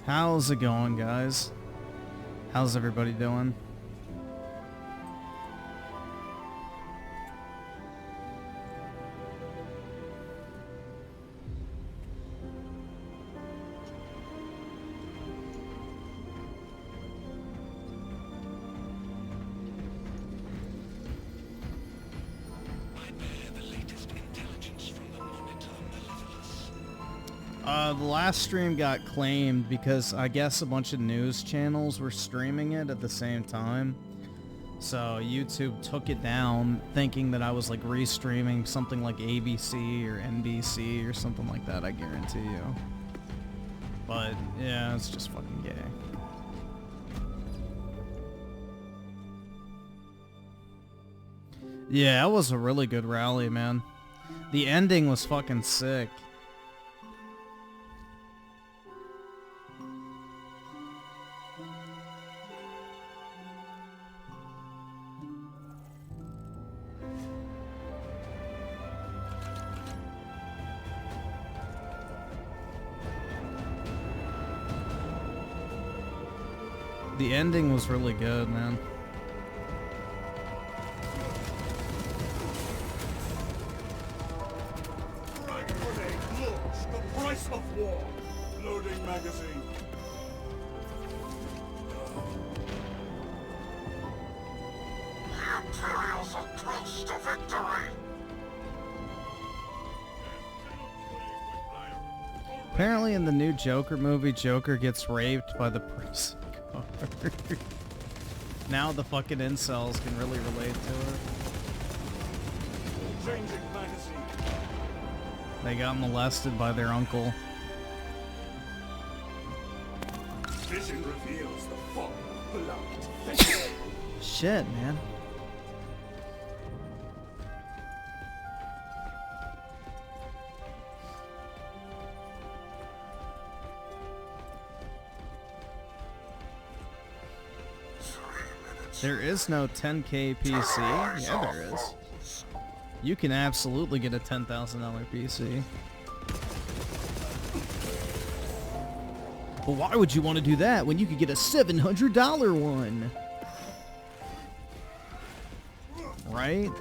How's it going, guys? How's everybody doing? The last stream got claimed because I guess a bunch of news channels were streaming it at the same time. So YouTube took it down thinking that I was like restreaming something like ABC or NBC or something like that, I guarantee you. But yeah, it's just fucking gay. Yeah, it was a really good rally, man. The ending was fucking sick. The ending was really good, man. The price of war. Loading magazine. The Imperials are close to victory. Apparently in the new Joker movie, Joker gets raped by the prison guard. Now the fucking incels can really relate to it. Changing magazine. They got molested by their uncle. Vision reveals the folly of beloved. Shit, man. There is no 10K PC. Yeah, there is. You can absolutely get a $10,000 PC. But why would you want to do that when you could get a $700 one? Right?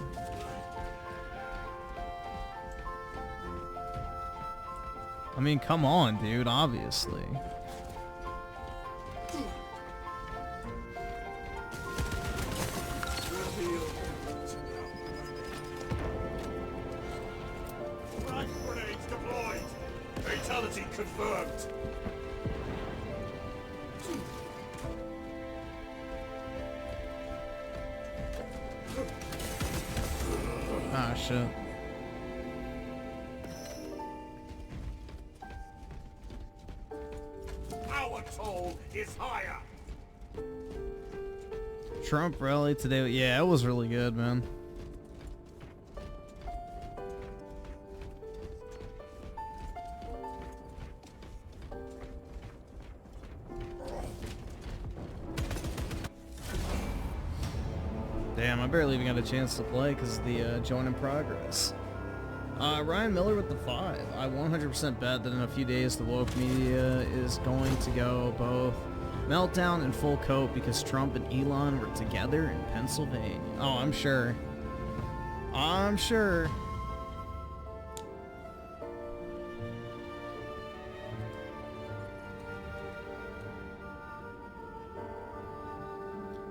I mean, come on, dude, obviously. Confirmed. Ah, shit. Our toll is higher. Trump rally today. Yeah, it was really good, man. Damn, I barely even got a chance to play because of the join in progress. Ryan Miller with the 5. I 100% bet that in a few days the woke media is going to go both meltdown and full coat because Trump and Elon were together in Pennsylvania. Oh, I'm sure. I'm sure.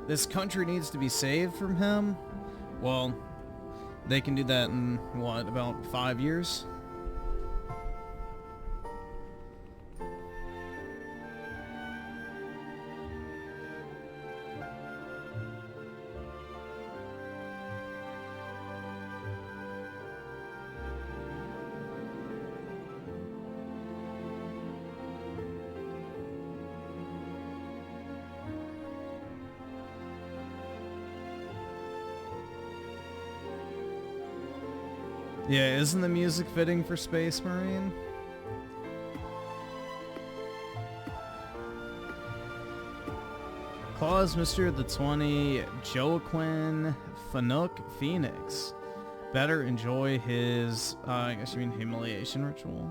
This country needs to be saved from him? Well, they can do that in, what, about 5 years? Yeah, isn't the music fitting for Space Marine? Claus, Mr. the 20, Joaquin, Fanuc, Phoenix. Better enjoy his, I guess you mean humiliation ritual.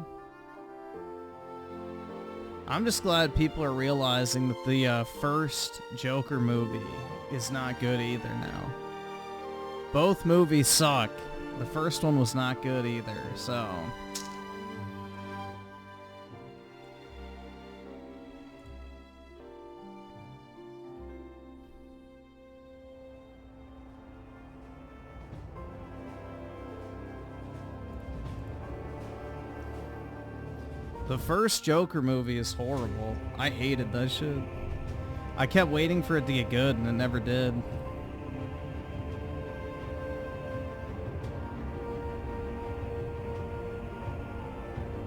I'm just glad people are realizing that the first Joker movie is not good either now. Both movies suck. The first one was not good either, so... The first Joker movie is horrible. I hated that shit. I kept waiting for it to get good, and it never did.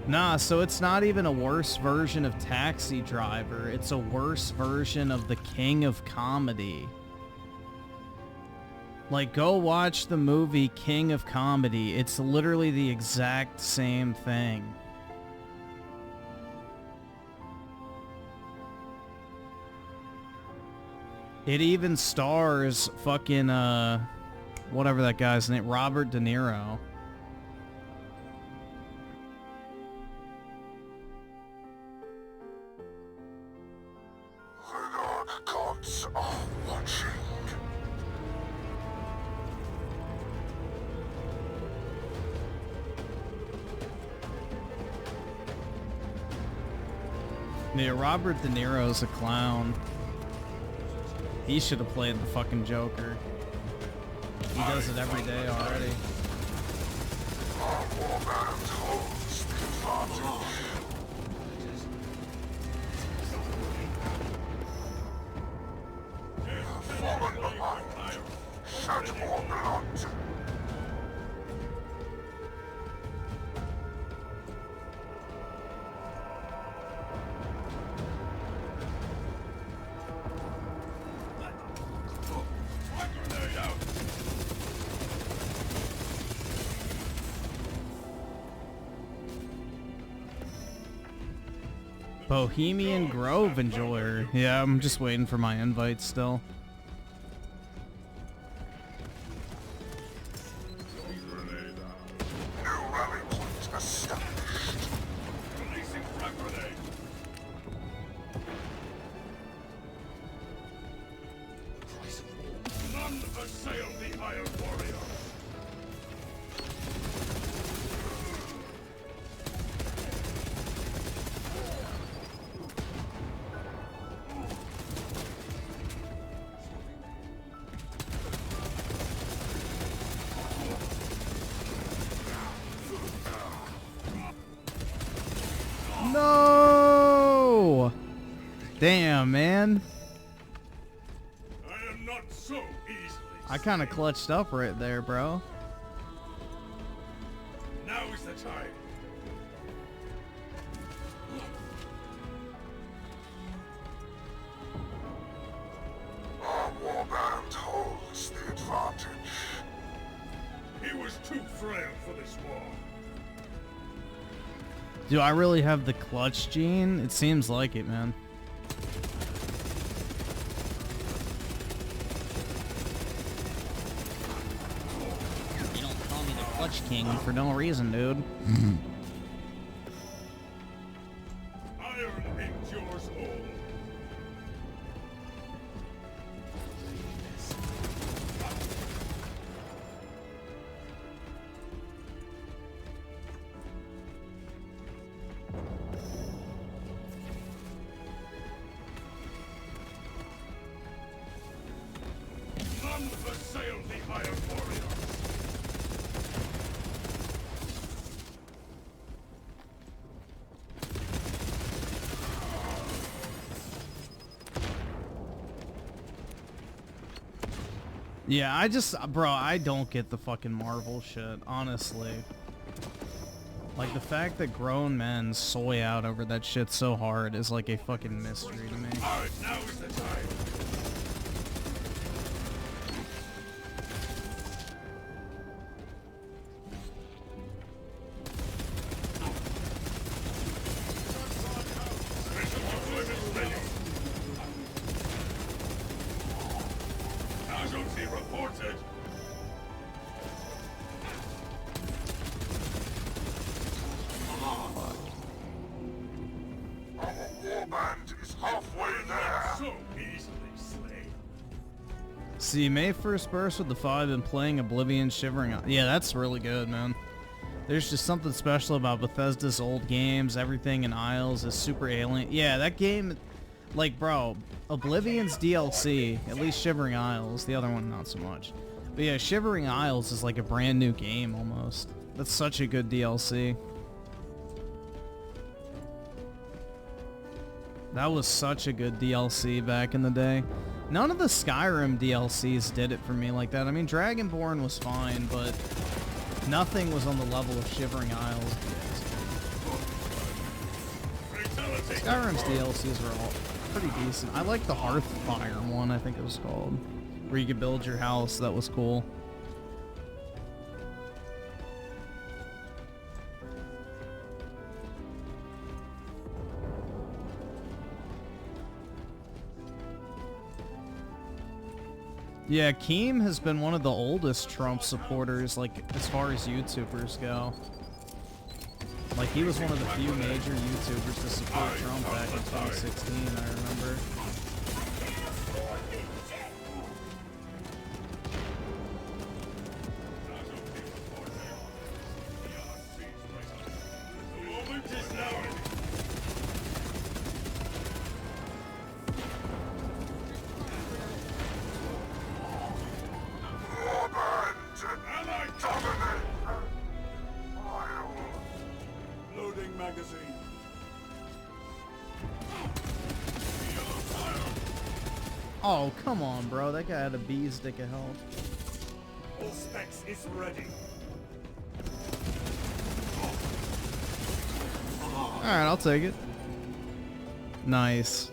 Nah, so it's not even a worse version of Taxi Driver. It's a worse version of the King of Comedy. Like, go watch the movie King of Comedy. It's literally the exact same thing. It even stars fucking, whatever that guy's name, Robert De Niro. The dark gods are watching. Yeah, Robert De Niro's a clown. He should have played the fucking Joker. He does it every day already. Our warband holds the advantage. Fallen behind. Shed more blood. Bohemian Grove enjoyer. Yeah, I'm just waiting for my invite still. New rally point established. Releasing frag grenade. None assail the Iron Warrior. No! Damn, man. I am not so easily. I kind of clutched up right there, bro. Now is the time. Our warband holds the advantage. He was too frail for this war. Do I really have the clutch gene? It seems like it, man. You don't call me the clutch king for no reason, dude. Iron endures all. None assail the Iron Warrior. Yeah, I don't get the fucking Marvel shit, honestly. Like, the fact that grown men soy out over that shit so hard is like a fucking mystery to me. Alright, now is the time. Mission deployment ready. Casualty reported. Our halfway there. So easily slain. See, May 1st burst with the 5 and playing Oblivion Shivering. Yeah, that's really good, man. There's just something special about Bethesda's old games. Everything in Isles is super alien. Yeah, that game, like, bro, Oblivion's DLC, at least Shivering Isles, the other one not so much. But yeah, Shivering Isles is like a brand new game almost. That's such a good DLC. That was such a good DLC back in the day. None of the Skyrim DLCs did it for me like that. I mean, Dragonborn was fine, but nothing was on the level of Shivering Isles. Skyrim's DLCs were all pretty decent. I like the Hearthfire one, I think it was called, where you could build your house. That was cool. Yeah, Keem has been one of the oldest Trump supporters, like, as far as YouTubers go. Like, he was one of the few major YouTubers to support Trump back in 2016, I remember. Oh, come on, bro. That guy had a bee's dick of health. All specs is ready. Alright, I'll take it. Nice.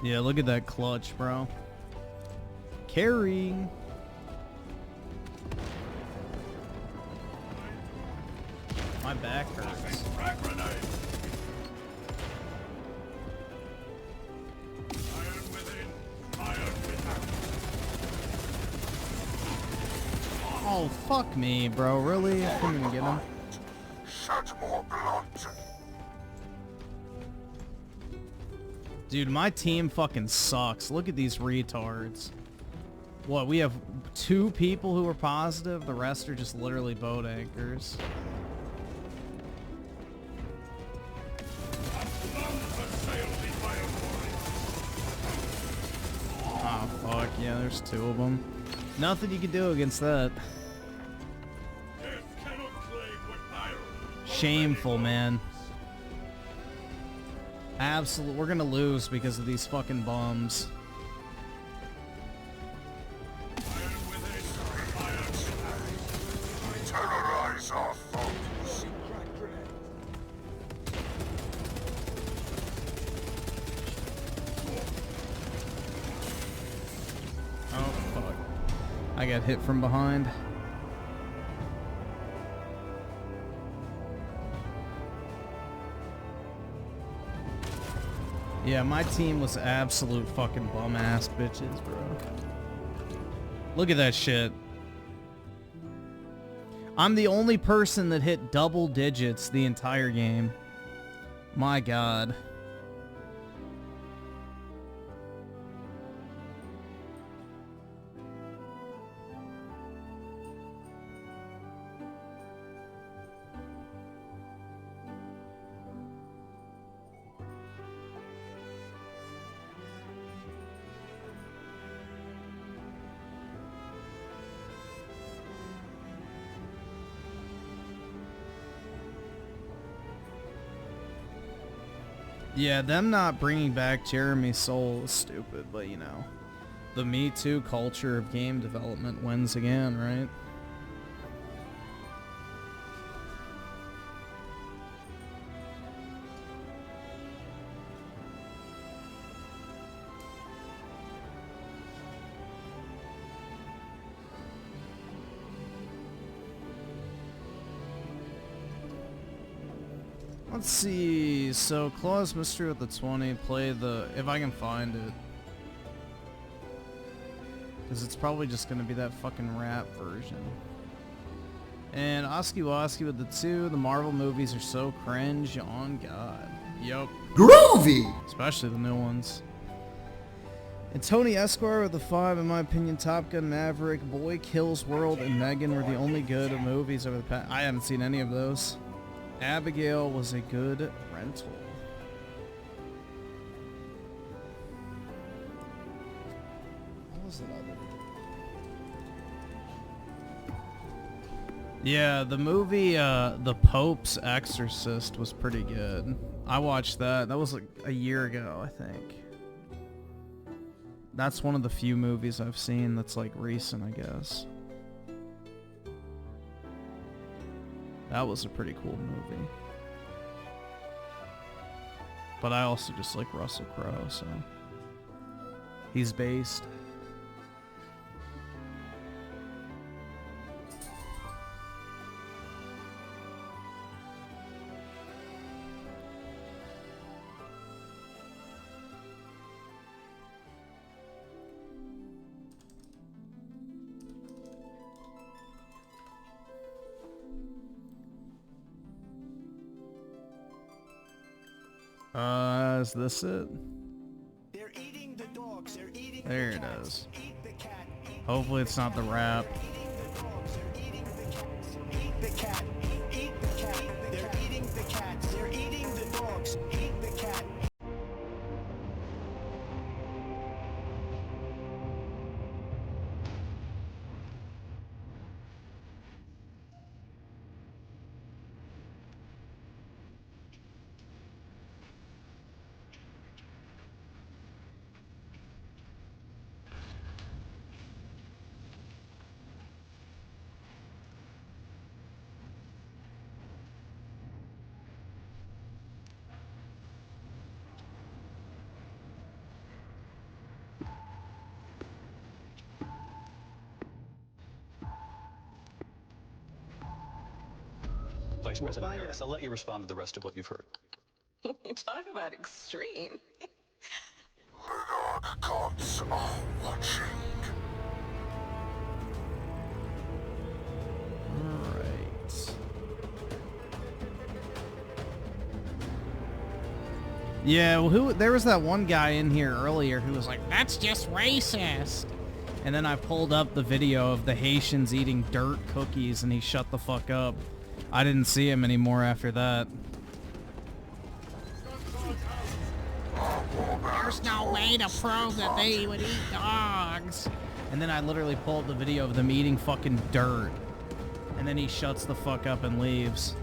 Yeah, look at that clutch, bro. Carrying. My back hurts. Oh, fuck me, bro. Really? I couldn't even get him. Shed more blood. Dude, my team fucking sucks. Look at these retards. What, we have 2 people who are positive? The rest are just literally boat anchors. Oh, fuck. Yeah, there's 2 of them. Nothing you can do against that. Shameful, man. Absolute. We're gonna lose because of these fucking bums. Terrorize our foes. Oh, fuck. I got hit from behind. Yeah, my team was absolute fucking bum-ass bitches, bro. Look at that shit. I'm the only person that hit double digits the entire game. My god. Yeah, them not bringing back Jeremy Soule is stupid, but you know, the Me Too culture of game development wins again, right? Let's see, so Claw's Mystery with the 20, play the, if I can find it. Because it's probably just going to be that fucking rap version. And Oski Woski with the 2, the Marvel movies are so cringe, on God. Yup. Groovy! Especially the new ones. And Tony Esquire with the 5, in my opinion, Top Gun Maverick, Boy Kills World, and Megan were the only good movies over the past. I haven't seen any of those. Abigail was a good rental. What was that other? Yeah, the movie The Pope's Exorcist was pretty good. I watched that. That was like a year ago, I think. That's one of the few movies I've seen that's like recent, I guess. That was a pretty cool movie. But I also just like Russell Crowe, so he's based. Is this it? They're eating the dogs. They're eating There the it cats. is. Eat the cat. Eat Hopefully it's not the rap. eating the dogs. They're eating the cats. Eat the cat. Eat the cat. They're eating the cats. They're eating the dogs. Eat the cat. Vice President Harris, I'll let you respond to the rest of what you've heard. Talk about extreme. The dark gods are watching. Alright. Yeah, well, there was that one guy in here earlier who was like, that's just racist. And then I pulled up the video of the Haitians eating dirt cookies and he shut the fuck up. I didn't see him anymore after that. There's no way to prove that they would eat dogs. And then I literally pulled the video of them eating fucking dirt. And then he shuts the fuck up and leaves.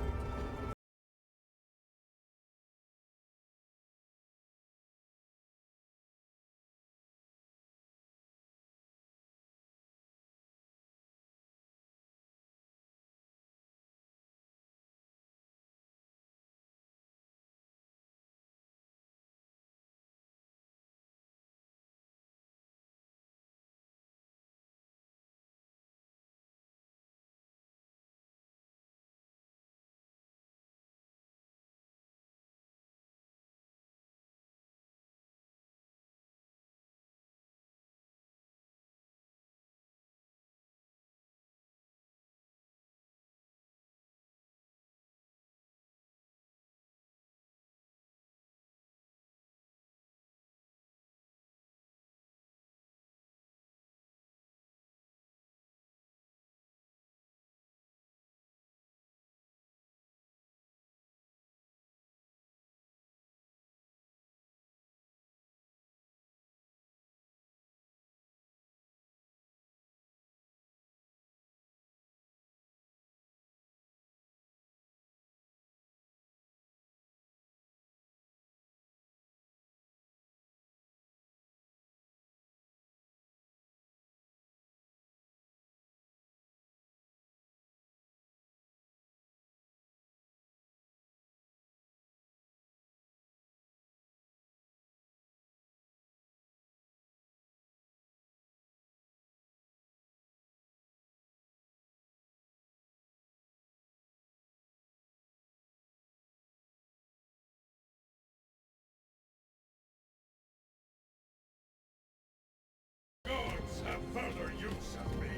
have further use of me.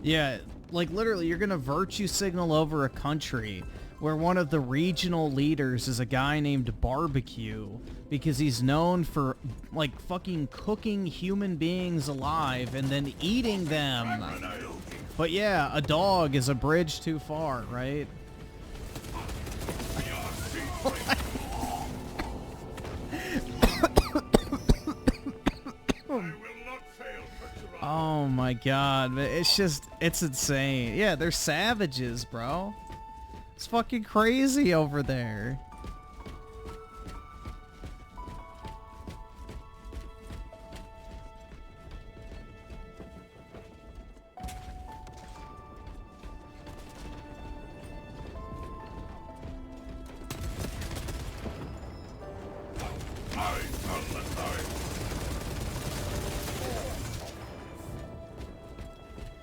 Yeah, like literally you're gonna virtue signal over a country where one of the regional leaders is a guy named Barbecue because he's known for like fucking cooking human beings alive and then eating them. But yeah, a dog is a bridge too far, right? Oh my god, it's just, it's insane. Yeah, they're savages, bro. It's fucking crazy over there.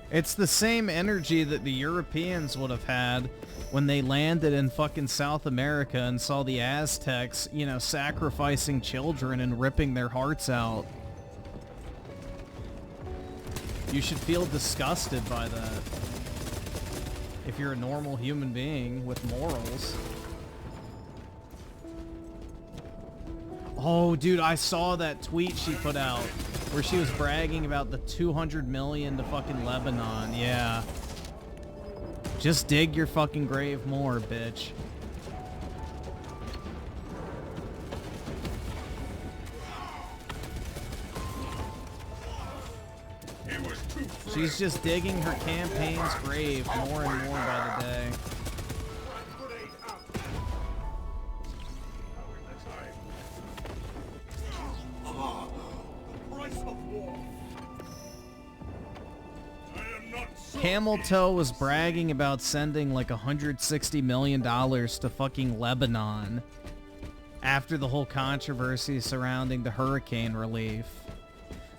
It's the same energy that the Europeans would have had when they landed in fucking South America and saw the Aztecs, you know, sacrificing children and ripping their hearts out. You should feel disgusted by that. If you're a normal human being with morals. Oh, dude, I saw that tweet she put out where she was bragging about the 200 million to fucking Lebanon. Yeah. Just dig your fucking grave more, bitch. She's just digging her campaign's grave more and more by the day. Camel Toe was bragging about sending like $160 million to fucking Lebanon after the whole controversy surrounding the hurricane relief.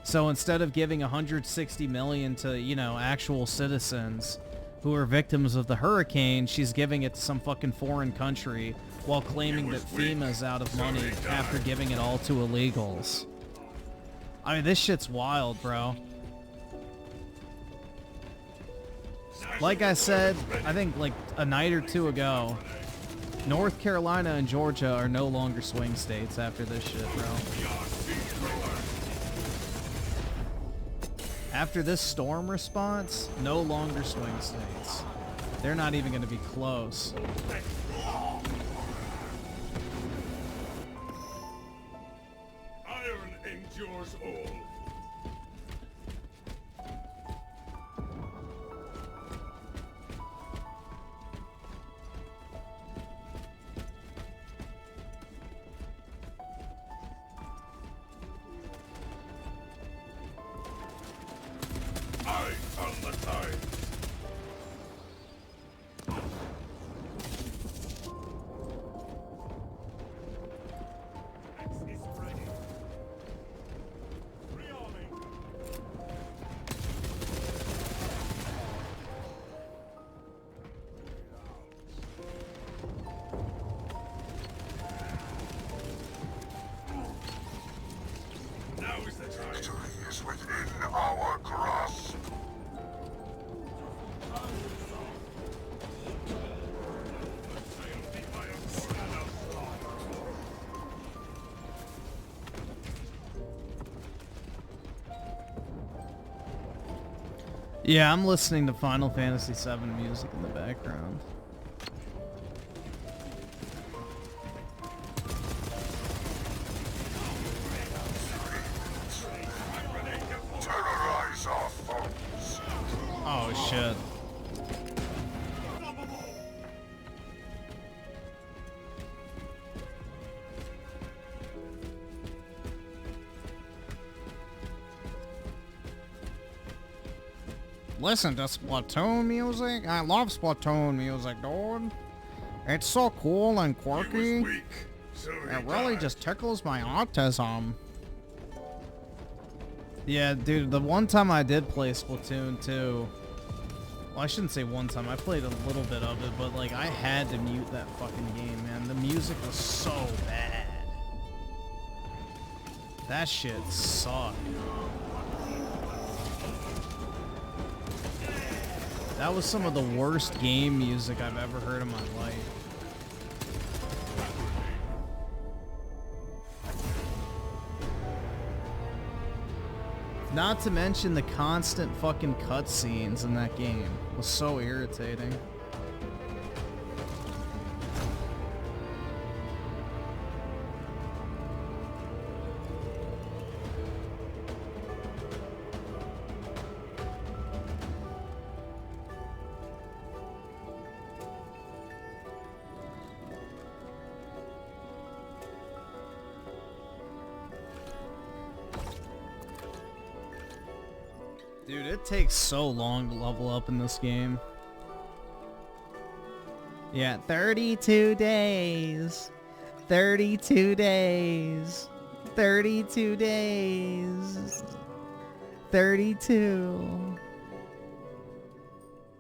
So instead of giving $160 million to, you know, actual citizens who are victims of the hurricane, she's giving it to some fucking foreign country while claiming that FEMA's out of money after giving it all to illegals. I mean, this shit's wild, bro. Like I said, I think like a night or two ago, North Carolina and Georgia are no longer swing states after this shit, bro. After this storm response, no longer swing states. They're not even going to be close. Iron endures all. Yeah, I'm listening to Final Fantasy VII music in the background. Terrorize our foes. Oh shit. Listen to Splatoon music? I love Splatoon music, dude. It's so cool and quirky. Weak, so It really just tickles my autism. Yeah, dude, the one time I did play Splatoon 2, well, I shouldn't say one time, I played a little bit of it, but like I had to mute that fucking game, man. The music was so bad. That shit sucked. That was some of the worst game music I've ever heard in my life. Not to mention the constant fucking cutscenes in that game was so irritating. Dude, it takes so long to level up in this game. Yeah, 32 days. 32 days. 32 days. 32.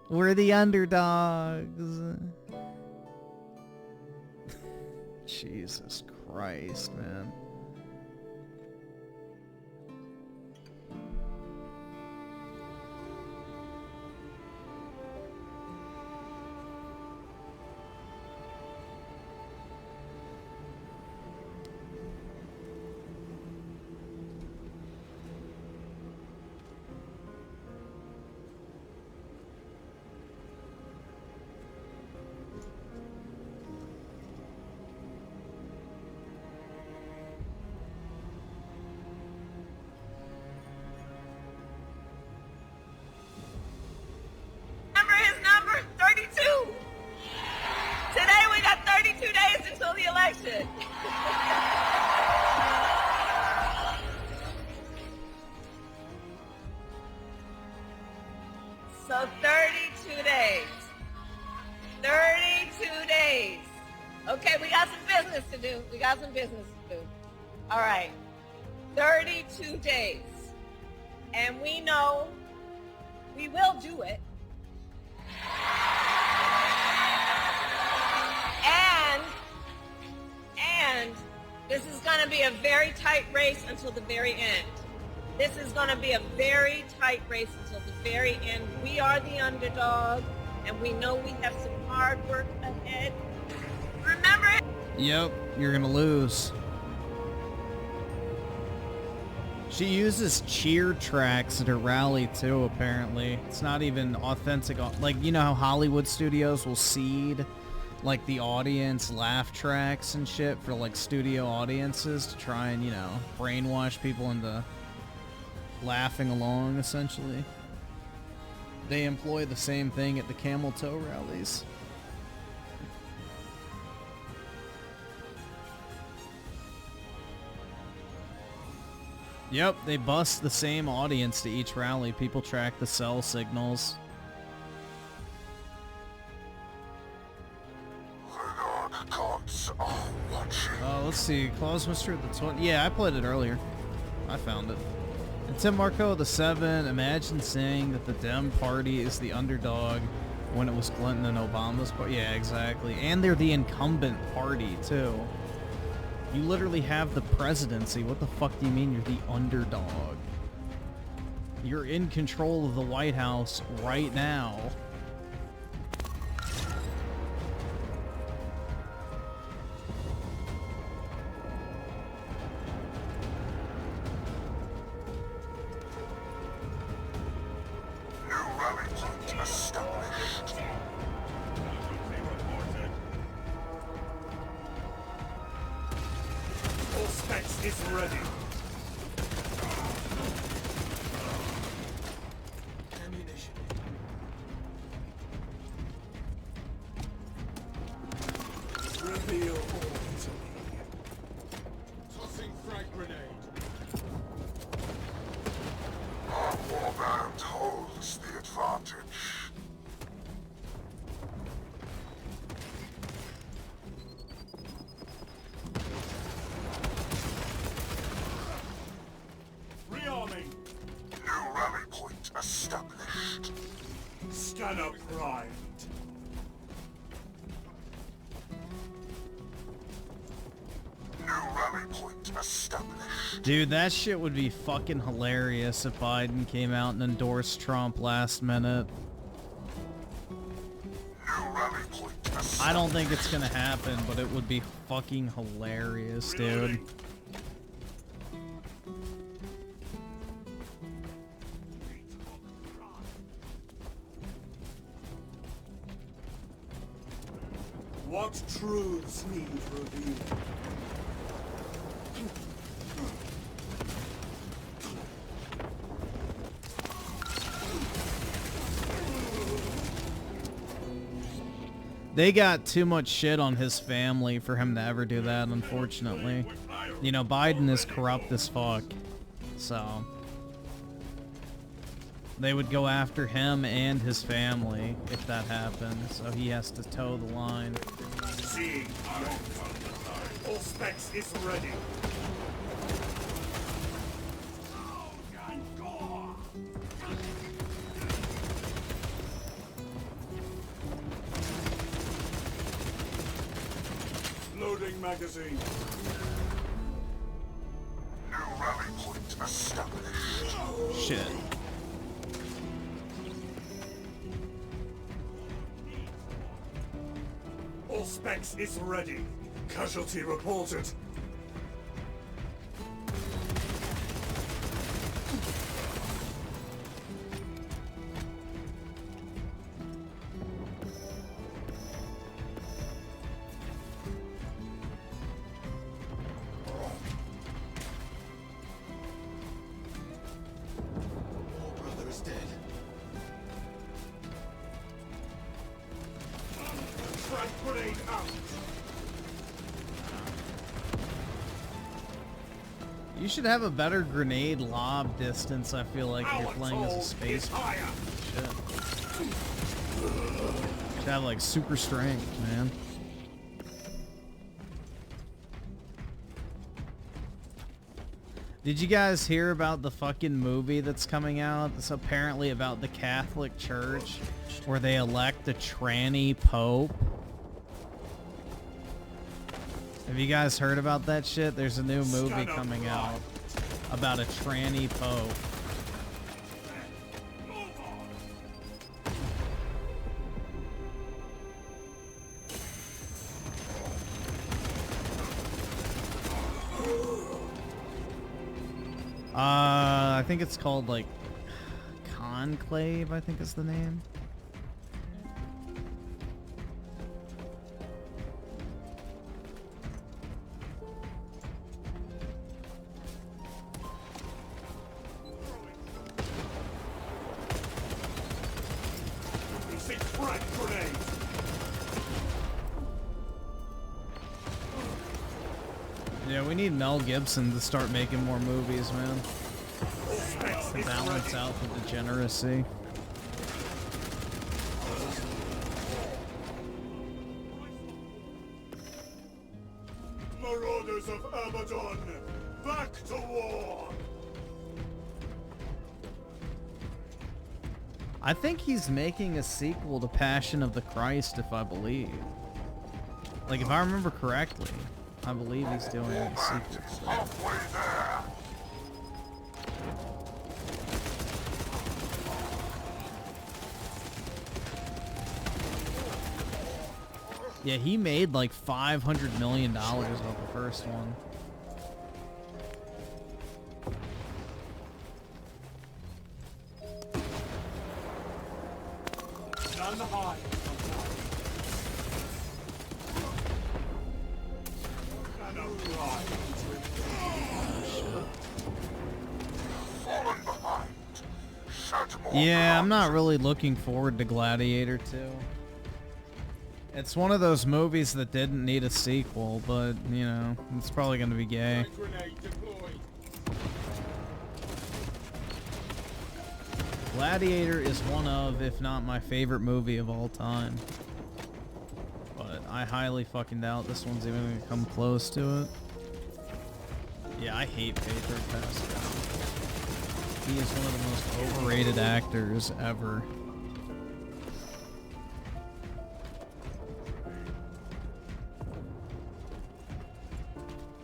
We're the underdogs. Jesus Christ, man. So 32 days. 32 days. Okay, we got some business to do. We got some business to do. All right. 32 days. And we know we will do it. And this is going to be a very tight race until the very end. This is going to be a very tight race until the very end. We are the underdog, and we know we have some hard work ahead. Remember? Yep, you're gonna lose. She uses cheer tracks at her rally too, apparently. It's not even authentic. Like, you know how Hollywood studios will seed like the audience laugh tracks and shit for like studio audiences to try and, you know, brainwash people into laughing along, essentially. They employ the same thing at the camel toe rallies. Yep, they bust the same audience to each rally. People track the cell signals. Let's see. Claus Mr. the 20. Yeah, I played it earlier. I found it. And Tim Marco the 7. Imagine saying that the Dem party is the underdog when it was Clinton and Obama's party. Yeah, exactly. And they're the incumbent party, too. You literally have the presidency. What the fuck do you mean you're the underdog? You're in control of the White House right now. Is ready. Ammunition. Reveal all to me. Tossing frag grenade. Our warband holds the advantage. established. Scanner primed. New rally point established. Dude, that shit would be fucking hilarious if Biden came out and endorsed Trump last minute. New rally point established. I don't think it's gonna happen, but it would be fucking hilarious, dude. What truths need revealing? They got too much shit on his family for him to ever do that, unfortunately. You know, Biden is corrupt as fuck, so they would go after him and his family if that happened, so he has to toe the line. Seeing all specs is ready. Loading magazine. New rally point established. Shit. All specs is ready. Casualty reported. You should have a better grenade lob distance, I feel like, if you're playing as a space. Shit. Should have, like, super strength, man. Did you guys hear about the fucking movie that's coming out? It's apparently about the Catholic Church, where they elect a tranny pope. Have you guys heard about that shit? There's a new movie coming out about a tranny pope. I think it's called, like, Conclave, I think is the name. Yeah, we need Mel Gibson to start making more movies, man. To balance out the degeneracy. Marauders of Abaddon, back to war! I think he's making a sequel to Passion of the Christ, if I believe. Like, if I remember correctly, I believe he's doing a sequel. Halfway there. Yeah, he made like $500 million off the first one. None high. Fallen behind. Search more Yeah, I'm not ground. really looking forward to Gladiator 2. It's one of those movies that didn't need a sequel, but, you know, it's probably going to be gay. Grenade deployed. Gladiator is one of, if not my favorite movie of all time. But I highly fucking doubt this one's even going to come close to it. Yeah, I hate Pedro Pascal. He is one of the most overrated actors ever.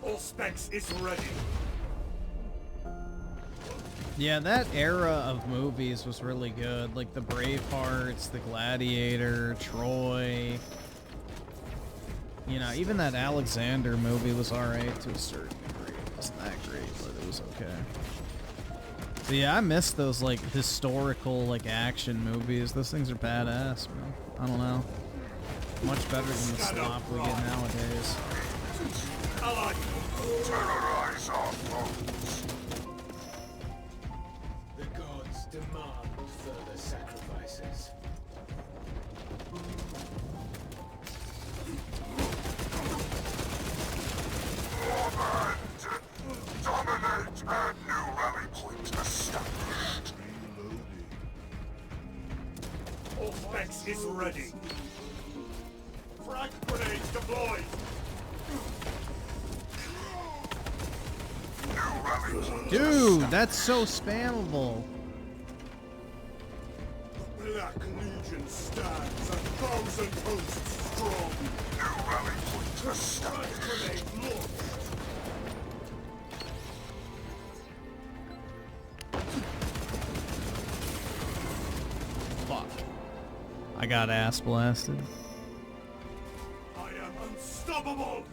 All specs is ready. Yeah, that era of movies was really good. Like the Bravehearts, the Gladiator, Troy. You know, even that Alexander movie was alright to a certain degree. It wasn't that great, but it was okay. But yeah, I miss those like historical like action movies. Those things are badass, man. I don't know. Much better than the slop we get nowadays. Terrorize our foes. The gods demand further sacrifices. Dominate and new rally point established. All specs is ready. Frag grenades deployed. New rally point Dude, that's so spammable. The Black Legion stands 1,000 hosts strong. New rally point Frag established. grenade launched. Fuck. I got ass blasted. I am unstoppable.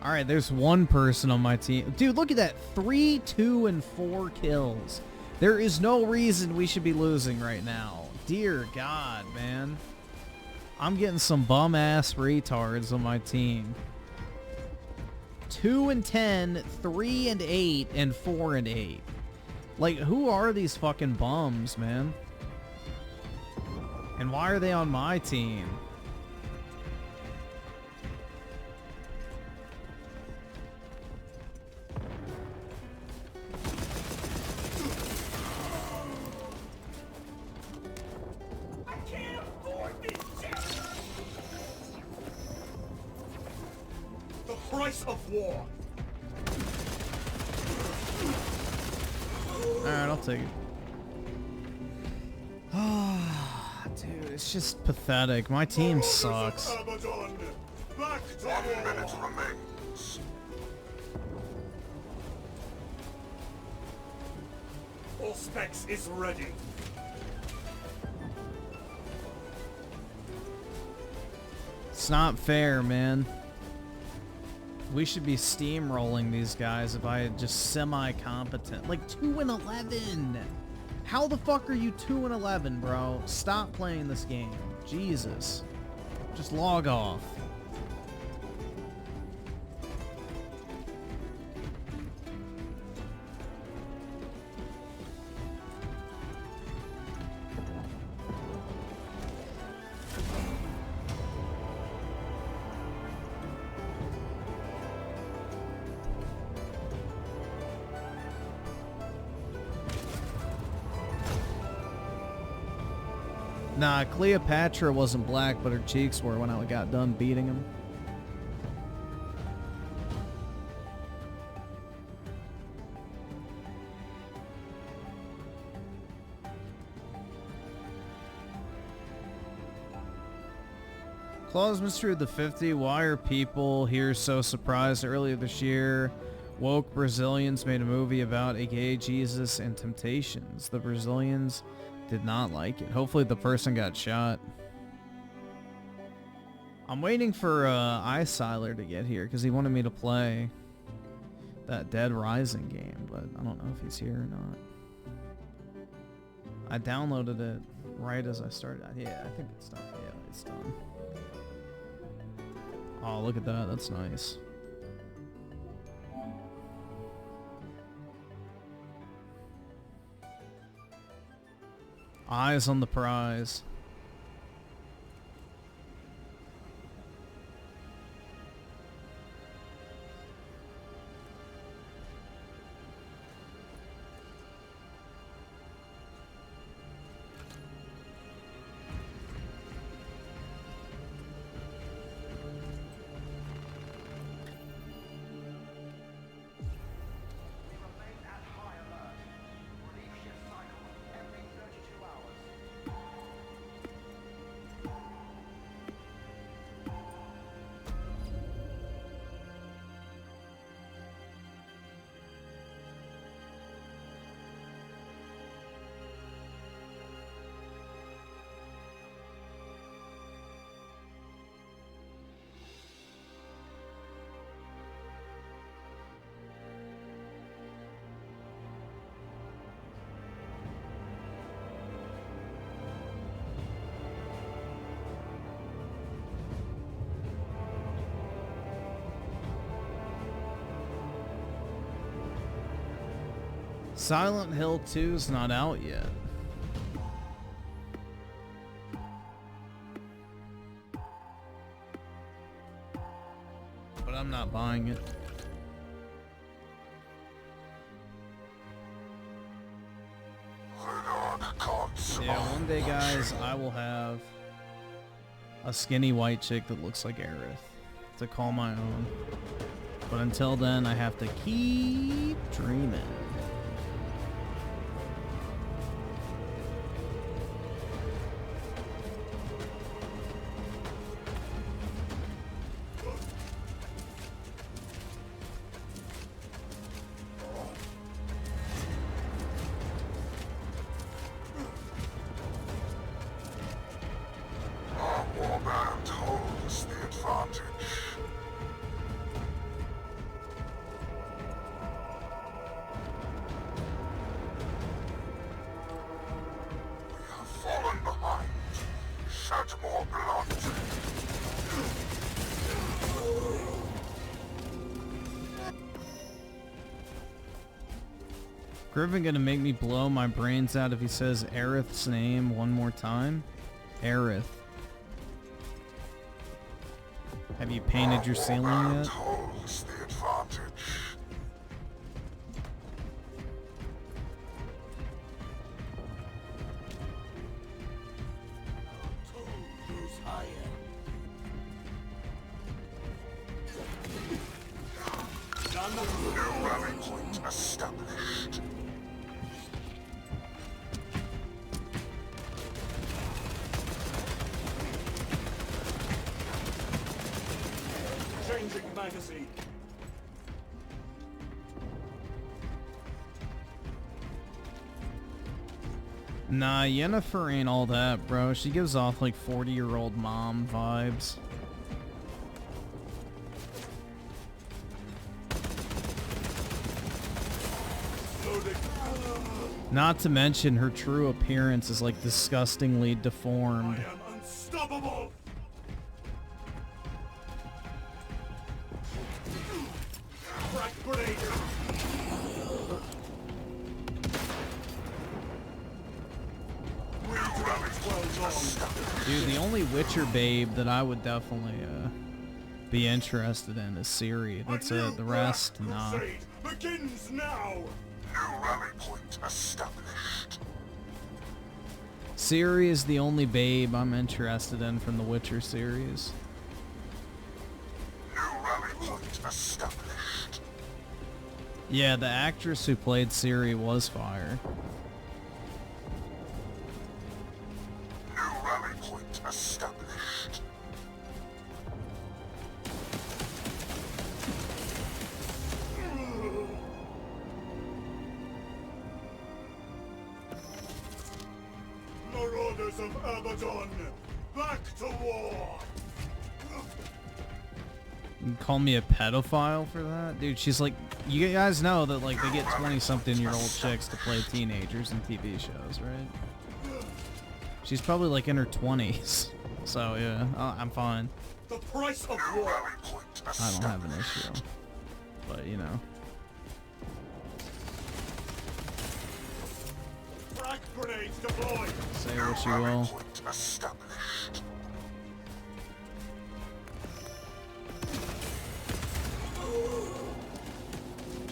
Alright, there's one person on my team. Dude, look at that. 3, 2, and 4 kills. There is no reason we should be losing right now. Dear God, man. I'm getting some bum-ass retards on my team. 2 and 10, 3 and 8, and 4 and 8. Like, who are these fucking bums, man? And why are they on my team? I can't afford this shit. The price of war. Alright, I'll take it. Dude, it's just pathetic. My team sucks. Abaddon. Back to 1 war. minute remains. All specs is ready. It's not fair, man. We should be steamrolling these guys if I had just semi-competent. Like 2 and 11. How the fuck are you 2 and 11, bro? Stop playing this game. Jesus. Just log off. Nah, Cleopatra wasn't black, but her cheeks were when I got done beating him. Claus Mystery of the 50, why are people here so surprised? Earlier this year, woke Brazilians made a movie about a gay Jesus and temptations. The Brazilians did not like it. Hopefully the person got shot. I'm waiting for Eyesiler to get here because he wanted me to play that Dead Rising game, but I don't know if he's here or not. I downloaded it right as I started. Yeah, I think it's done. Yeah, it's done. Oh, look at that. That's nice. Eyes on the prize. Remain at high alert. Relief Silent Hill 2's not out yet. But I'm not buying it. Yeah, one day, guys, I will have a skinny white chick that looks like Aerith to call my own. But until then, I have to keep dreaming. Griffin gonna make me blow my brains out if he says Aerith's name one more time? Aerith. Have you painted your ceiling yet? Nah, Yennefer ain't all that, bro. She gives off like 40-year-old mom vibes. Not to mention her true appearance is like disgustingly deformed. I am unstoppable. Crack grenade. Dude, the only Witcher babe that I would definitely be interested in is Ciri. That's it. The rest, nah. Begins now. New rally point established. Ciri is the only babe I'm interested in from the Witcher series. New rally point established. Yeah, the actress who played Ciri was fire. New rally point established. Marauders of Abaddon, back to war. You can call me a pedophile for that? Dude, she's like, you guys know that like they get 20-something-year-old chicks to play teenagers in TV shows, right? She's probably like in her 20s. So yeah, I'm fine. The price of war. I don't have an issue. But you know. Frag grenades deployed. Say what you will. Established.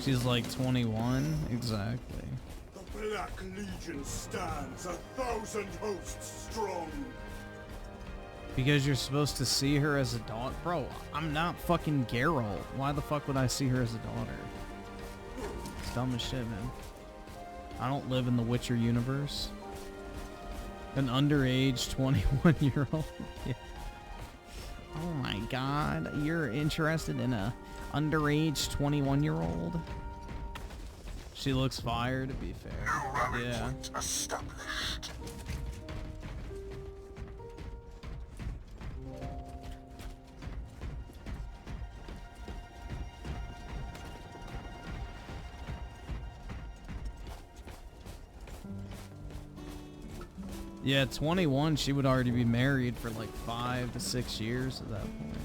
She's like 21, exactly. The Black Legion stands 1,000 hosts strong. Because you're supposed to see her as a daughter. Bro, I'm not fucking Geralt. Why the fuck would I see her as a daughter? It's dumb as shit, man. I don't live in the Witcher universe. An underage 21-year-old. Yeah. Oh my god, you're interested in a underage 21-year-old? She looks fire, to be fair. Yeah. Established. Yeah, 21, she would already be married for like 5 to 6 years at that point.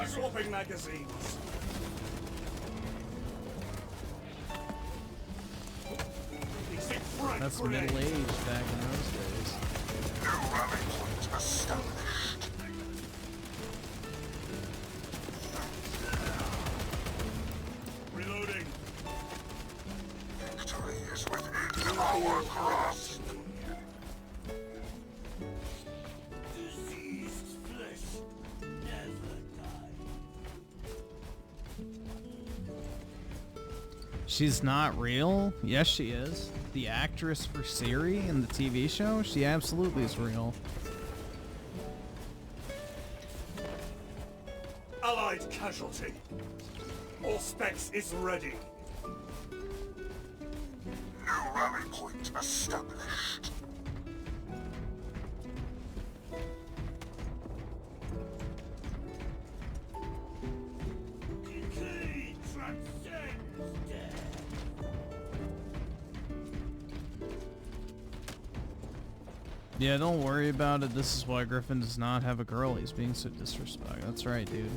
Swapping magazines. That's middle-aged back in those days. New rally point established. Reloading. Victory is within our grasp. Diseased flesh never dies. She's not real? Yes, she is. The actress for Siri in the TV show? She absolutely is real. Allied casualty. All specs is ready. New rally point established. Decay transcends death. Yeah, don't worry about it. This is why Griffin does not have a girl. He's being so disrespectful. That's right, dude.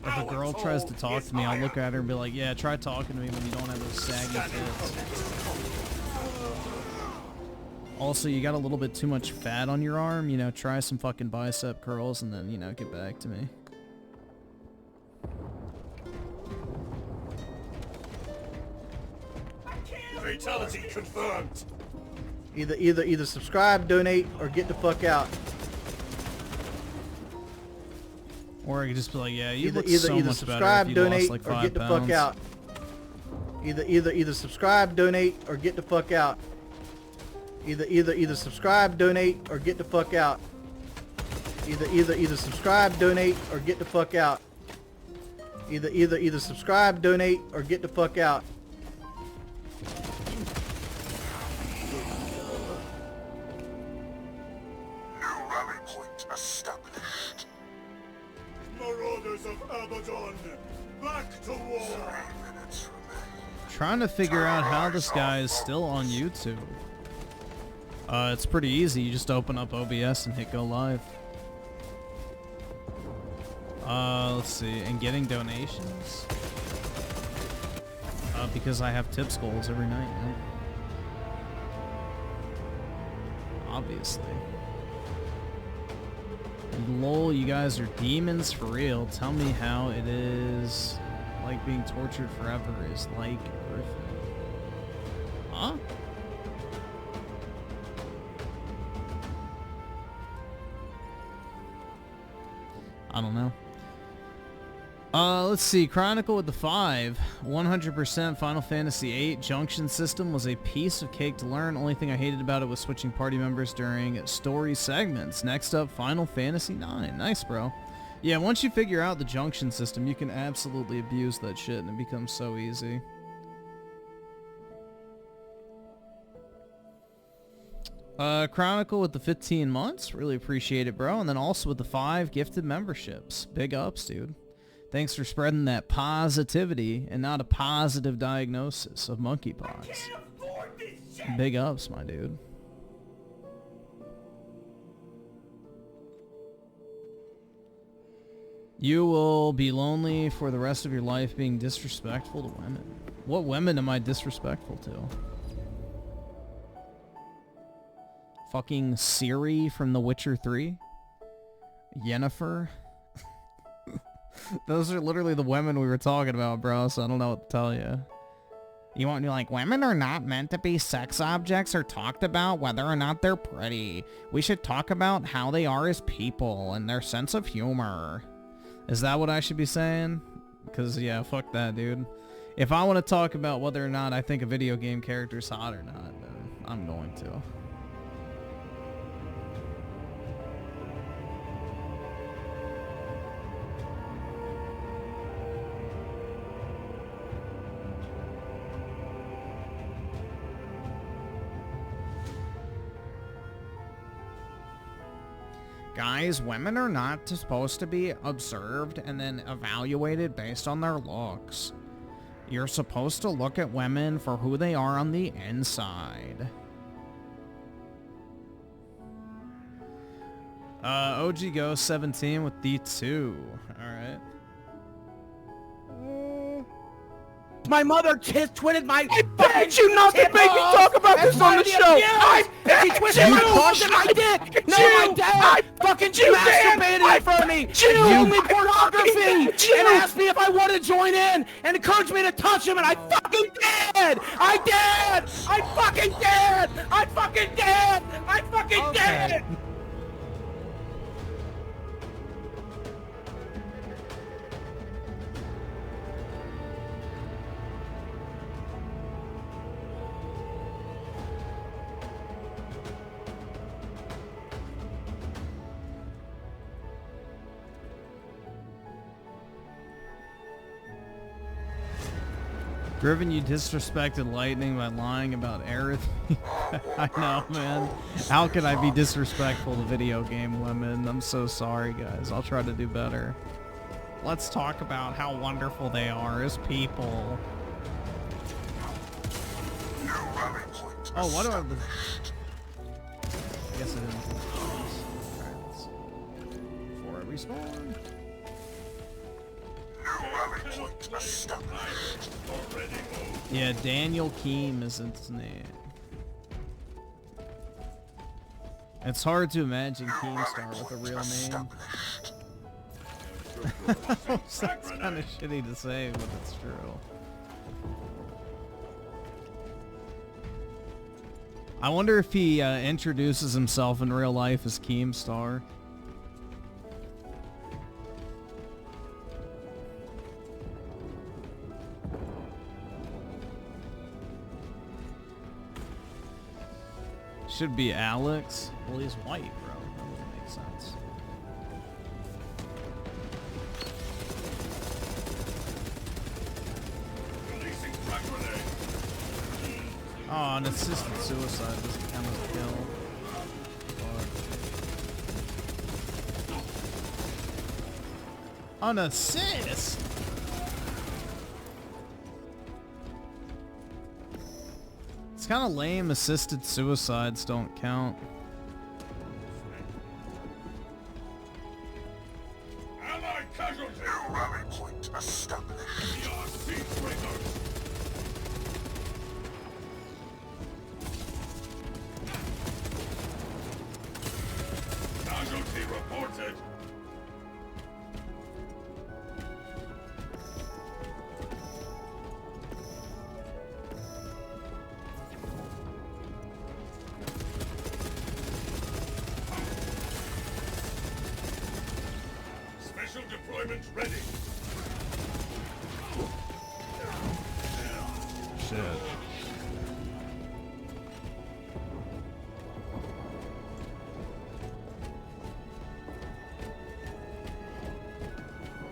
If a girl tries to talk to me, I'll look at her and be like, yeah, try talking to me when you don't have those saggy tits. Also, you got a little bit too much fat on your arm. You know, try some fucking bicep curls and then, you know, get back to me. Fatality confirmed. Either subscribe, donate, or get the fuck out. Or I could just be like, yeah, you look Either so much better subscribe, if you donate, lost like or 5 get the pounds. fuck out. Either subscribe, donate, or get the fuck out. Either subscribe, donate, or get the fuck out. Either subscribe, donate, or get the fuck out. Either subscribe, donate, or get the fuck out. New rally point established. Marauders of Abaddon, back to war. 3 minutes remain. Trying to figure out how this guy is still on YouTube. It's pretty easy. You just open up OBS and hit go live. Let's see. And getting donations. Because I have tips goals every night, man. Obviously. Lol, you guys are demons for real. Tell me how it is like being tortured forever is like Griffin. Huh? I don't know. Let's see. Chronicle with the 5. 100% Final Fantasy VIII junction system was a piece of cake to learn. Only thing I hated about it was switching party members during story segments. Next up, Final Fantasy IX. Nice, bro. Yeah, once you figure out the junction system, you can absolutely abuse that shit and it becomes so easy. Chronicle with the 15 months. Really appreciate it, bro. And then also with the 5 gifted memberships. Big ups, dude. Thanks for spreading that positivity and not a positive diagnosis of monkeypox. Big ups, my dude. You will be lonely for the rest of your life being disrespectful to women. What women am I disrespectful to? Fucking Ciri from The Witcher 3? Yennefer? Those are literally the women we were talking about, bro, so I don't know what to tell you. You want to be like, women are not meant to be sex objects or talked about whether or not they're pretty. We should talk about how they are as people and their sense of humor. Is that what I should be saying? Because, yeah, fuck that, dude. If I want to talk about whether or not I think a video game character is hot or not, then I'm going to. Guys, women are not supposed to be observed and then evaluated based on their looks. You're supposed to look at women for who they are on the inside. OG Ghost 17 with D2. Alright. My mother twitted my. I begged you not to make me talk about this on the show. I She twisted my balls in my dick. No, my dad fucking masturbated in front of me. Showed me pornography and asked me if I wanted to join in and encouraged me to touch him, and I fucking did. I did. I fucking did. I fucking did. I fucking did. Griffin, you disrespected Lightning by lying about everything. I know, man. How can I be disrespectful to video game women? I'm so sorry, guys. I'll try to do better. Let's talk about how wonderful they are as people. Oh, what do I... I guess I didn't... Alright, let's... Before I respawn... Yeah, Daniel Keem is its name. It's hard to imagine Keemstar with a real name. That's kind of shitty to say, but it's true. I wonder if he introduces himself in real life as Keemstar. Should be Alex. Well, he's white, bro. That wouldn't make sense. Oh, an assisted suicide doesn't count as a kill. But... An assist? It's kind of lame. Assisted suicides don't count. Allied casualty. New rally point established. ERC triggered. Casualty reported. Deployment ready. Shit.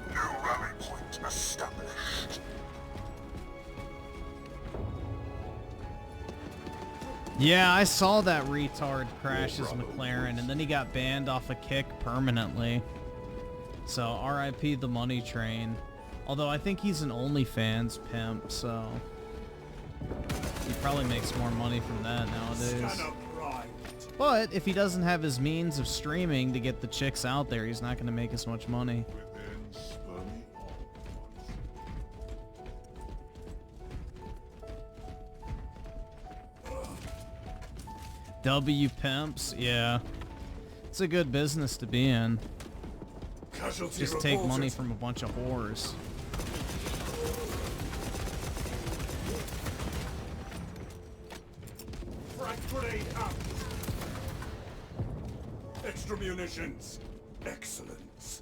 New rally point established. Yeah, I saw that retard crash his McLaren, and then he got banned off a kick permanently. So, RIP the money train. Although I think he's an OnlyFans pimp, so... he probably makes more money from that nowadays. But, if he doesn't have his means of streaming to get the chicks out there, he's not going to make as much money. W pimps, yeah. It's a good business to be in. Just take money from a bunch of whores. Frag grenade out. Extra munitions. Excellence.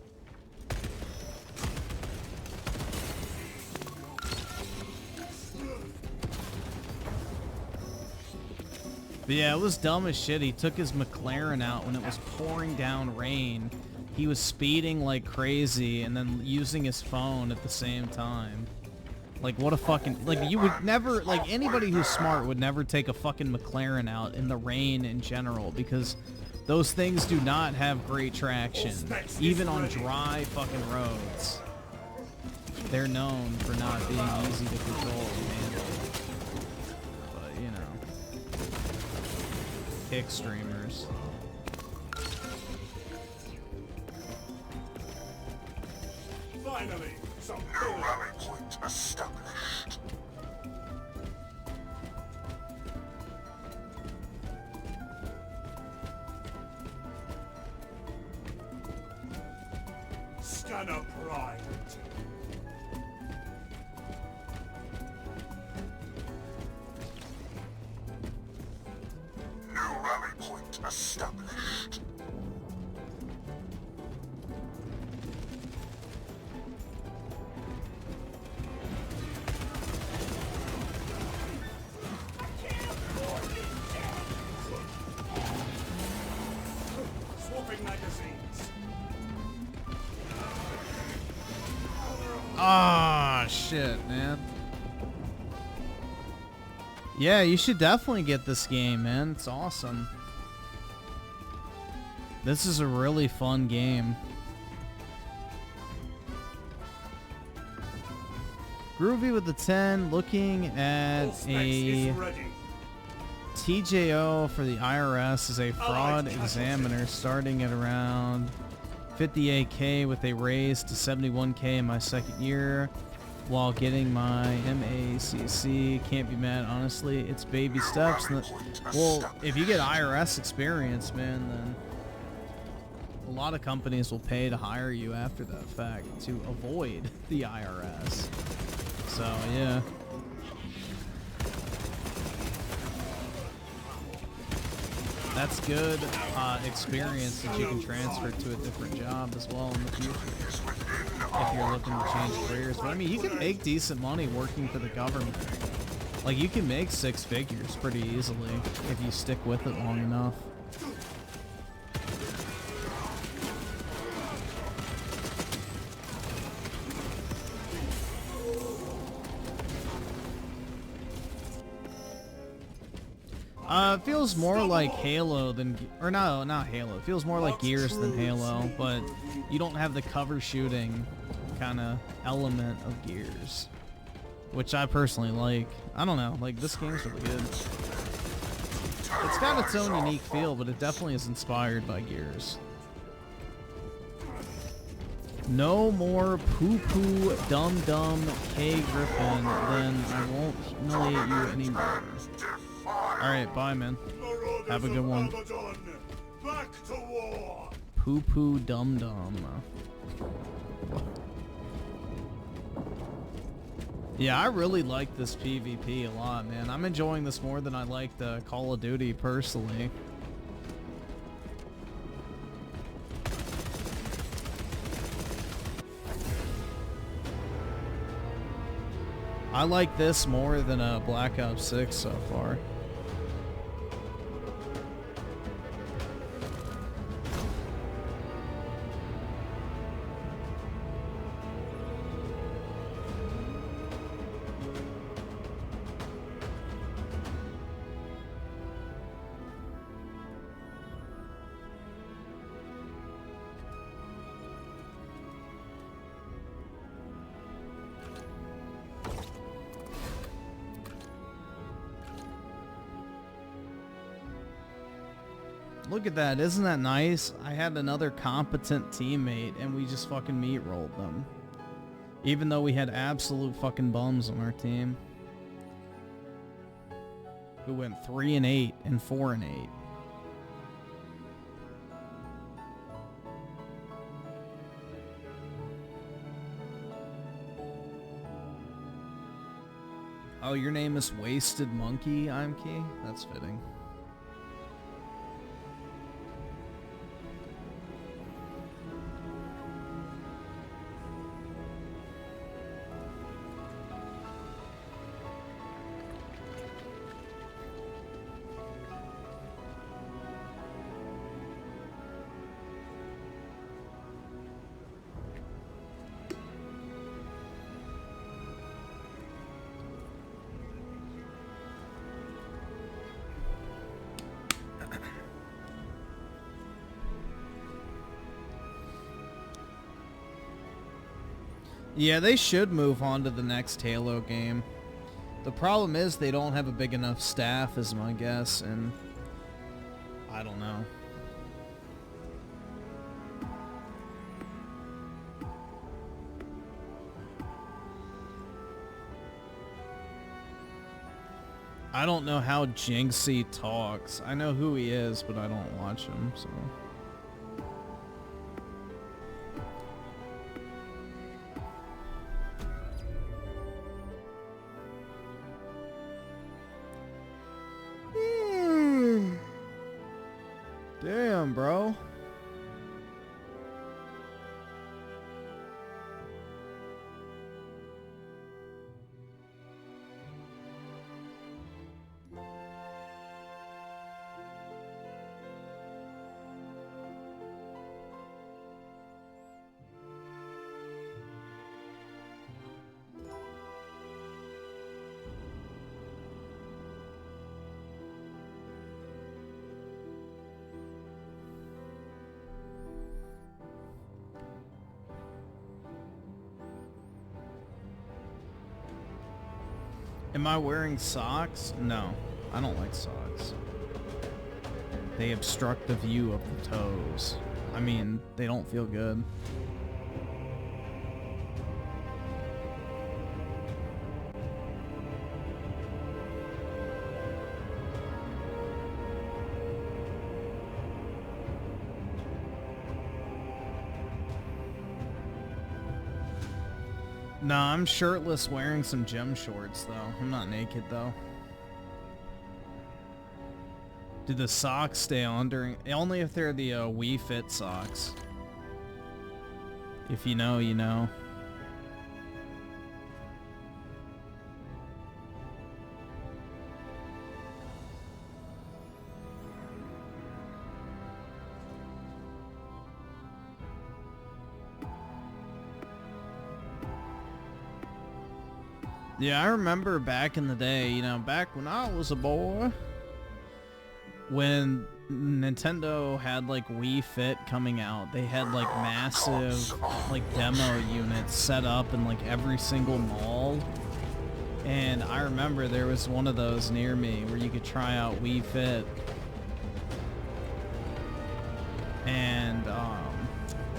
But yeah, it was dumb as shit. He took his McLaren out when it was pouring down rain. He was speeding like crazy and then using his phone at the same time. Like, what a fucking... Like, you would never... Like, anybody who's smart would never take a fucking McLaren out in the rain in general, because those things do not have great traction, even on dry fucking roads. They're known for not being easy to control and handle. But, you know. Kick streamers. Finally, some New rally point established. than a pride. New rally point established. Swapping magazines. Ah, shit, man. Yeah, you should definitely get this game, man. It's awesome. This is a really fun game. Groovy with the 10, looking at a TJO for the IRS as a fraud examiner, starting at around 58K with a raise to 71K in my second year while getting my MACC. Can't be mad, honestly. It's baby steps. Well, if you get IRS experience, man, then a lot of companies will pay to hire you after that fact to avoid the IRS. So, yeah. That's good experience that you can transfer to a different job as well in the future if you're looking to change careers. But I mean, you can make decent money working for the government. Like, you can make 6 figures pretty easily if you stick with it long enough. It feels more like Halo than, or no, not Halo. It feels more like Gears than Halo, but you don't have the cover shooting kind of element of Gears, which I personally like. I don't know, like, this game's really good. It's got its own unique feel, but it definitely is inspired by Gears. No more poo-poo dum-dum K Griffin, then I won't humiliate you anymore. Alright, bye, man. Have a good one. Back to war. Poo-poo dum-dum. Yeah, I really like this PvP a lot, man. I'm enjoying this more than I liked Call of Duty personally. I like this more than Black Ops 6 so far. Look at that, isn't that nice? I had another competent teammate and we just fucking meat rolled them. Even though we had absolute fucking bums on our team. Who went 3-8 and 4-8. Oh, your name is Wasted Monkey, Imkey? That's fitting. Yeah, they should move on to the next Halo game. The problem is they don't have a big enough staff, is my guess, and I don't know. I don't know how Jinxie talks. I know who he is, but I don't watch him, so... Damn, bro. Am I wearing socks? No, I don't like socks. They obstruct the view of the toes. I mean, they don't feel good. No, I'm shirtless wearing some gym shorts, though. I'm not naked, though. Do the socks stay on during... Only if they're the Wii Fit socks. If you know, you know. Yeah, I remember back in the day, you know, back when I was a boy, when Nintendo had like Wii Fit coming out, they had like massive like demo units set up in like every single mall. And I remember there was one of those near me where you could try out Wii Fit. And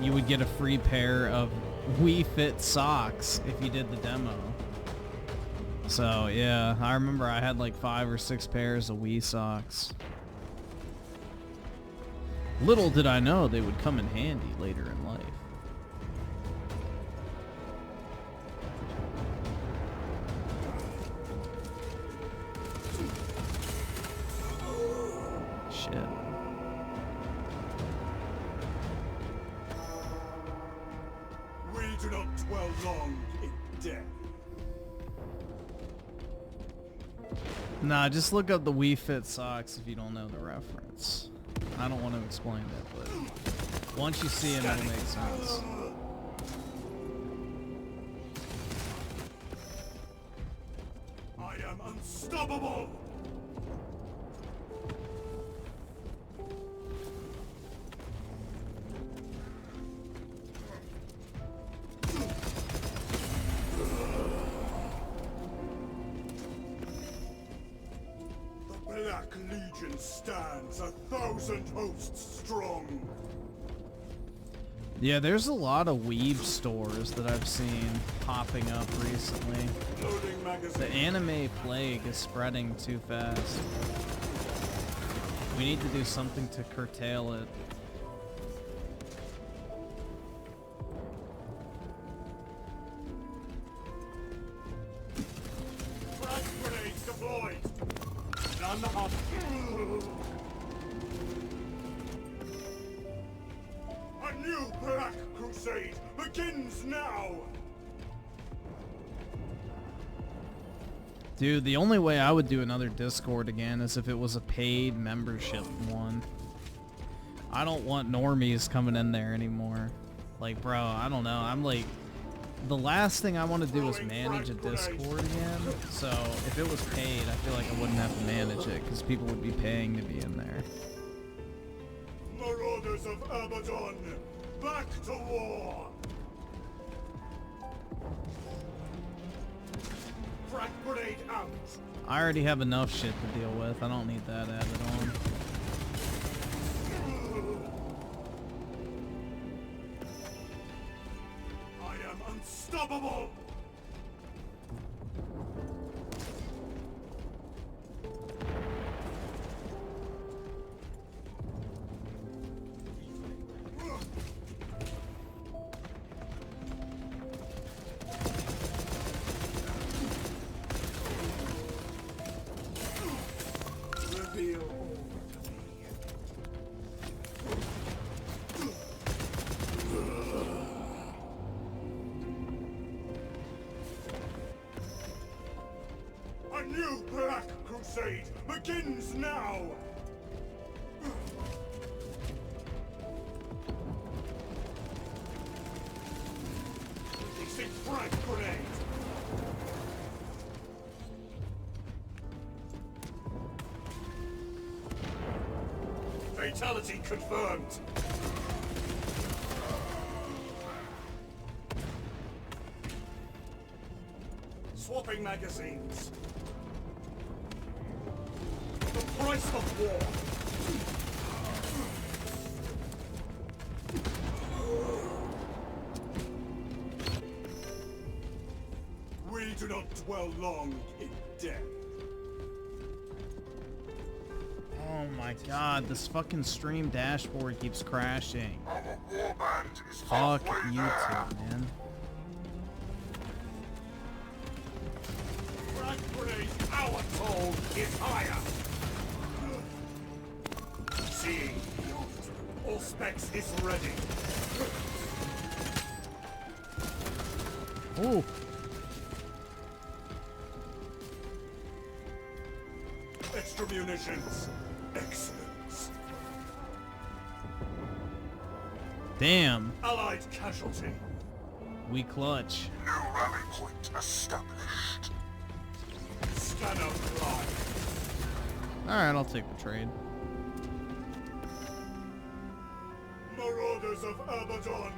you would get a free pair of Wii Fit socks if you did the demo. So yeah, I remember I had like 5 or 6 pairs of Wii socks. Little did I know they would come in handy later in life. Shit. We do not dwell long in death. Nah, just look up the Wii Fit socks if you don't know the reference. I don't want to explain it, but once you see it, it'll make sense. I am unstoppable! The Black Legion stands 1,000 hosts strong. Yeah, there's a lot of weeb stores that I've seen popping up recently. The anime plague is spreading too fast. We need to do something to curtail it. Frag grenades deployed. None up. A new Black Crusade begins now. Dude, the only way I would do another Discord again is if it was a paid membership one. I don't want normies coming in there anymore. Like, bro, I don't know. I'm like, the last thing I want to do is manage a Discord again. So if it was paid, I feel like I wouldn't have to manage it because people would be paying to be in there. Marauders of Abaddon, back to war. Frag grenade out. I already have enough shit to deal with. I don't need that added on. I am unstoppable. Reveal all crusade begins now! Releasing frag grenade! Fatality confirmed! Swapping magazines. The price of war. We do not dwell long in death. Oh my god, this fucking stream dashboard keeps crashing. Our warband is Fuck halfway YouTube, there. man. Frag grenade, our toll is higher. Seeing beyond. All specs is ready. Ooh. Extra munitions. Excellent. Damn. Allied casualty. We clutch. New rally point established. Scanner live. Alright, I'll take the trade. Marauders of Abaddon,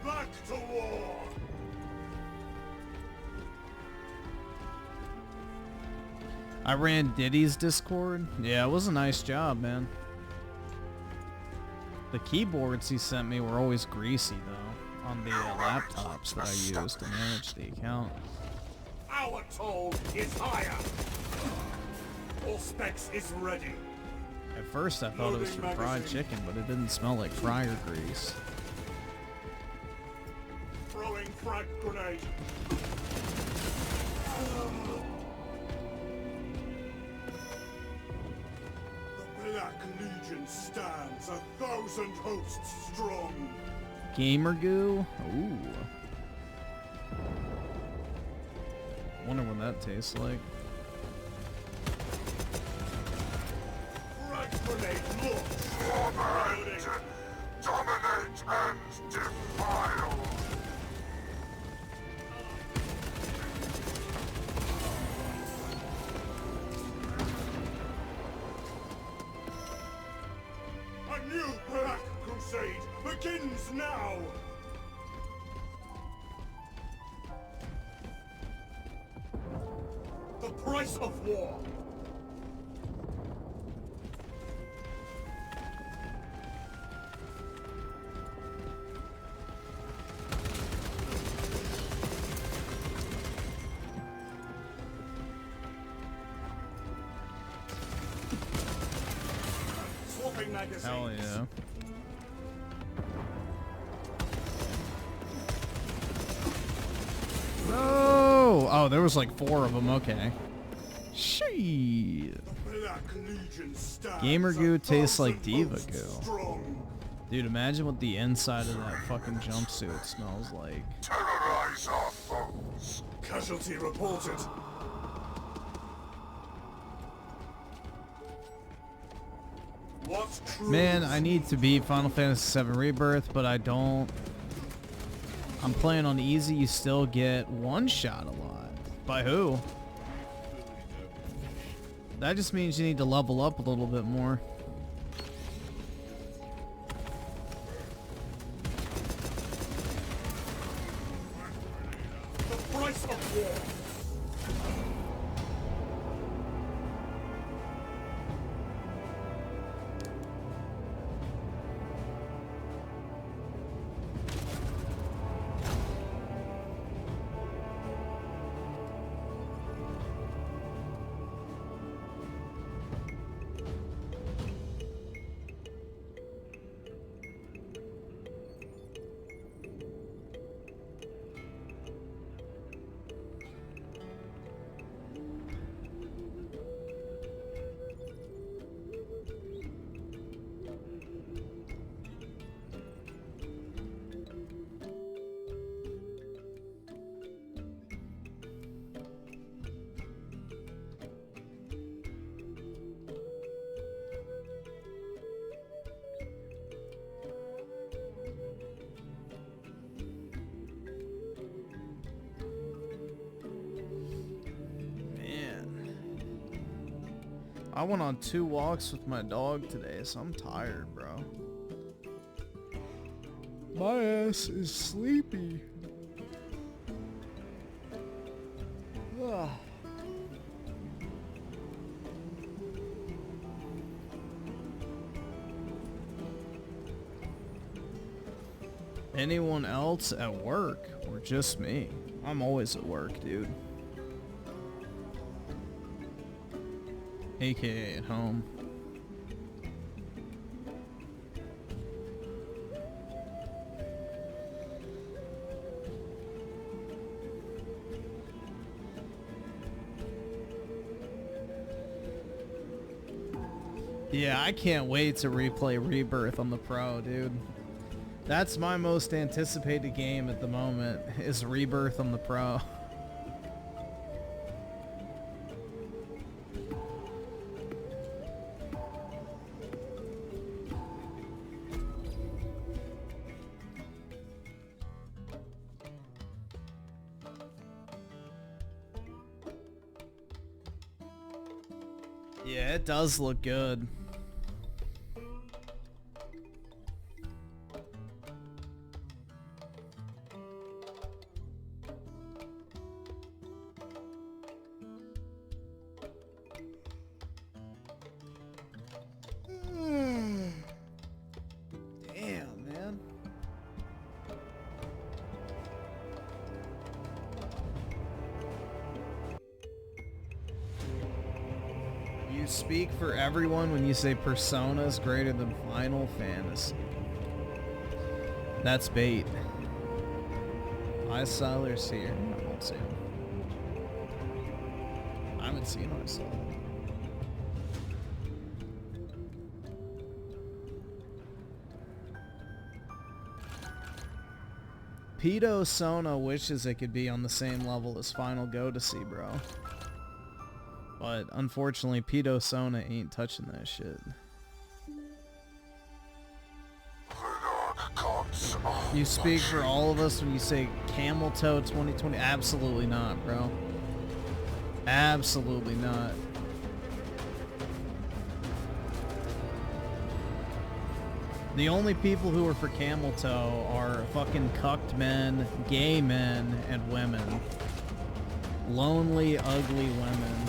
back to war! I ran Diddy's Discord. Yeah, it was a nice job, man. The keyboards he sent me were always greasy, though, on the laptops that I used to manage the account. Our toll is higher! All specs is ready. At first I thought it was for fried chicken, but it didn't smell like fryer grease. Throwing frag grenade. The Black Legion stands 1,000 hosts strong. Gamer goo? Ooh. Wonder what that tastes like. Frag grenade launch. Warband, dominate and defile. A new Black Crusade begins now! The price of war! Swapping magazines. Hell yeah. No! Oh, there was like 4 of them. Okay. Shit. Black Legion stands Gamer goo tastes like 1,000 diva hosts goo. strong. Dude, imagine what the inside of that fucking jumpsuit smells like. Terrorize our foes. Casualty reported. What Man, I need to beat Final Fantasy VII Rebirth, but I don't. I'm playing on easy. You still get one shot a lot. By who? That just means you need to level up a little bit more. The price of war. I went on 2 walks with my dog today, so I'm tired, bro. My ass is sleepy. Ugh. Anyone else at work or just me? I'm always at work, dude. AKA at home. Yeah, I can't wait to replay Rebirth on the Pro, dude. That's my most anticipated game at the moment, is Rebirth on the Pro. Yeah, it does look good. Damn, man. You speak for everyone when you say Persona is greater than Final Fantasy. That's bait. Icesilers here. I won't see him. I haven't seen Icesilers. Pedo Sona wishes it could be on the same level as Final Fantasy, bro. But unfortunately, Pedo Sona ain't touching that shit. You speak for all of us when you say Camel Toe 2020? Absolutely not, bro. Absolutely not. The only people who are for Camel Toe are fucking cucked men, gay men, and women. Lonely, ugly women.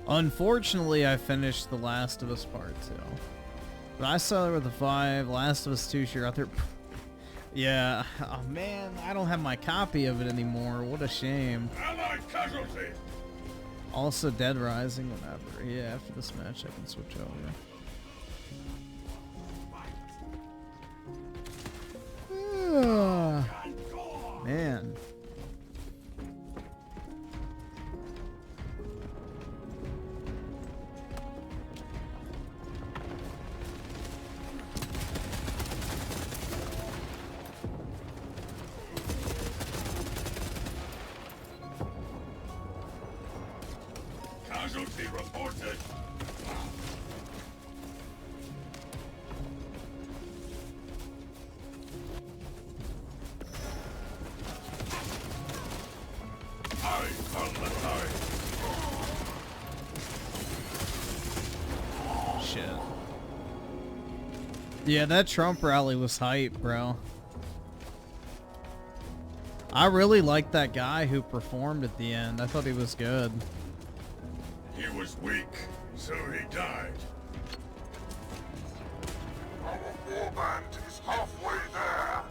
Unfortunately, I finished The Last of Us Part 2. But I saw it with the 5, Last of Us 2, sure out there. Yeah, oh man, I don't have my copy of it anymore. What a shame. Allied casualty. Also, Deadrising, whatever. Yeah, after this match, I can switch over. Man. Casualty reported. Eyes on the time. Shit. Yeah, that Trump rally was hype, bro. I really liked that guy who performed at the end. I thought he was good. He was weak, so he died. Our warband is halfway there.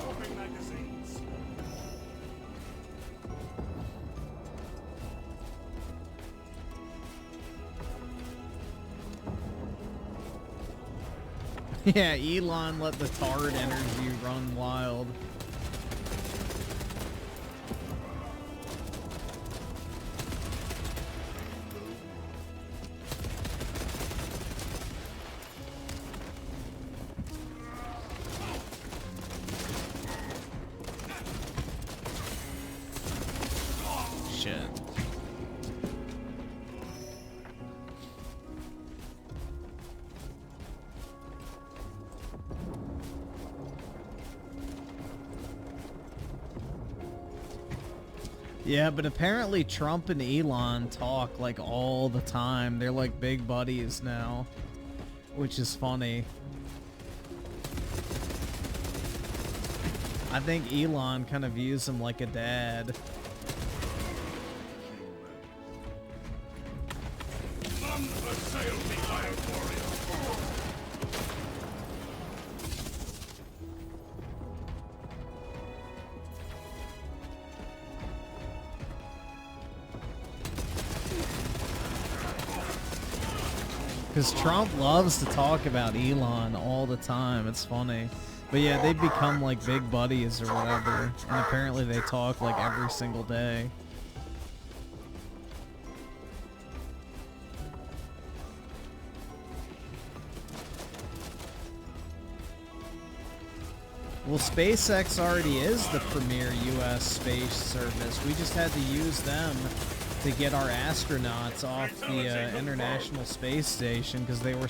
Open magazines. Yeah, Elon let the tard energy run wild. Shit. Yeah, but apparently Trump and Elon talk like all the time. They're like big buddies now, which is funny. I think Elon kind of views him like a dad. None assail me, Iron Warrior. Because Trump loves to talk about Elon all the time. It's funny. But yeah, they become like big buddies or whatever. And apparently they talk like every single day. Well, SpaceX already is the premier U.S. space service. We just had to use them to get our astronauts off the International Space Station because they were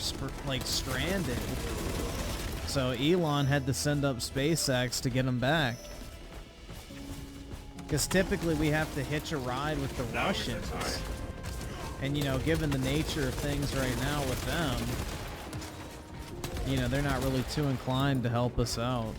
like stranded. So Elon had to send up SpaceX to get them back. Because typically we have to hitch a ride with the Russians. And you know, given the nature of things right now with them, you know, they're not really too inclined to help us out.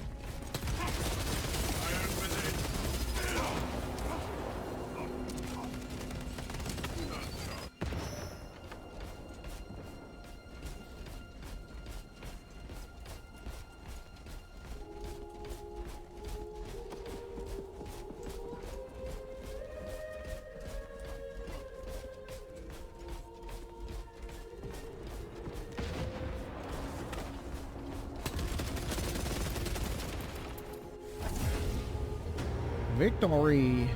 Victory!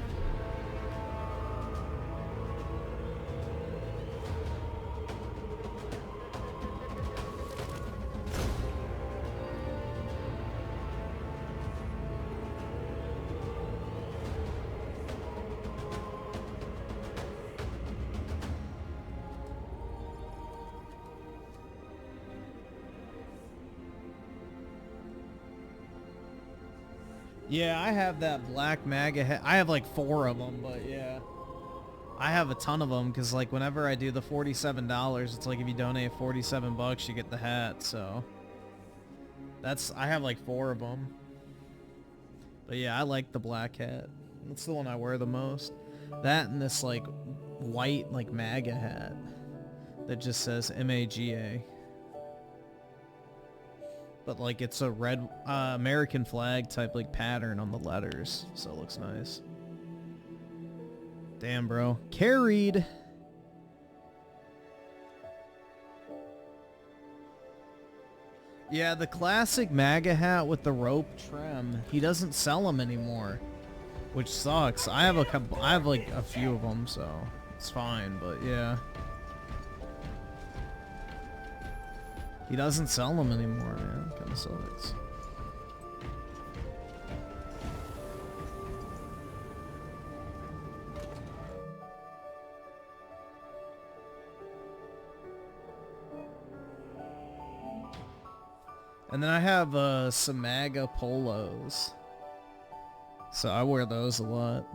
Yeah, I have that black MAGA hat. I have like 4 of them, but yeah. I have a ton of them because like whenever I do the $47, it's like if you donate 47 bucks, you get the hat, so. I have like 4 of them. But yeah, I like the black hat. That's the one I wear the most. That and this like white like MAGA hat that just says MAGA. But like it's a red American flag type like pattern on the letters, so it looks nice. Damn, bro. Carried. Yeah, the classic MAGA hat with the rope trim. He doesn't sell them anymore, which sucks. I have like a few of them, so it's fine. But yeah. He doesn't sell them anymore, man. Kind of sucks. And then I have some MAGA polos. So I wear those a lot.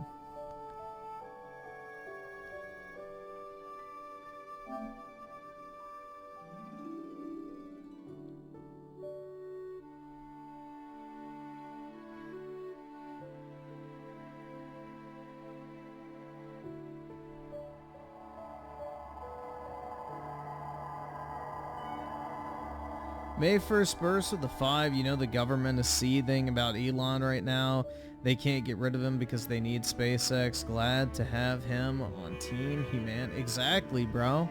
May 1st burst with the 5. You know the government is seething about Elon right now. They can't get rid of him because they need SpaceX. Glad to have him on Team Human. Exactly, bro.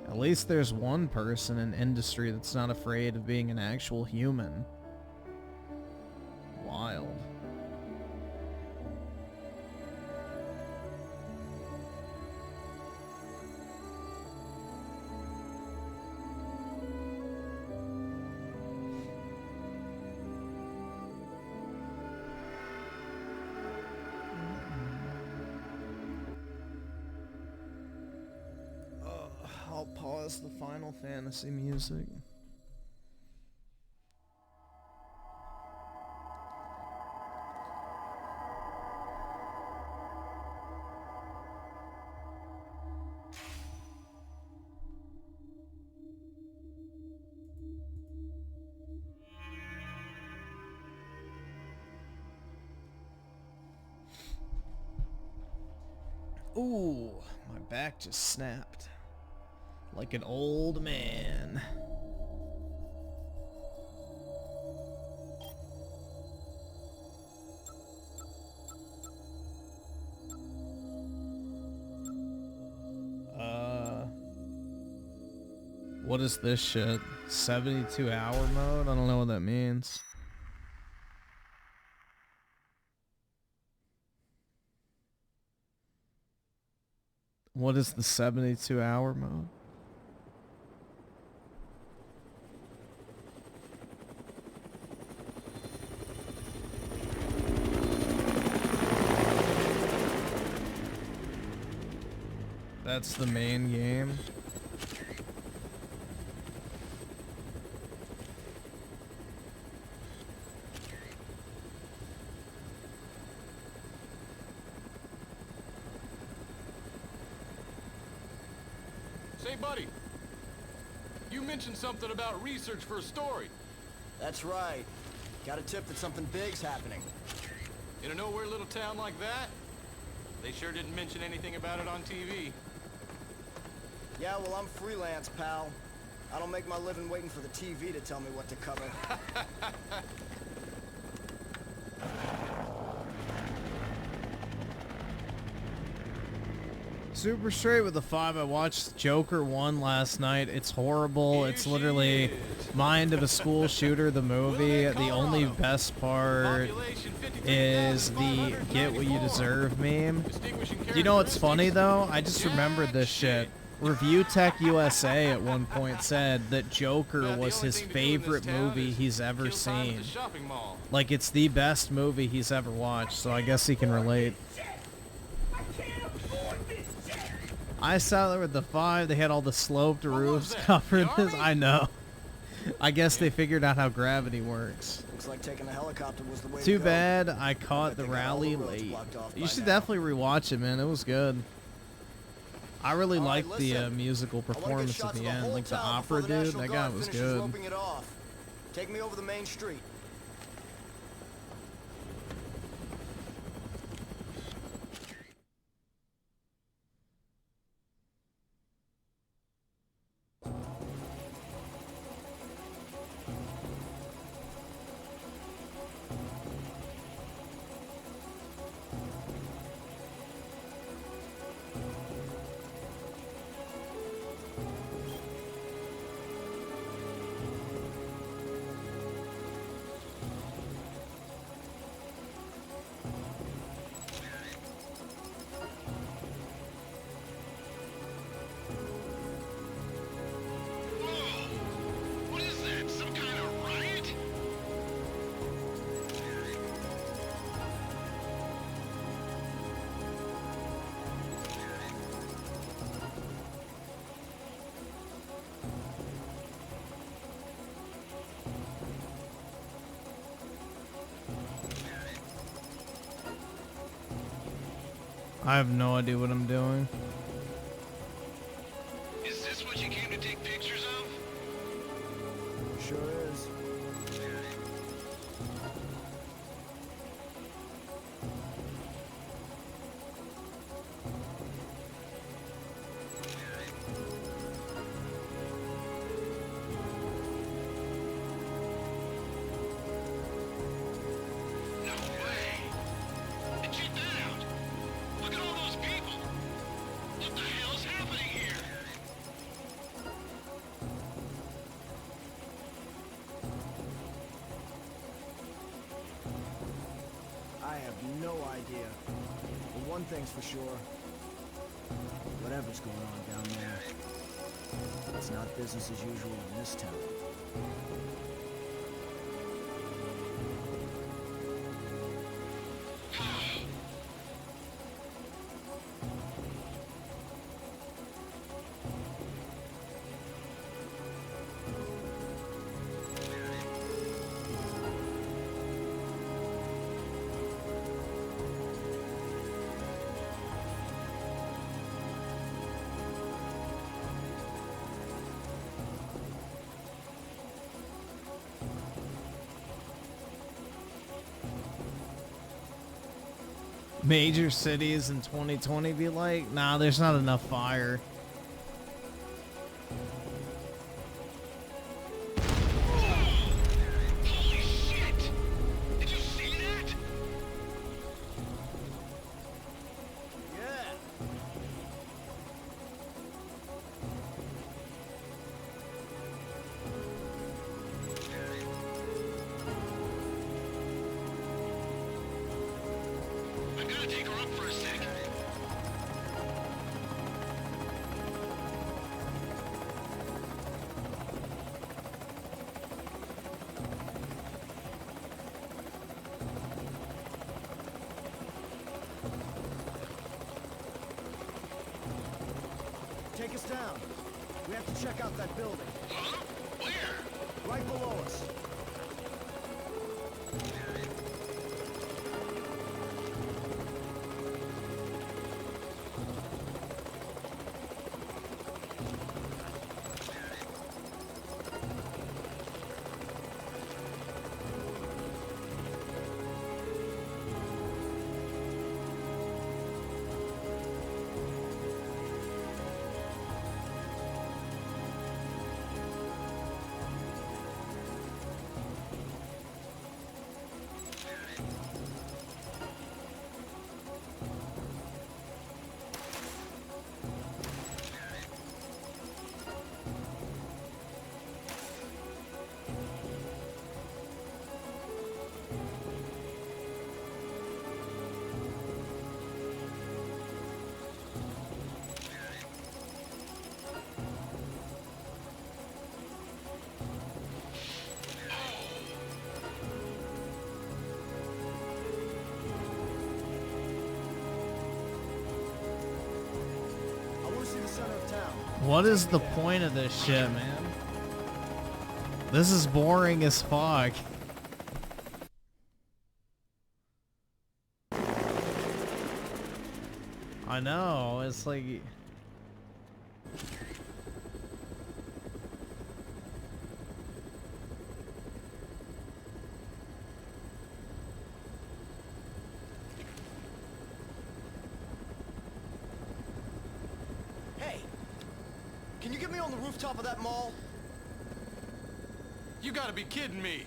At least there's one person in industry that's not afraid of being an actual human. Wild. I'll pause the Final Fantasy music. Ooh, my back just snapped. Like an old man. What is this shit? 72-hour mode? I don't know what that means. What is the 72-hour mode? That's the main game. Say, buddy, you mentioned something about research for a story. That's right. Got a tip that something big's happening. In a nowhere little town like that? They sure didn't mention anything about it on TV. Yeah, well, I'm freelance, pal. I don't make my living waiting for the TV to tell me what to cover. Super straight with the 5. I watched Joker 1 last night. It's horrible. It's literally Mind of a School Shooter, the movie. The only best part is the get what you deserve meme. Do you know what's funny though? I just remembered this shit. Review Tech USA at one point said that Joker was his favorite movie he's ever seen. Like, it's the best movie he's ever watched, so I guess he can relate. I sat there with the 5. They had all the sloped roofs covered. I know. I guess they figured out how gravity works. Looks like taking a helicopter was the way Too to go. bad I caught the rally late. You should definitely rewatch it, man. It was good. I really liked the musical performance at the end. Like the opera dude, that guy was good. Take me over the main street. I have no idea what I'm doing. Is this what you came to take pictures of? Sure is. I have no idea. But one thing's for sure. Whatever's going on down there, it's not business as usual in this town. Major cities in 2020 be like? Nah, there's not enough fire. Holy shit! Did you see that? Yeah. I've got to take her up for a second. Take us down. We have to check out that building. Huh? Where? Right below us. What is the point of this shit, man? This is boring as fuck. I know, it's like... Hey, can you get me on the rooftop of that mall? You gotta be kidding me.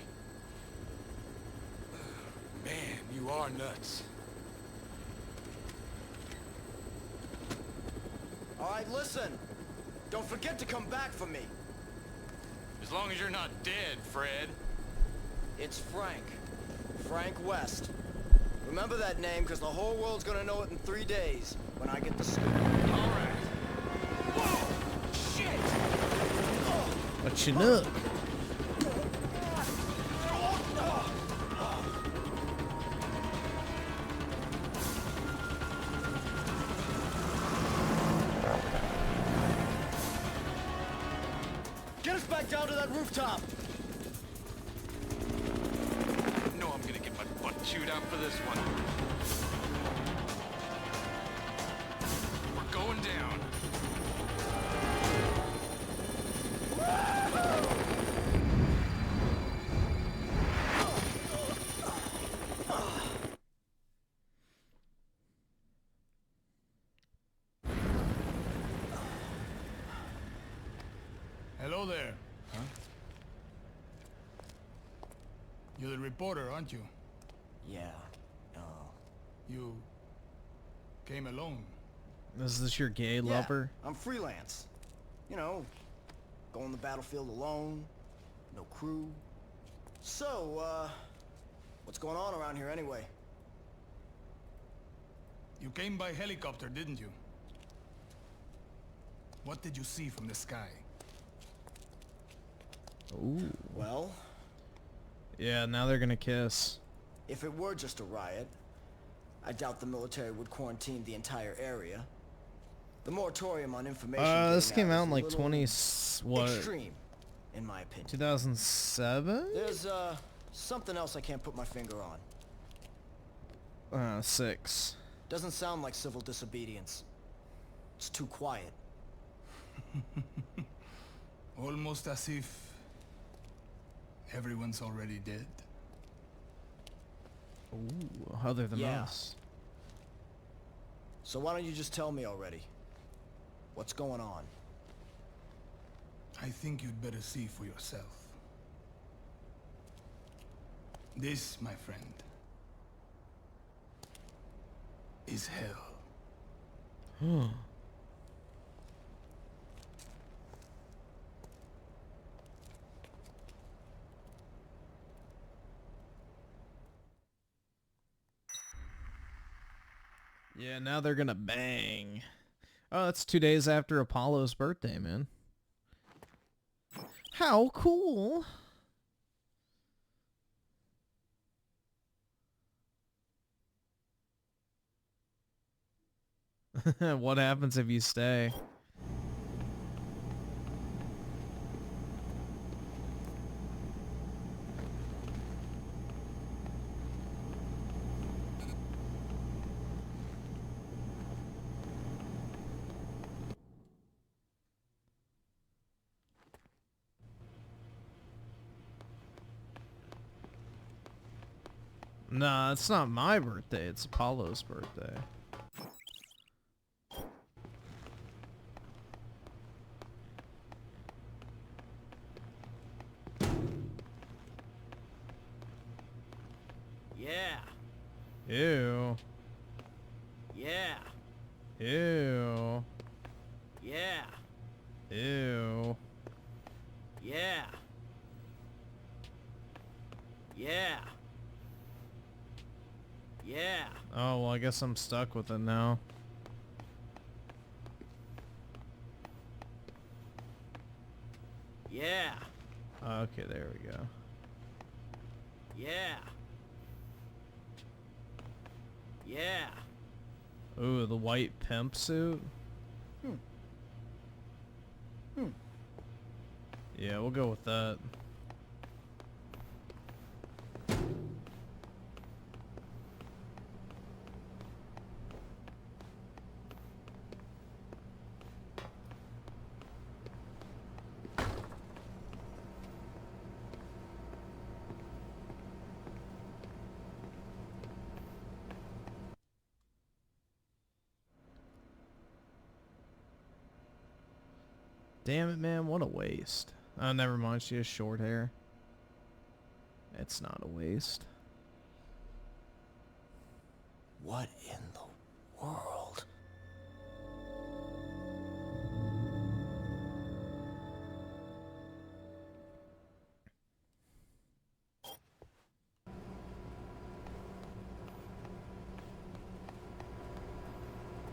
Man, you are nuts. All right, listen. Don't forget to come back for me. As long as you're not dead, Fred. It's Frank. Frank West. Remember that name, because the whole world's gonna know it in 3 days when I get the scoop. All right. Whoa! Shit! What you look? Get us back down to that rooftop! I know I'm gonna get my butt chewed out for this one. You're the reporter, aren't you? Yeah. You came alone. Is this your gay Yeah, lover? I'm freelance. You know, go on the battlefield alone, no crew. So, what's going on around here anyway? You came by helicopter, didn't you? What did you see from the sky? Ooh. Well, Yeah, now they're gonna kiss. if it were just a riot, I doubt the military would quarantine the entire area. The moratorium on information This getting came out out is in a like little 20 what? extreme, in my opinion. 2007? There's something else I can't put my finger on. 6. Doesn't sound like civil disobedience. It's too quiet. Almost as if everyone's already dead. Ooh, other than Yeah. us. So why don't you just tell me already? What's going on? I think you'd better see for yourself. This, my friend, is hell. Yeah, now they're gonna bang. Oh, that's 2 days after Apollo's birthday, man. How cool. What happens if you stay? Nah, it's not my birthday. It's Apollo's birthday. Yeah. Ew. Yeah. Ew. Yeah. Ew. Yeah. Yeah. Yeah. Oh, well, I guess I'm stuck with it now. Yeah. Okay, there we go. Yeah. Yeah. Ooh, the white pimp suit. Yeah, we'll go with that. Damn it, man, what a waste. Oh, never mind, she has short hair. It's not a waste. What in the world?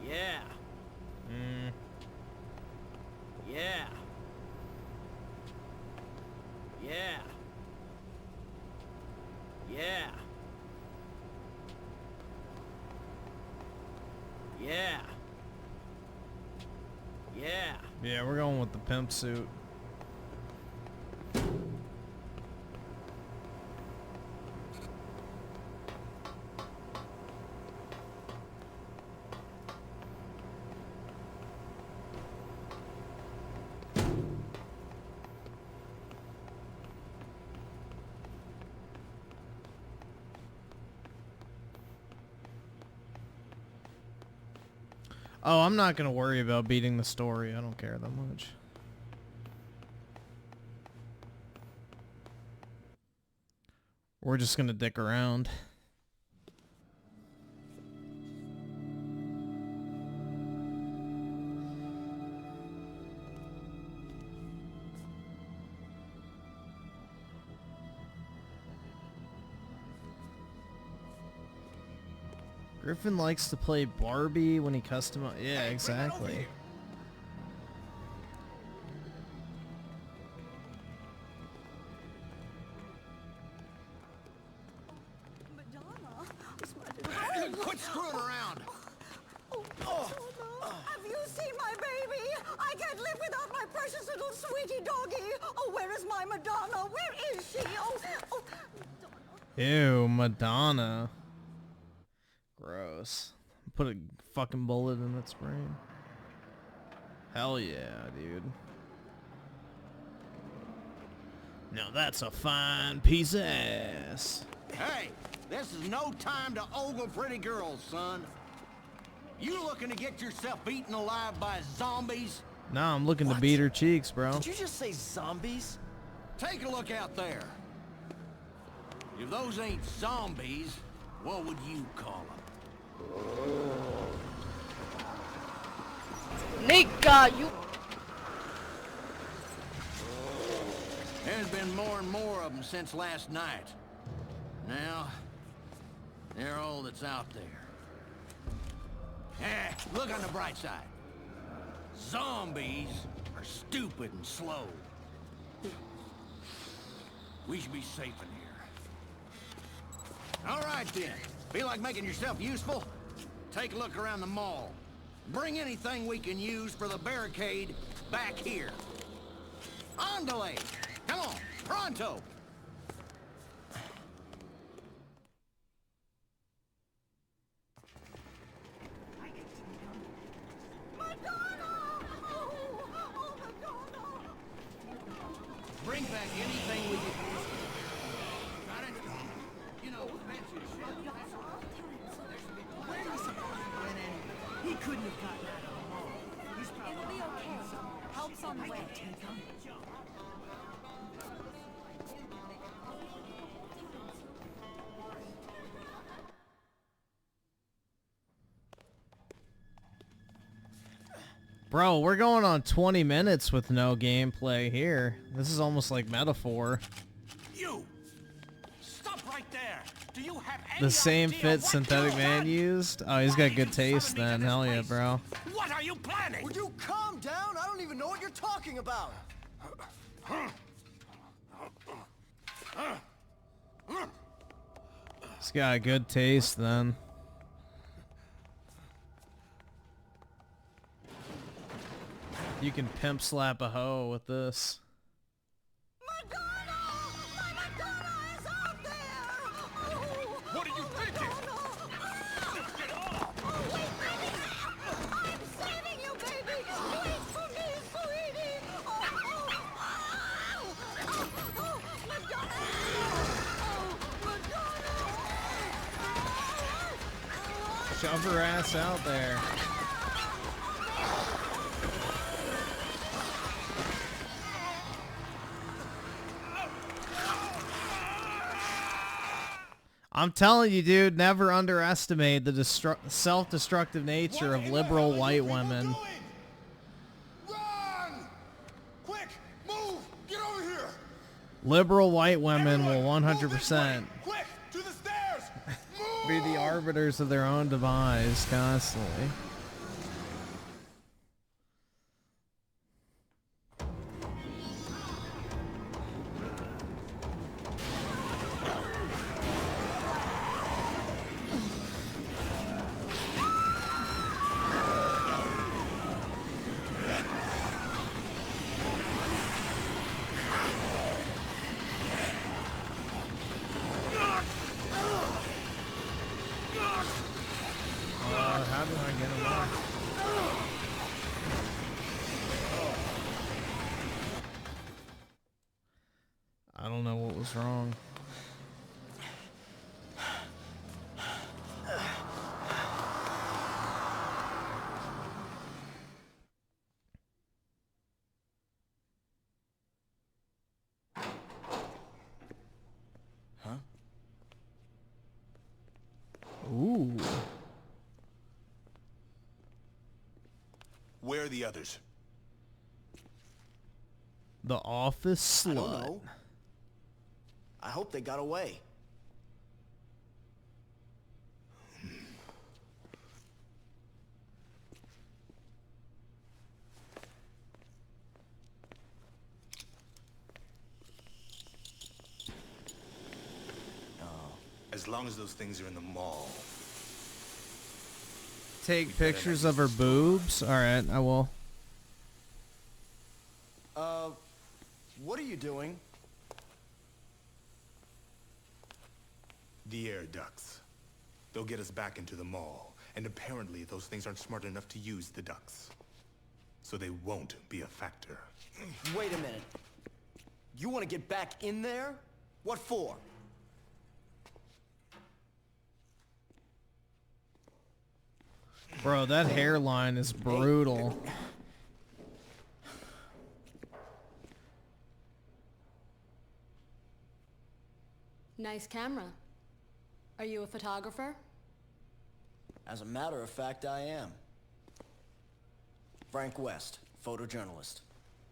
Yeah. Yeah. Yeah. Yeah. Yeah. Yeah. Yeah, we're going with the pimp suit. Oh, I'm not going to worry about beating the story. I don't care that much. We're just gonna dick around. Griffin likes to play Barbie when he customizes. Yeah, exactly. Quit screwing around! Have you seen my baby? I can't live without my precious little sweetie doggy. Oh, where is my Madonna? Where is she? Oh. Ew, Madonna. Gross. Put a fucking bullet in its brain. Hell yeah, dude. Now that's a fine piece of ass. Hey, this is no time to ogle pretty girls, son. You looking to get yourself eaten alive by zombies? Nah, I'm looking to beat her cheeks, bro. Did you just say zombies? Take a look out there. If those ain't zombies, what would you call them? Nigga, you... There's been more and more of them since last night. Now, they're all that's out there. Look on the bright side. Zombies are stupid and slow. We should be safe in here. All right then. Feel like making yourself useful? Take a look around the mall. Bring anything we can use for the barricade back here. Andale! Come on, pronto! Bring back anything we can. Got it? You know, fancy shit. Where does he went anyway? He couldn't have gotten out of the mall. He's probably... It'll be okay. Help's on the way. Bro, we're going on 20 minutes with no gameplay here. This is almost like Metaphor. You! Stop right there! Do you have any The same idea fit what Synthetic you Man had? used? Oh, he's got good taste then. Hell yeah, bro. What are you planning? Would you calm down? I don't even know what you're talking about. He's got good taste then. You can pimp slap a hoe with this. What are you thinking? Shove her ass out there. I'm telling you, dude, never underestimate the self-destructive nature of liberal white women. Run! Quick, move! Get over here! Liberal white women will 100% Quick, to the stairs! be the arbiters of their own demise constantly. How do I get him Where are the others? The office I don't slut. know. I hope they got away. As long as those things are in the mall. Take pictures of her boobs? Alright, I will. What are you doing? The air ducts. They'll get us back into the mall. And apparently those things aren't smart enough to use the ducts. So they won't be a factor. Wait a minute. You want to get back in there? What for? Bro, that hairline is brutal. Nice camera. Are you a photographer? As a matter of fact, I am. Frank West, photojournalist.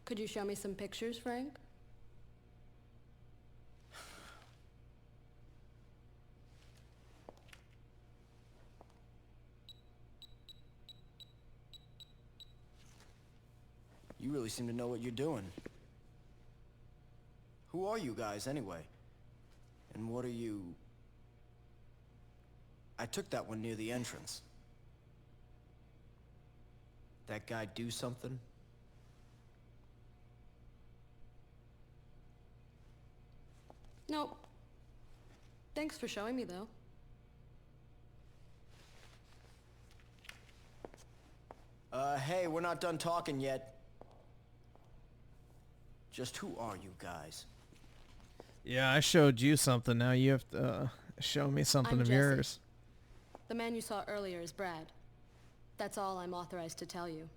Could you show me some pictures, Frank? You really seem to know what you're doing. Who are you guys, anyway? And what are you... I took that one near the entrance. That guy do something? Nope. Thanks for showing me, though. Hey, we're not done talking yet. Just who are you guys? Yeah, I showed you something. Now you have to show me something I'm of Jesse. yours. The man you saw earlier is Brad. That's all I'm authorized to tell you.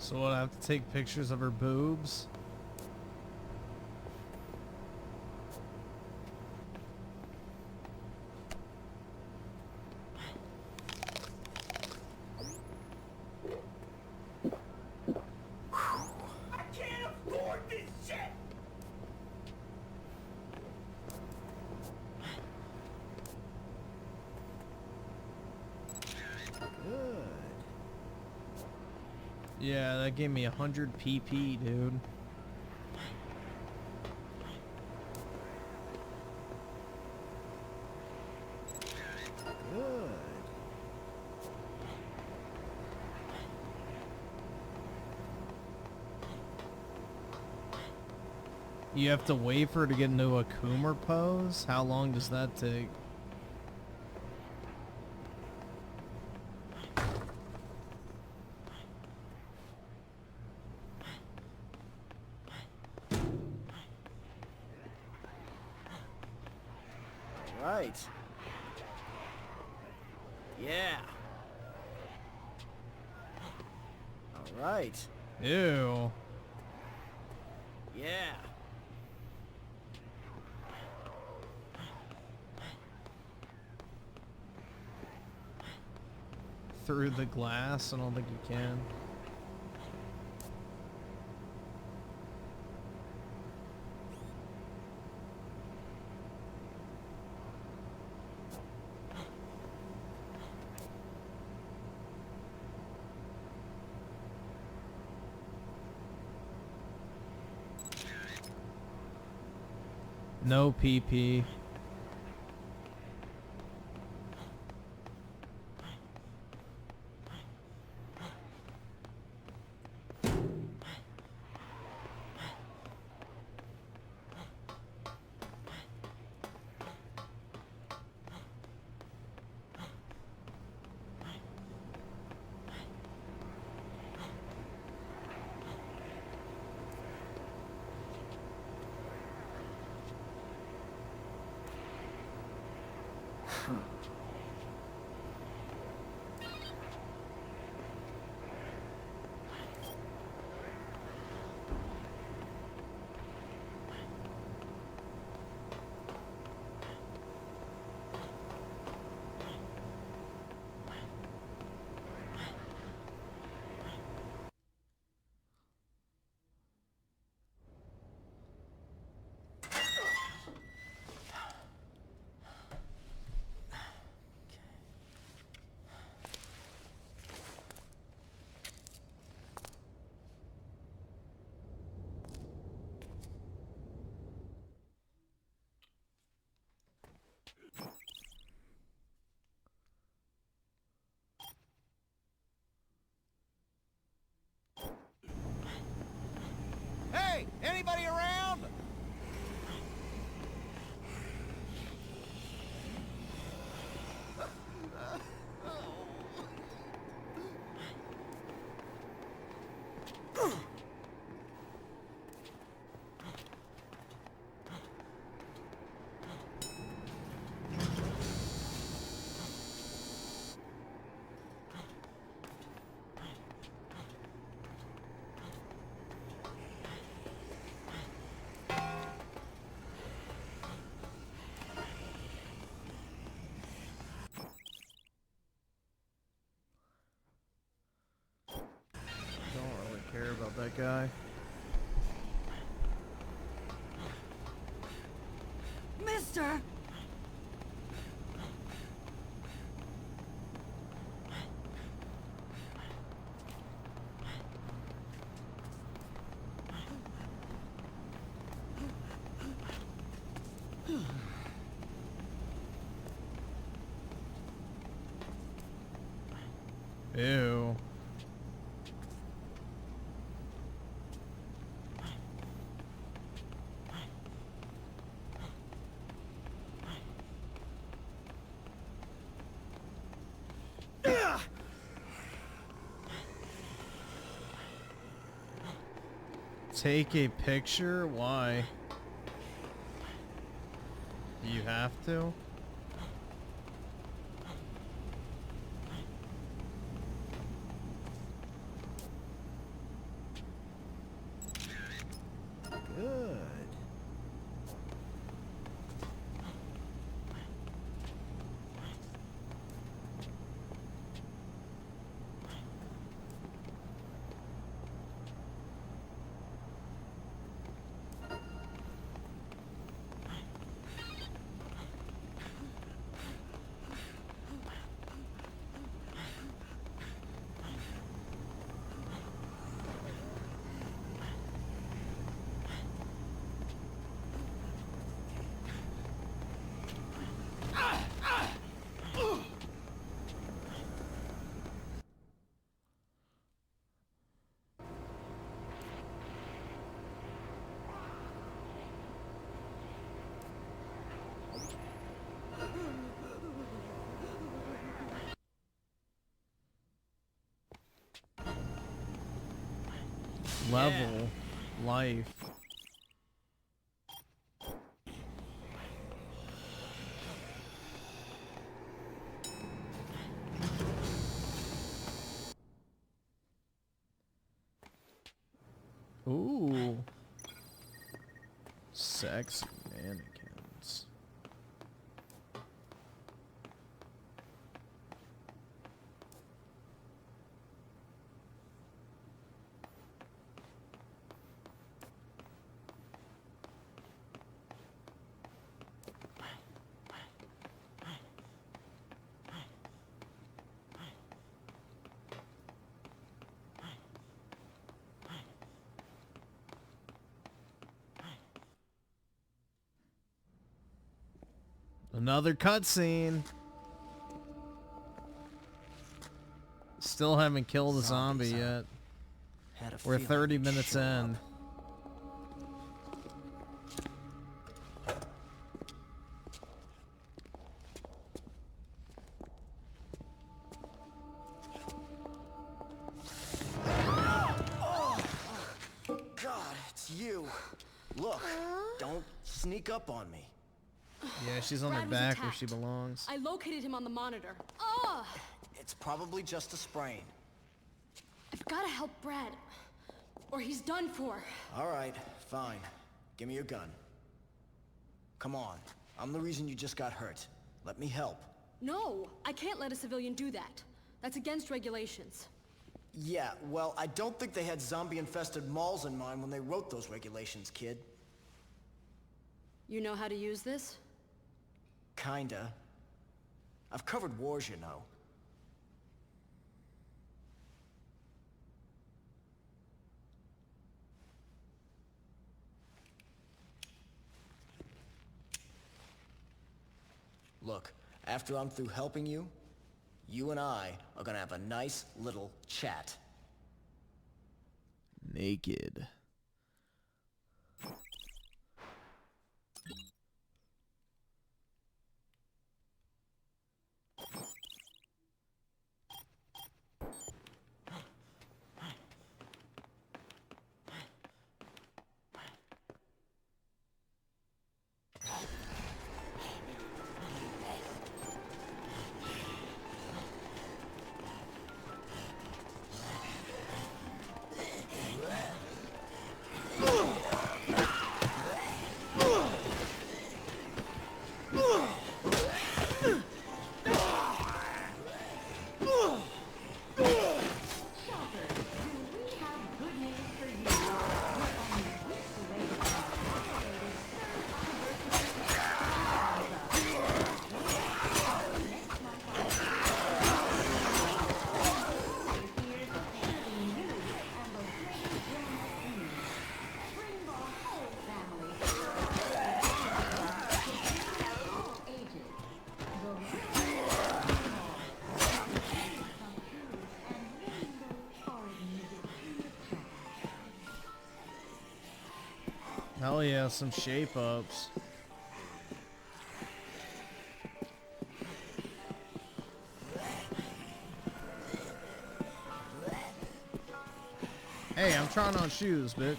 So what, I have to take pictures of her boobs? I can't afford this shit! Good. Yeah, that gave me 100 PP, dude. Good. You have to wait for her to get into a Coomer pose? How long does that take? Right. Yeah. All right. Ew. Yeah. Through the glass? I don't think you can. No PP. Hey, anybody around? Don't really care about that guy. Mister! Ew. Take a picture? Why? Do you have to? Good. Level. Life. Ooh. Sex mannequins. Another cutscene. Still haven't killed a zombie yet. We're 30 minutes in. God, it's you. Look, don't sneak up on me. Yeah, she's on Brad her was back where attacked. she belongs. I located him on the monitor. Ugh! It's probably just a sprain. I've got to help Brad, or he's done for. All right, fine. Give me your gun. Come on. I'm the reason you just got hurt. Let me help. No, I can't let a civilian do that. That's against regulations. Yeah, well, I don't think they had zombie-infested malls in mind when they wrote those regulations, kid. You know how to use this? Kinda. I've covered wars, you know. Look, after I'm through helping you, you and I are gonna have a nice little chat. Naked. Hell yeah, some shape ups. Hey, I'm trying on shoes, bitch.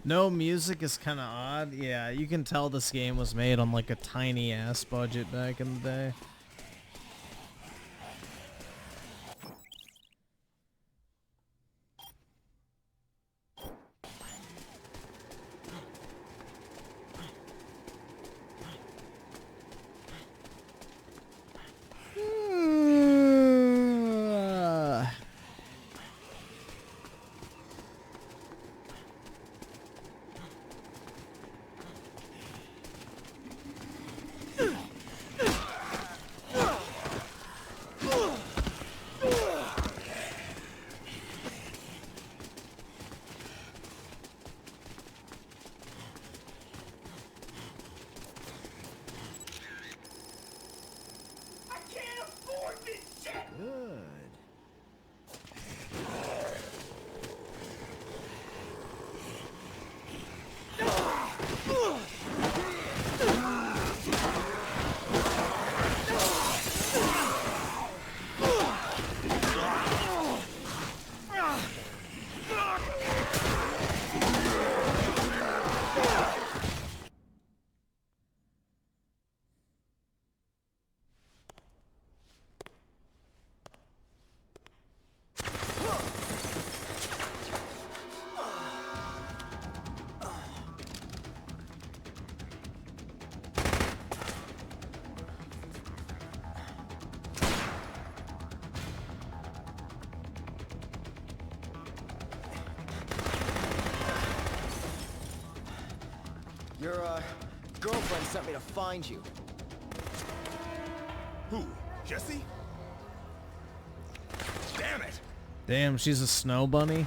No music is kind of odd. Yeah, you can tell this game was made on like a tiny ass budget back in the day. Your, girlfriend sent me to find you. Who? Jesse? Damn it! Damn, she's a snow bunny.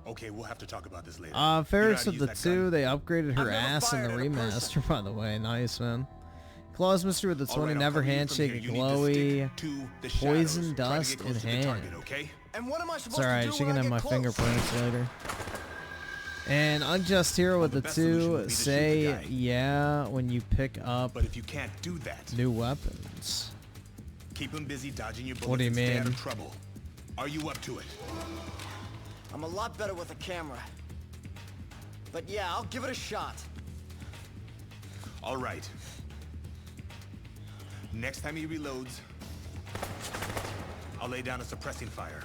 Okay, we'll have to talk about this later. Ferris of the 2, they upgraded her ass in the remaster, by the way. Nice, man. Claws Mystery with the 20, Never Handshake, Glowy, Poison Dust in Hand. And what am I It's supposed to alright, do she when can I have my get close? fingerprints later. And Unjust Hero with the 2, say yeah when you pick up But if you can't do that, new weapons. keep him busy dodging your bullets What do you and stay out mean? of trouble. Are you up to it? I'm a lot better with a camera. But yeah, I'll give it a shot. All right. Next time he reloads, I'll lay down a suppressing fire.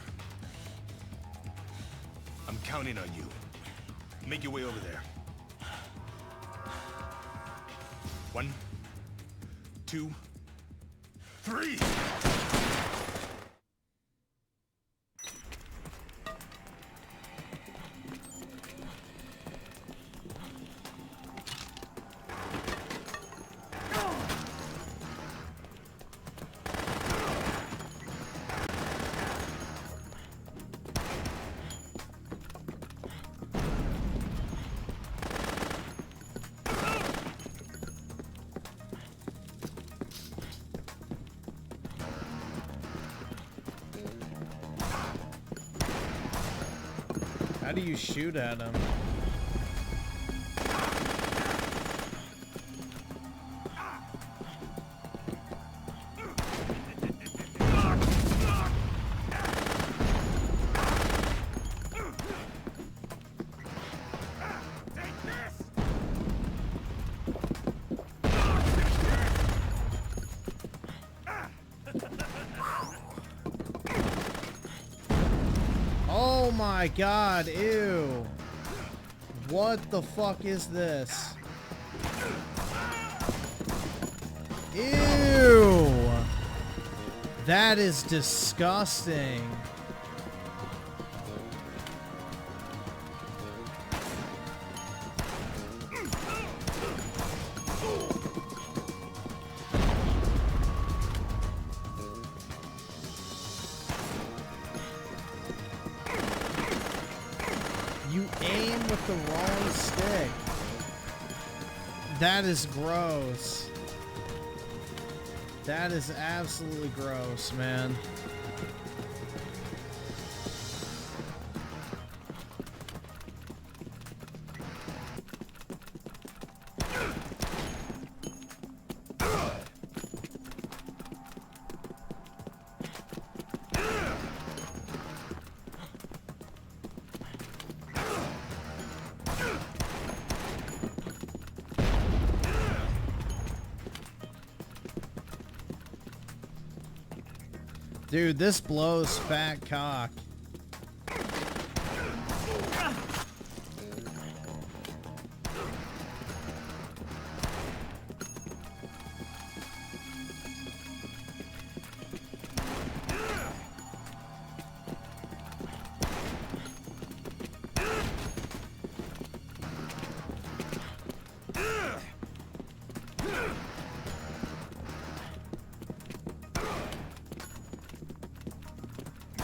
I'm counting on you. Make your way over there. 1, 2, 3! How do you shoot at him? Oh my god, ew. What the fuck is this? Ew. That is disgusting. You aim with the wrong stick. That is gross. That is absolutely gross, man. Dude, this blows fat cock.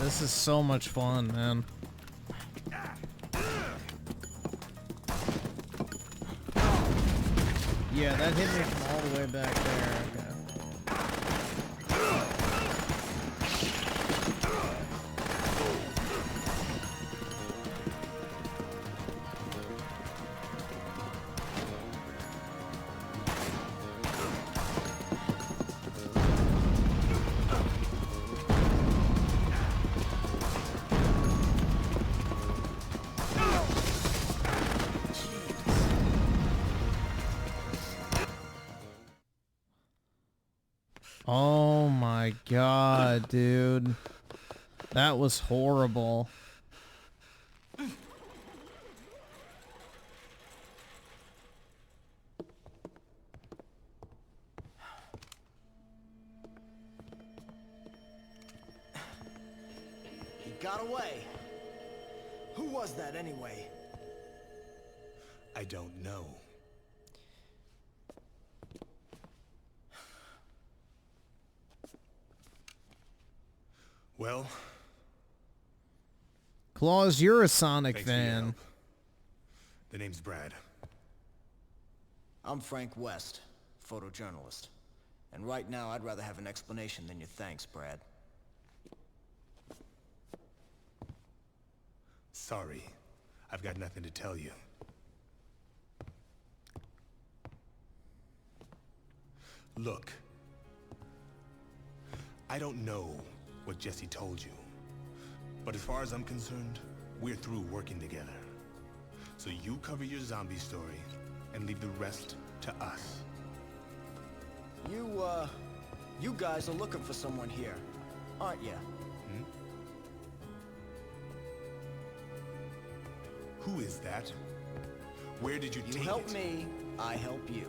This is so much fun, man. Yeah, that hit me from all the way back there. Okay. Oh my god, dude. That was horrible. He got away. Who was that anyway? I don't know. Well, Claus, you're a Sonic thanks for your fan. help. The name's Brad. I'm Frank West, photojournalist. And right now, I'd rather have an explanation than your thanks, Brad. Sorry, I've got nothing to tell you. Look, I don't know what Jesse told you, but as far as I'm concerned, we're through working together. So you cover your zombie story and leave the rest to us. You guys are looking for someone here, aren't you? Who is that? Where did you take it? You help me, I help you.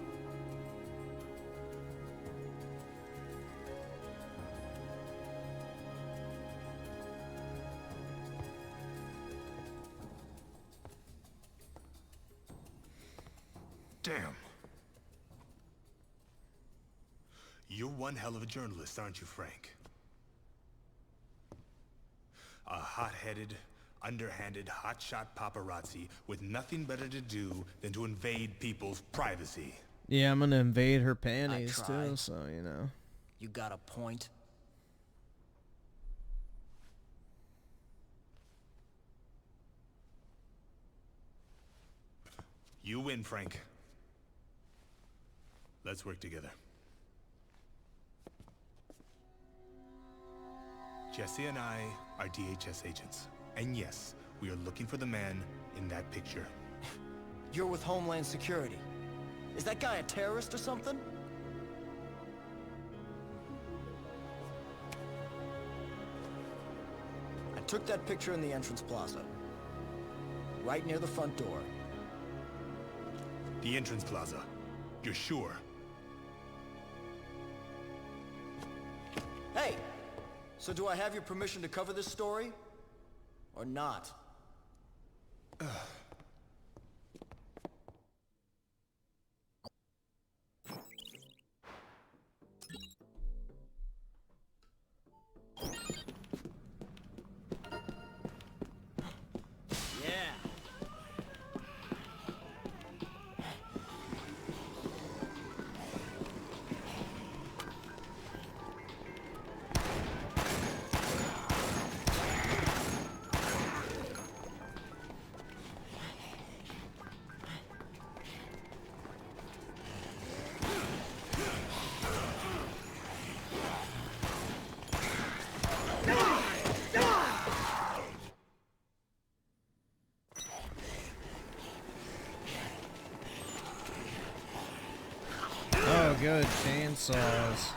Damn. You're one hell of a journalist, aren't you, Frank? A hot-headed, underhanded, hotshot paparazzi with nothing better to do than to invade people's privacy. Yeah, I'm gonna invade her panties I tried. too, so you know. You got a point? You win, Frank. Let's work together. Jesse and I are DHS agents. And yes, we are looking for the man in that picture. You're with Homeland Security. Is that guy a terrorist or something? I took that picture in the entrance plaza. Right near the front door. The entrance plaza. You're sure? Hey! So do I have your permission to cover this story? Or not? Oh, good chainsaws.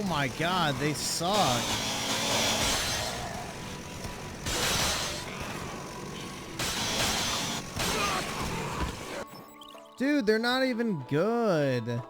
my god, they suck. Dude, they're not even good.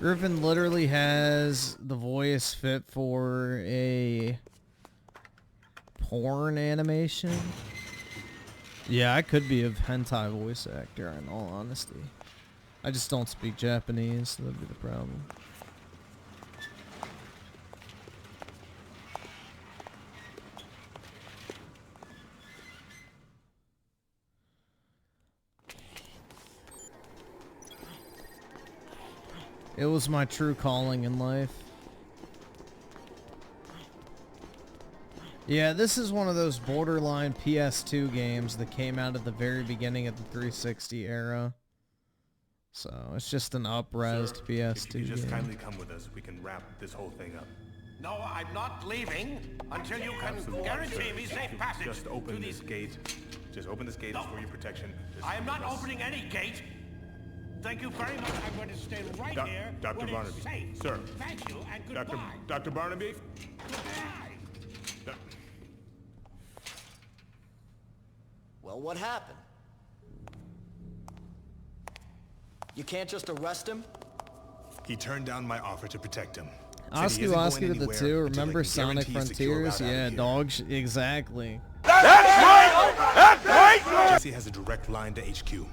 Griffin literally has the voice fit for a porn animation. Yeah, I could be a hentai voice actor in all honesty. I just don't speak Japanese, so that'd be the problem. It was my true calling in life. Yeah, this is one of those borderline PS2 games that came out at the very beginning of the 360 era. So it's just an up-resed PS2 if you could just game. kindly come with us, we can wrap this whole thing up. No, I'm not leaving until you can Absolutely, guarantee sir. me If safe you passage. Just open to this these... gate. Just open this gate. No. It's for your protection. Just I am not trust. opening any gate. Thank you very much. I'm going to stay right here. Dr. when Barnaby. It's safe. Sir. Thank you and goodbye. Dr. Barnaby? Well, what happened? You can't just arrest him? He turned down my offer to protect him. Oscar with the 2, remember Sonic Frontiers? Yeah, dogs, exactly. That's right! That's right! Jesse has a direct line to HQ.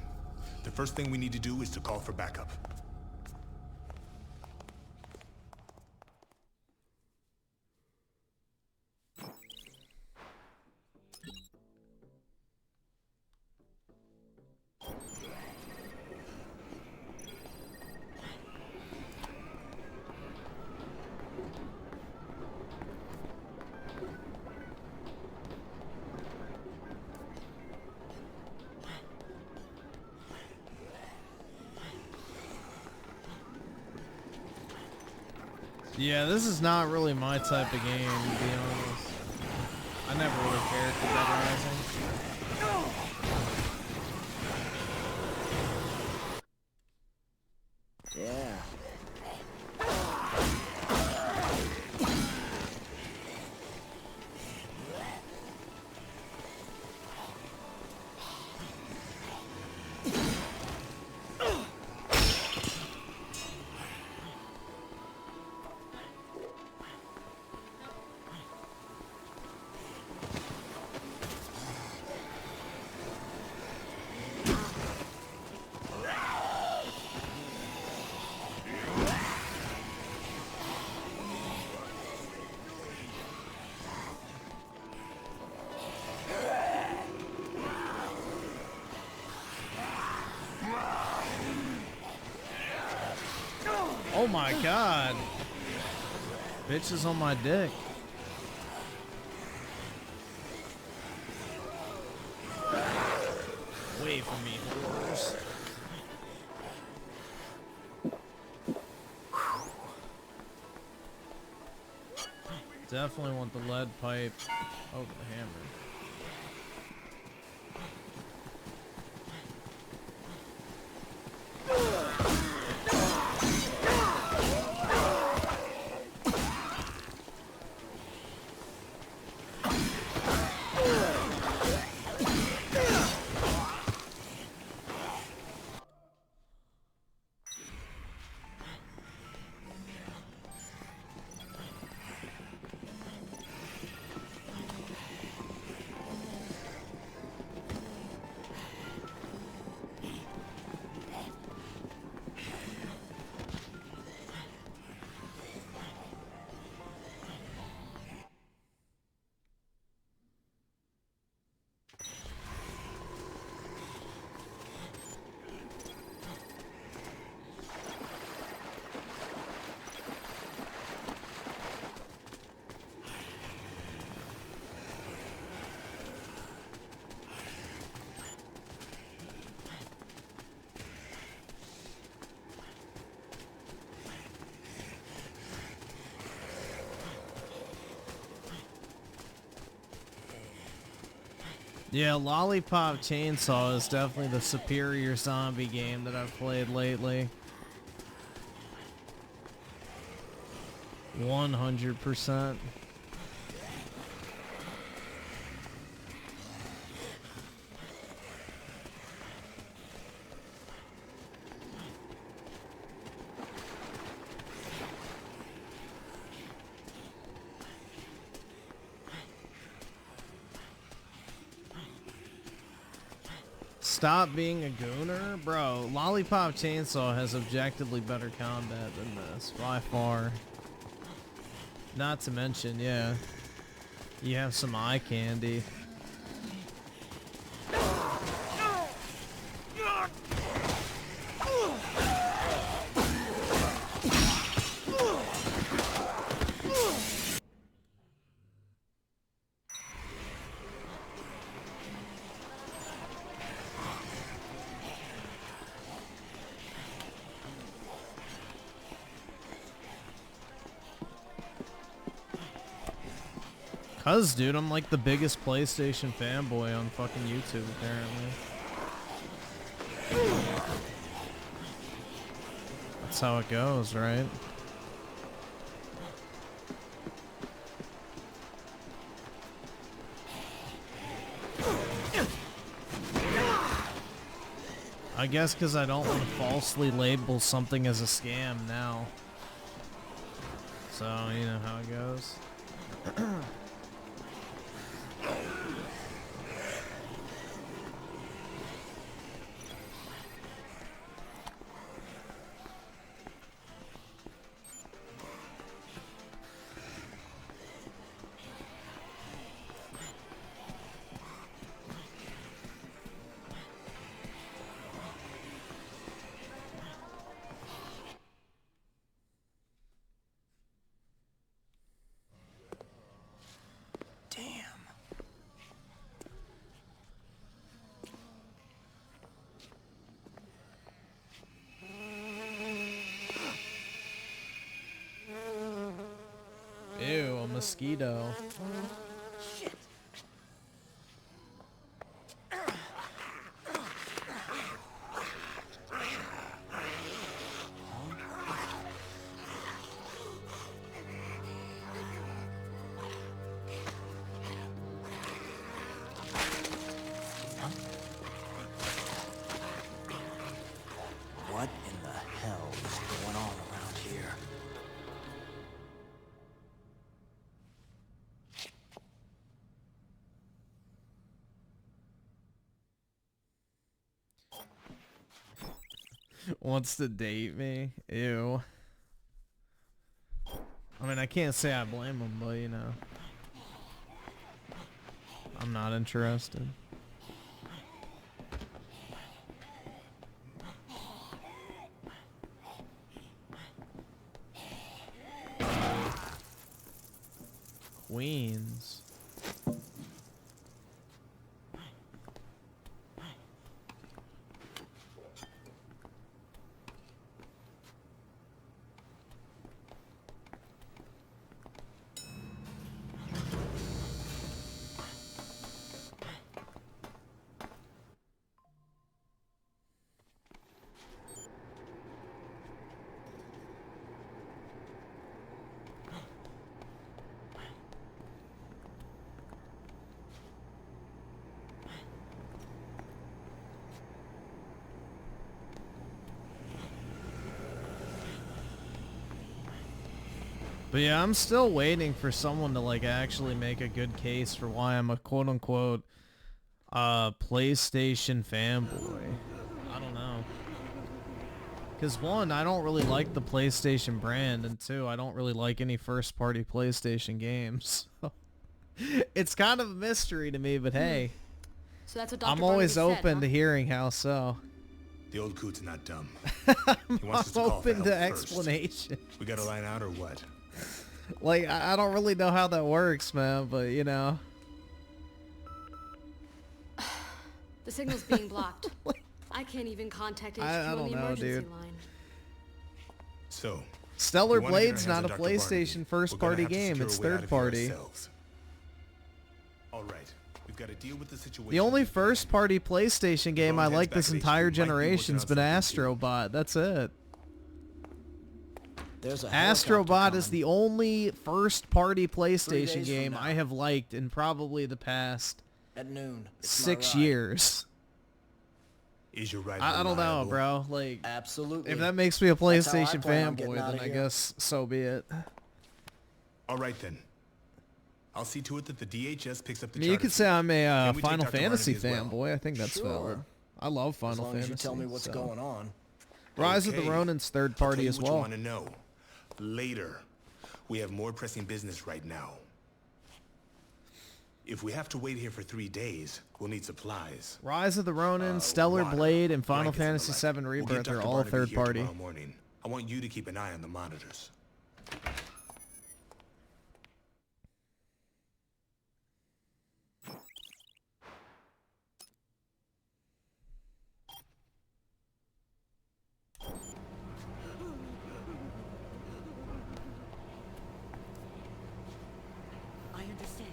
The first thing we need to do is to call for backup. Yeah, this is not really my type of game, to be honest. I never really cared for Deadrising. Yeah. Oh my god. Bitch is on my dick. Away from me, whores. Definitely want the lead pipe over the hammer. Yeah, Lollipop Chainsaw is definitely the superior zombie game that I've played lately. 100%. Stop being a gooner? Bro, Lollipop Chainsaw has objectively better combat than this, by far. Not to mention, yeah, you have some eye candy. Cuz, dude, I'm like the biggest PlayStation fanboy on fucking YouTube, apparently. That's how it goes, right? I guess because I don't want to falsely label something as a scam now. So, you know how it goes. Ew, a mosquito. Shit. What in the hell is going on around here? Wants to date me? Ew. I mean, I can't say I blame him, but you know, I'm not interested. Queens. But yeah, I'm still waiting for someone to like actually make a good case for why I'm a quote-unquote PlayStation fanboy. I don't know. Because one, I don't really like the PlayStation brand, and two, I don't really like any first-party PlayStation games. It's kind of a mystery to me, but hey. So that's what Dr. I'm always Barnaby open said, to hearing how so. The old coot's not dumb. I'm He wants us to call for open to help first. explanation. We gotta line out or what? Like, I don't really know how that works, man, but you know. The signal's being blocked. I can't even contact HQ I on don't the know, emergency dude. line. So, Stellar we wanna get our Blade's hands not on a Dr. Barnaby. PlayStation We're first gonna party have to game, secure it's a way out third of here party. ourselves. All right, we've got to deal with the situation. The only first-party PlayStation game I like this entire generation's been Astrobot. That's it. There's a Astrobot is the only first-party PlayStation game I have liked in probably the past at noon. 6 years. Is your ride I don't know, bro. Like, absolutely. If that makes me a That's how I PlayStation plan on fanboy, getting out then of I here. guess so be it. All right then. I'll see to it that the DHS picks up the I mean, you charter could say fee. I'm a Can we take Final Dr. Fantasy Barnaby as well? fanboy. I think that's Sure. valid. I love Final As long Fantasy. as you tell me what's so. going on. Rise of the Okay. Ronin's third I'll tell party you as what well. You want to know later. We have more pressing business right now. If we have to wait here for 3 days, we'll need supplies. Rise of the Ronin, Stellar water, Blade, and Final blankets, and Fantasy the VII like. We'll Rebirth get are Dr. all Barnaby third here party. tomorrow morning. I want you to keep an eye on the monitors. I understand.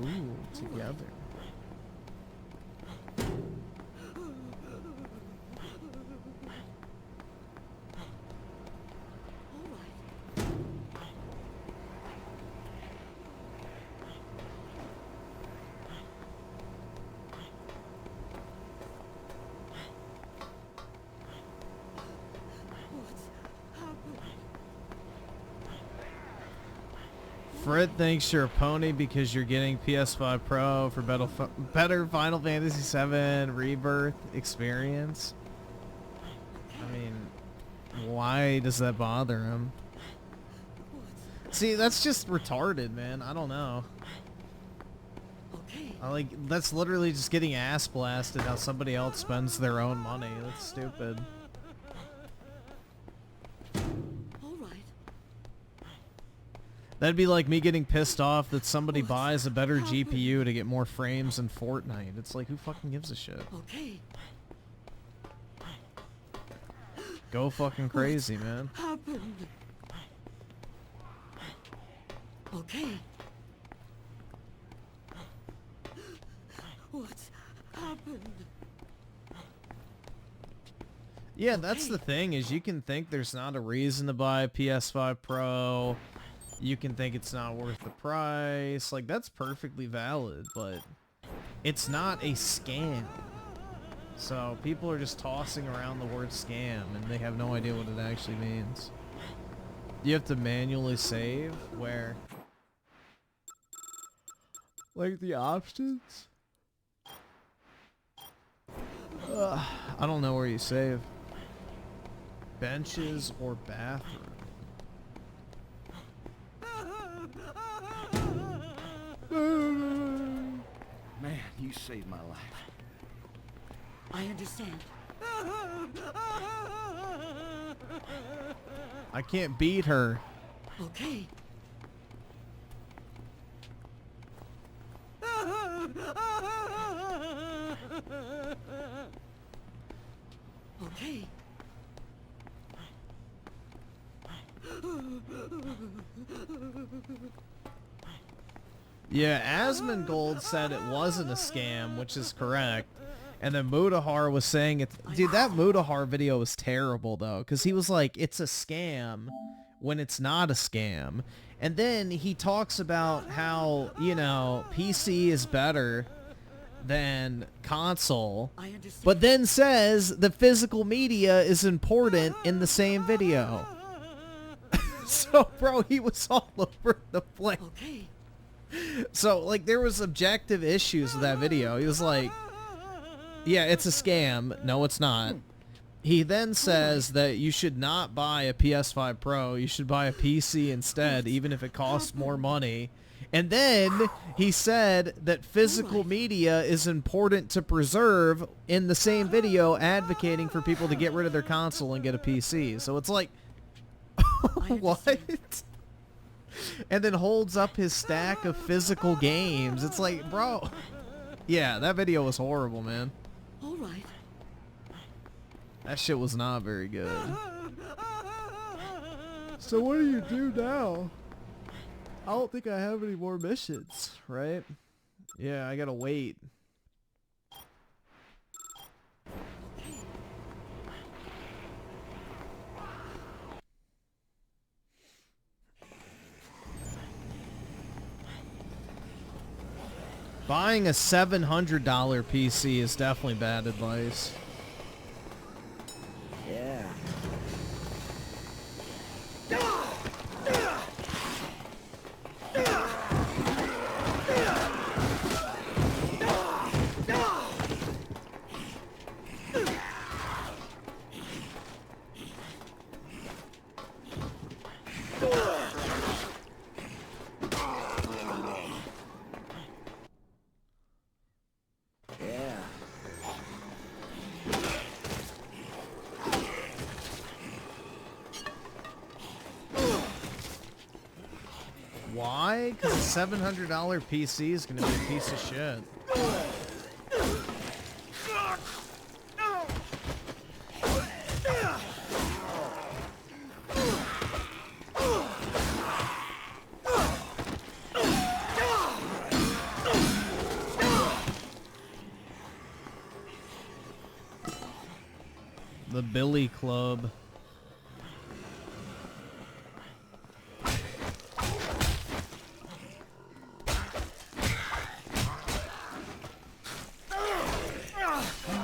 Ooh, together. Fred thinks you're a pony because you're getting PS5 Pro for better Final Fantasy VII Rebirth experience. I mean, why does that bother him? See, that's just retarded, man. I don't know. That's literally just getting ass blasted how somebody else spends their own money. That's stupid. That'd be like me getting pissed off that somebody buys a better GPU to get more frames in Fortnite. It's like, who fucking gives a shit? Okay. Go fucking crazy, man. Happened. Okay. What's happened? Yeah, that's the thing, is you can think there's not a reason to buy a PS5 Pro. You can think it's not worth the price. Like, that's perfectly valid, but it's not a scam. So people are just tossing around the word scam, and they have no idea what it actually means. You have to manually save where? Like the options? I don't know where you save. Benches or bathroom? Man, you saved my life. I understand. I can't beat her. Okay. Okay. Yeah, Asmongold said it wasn't a scam, which is correct. And then Mudahar was saying it. Dude, that Mudahar video was terrible, though, because he was like, it's a scam when it's not a scam. And then he talks about how, you know, PC is better than console, but then says the physical media is important in the same video. So, bro, he was all over the place. Okay. So, like, there was objective issues with that video. He was like, yeah, it's a scam. No, it's not. He then says that you should not buy a PS5 Pro. You should buy a PC instead, even if it costs more money. And then he said that physical media is important to preserve in the same video, advocating for people to get rid of their console and get a PC. So it's like, what? And then holds up his stack of physical games. It's like, bro. Yeah, that video was horrible, man. All right. That shit was not very good. So what do you do now? I don't think I have any more missions, right? Yeah, I gotta wait. Buying a $700 PC is definitely bad advice. Yeah. Why? Because a $700 PC is going to be a piece of shit. The Billy Club.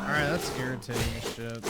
Alright, that's irritating as shit.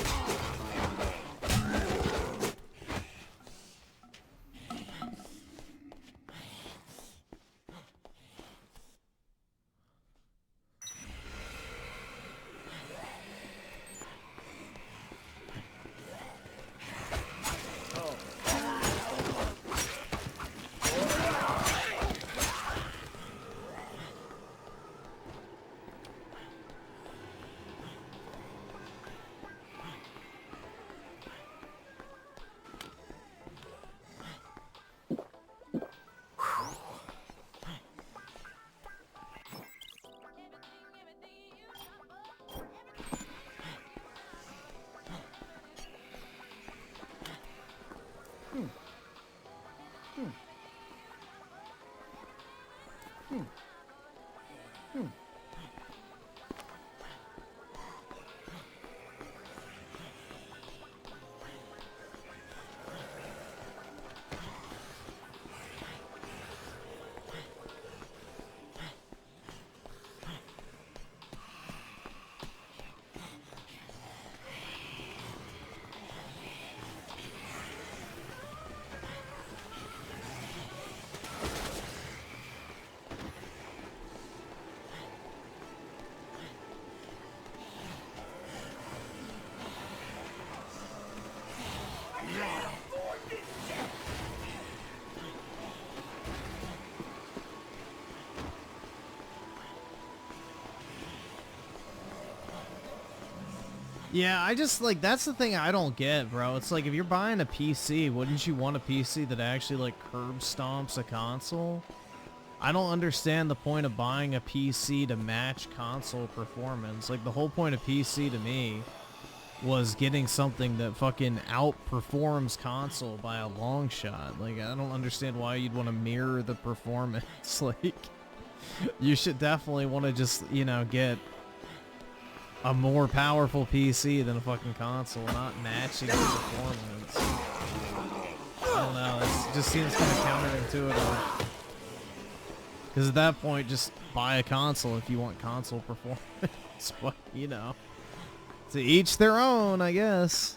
Yeah, I just, like, that's the thing I don't get, bro. It's like, if you're buying a PC, wouldn't you want a PC that actually, like, curb stomps a console? I don't understand the point of buying a PC to match console performance. Like, the whole point of PC to me was getting something that fucking outperforms console by a long shot. Like, I don't understand why you'd want to mirror the performance. Like, you should definitely want to just, you know, get a more powerful PC than a fucking console, not matching the performance. I don't know, it just seems kind of counterintuitive. Because at that point, just buy a console if you want console performance. But, you know, to each their own, I guess.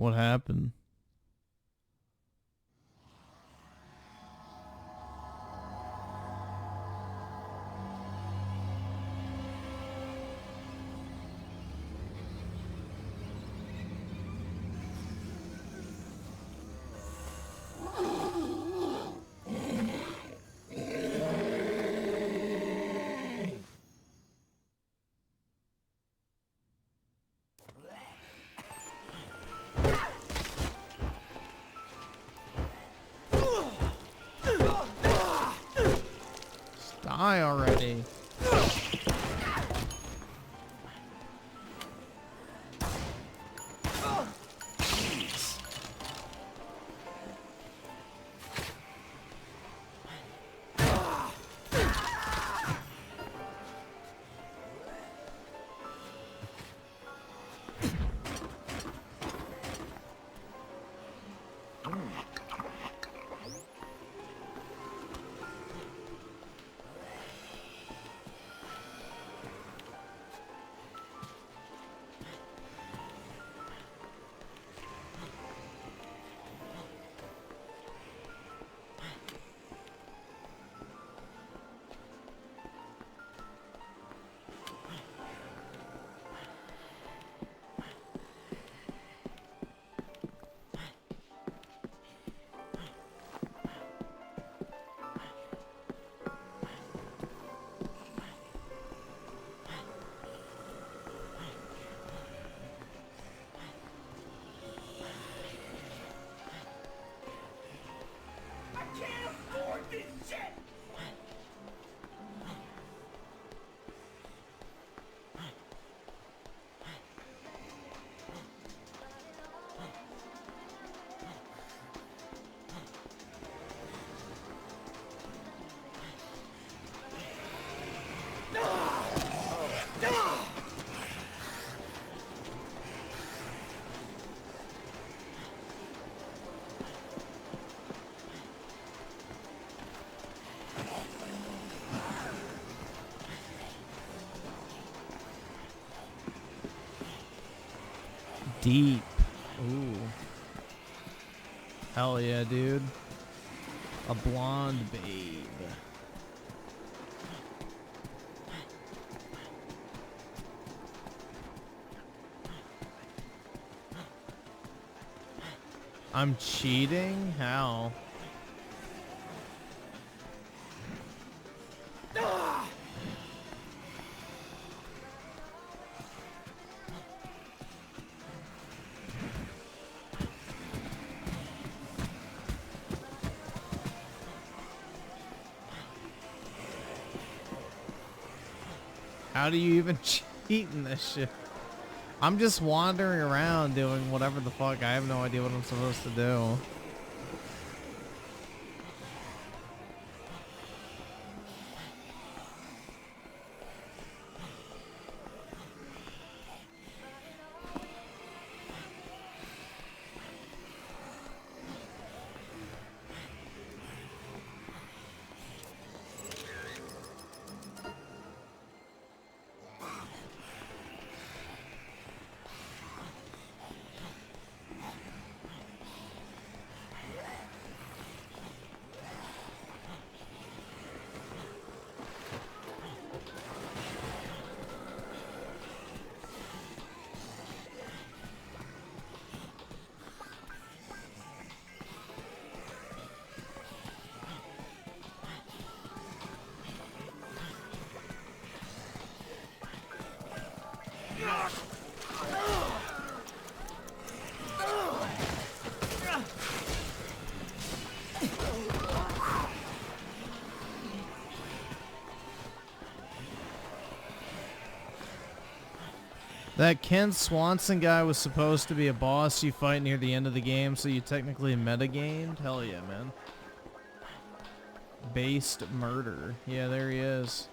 What happened? Die already. Deep. Ooh. Hell yeah, dude. A blonde babe. I'm cheating? How? How do you even cheat in this shit? I'm just wandering around doing whatever the fuck. I have no idea what I'm supposed to do. That Ken Swanson guy was supposed to be a boss you fight near the end of the game, so you technically metagamed? Hell yeah, man. Based murder. Yeah, there he is.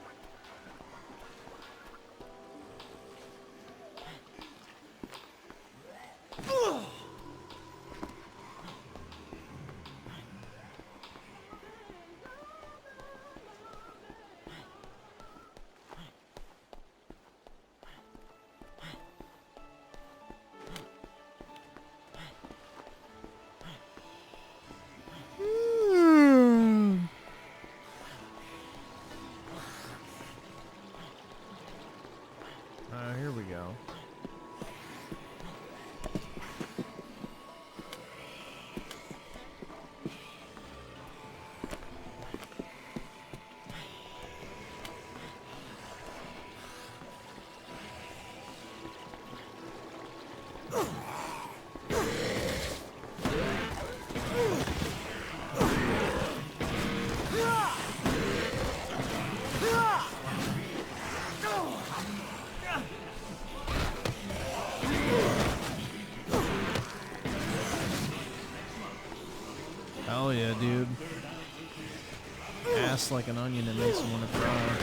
Hell yeah, dude. Ass like an onion, it makes me want to cry.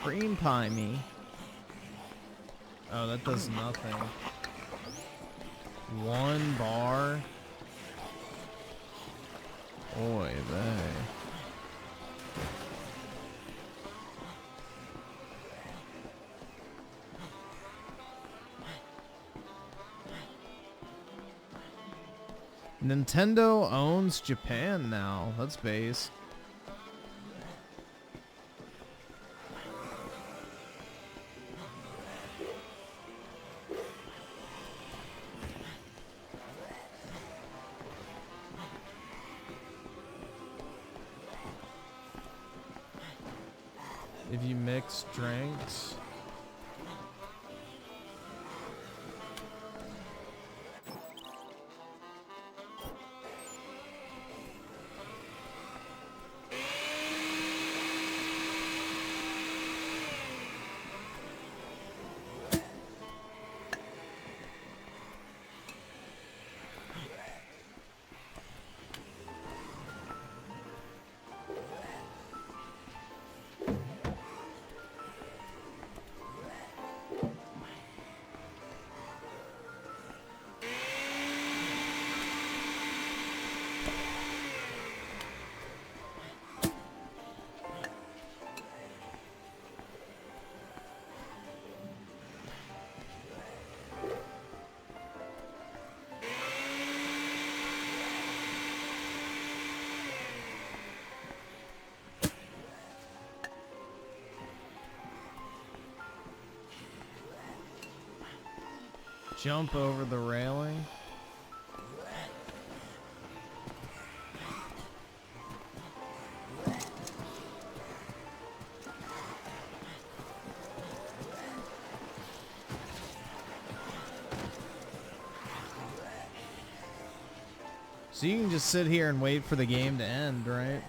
Cream pie me. Oh, that does nothing. 1 bar. Oy vey. Nintendo owns Japan now. That's base. If you mix drinks. Jump over the railing. So you can just sit here and wait for the game to end, right?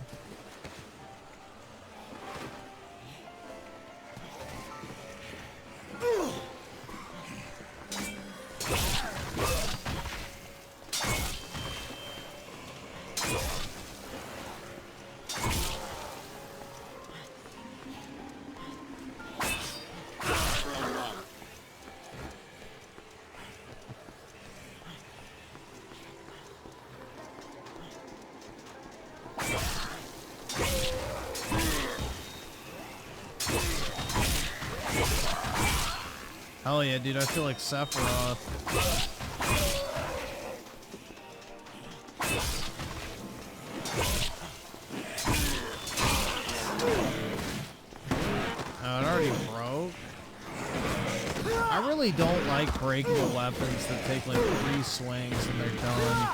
Hell yeah, dude, I feel like Sephiroth. Oh, it already broke? I really don't like breakable weapons that take like 3 swings and they're done.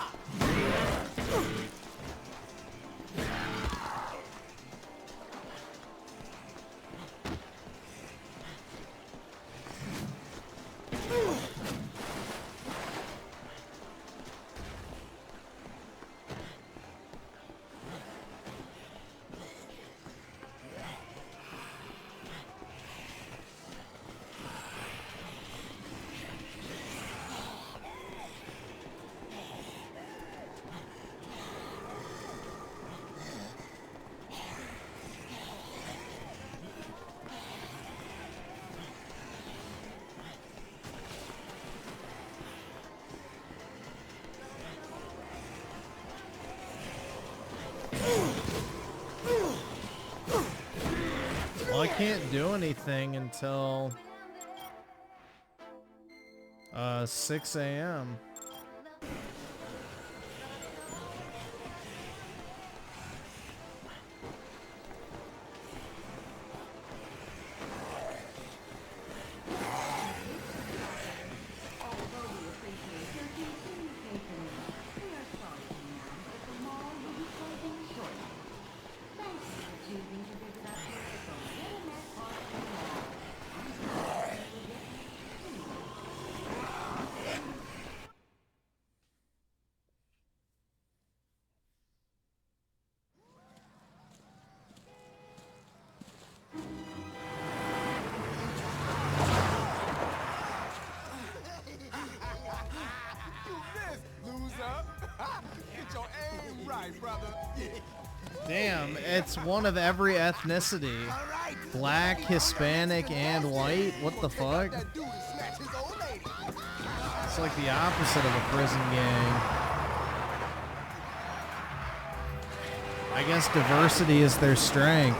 Well, I can't do anything until 6 a.m. Get your aim right, brother. Damn, it's one of every ethnicity. Black, Hispanic, and white? What the fuck? It's like the opposite of a prison gang. I guess diversity is their strength.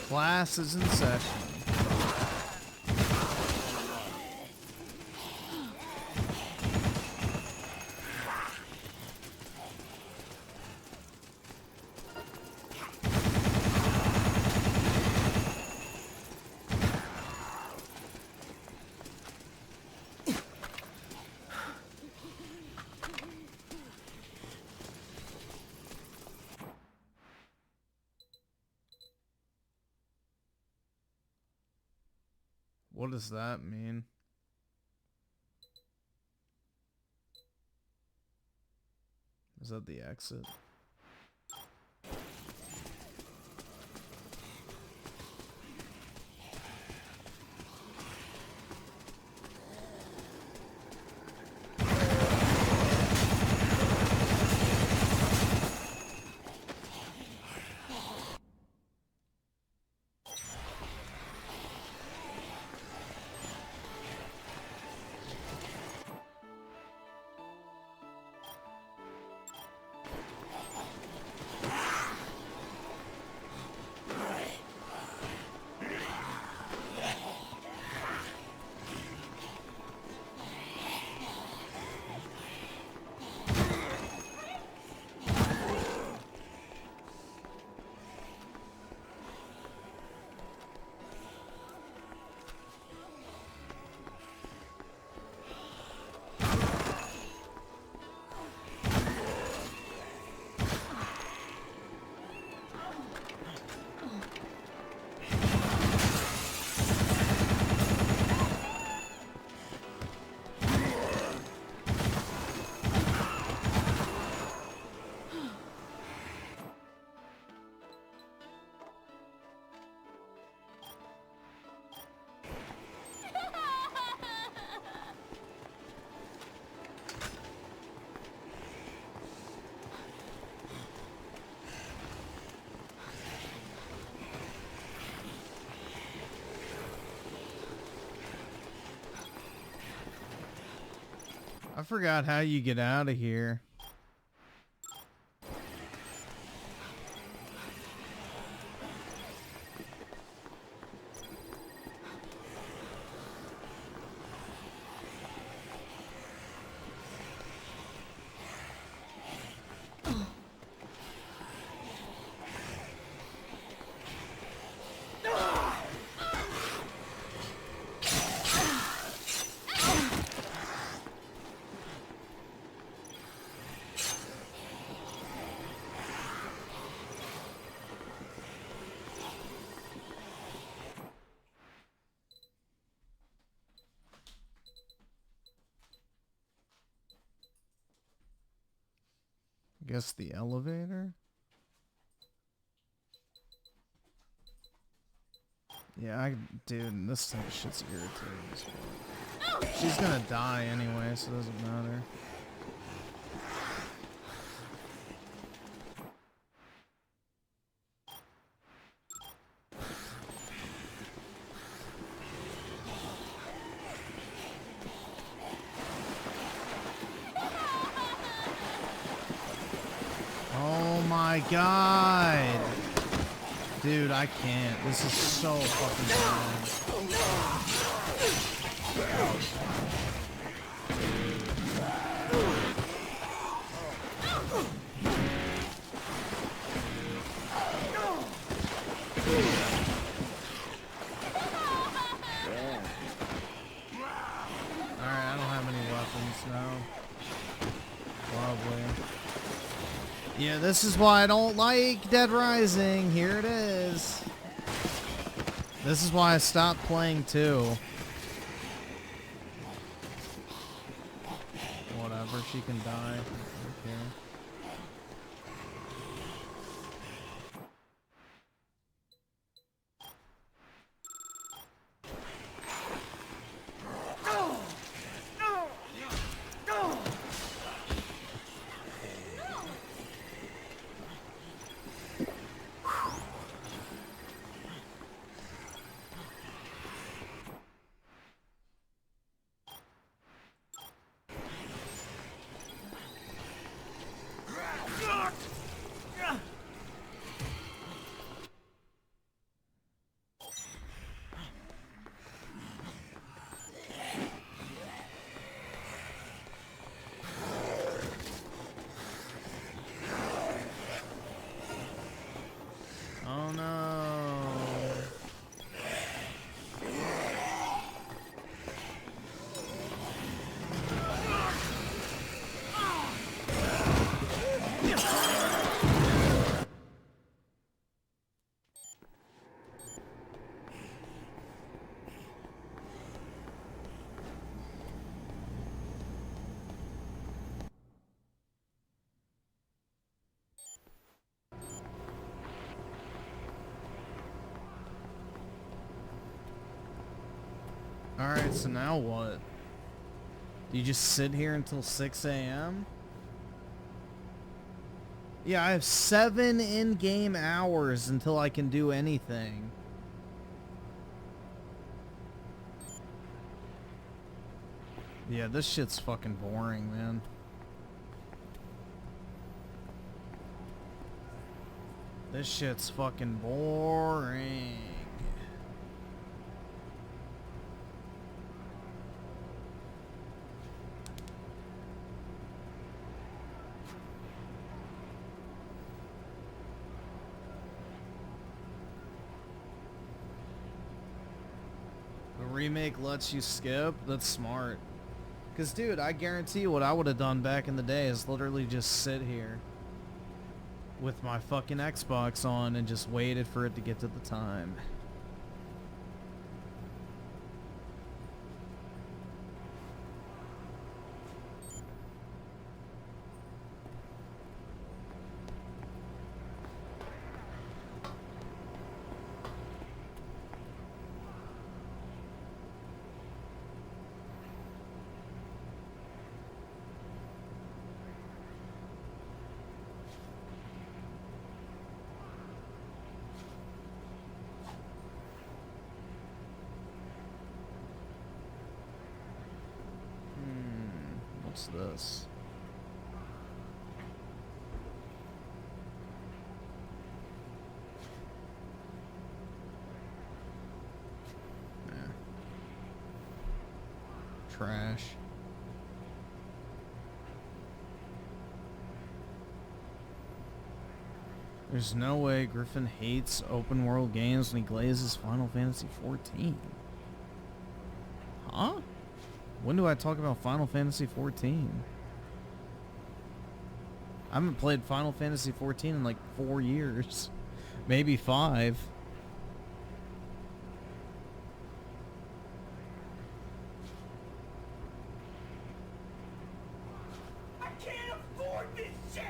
Class is in session. What does that mean? Is that the exit? I forgot how you get out of here. Guess the elevator? Yeah, dude, this type of shit's irritating as fuck. She's gonna die anyway, so it doesn't matter. Oh my god! Dude, I can't. This is so fucking bad. Alright, I don't have any weapons now. Probably. Yeah, this is why I don't like Dead Rising. Here it is. This is why I stopped playing 2. Whatever, she can die. Okay. Oh no. Alright, so now what? Do you just sit here until 6 a.m.? Yeah, I have 7 in-game hours until I can do anything. Yeah, this shit's fucking boring, man. This shit's fucking boring. The remake lets you skip? That's smart. Because, dude, I guarantee you what I would have done back in the day is literally just sit here with my fucking Xbox on and just waited for it to get to the time. What's this? Trash. There's no way Griffin hates open world games when he glazes Final Fantasy 14. Huh? When do I talk about Final Fantasy 14? I haven't played Final Fantasy 14 in like 4 years. Maybe 5. I can't afford this shit!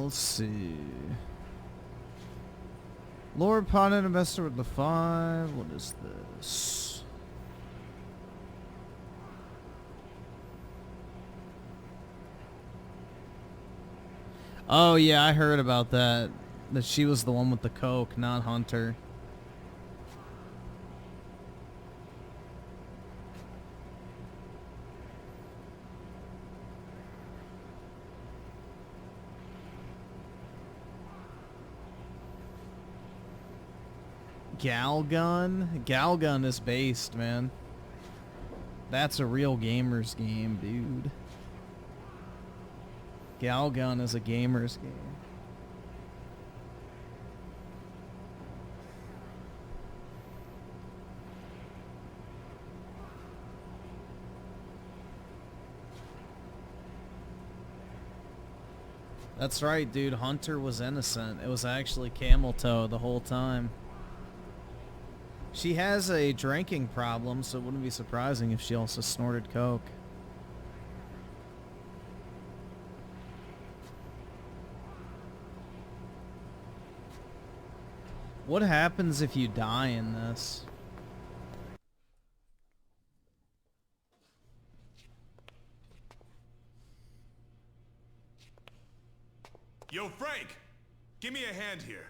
Let's see. Lord Potted Investor with the 5. What is this? Oh yeah, I heard about that. That she was the one with the coke, not Hunter. Galgun? Galgun is based, man. That's a real gamer's game, dude. Galgun is a gamer's game. That's right, dude. Hunter was innocent. It was actually Camel Toe the whole time. She has a drinking problem, so it wouldn't be surprising if she also snorted coke. What happens if you die in this? Yo, Frank! Give me a hand here.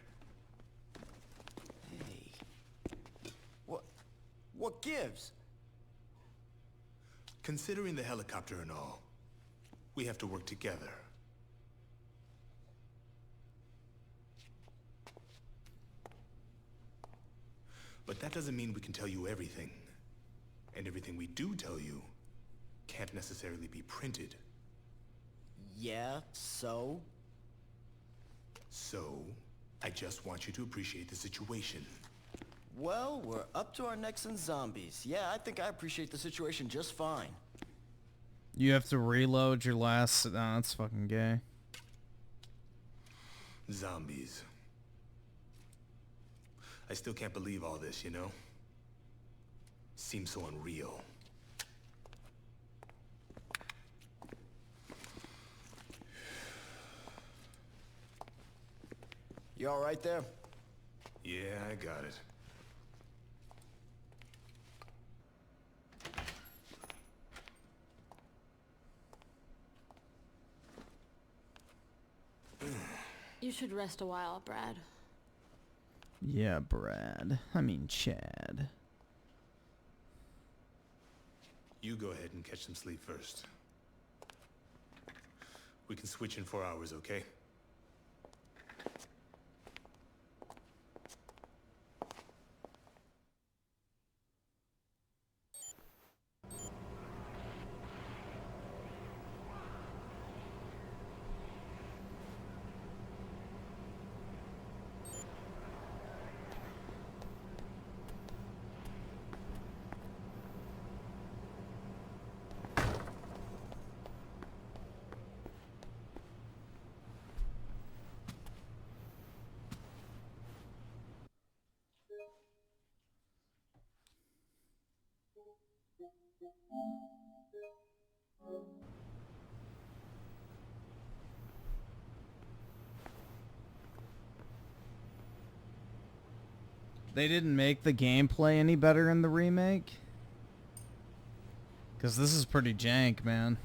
What gives? Considering the helicopter and all, we have to work together. But that doesn't mean we can tell you everything. And everything we do tell you can't necessarily be printed. Yeah, so? So, I just want you to appreciate the situation. Well, we're up to our necks in zombies. Yeah, I think I appreciate the situation just fine. You have to reload your last... Nah, that's fucking gay. Zombies. I still can't believe all this, you know? Seems so unreal. You all right there? Yeah, I got it. You should rest a while, Brad. Yeah, Brad. I mean, Chad. You go ahead and catch some sleep first. We can switch in 4 hours, okay? They didn't make the gameplay any better in the remake? Because this is pretty jank, man.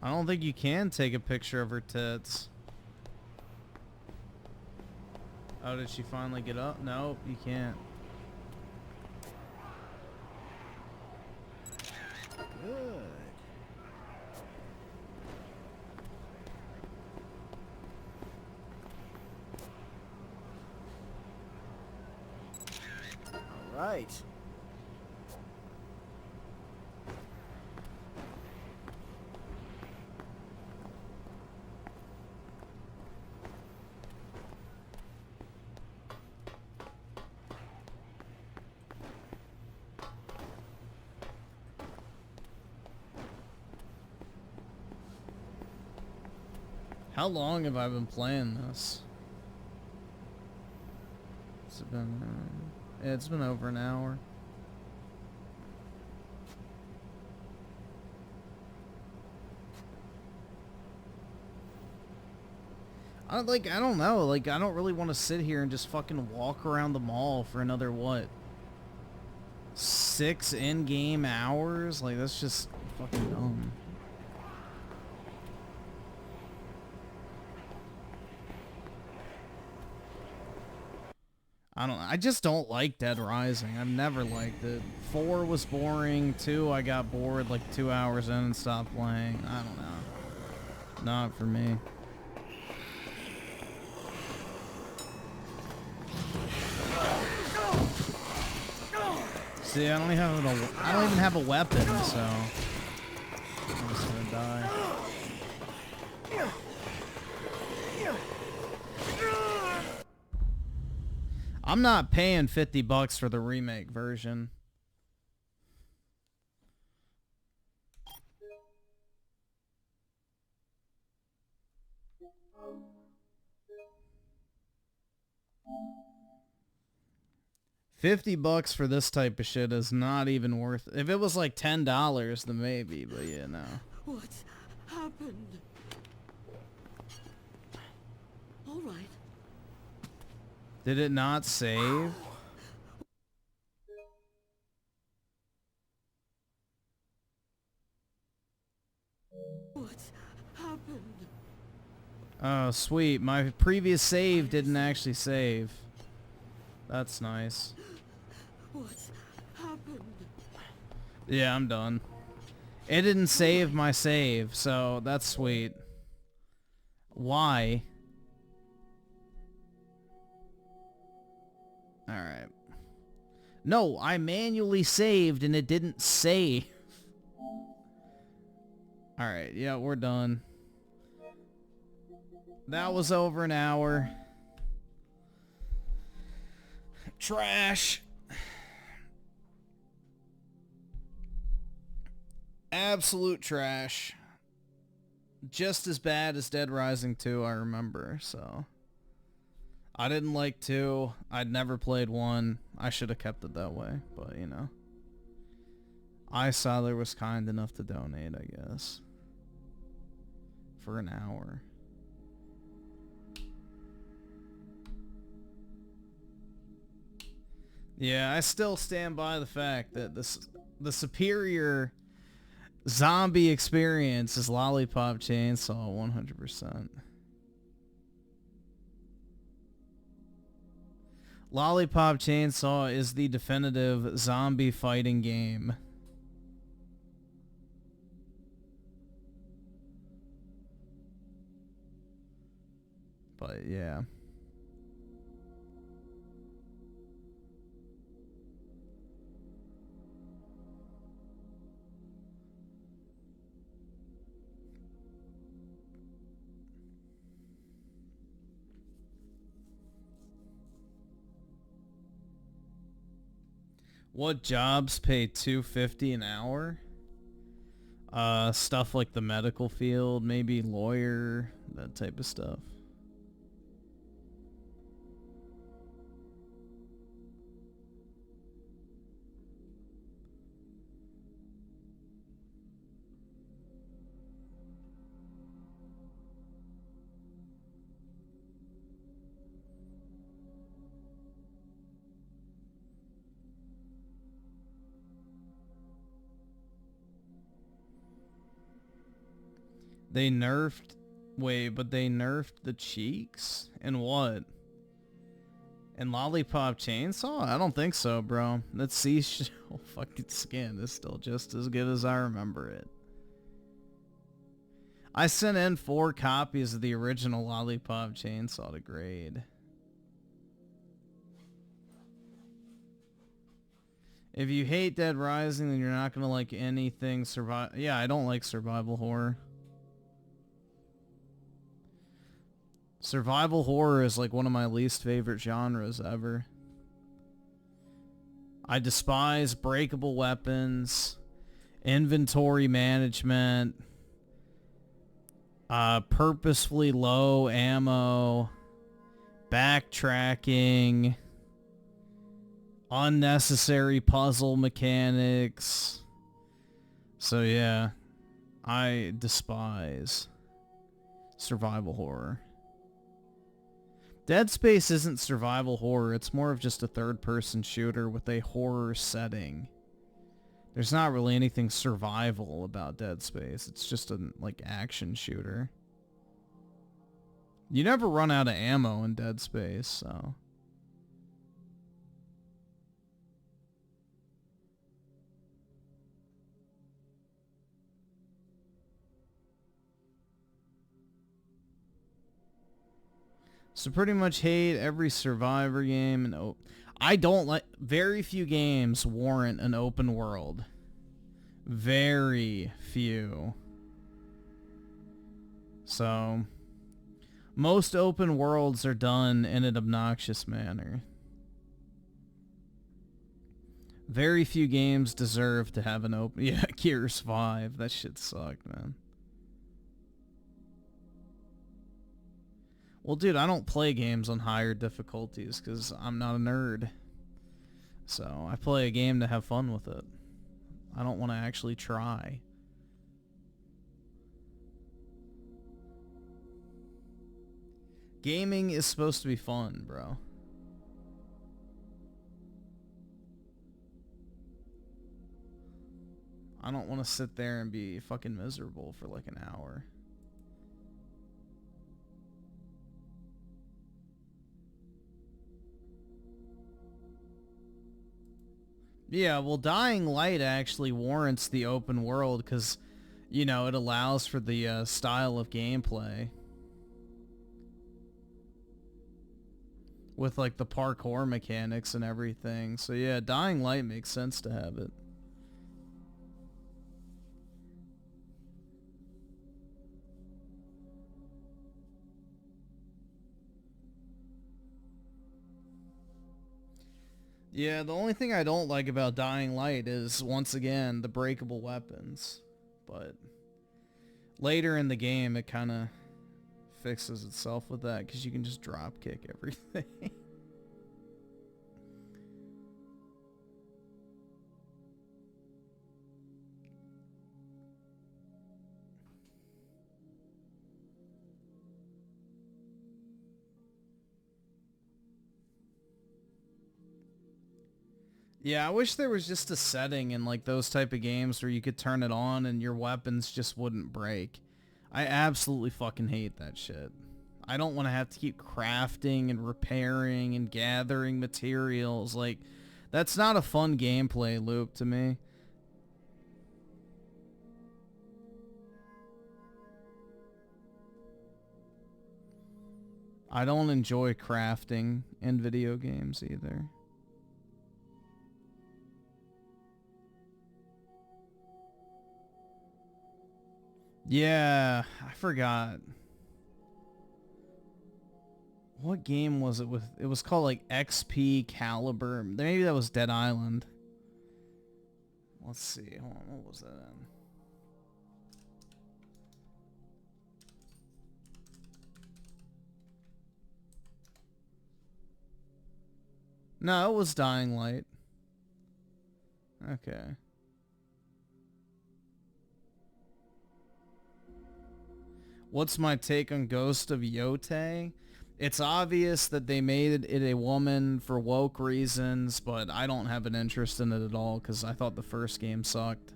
I don't think you can take a picture of her tits. Oh, did she finally get up? Nope, you can't. Good. All right. How long have I been playing this? It's been, yeah, it's been over an hour. I don't know. Like, I don't really want to sit here and just fucking walk around the mall for another, what? 6 in-game hours? Like, that's just fucking dumb. I just don't like Dead Rising. I've never liked it. 4 was boring. 2, I got bored like 2 hours in and stopped playing. I don't know. Not for me. See, I don't even have a weapon, so I'm just gonna die. I'm not paying $50 for the remake version. $50 for this type of shit is not even worth it. If it was like $10, then maybe, but yeah, no. What happened? All right. Did it not save? What happened? Oh, sweet. My previous save didn't actually save. That's nice. What happened? Yeah, I'm done. It didn't save my save, so that's sweet. Why? Alright. No, I manually saved and it didn't save. Alright, yeah, we're done. That was over an hour. Trash. Absolute trash. Just as bad as Dead Rising 2, I remember, so. I didn't like 2. I'd never played 1. I should have kept it that way, but you know. Isoler was kind enough to donate, I guess. For an hour. Yeah, I still stand by the fact that the superior zombie experience is Lollipop Chainsaw 100%. Lollipop Chainsaw is the definitive zombie fighting game. But yeah. What jobs pay $2.50 an hour? Stuff like the medical field, maybe lawyer, that type of stuff. They nerfed... Wait, but they nerfed the cheeks? And what? And Lollipop Chainsaw? I don't think so, bro. That seashell fucking skin is still just as good as I remember it. I sent in 4 copies of the original Lollipop Chainsaw to grade. If you hate Dead Rising, then you're not gonna like anything survival. Yeah, I don't like survival horror. Survival horror is like one of my least favorite genres ever. I despise breakable weapons, inventory management, purposefully low ammo, backtracking, unnecessary puzzle mechanics. So yeah, I despise survival horror. Dead Space isn't survival horror, it's more of just a third-person shooter with a horror setting. There's not really anything survival about Dead Space, it's just a, like, action shooter. You never run out of ammo in Dead Space, so... So pretty much hate every Survivor game, and I don't like... Very few games warrant an open world. Very few. So, most open worlds are done in an obnoxious manner. Very few games deserve to have an open... Yeah, Gears 5. That shit sucked, man. Well, dude, I don't play games on higher difficulties because I'm not a nerd. So, I play a game to have fun with it. I don't want to actually try. Gaming is supposed to be fun, bro. I don't want to sit there and be fucking miserable for like an hour. Yeah, well, Dying Light actually warrants the open world because, you know, it allows for the style of gameplay. With, like, the parkour mechanics and everything. So, yeah, Dying Light makes sense to have it. Yeah, the only thing I don't like about Dying Light is, once again, the breakable weapons. But later in the game, it kind of fixes itself with that, because you can just drop kick everything. Yeah, I wish there was just a setting in like those type of games where you could turn it on and your weapons just wouldn't break. I absolutely fucking hate that shit. I don't want to have to keep crafting and repairing and gathering materials. Like, that's not a fun gameplay loop to me. I don't enjoy crafting in video games either. Yeah, I forgot. What game was it with? It was called like XP Caliber. Maybe that was Dead Island. Let's see. Hold on, what was that in? No, it was Dying Light. Okay. What's my take on Ghost of Yotei? It's obvious that they made it a woman for woke reasons, but I don't have an interest in it at all because I thought the first game sucked.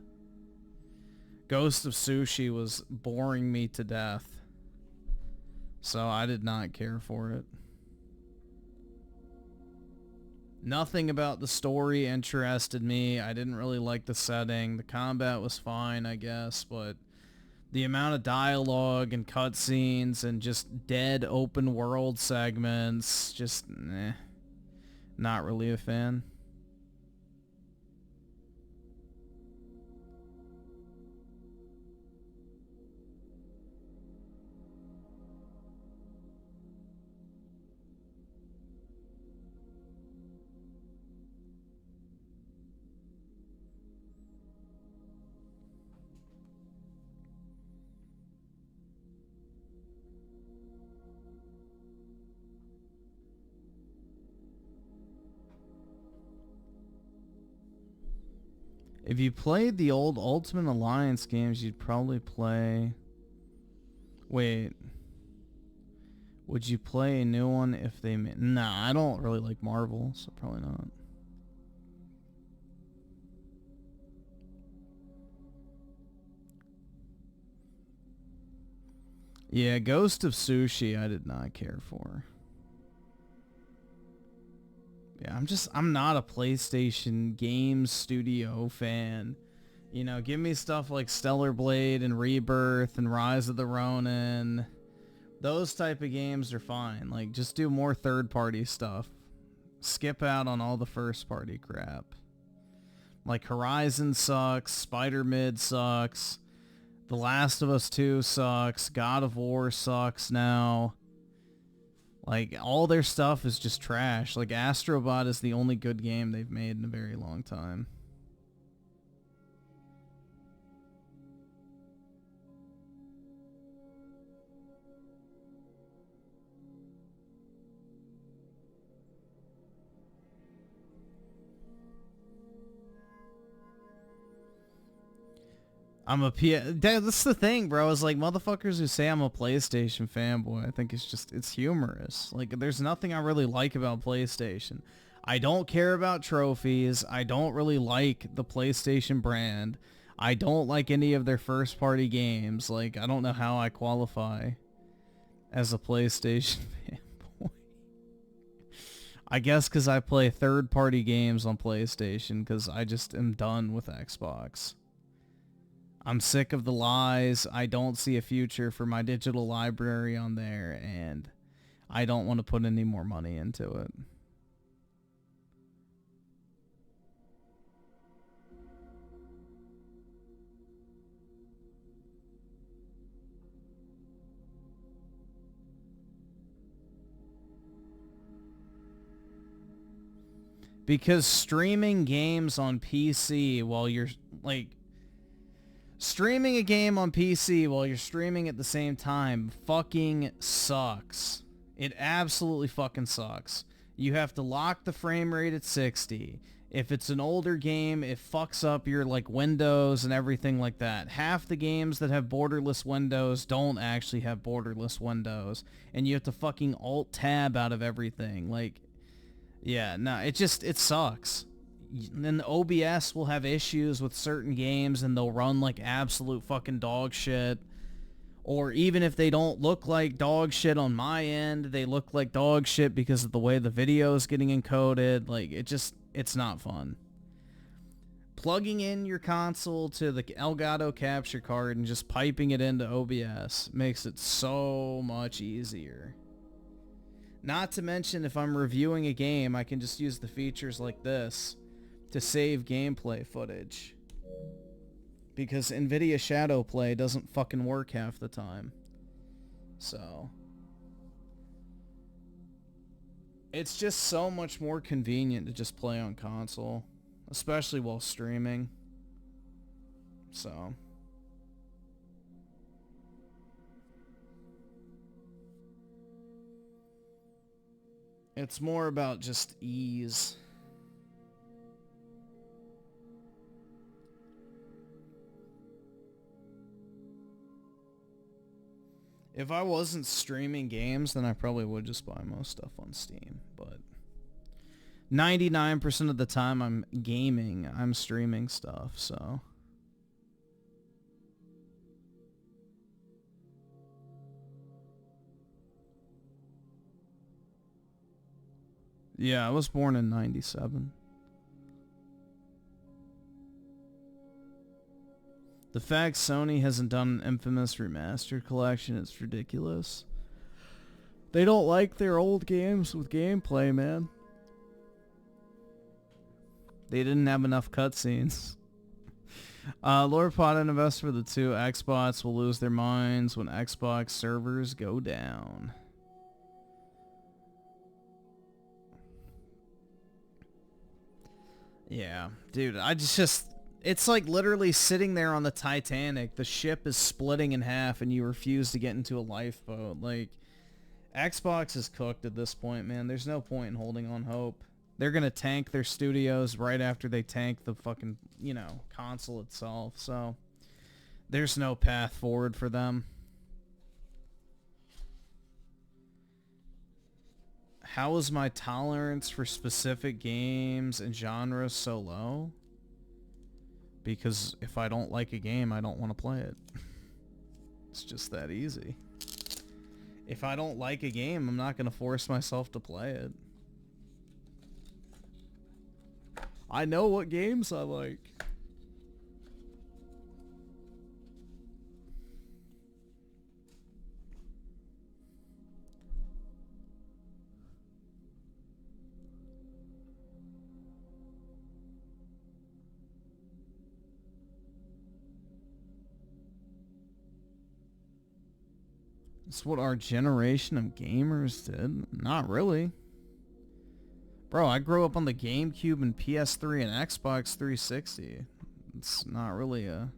Ghost of Sushi was boring me to death. So I did not care for it. Nothing about the story interested me. I didn't really like the setting. The combat was fine, I guess, but the amount of dialogue and cutscenes and just dead open world segments, just not really a fan. If you played the old Ultimate Alliance games, you'd probably play... Wait. Would you play a new one if they... Nah, I don't really like Marvel, so probably not. Yeah, Ghost of Sushi I did not care for. Yeah, I'm not a PlayStation game studio fan. You know, give me stuff like Stellar Blade and Rebirth and Rise of the Ronin. Those type of games are fine. Like, just do more third-party stuff. Skip out on all the first-party crap. Like, Horizon sucks, Spider-Mid sucks, The Last of Us 2 sucks, God of War sucks now. Like, all their stuff is just trash. Like, Astrobot is the only good game they've made in a very long time. That's the thing, bro. Is like motherfuckers who say I'm a PlayStation fanboy. I think it's humorous. Like, there's nothing I really like about PlayStation. I don't care about trophies. I don't really like the PlayStation brand. I don't like any of their first party games. Like, I don't know how I qualify as a PlayStation fanboy. I guess because I play third party games on PlayStation because I just am done with Xbox. I'm sick of the lies. I don't see a future for my digital library on there, and I don't want to put any more money into it. Because streaming games on PC while you're, like... Streaming a game on PC while you're streaming at the same time fucking sucks. It absolutely fucking sucks. You have to lock the frame rate at 60. If it's an older game, it fucks up your like windows and everything like that. Half the games that have borderless windows don't actually have borderless windows. And you have to fucking alt-tab out of everything. Like, yeah, no, it sucks. Then the OBS will have issues with certain games and they'll run like absolute fucking dog shit. Or even if they don't look like dog shit on my end, they look like dog shit because of the way the video is getting encoded. Like, it's not fun. Plugging in your console to the Elgato capture card and just piping it into OBS makes it so much easier. Not to mention, if I'm reviewing a game, I can just use the features like this to save gameplay footage. Because NVIDIA Shadowplay doesn't fucking work half the time. So it's just so much more convenient to just play on console. Especially while streaming. So it's more about just ease. If I wasn't streaming games, then I probably would just buy most stuff on Steam. But 99% of the time I'm gaming, I'm streaming stuff, so. Yeah, I was born in 97. The fact Sony hasn't done an Infamous Remastered collection is ridiculous. They don't like their old games with gameplay, man. They didn't have enough cutscenes. Lord Pot investor for the two Xbox will lose their minds when Xbox servers go down. Yeah, dude, it's like literally sitting there on the Titanic. The ship is splitting in half and you refuse to get into a lifeboat. Like, Xbox is cooked at this point, man. There's no point in holding on hope. They're gonna tank their studios right after they tank the fucking, console itself. So, there's no path forward for them. How is my tolerance for specific games and genres so low? Because if I don't like a game, I don't want to play it. It's just that easy. If I don't like a game, I'm not going to force myself to play it. I know what games I like. It's what our generation of gamers did. Not really. Bro, I grew up on the GameCube and PS3 and Xbox 360. It's not really a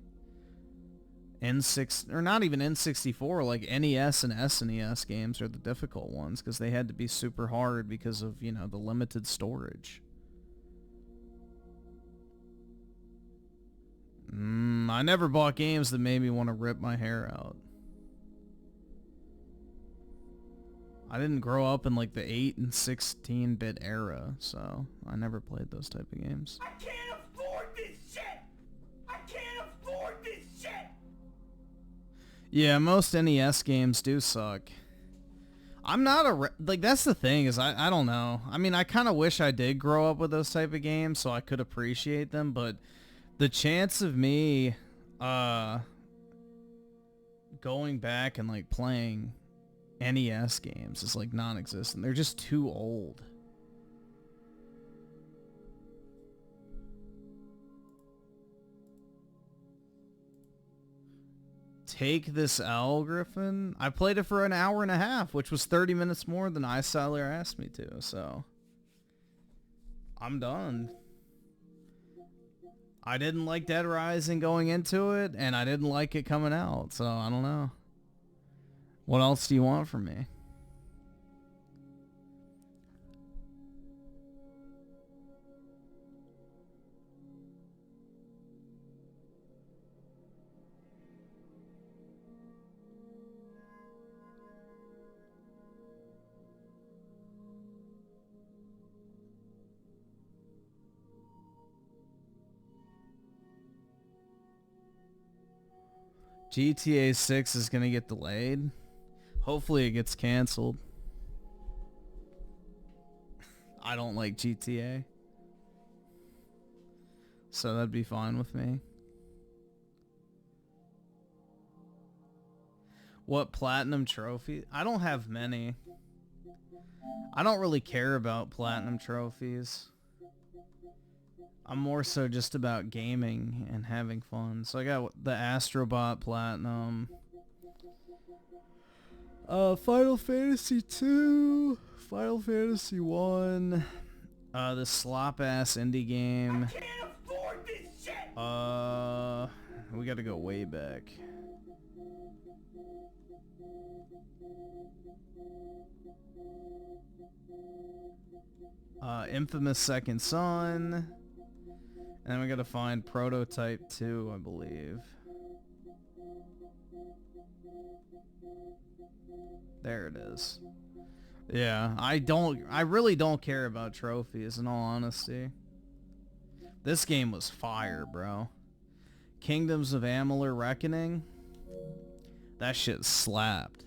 N6, or not even N64, like NES and SNES games are the difficult ones because they had to be super hard because of, the limited storage. I never bought games that made me want to rip my hair out. I didn't grow up in like the 8 and 16-bit era, so I never played those type of games. I can't afford this shit! I can't afford this shit! Yeah, most NES games do suck. I'm not that's the thing is I don't know. I mean, I kind of wish I did grow up with those type of games so I could appreciate them, but the chance of me going back and like playing NES games is like non-existent. They're just too old. Take this L, Griffin. I played it for an hour and a half, which was 30 minutes more than iStyler asked me to, so I'm done. I didn't like Deadrising going into it, and I didn't like it coming out, so I don't know. What else do you want from me? GTA 6 is gonna get delayed. Hopefully it gets canceled. I don't like GTA, so that'd be fine with me. What platinum trophy? I don't have many. I don't really care about platinum trophies. I'm more so just about gaming and having fun. So I got the Astrobot Platinum. Final Fantasy 2. Final Fantasy 1. This slop-ass indie game. I can't afford this shit! We gotta go way back. Infamous Second Son. And then we gotta find Prototype 2, I believe. There it is. Yeah, I really don't care about trophies, in all honesty. This game was fire, bro. Kingdoms of Amalur Reckoning. That shit slapped.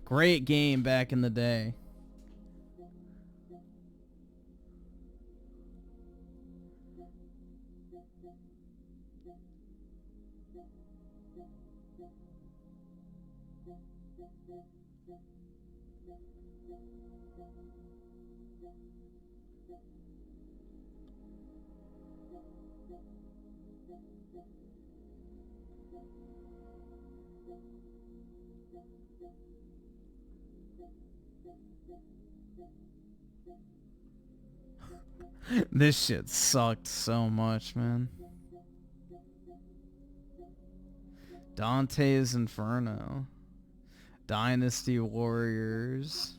Great game back in the day. This shit sucked so much, man. Dante's Inferno. Dynasty Warriors.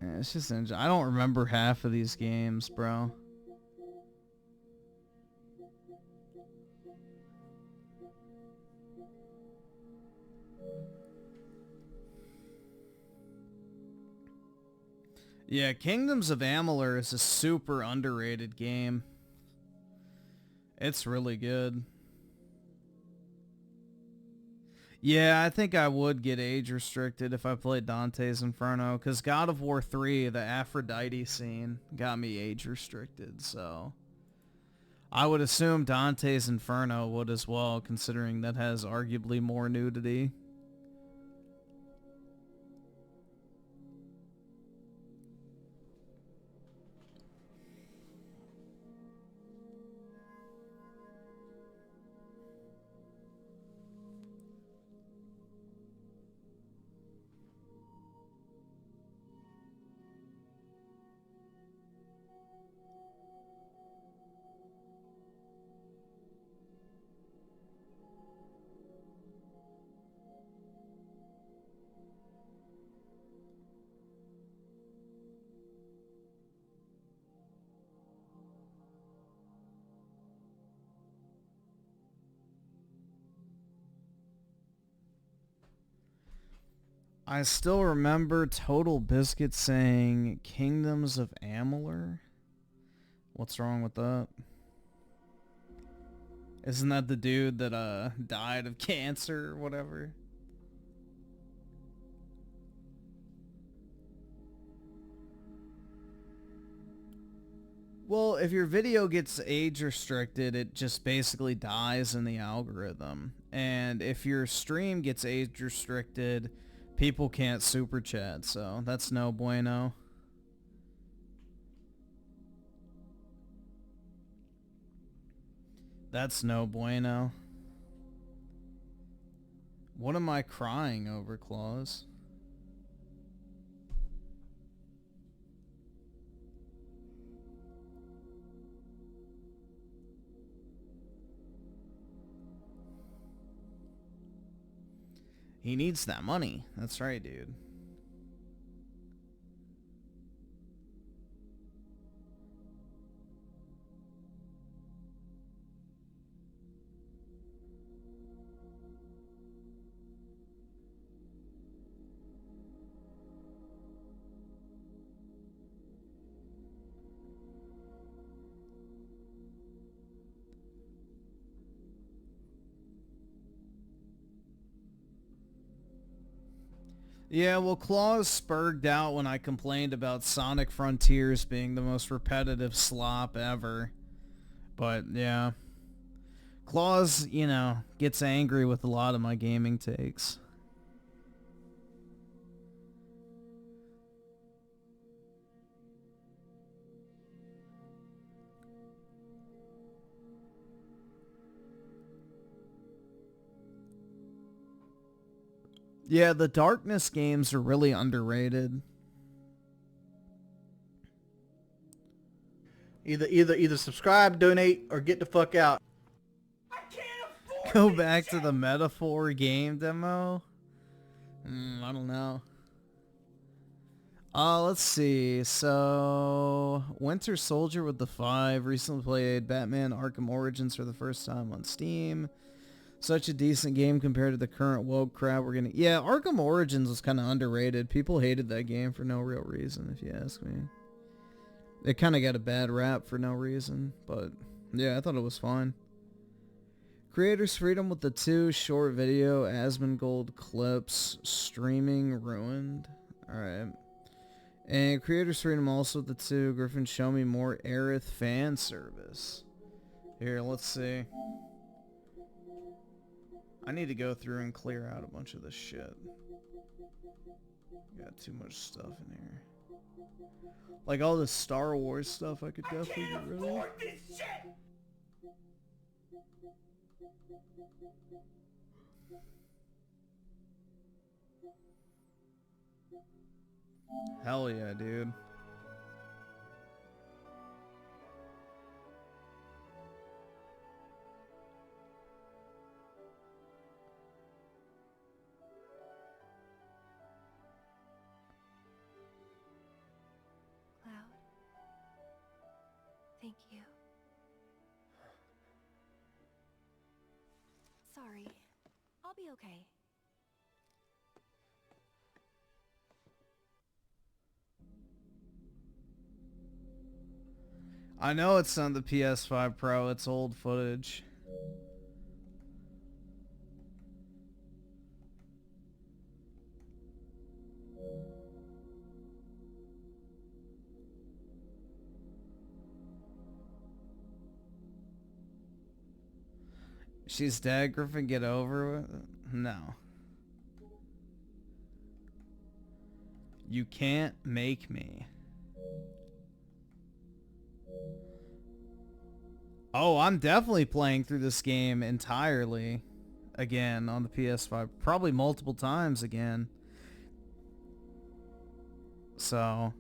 Yeah, it's just I don't remember half of these games, bro. Yeah, Kingdoms of Amalur is a super underrated game. It's really good. Yeah, I think I would get age restricted if I played Dante's Inferno, because God of War 3, the Aphrodite scene, got me age restricted, so I would assume Dante's Inferno would as well, considering that has arguably more nudity. I still remember Total Biscuit saying Kingdoms of Amalur. What's wrong with that? Isn't that the dude that died of cancer or whatever? Well, if your video gets age restricted, it just basically dies in the algorithm. And if your stream gets age restricted, people can't super chat, so that's no bueno. That's no bueno. What am I crying over, Claus? He needs that money. That's right, dude. Yeah, well, Claus spurged out when I complained about Sonic Frontiers being the most repetitive slop ever. But, yeah. Claus, you know, gets angry with a lot of my gaming takes. Yeah, the Darkness games are really underrated. Either subscribe, donate, or get the fuck out. Go back to the Metaphor game demo? I don't know. Let's see. So, Winter Soldier with the 5 recently played Batman Arkham Origins for the first time on Steam. Such a decent game compared to the current woke crowd we're getting. Yeah, Arkham Origins was kind of underrated. People hated that game for no real reason, if you ask me. It kind of got a bad rap for no reason, but yeah, I thought it was fine. Creators Freedom with the 2 short video Asmongold clips streaming ruined. Alright. And Creators Freedom also the two. Griffin, show me more Aerith fan service. Here, let's see. I need to go through and clear out a bunch of this shit. Got too much stuff in here. Like all the Star Wars stuff I could definitely get rid of. This shit! Hell yeah, dude. Cloud. Thank you. Sorry. I'll be okay. I know it's on the PS5 Pro, it's old footage. She's dead, Griffin, get over it? No. You can't make me. Oh, I'm definitely playing through this game entirely again on the PS5. Probably multiple times again. So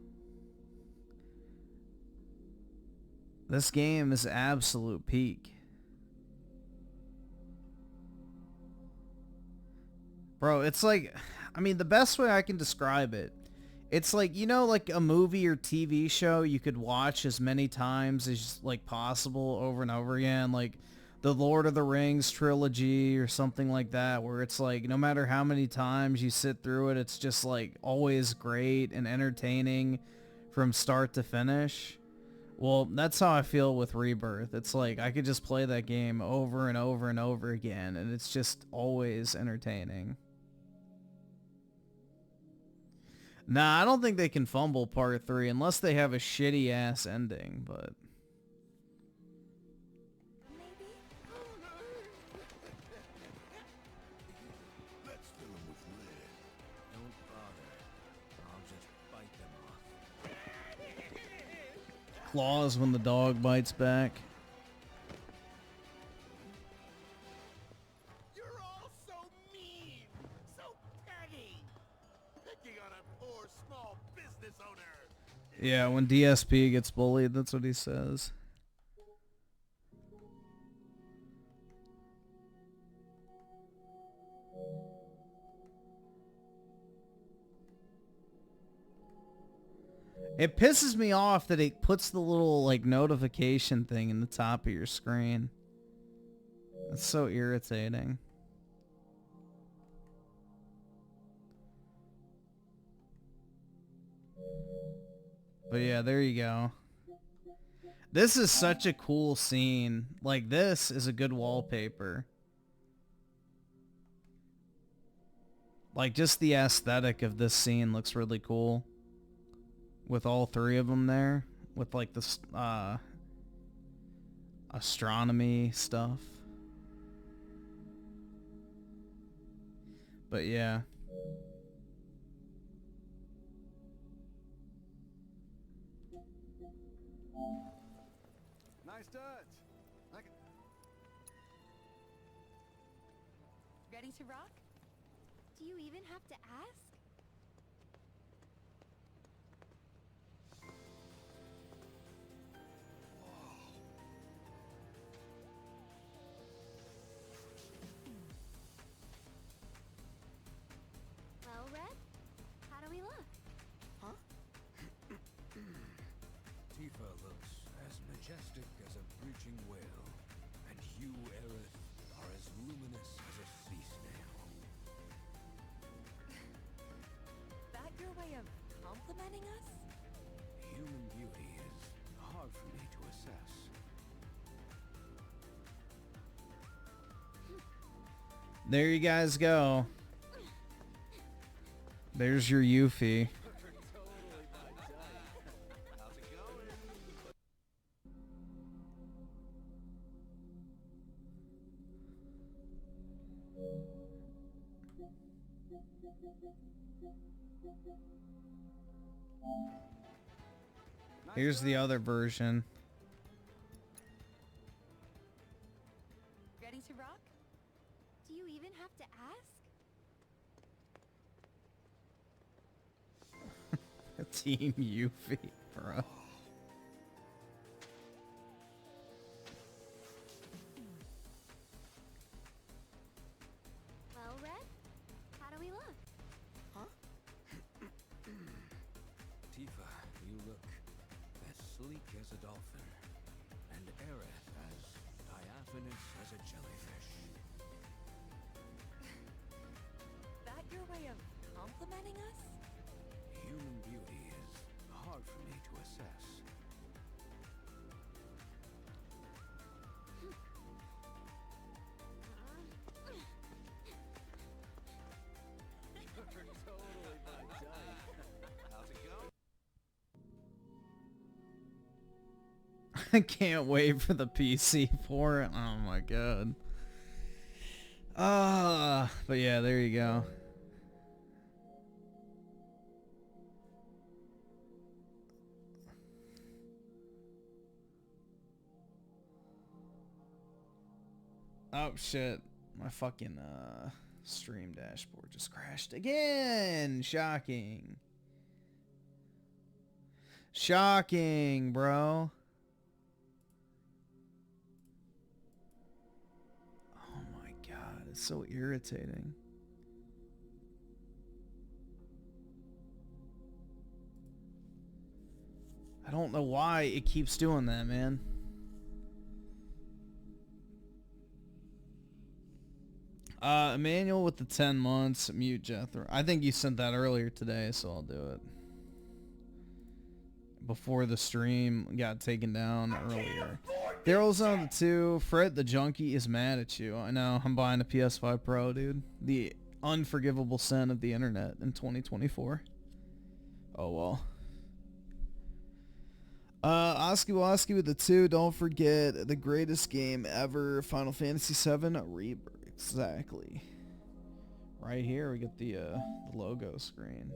this game is absolute peak. Bro, it's like, I mean, the best way I can describe it, it's like, you know, like a movie or TV show you could watch as many times as like possible over and over again, like the Lord of the Rings trilogy or something like that, where it's like no matter how many times you sit through it, it's just like always great and entertaining from start to finish. Well, that's how I feel with Rebirth. It's like I could just play that game over and over and over again, and it's just always entertaining. Nah, I don't think they can fumble part 3 unless they have a shitty ass ending, but Let's fill him with lead. Don't bother. I'll just bite them off. claws when the dog bites back. You're all so mean, so petty. Picking on a poor small business owner. Yeah, when DSP gets bullied, that's what he says. It pisses me off that it puts the little like notification thing in the top of your screen. It's so irritating. But yeah, there you go. This is such a cool scene. Like, this is a good wallpaper. Like, just the aesthetic of this scene looks really cool. With all three of them there. With, like, this, astronomy stuff. But yeah. Nice touch. Ready to rock? Do you even have to ask? Well, Red, how do we look? Huh? Tifa looks as majestic as a breaching whale, and you, Aerith, are as luminous as a sea snail. That your way of complimenting us? Human beauty is hard for me to assess. There you guys go. There's your Yuffie. Here's the other version. Ready to rock? Do you even have to ask? Team Yuffie, bro. Well, Red, how do we look? Huh? Tifa, you look as sleek as a dolphin, and Aerith as diaphanous as a jellyfish. That your way of complimenting us? Human beauty is hard for me to assess. Totally my type. How's it going? I can't wait for the PC for it. Oh my god. But yeah, there you go. Oh shit. My fucking stream dashboard just crashed again. Shocking. Shocking, bro. Oh my god, it's so irritating. I don't know why it keeps doing that, man. Emmanuel with the 10 months, mute Jethro. I think you sent that earlier today, so I'll do it. Before the stream got taken down earlier. Daryl's on the 2. Fred the Junkie is mad at you. I know, I'm buying a PS5 Pro, dude. The unforgivable sin of the internet in 2024. Oh well. Oski Woski with the 2. Don't forget the greatest game ever, Final Fantasy VII Rebirth. Exactly. Right here we get the logo screen.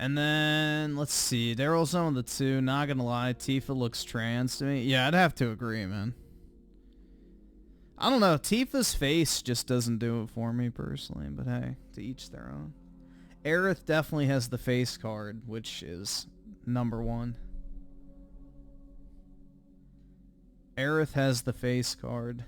And then, let's see, Daryl's on the 2. Not gonna lie, Tifa looks trans to me. Yeah, I'd have to agree, man. I don't know, Tifa's face just doesn't do it for me personally, but hey, to each their own. Aerith definitely has the face card, which is #1. Aerith has the face card.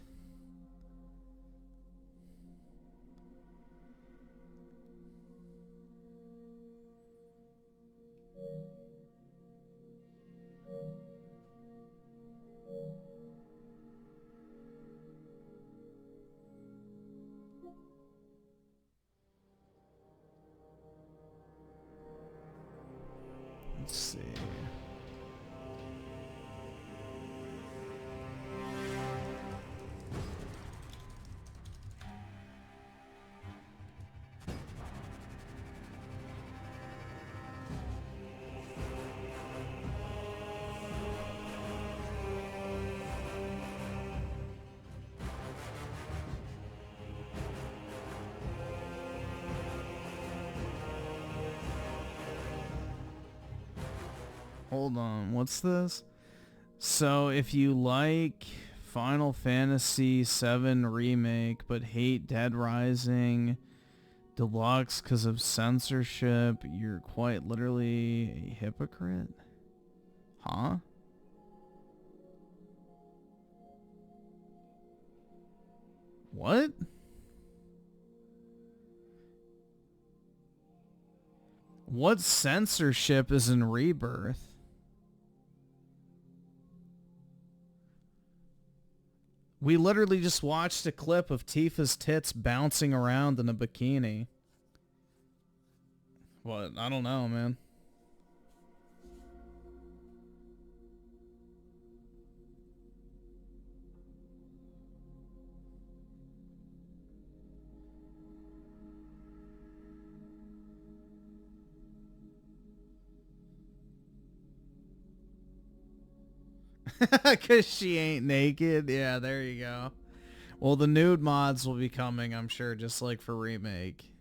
Let's see. Hold on, what's this? So if you like Final Fantasy VII Remake but hate Dead Rising Deluxe because of censorship, you're quite literally a hypocrite? Huh? What? What censorship is in Rebirth? We literally just watched a clip of Tifa's tits bouncing around in a bikini. What? I don't know, man. Because she ain't naked. Yeah, there you go. Well, the nude mods will be coming, I'm sure, just like for Remake.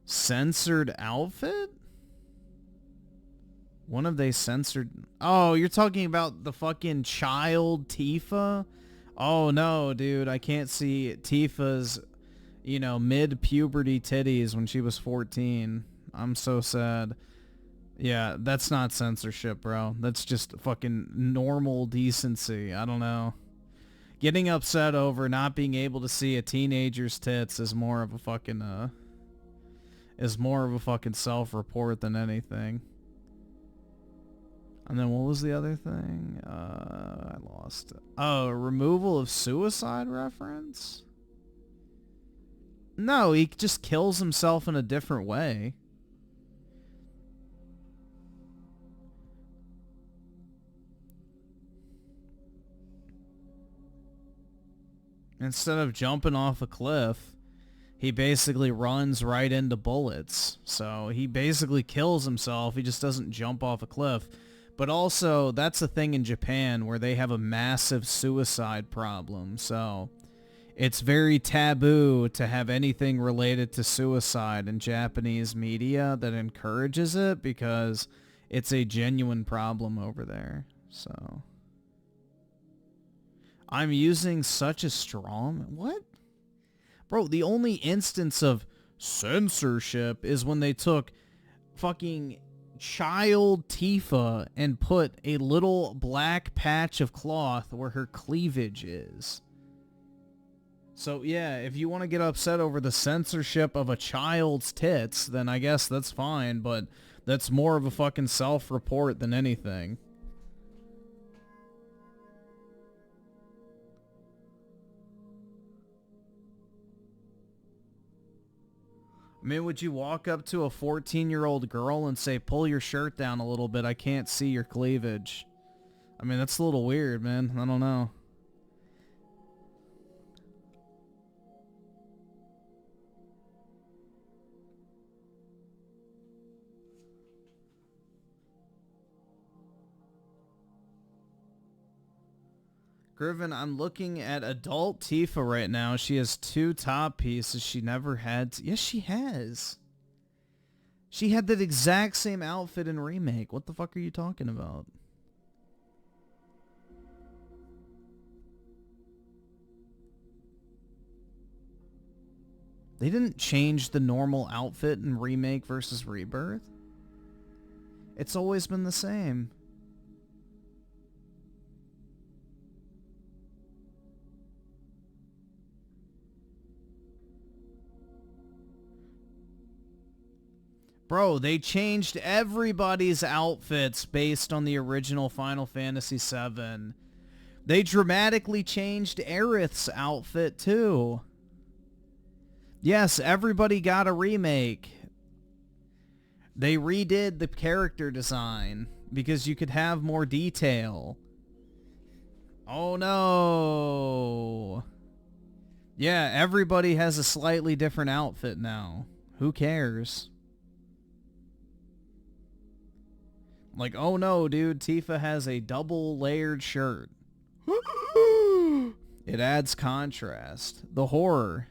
Censored outfit? When have they censored? Oh, you're talking about the fucking child Tifa? Oh no, dude, I can't see Tifa's, you know, mid-puberty titties when she was 14. I'm so sad. Yeah, that's not censorship, bro. That's just fucking normal decency. I don't know. Getting upset over not being able to see a teenager's tits is more of a fucking self-report than anything. And then what was the other thing? I lost it. Oh, removal of suicide reference? No, he just kills himself in a different way. Instead of jumping off a cliff, he basically runs right into bullets. So he basically kills himself. He just doesn't jump off a cliff. But also, that's a thing in Japan where they have a massive suicide problem. So it's very taboo to have anything related to suicide in Japanese media that encourages it because it's a genuine problem over there. So I'm using such a strong... What? Bro, the only instance of censorship is when they took fucking child Tifa and put a little black patch of cloth where her cleavage is. So yeah, if you want to get upset over the censorship of a child's tits, then I guess that's fine, but that's more of a fucking self-report than anything. I mean, would you walk up to a 14-year-old girl and say, pull your shirt down a little bit, I can't see your cleavage? I mean, that's a little weird, man. I don't know. Griffin, I'm looking at adult Tifa right now. She has 2 top pieces she never had. Yes, she has. She had that exact same outfit in Remake. What the fuck are you talking about? They didn't change the normal outfit in Remake versus Rebirth. It's always been the same. Bro, they changed everybody's outfits based on the original Final Fantasy VII. They dramatically changed Aerith's outfit too. Yes, everybody got a remake. They redid the character design because you could have more detail. Oh no. Yeah, everybody has a slightly different outfit now. Who cares? Like, oh no, dude, Tifa has a double layered shirt. It adds contrast. The horror.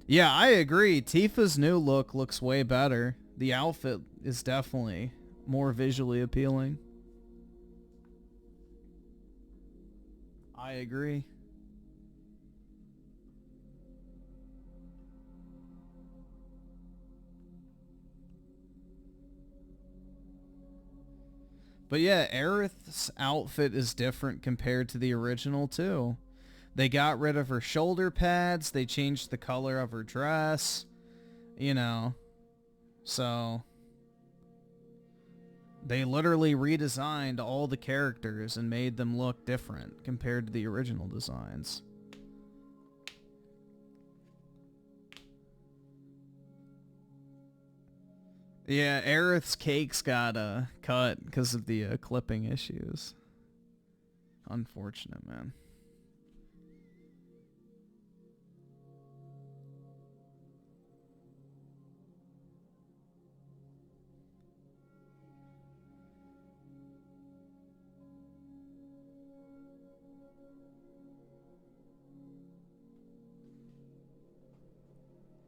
Yeah, I agree. Tifa's new look looks way better. The outfit is definitely more visually appealing. I agree. But yeah, Aerith's outfit is different compared to the original too. They got rid of her shoulder pads, they changed the color of her dress, you know. So they literally redesigned all the characters and made them look different compared to the original designs. Yeah, Aerith's cakes got cut because of the clipping issues. Unfortunate, man.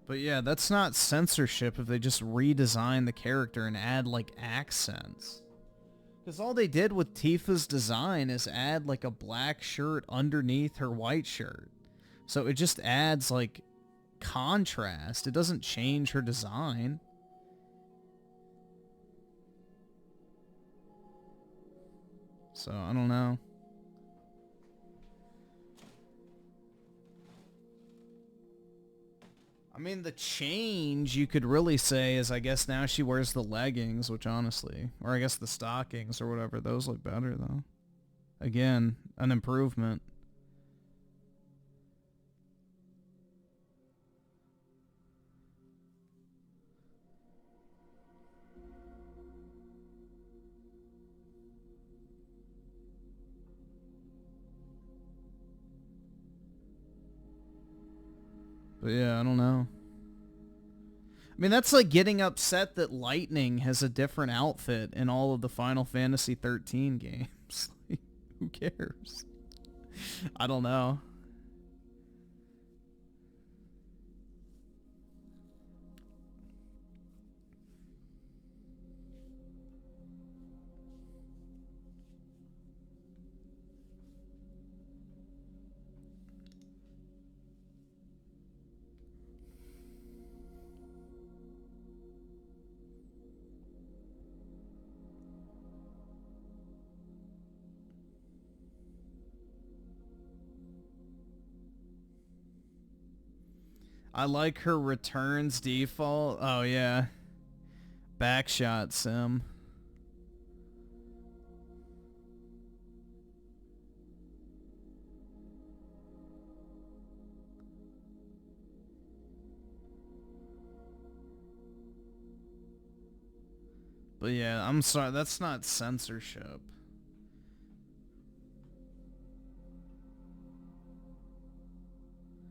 But yeah, that's not censorship if they just redesign the character and add like accents. Because all they did with Tifa's design is add like a black shirt underneath her white shirt. So it just adds like contrast. It doesn't change her design. So I don't know. I mean, the change you could really say is, I guess now she wears the leggings, which honestly, or I guess the stockings or whatever, those look better though. Again, an improvement. But yeah, I don't know. I mean, that's like getting upset that Lightning has a different outfit in all of the Final Fantasy 13 games. Like, who cares? I don't know. I like her returns default. Oh yeah. Backshot sim. But yeah, I'm sorry, that's not censorship.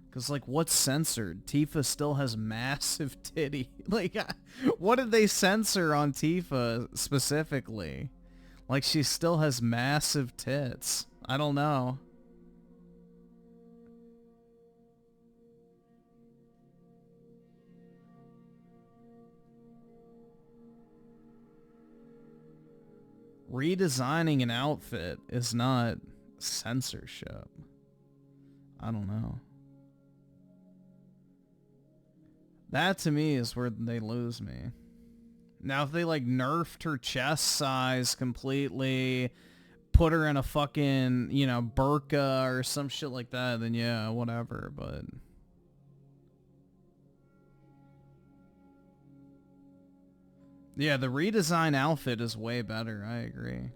Because, like, what's censored? Tifa still has massive titty. Like, what did they censor on Tifa specifically? Like, she still has massive tits. I don't know. Redesigning an outfit is not censorship. I don't know. That to me is where they lose me. Now if they like nerfed her chest size completely, put her in a fucking, you know, burqa or some shit like that, then yeah, whatever, but... Yeah, the redesign outfit is way better, I agree.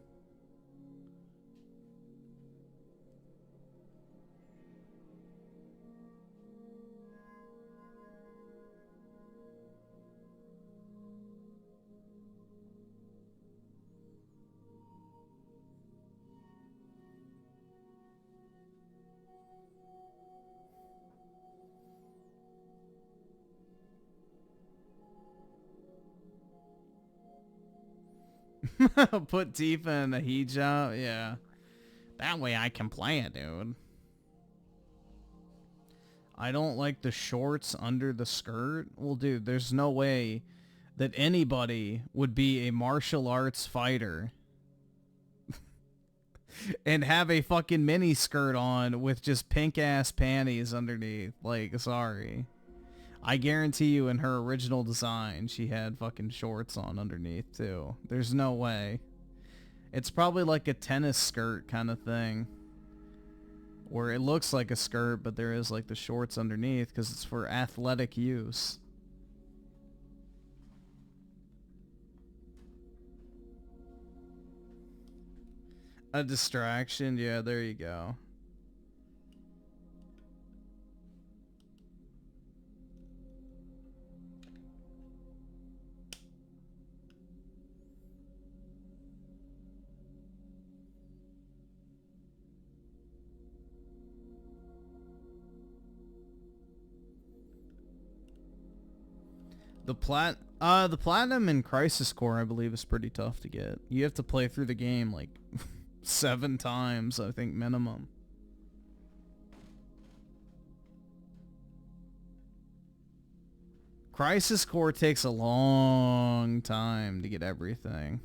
Put Tifa in a hijab, yeah. That way I can play it, dude. I don't like the shorts under the skirt. Well, dude, there's no way that anybody would be a martial arts fighter and have a fucking mini skirt on with just pink ass panties underneath. Like, sorry. I guarantee you in her original design, she had fucking shorts on underneath too. There's no way. It's probably like a tennis skirt kind of thing. Where it looks like a skirt, but there is like the shorts underneath because it's for athletic use. A distraction, yeah, there you go. The platinum in Crisis Core, I believe, is pretty tough to get. You have to play through the game like 7 times, I think, minimum. Crisis Core takes a long time to get everything.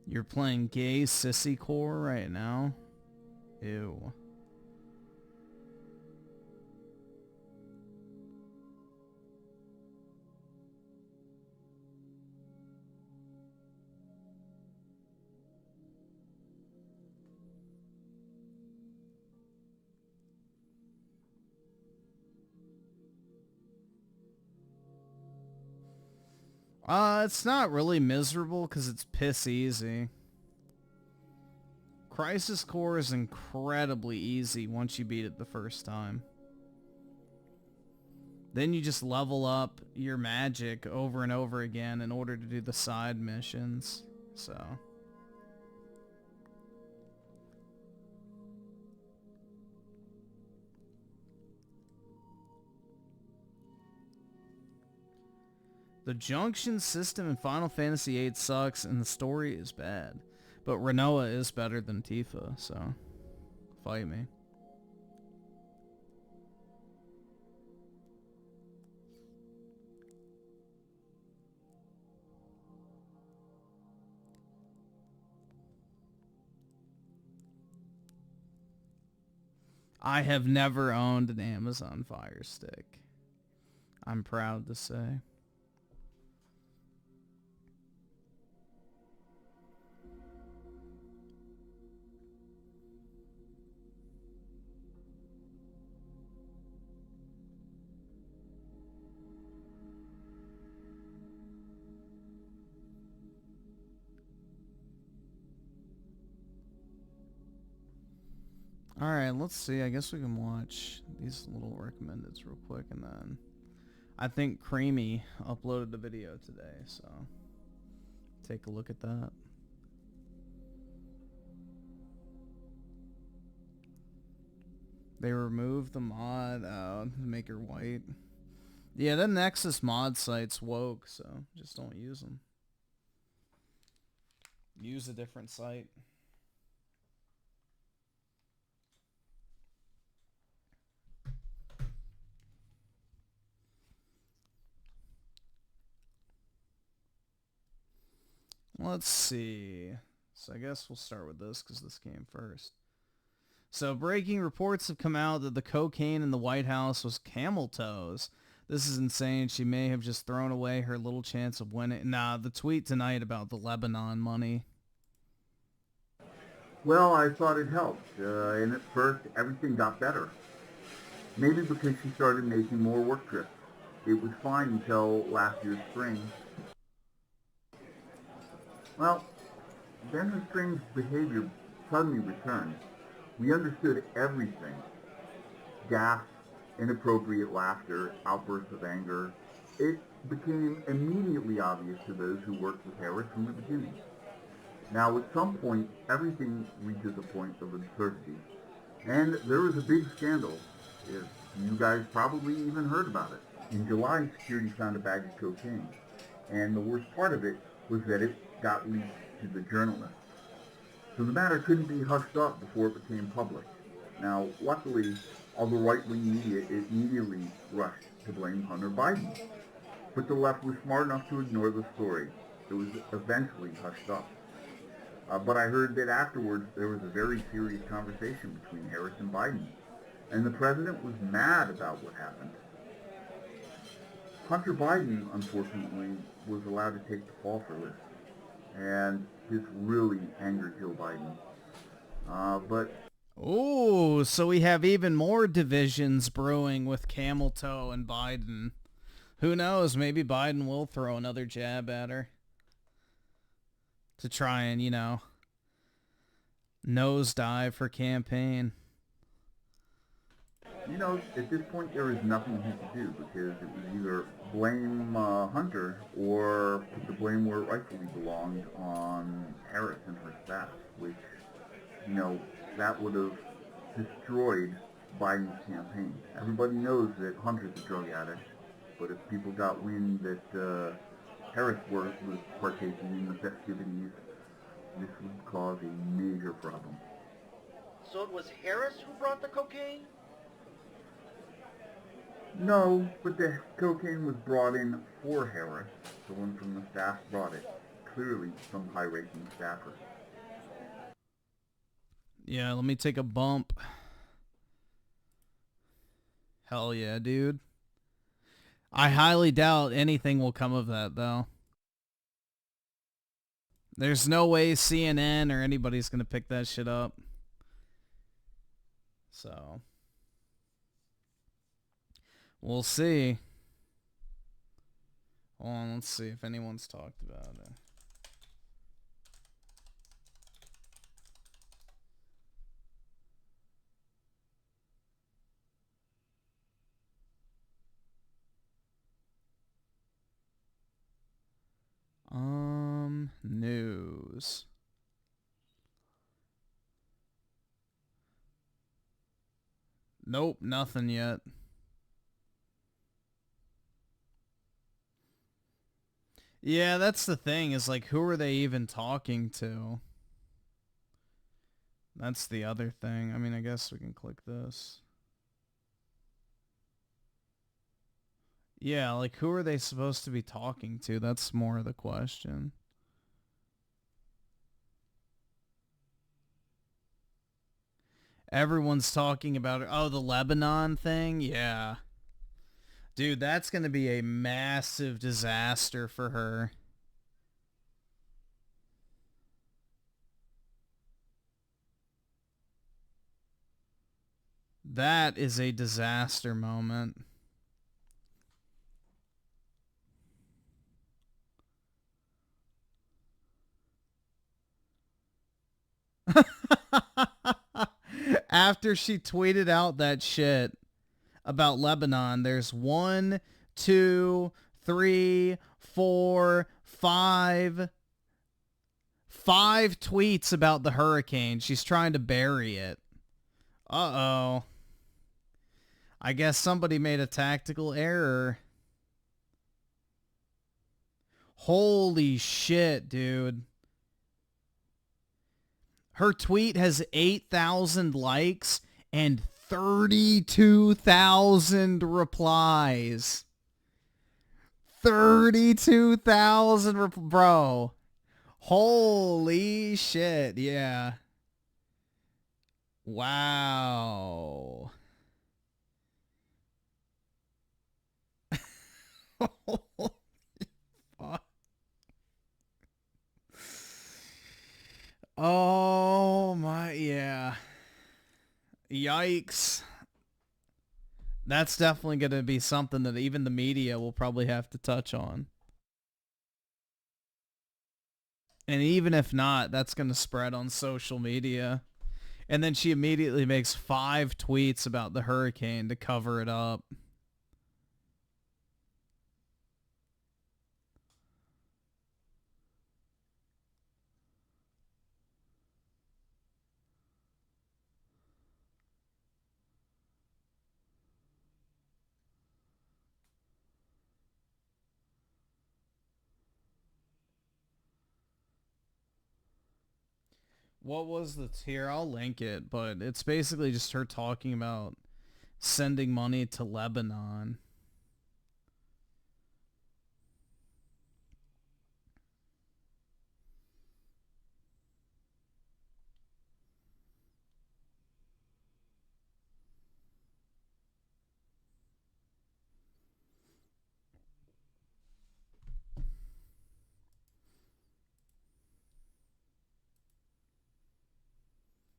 You're playing gay sissy core right now? Ew. It's not really miserable because it's piss easy. Crisis Core is incredibly easy once you beat it the first time. Then you just level up your magic over and over again in order to do the side missions. So... The junction system in Final Fantasy VIII sucks and the story is bad. But Renoa is better than Tifa, so fight me. I have never owned an Amazon Fire Stick. I'm proud to say. Alright, let's see. I guess we can watch these little recommendeds real quick, and then I think Creamy uploaded the video today, so take a look at that. They removed the mod to make her white. Yeah, the Nexus mod site's woke, so just don't use them. Use a different site. Let's see. So I guess we'll start with this because this came first. So breaking reports have come out that the cocaine in the White House was camel toes. This is insane. She may have just thrown away her little chance of winning. Nah, the tweet tonight about the Lebanon money. Well, I thought it helped, and at first everything got better. Maybe because she started making more work trips. It was fine until last year's spring. Well, then her strange behavior suddenly returned. We understood everything. Gasps, inappropriate laughter, outbursts of anger. It became immediately obvious to those who worked with Harris from the beginning. Now, at some point, everything reaches a point of absurdity. And there was a big scandal. You guys probably even heard about it. In July, security found a bag of cocaine. And the worst part of it was that it got leaked to the journalists. So the matter couldn't be hushed up before it became public. Now, luckily, all the right-wing media immediately rushed to blame Hunter Biden. But the left was smart enough to ignore the story. It was eventually hushed up. But I heard that afterwards there was a very serious conversation between Harris and Biden. And the president was mad about what happened. Hunter Biden, unfortunately, was allowed to take the fall for this. And this really angered Joe Biden. But... Ooh, so we have even more divisions brewing with Camel Toe and Biden. Who knows, maybe Biden will throw another jab at her. To try and, you know, nosedive her campaign. You know, at this point there is nothing he could do because it was either blame Hunter or put the blame where it rightfully belonged on Harris and her staff, which, you know, that would have destroyed Biden's campaign. Everybody knows that Hunter's a drug addict, but if people got wind that Harris was partaking in the festivities, this would cause a major problem. So it was Harris who brought the cocaine? No, but the cocaine was brought in for Harris. Someone from the staff brought it. Clearly some high-ranking staffer. Yeah, let me take a bump. Hell yeah, dude. I highly doubt anything will come of that, though. There's no way CNN or anybody's gonna pick that shit up. So, we'll see. Hold on, let's see if anyone's talked about it. News. Nope, nothing yet. Yeah, that's the thing, is like, who are they even talking to? That's the other thing. I mean, I guess we can click this. Yeah, like, who are they supposed to be talking to? That's more the question. Everyone's talking about it. Oh, the Lebanon thing? Yeah. Dude, that's going to be a massive disaster for her. That is a disaster moment. After she tweeted out that shit about Lebanon, there's 1, 2, 3, 4, 5 tweets about the hurricane. She's trying to bury it. Uh-oh. I guess somebody made a tactical error. Holy shit, dude. Her tweet has 8,000 likes and 32,000 replies. 32,000 bro. Holy shit, yeah. Wow. Holy fuck. Oh my, yeah. Yikes. That's definitely going to be something that even the media will probably have to touch on. And even if not, that's going to spread on social media. And then she immediately makes 5 tweets about the hurricane to cover it up. What was the tier? I'll link it, but it's basically just her talking about sending money to Lebanon.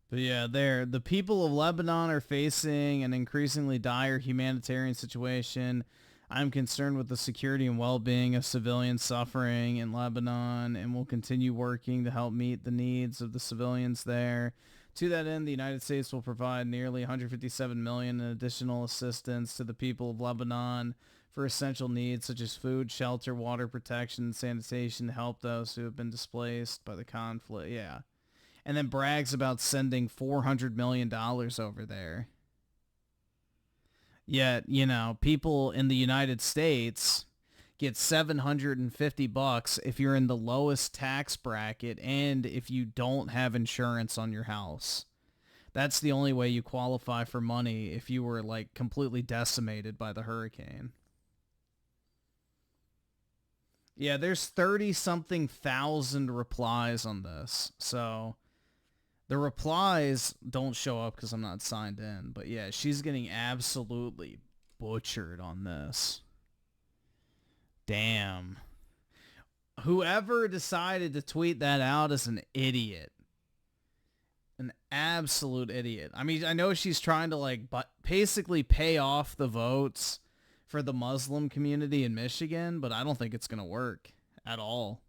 But yeah, the people of Lebanon are facing an increasingly dire humanitarian situation. I'm concerned with the security and well-being of civilians suffering in Lebanon and will continue working to help meet the needs of the civilians there. To that end, the United States will provide nearly $157 million in additional assistance to the people of Lebanon for essential needs such as food, shelter, water protection, and sanitation to help those who have been displaced by the conflict. Yeah. And then brags about sending $400 million over there. Yet, you know, people in the United States get $750 if you're in the lowest tax bracket and if you don't have insurance on your house. That's the only way you qualify for money if you were like completely decimated by the hurricane. Yeah, there's 30-something thousand replies on this. So the replies don't show up because I'm not signed in. But yeah, she's getting absolutely butchered on this. Damn. Whoever decided to tweet that out is an idiot. An absolute idiot. I mean, I know she's trying to like basically pay off the votes for the Muslim community in Michigan, but I don't think it's going to work at all.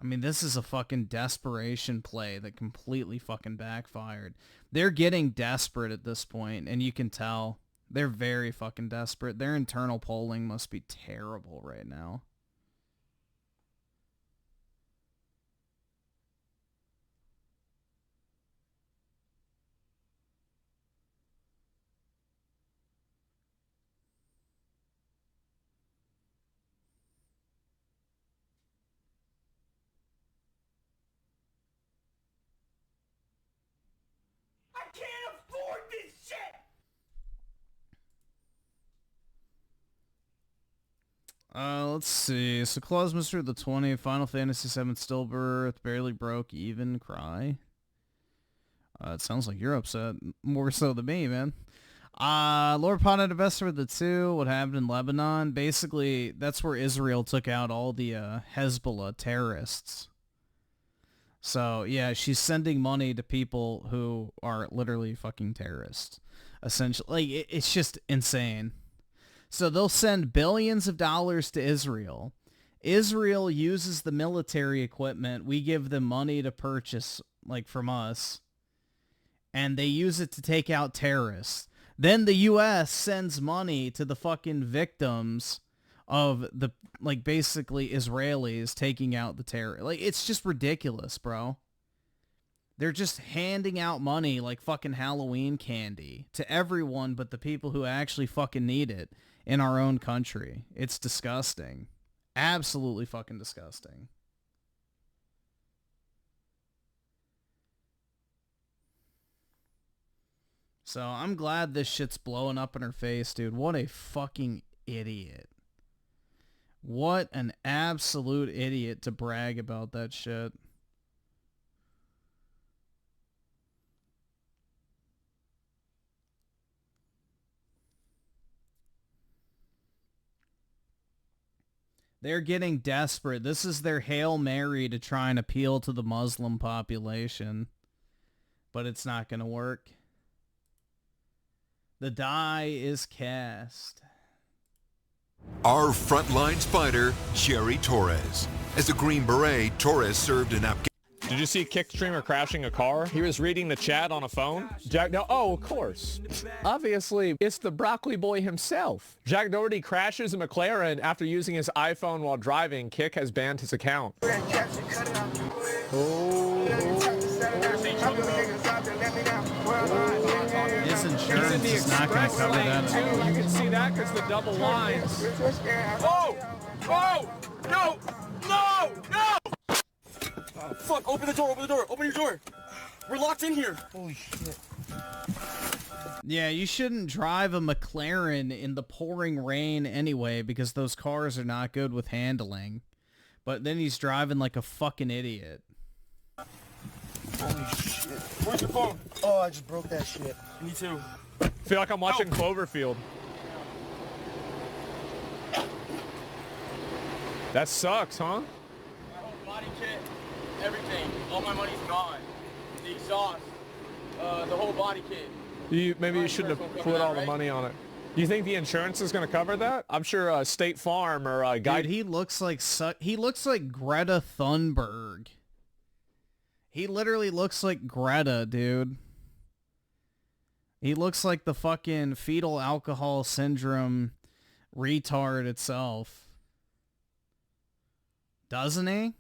I mean, this is a fucking desperation play that completely fucking backfired. They're getting desperate at this point, and you can tell. They're very fucking desperate. Their internal polling must be terrible right now. I can't afford this shit! Let's see. So Claus Mr. the 20, Final Fantasy VII Stillbirth, barely broke even, cry. It sounds like you're upset. More so than me, man. Lord Pontiff Investor the 2, what happened in Lebanon. Basically, that's where Israel took out all the Hezbollah terrorists. So, yeah, she's sending money to people who are literally fucking terrorists. Essentially, like, it's just insane. So they'll send billions of dollars to Israel. Israel uses the military equipment. We give them money to purchase, like, from us. And they use it to take out terrorists. Then the U.S. sends money to the fucking victims of the, like, basically Israelis taking out the terror. Like, it's just ridiculous, bro. They're just handing out money like fucking Halloween candy to everyone but the people who actually fucking need it in our own country. It's disgusting. Absolutely fucking disgusting. So I'm glad this shit's blowing up in her face, dude. What a fucking idiot. What an absolute idiot to brag about that shit. They're getting desperate. This is their Hail Mary to try and appeal to the Muslim population. But it's not going to work. The die is cast. Our frontline fighter, Jerry Torres. As a Green Beret, Torres served in Afghanistan. Did you see Kickstreamer crashing a car? He was reading the chat on a phone. Oh, of course. Obviously, it's the broccoli boy himself. Jack Doherty crashes a McLaren after using his iPhone while driving. Kick has banned his account. His insurance is not going to cover that. You can see that because the double lines. Oh! Oh! No! No! No! Fuck, open the door, open your door. We're locked in here. Holy shit. Yeah, you shouldn't drive a McLaren in the pouring rain anyway because those cars are not good with handling. But then he's driving like a fucking idiot. Holy shit. Where's your phone? Oh, I just broke that shit. Me too. I feel like I'm watching Cloverfield. That sucks, huh? My whole body kit, everything. All my money's gone. The exhaust, the whole body kit. Maybe you shouldn't have put all the money on it. Do you think the insurance is going to cover that? I'm sure State Farm or Guy. Dude, he looks like Greta Thunberg. He literally looks like Greta, dude. He looks like the fucking fetal alcohol syndrome retard itself. Doesn't he?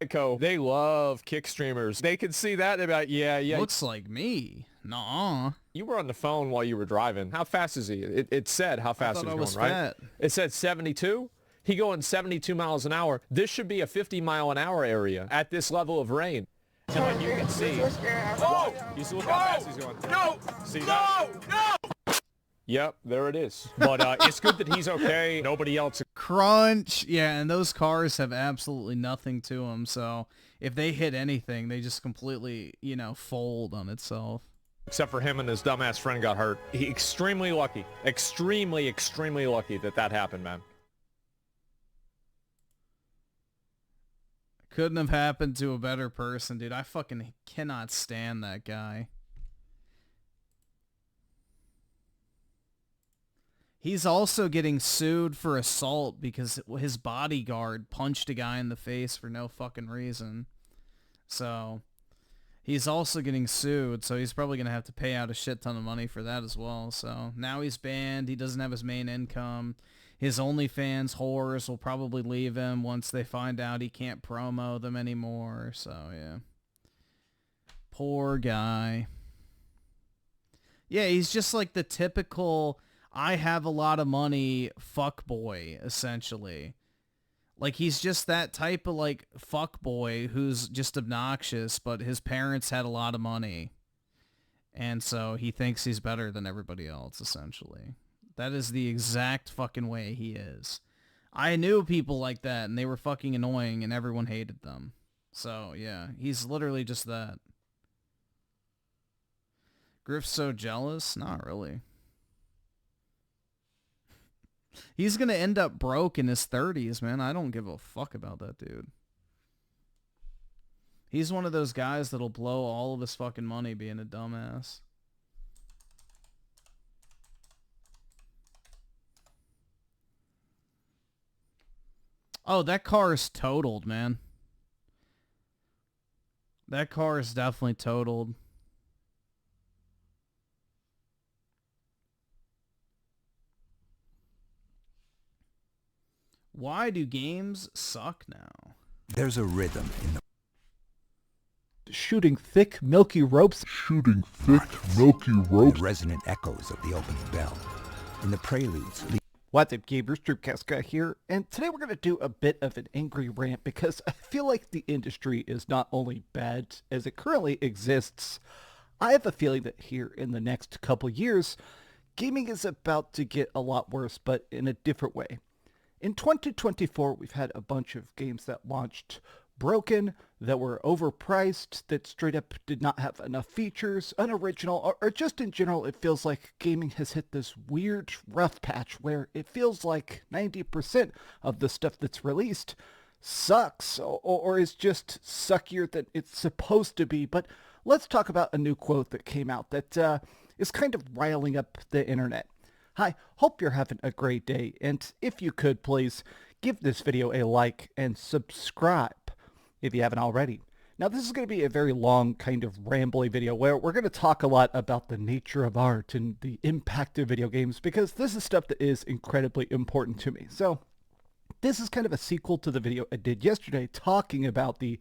They love kick streamers. They can see that. They're like, yeah. Looks like me. Nuh-uh. You were on the phone while you were driving. How fast is he? It said how fast he was going, right? Fat. It said 72. He going 72 miles an hour. This should be a 50 mile an hour area at this level of rain. And like you can see. Oh! You see look how fast he's going. No! See that? No! Yep, there it is. But it's good that he's okay. Nobody else. Crunch. Yeah, and those cars have absolutely nothing to them. So if they hit anything, they just completely, you know, fold on itself. Except for him and his dumbass friend got hurt. He extremely lucky. Extremely, extremely lucky that happened, man. Couldn't have happened to a better person, dude. I fucking cannot stand that guy. He's also getting sued for assault because his bodyguard punched a guy in the face for no fucking reason. So he's also getting sued, so he's probably going to have to pay out a shit ton of money for that as well. So now he's banned. He doesn't have his main income. His OnlyFans whores will probably leave him once they find out he can't promo them anymore. So, yeah. Poor guy. Yeah, he's just like the typical, I have a lot of money fuckboy, essentially. Like, he's just that type of, like, fuckboy who's just obnoxious, but his parents had a lot of money. And so he thinks he's better than everybody else, essentially. That is the exact fucking way he is. I knew people like that, and they were fucking annoying, and everyone hated them. So, yeah, he's literally just that. Griff's so jealous? Not really. He's gonna end up broke in his 30s, man. I don't give a fuck about that dude. He's one of those guys that'll blow all of his fucking money being a dumbass. Oh, that car is totaled, man. That car is definitely totaled. Why do games suck now? There's a rhythm in the shooting thick, milky ropes. Resonant echoes of the opening bell. In the preludes. What's up, gamers? Dreamcast here, and today we're going to do a bit of an angry rant because I feel like the industry is not only bad as it currently exists, I have a feeling that here in the next couple years, gaming is about to get a lot worse, but in a different way. In 2024, we've had a bunch of games that launched broken, that were overpriced, that straight up did not have enough features, unoriginal, or just in general, it feels like gaming has hit this weird rough patch where it feels like 90% of the stuff that's released sucks, or is just suckier than it's supposed to be. But let's talk about a new quote that came out that is kind of riling up the internet. Hi, hope you're having a great day, and if you could, please give this video a like and subscribe if you haven't already. Now, this is going to be a very long, kind of rambly video where we're going to talk a lot about the nature of art and the impact of video games, because this is stuff that is incredibly important to me. So this is kind of a sequel to the video I did yesterday talking about the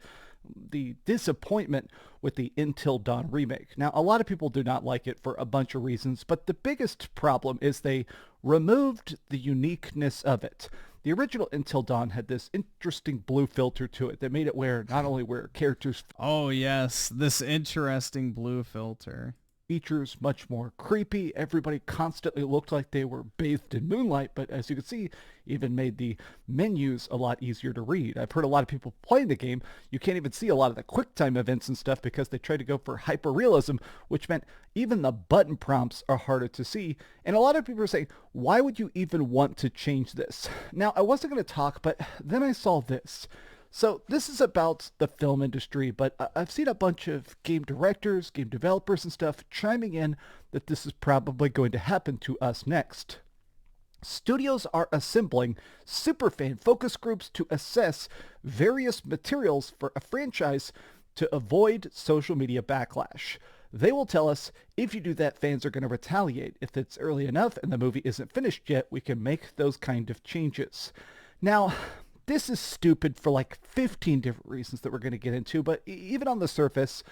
disappointment with the Until Dawn remake. Now, a lot of people do not like it for a bunch of reasons, but the biggest problem is they removed the uniqueness of it. The original Until Dawn had this interesting blue filter to it that made it where not only were characters... Oh yes, this interesting blue filter. Features much more creepy. Everybody constantly looked like they were bathed in moonlight, but as you can see, even made the menus a lot easier to read. I've heard a lot of people playing the game, you can't even see a lot of the QuickTime events and stuff because they tried to go for hyper-realism, which meant even the button prompts are harder to see. And a lot of people are saying, why would you even want to change this? Now, I wasn't going to talk, but then I saw this. So this is about the film industry, but I've seen a bunch of game directors, game developers and stuff chiming in that this is probably going to happen to us next. studios are assembling superfan focus groups to assess various materials for a franchise to avoid social media backlash. They will tell us, if you do that, fans are going to retaliate. If it's early enough and the movie isn't finished yet, we can make those kind of changes. Now, this is stupid for like 15 different reasons that we're going to get into, but even on the surface,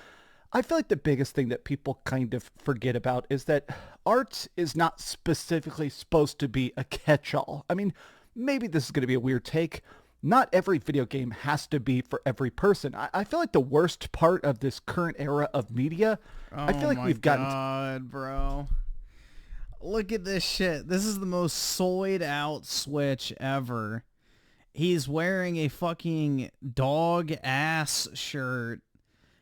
I feel like the biggest thing that people kind of forget about is that art is not specifically supposed to be a catch-all. I mean, maybe this is going to be a weird take. Not every video game has to be for every person. I feel like the worst part of this current era of media, I feel like we've gotten... Oh my god, bro. Look at this shit. This is the most soyed out Switch ever. He's wearing a fucking dog ass shirt.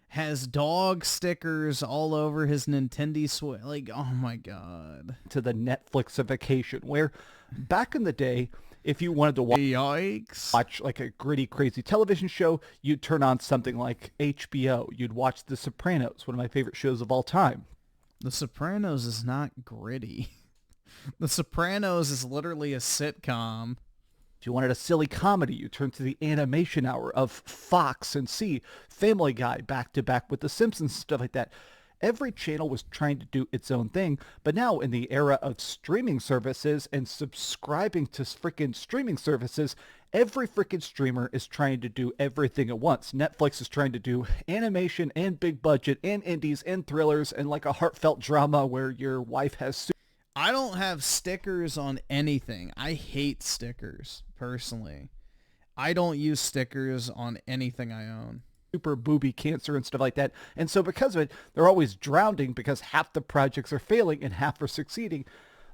Has dog stickers all over his Nintendo Switch. Like, oh my god. To the Netflixification, where back in the day, if you wanted to watch like a gritty, crazy television show, you'd turn on something like HBO. You'd watch The Sopranos, one of my favorite shows of all time. The Sopranos is not gritty. The Sopranos is literally a sitcom. If you wanted a silly comedy, you turn to the Animation Hour of Fox and see Family Guy back to back with The Simpsons, stuff like that. Every channel was trying to do its own thing, but now in the era of streaming services and subscribing to freaking streaming services, every freaking streamer is trying to do everything at once. Netflix is trying to do animation and big budget and indies and thrillers and like a heartfelt drama where your wife has... I don't have stickers on anything. I hate stickers, personally. I don't use stickers on anything I own. Super booby cancer and stuff like that. And so because of it, they're always drowning because half the projects are failing and half are succeeding.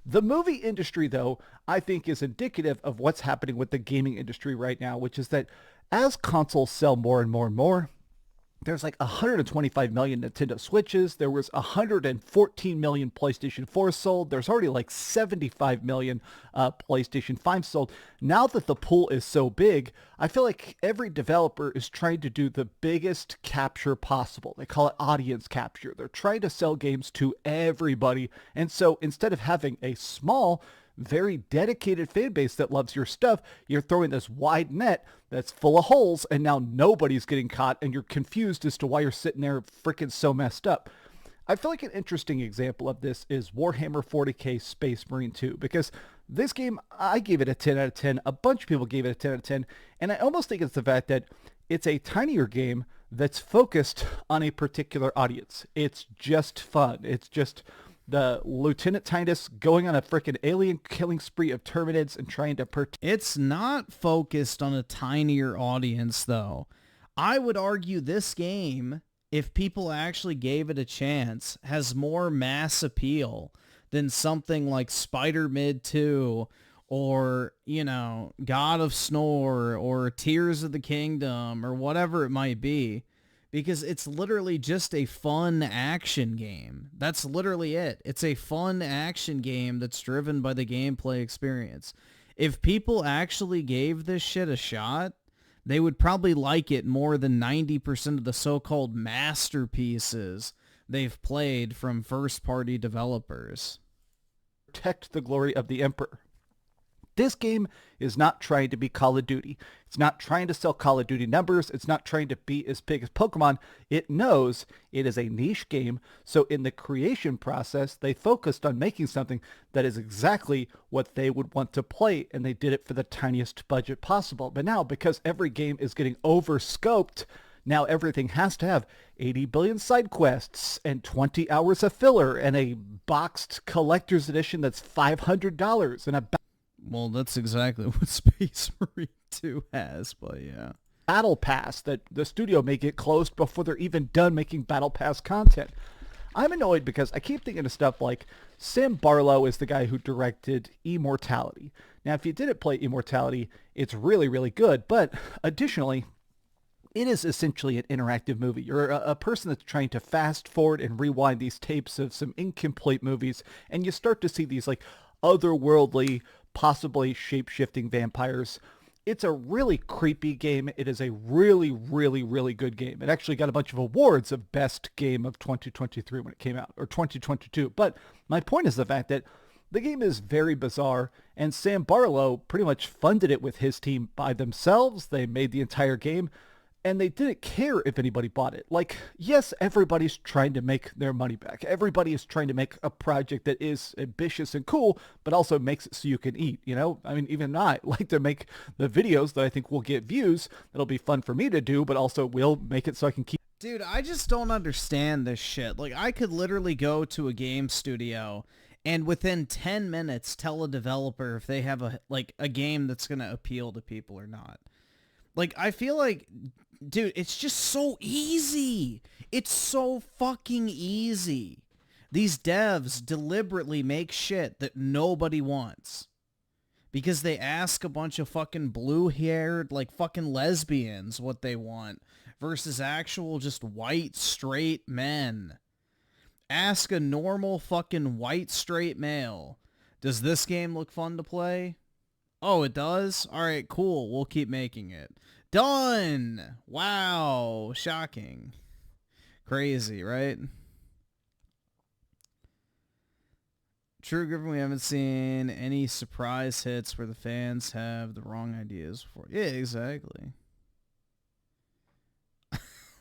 The movie industry, though, I think is indicative of what's happening with the gaming industry right now, which is that as consoles sell more and more and more, there's like 125 million Nintendo Switches. There was 114 million PlayStation 4 sold. There's already like 75 million PlayStation 5 sold. Now that the pool is so big, I feel like every developer is trying to do the biggest capture possible. They call it audience capture. They're trying to sell games to everybody. And so instead of having a small, very dedicated fan base that loves your stuff, you're throwing this wide net that's full of holes, and now nobody's getting caught, and you're confused as to why you're sitting there freaking so messed up. I feel like an interesting example of this is Warhammer 40k Space Marine 2, because this game, I gave it a 10 out of 10, a bunch of people gave it a 10 out of 10, and I almost think it's the fact that it's a tinier game that's focused on a particular audience. It's just fun. It's just the Lieutenant Titus going on a freaking alien killing spree of Terminids and trying to It's not focused on a tinier audience, though. I would argue this game, if people actually gave it a chance, has more mass appeal than something like Spider-Mid 2 or, you know, God of Snore or Tears of the Kingdom or whatever it might be. Because it's literally just a fun action game. That's literally it. It's a fun action game that's driven by the gameplay experience. If people actually gave this shit a shot, they would probably like it more than 90% of the so-called masterpieces they've played from first-party developers. Protect the glory of the Emperor. This game is not trying to be Call of Duty. It's not trying to sell Call of Duty numbers. It's not trying to be as big as Pokemon. It knows it is a niche game. So in the creation process, they focused on making something that is exactly what they would want to play. And they did it for the tiniest budget possible. But now, because every game is getting over-scoped, now everything has to have 80 billion side quests and 20 hours of filler and a boxed collector's edition that's $500 and a... Well, that's exactly what Space Marine 2 has, but yeah. Battle Pass that the studio may get closed before they're even done making Battle Pass content. I'm annoyed because I keep thinking of stuff like Sam Barlow is the guy who directed Immortality. Now, if you didn't play Immortality, it's really, really good, but additionally, it is essentially an interactive movie. You're a person that's trying to fast forward and rewind these tapes of some incomplete movies, and you start to see these like otherworldly, possibly shape-shifting vampires. It's a really creepy game. It is a really, really, really good game. It actually got a bunch of awards of best game of 2023 when it came out, or 2022. But my point is the fact that The game is very bizarre, and Sam Barlow pretty much funded it with his team by themselves. They made the entire game, and they didn't care if anybody bought it. Like, yes, everybody's trying to make their money back. Everybody is trying to make a project that is ambitious and cool, but also makes it so you can eat, you know? I mean, even I like to make the videos that I think will get views. That'll be fun for me to do, but also will make it so I can keep... Dude, I just don't understand this shit. Like, I could literally go to a game studio and within 10 minutes tell a developer if they have a game that's going to appeal to people or not. Like, I feel like, dude, it's just so easy. It's so fucking easy. These devs deliberately make shit that nobody wants because they ask a bunch of fucking blue-haired, like, fucking lesbians what they want versus actual just white, straight men. Ask a normal fucking white, straight male, does this game look fun to play? Oh, it does? Alright, cool. We'll keep making it. Done! Wow. Shocking. Crazy, right? True, Griffin, we haven't seen any surprise hits where the fans have the wrong ideas for. Yeah, exactly.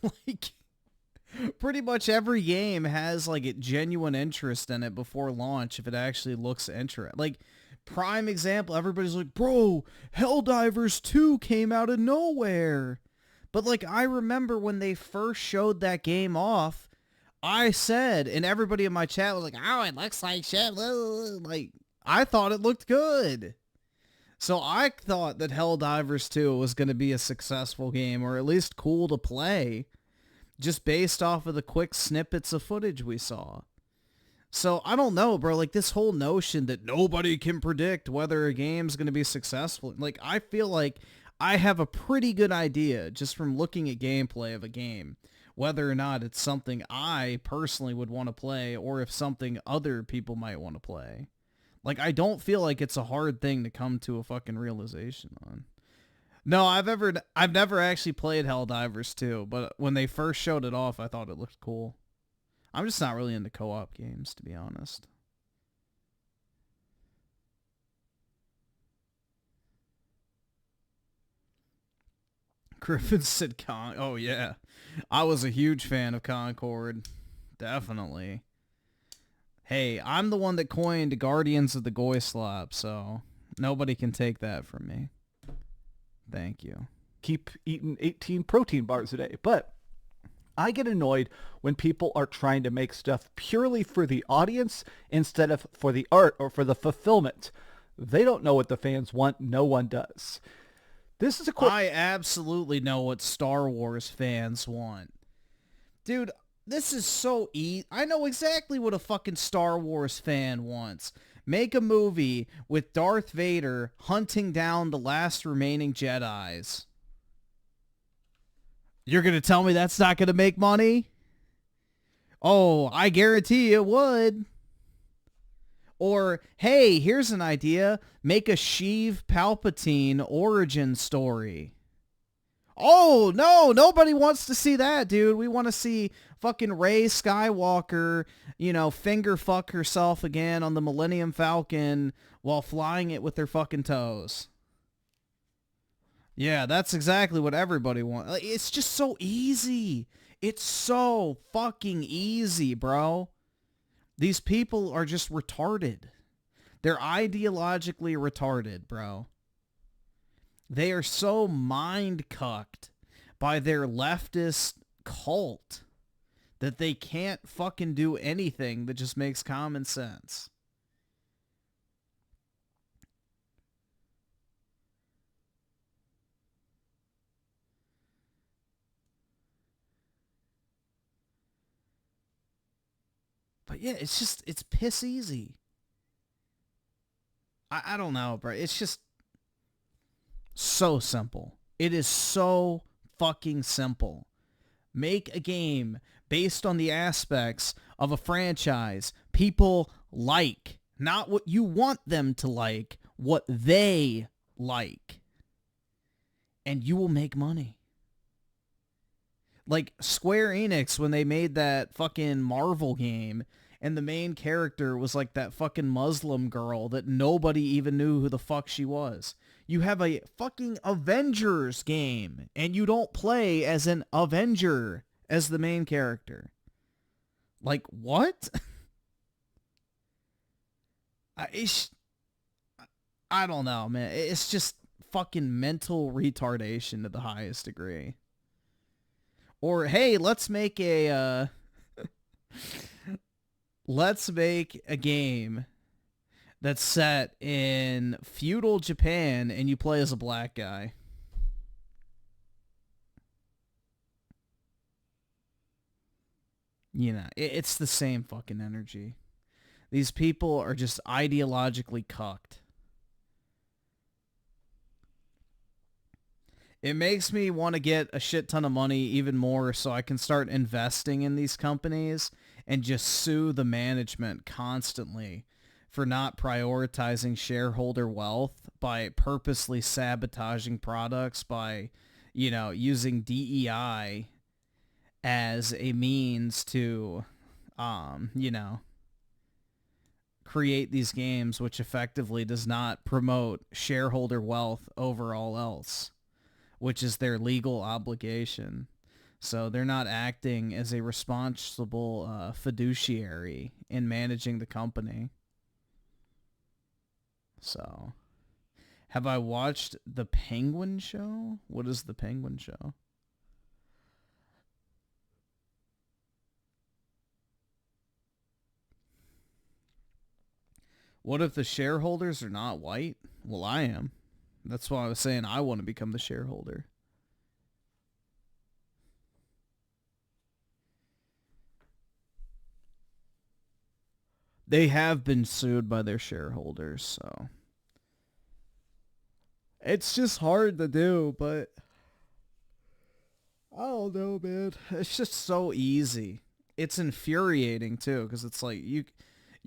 Like, pretty much every game has, like, a genuine interest in it before launch if it actually looks interesting. Like, prime example, everybody's like, bro, Helldivers 2 came out of nowhere. But, like, I remember when they first showed that game off, I said, and everybody in my chat was like, oh, it looks like shit. Like, I thought it looked good. So I thought that Helldivers 2 was going to be a successful game, or at least cool to play, just based off of the quick snippets of footage we saw. So I don't know, bro, like this whole notion that nobody can predict whether a game's going to be successful. Like, I feel like I have a pretty good idea just from looking at gameplay of a game, whether or not it's something I personally would want to play or if something other people might want to play. Like, I don't feel like it's a hard thing to come to a fucking realization on. No, I've never actually played Helldivers 2, but when they first showed it off, I thought it looked cool. I'm just not really into co-op games, to be honest. Griffin said oh yeah. I was a huge fan of Concord. Definitely. Hey, I'm the one that coined Guardians of the Goyslop, so nobody can take that from me. Thank you. Keep eating 18 protein bars a day, but I get annoyed when people are trying to make stuff purely for the audience instead of for the art or for the fulfillment. They don't know what the fans want. No one does. This is a I absolutely know what Star Wars fans want. Dude, this is so I know exactly what a fucking Star Wars fan wants. Make a movie with Darth Vader hunting down the last remaining Jedis. You're going to tell me that's not going to make money? Oh, I guarantee it would. Or, hey, here's an idea. Make a Sheev Palpatine origin story. Oh, no, nobody wants to see that, dude. We want to see fucking Rey Skywalker, you know, finger fuck herself again on the Millennium Falcon while flying it with their fucking toes. Yeah, that's exactly what everybody wants. Like, it's just so easy. It's so fucking easy, bro. These people are just retarded. They're ideologically retarded, bro. They are so mind-cucked by their leftist cult that they can't fucking do anything that just makes common sense. But yeah, it's piss easy. I don't know, bro. It's just so simple. It is so fucking simple. Make a game based on the aspects of a franchise people like. Not what you want them to like, what they like. And you will make money. Like Square Enix, when they made that fucking Marvel game, and the main character was like that fucking Muslim girl that nobody even knew who the fuck she was. You have a fucking Avengers game, and you don't play as an Avenger as the main character. Like, what? I don't know, man. It's just fucking mental retardation to the highest degree. Or, hey, let's make a game that's set in feudal Japan and you play as a black guy. You know, it's the same fucking energy. These people are just ideologically cucked. It makes me want to get a shit ton of money even more so I can start investing in these companies and just sue the management constantly for not prioritizing shareholder wealth by purposely sabotaging products by, you know, using DEI as a means to, you know, create these games which effectively does not promote shareholder wealth over all else, which is their legal obligation. So they're not acting as a responsible fiduciary in managing the company. So, have I watched The Penguin Show? What is The Penguin Show? What if the shareholders are not white? Well, I am. That's why I was saying I want to become the shareholder. They have been sued by their shareholders, so it's just hard to do, but I don't know, man. It's just so easy. It's infuriating too, because it's like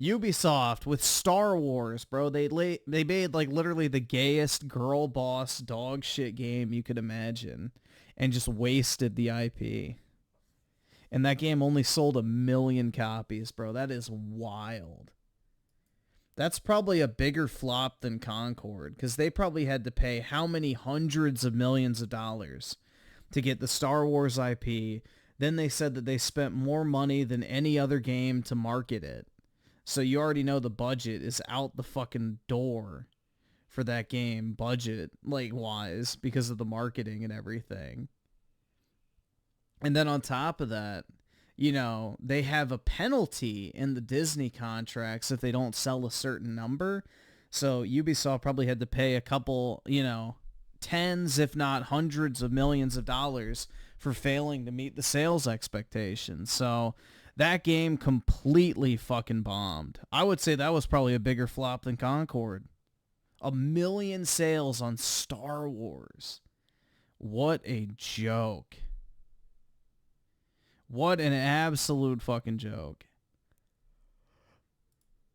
Ubisoft with Star Wars, bro. They made like literally the gayest girl boss dog shit game you could imagine, and just wasted the IP. And that game only sold 1 million copies, bro. That is wild. That's probably a bigger flop than Concord, because they probably had to pay how many hundreds of millions of dollars to get the Star Wars IP. Then they said that they spent more money than any other game to market it. So you already know the budget is out the fucking door for that game, budget, like, wise, because of the marketing and everything. And then on top of that, you know, they have a penalty in the Disney contracts if they don't sell a certain number. So Ubisoft probably had to pay a couple, you know, tens, if not hundreds of millions of dollars for failing to meet the sales expectations. So that game completely fucking bombed. I would say that was probably a bigger flop than Concord. 1 million sales on Star Wars. What a joke. What an absolute fucking joke.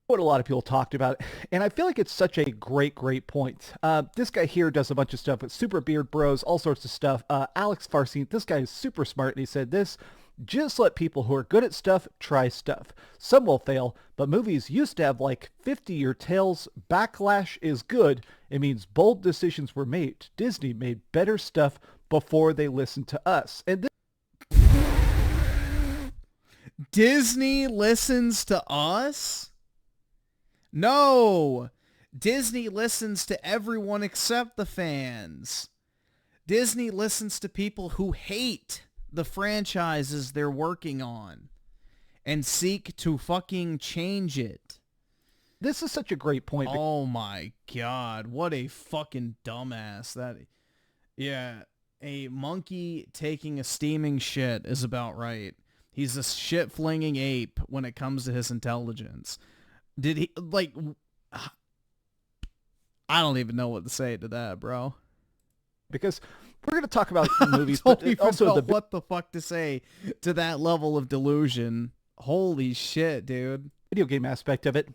What a lot of people talked about, and I feel like it's such a great point. This guy here does a bunch of stuff with Super Beard Bros, all sorts of stuff. Alex Farsi, this guy is super smart, and he said this: just let people who are good at stuff try stuff. Some will fail, but movies used to have like 50-year tales. Backlash is good. It means bold decisions were made. Disney made better stuff before they listened to us. And Disney listens to us? No! Disney listens to everyone except the fans. Disney listens to people who hate the franchises they're working on and seek to fucking change it. This is such a great point. Oh my god, what a fucking dumbass that. Yeah, a monkey taking a steaming shit is about right. He's a shit-flinging ape when it comes to his intelligence. Did he, like, I don't even know what to say to that, bro. Because we're going to talk about movies, I don't but even also know what the fuck to say to that level of delusion. Holy shit, dude. Video game aspect of it.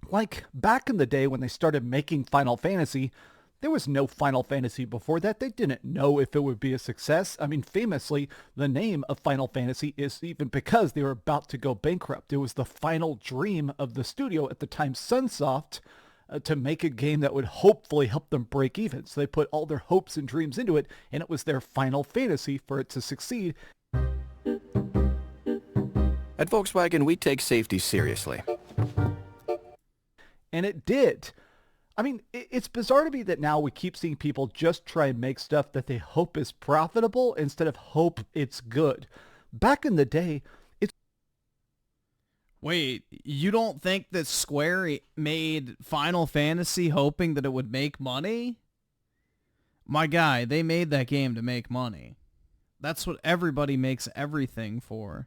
Like, back in the day when they started making Final Fantasy, There was no Final Fantasy before that. They didn't know if it would be a success. I mean, famously, the name of Final Fantasy is even because they were about to go bankrupt. It was the final dream of the studio at the time, Sunsoft, to make a game that would hopefully help them break even. So they put all their hopes and dreams into it, and it was their Final Fantasy for it to succeed. At Volkswagen, we take safety seriously. And it did. I mean, it's bizarre to me that now we keep seeing people just try and make stuff that they hope is profitable instead of hope it's good. Back in the day, it's... Wait, you don't think that Square made Final Fantasy hoping that it would make money? My guy, they made that game to make money. That's what everybody makes everything for.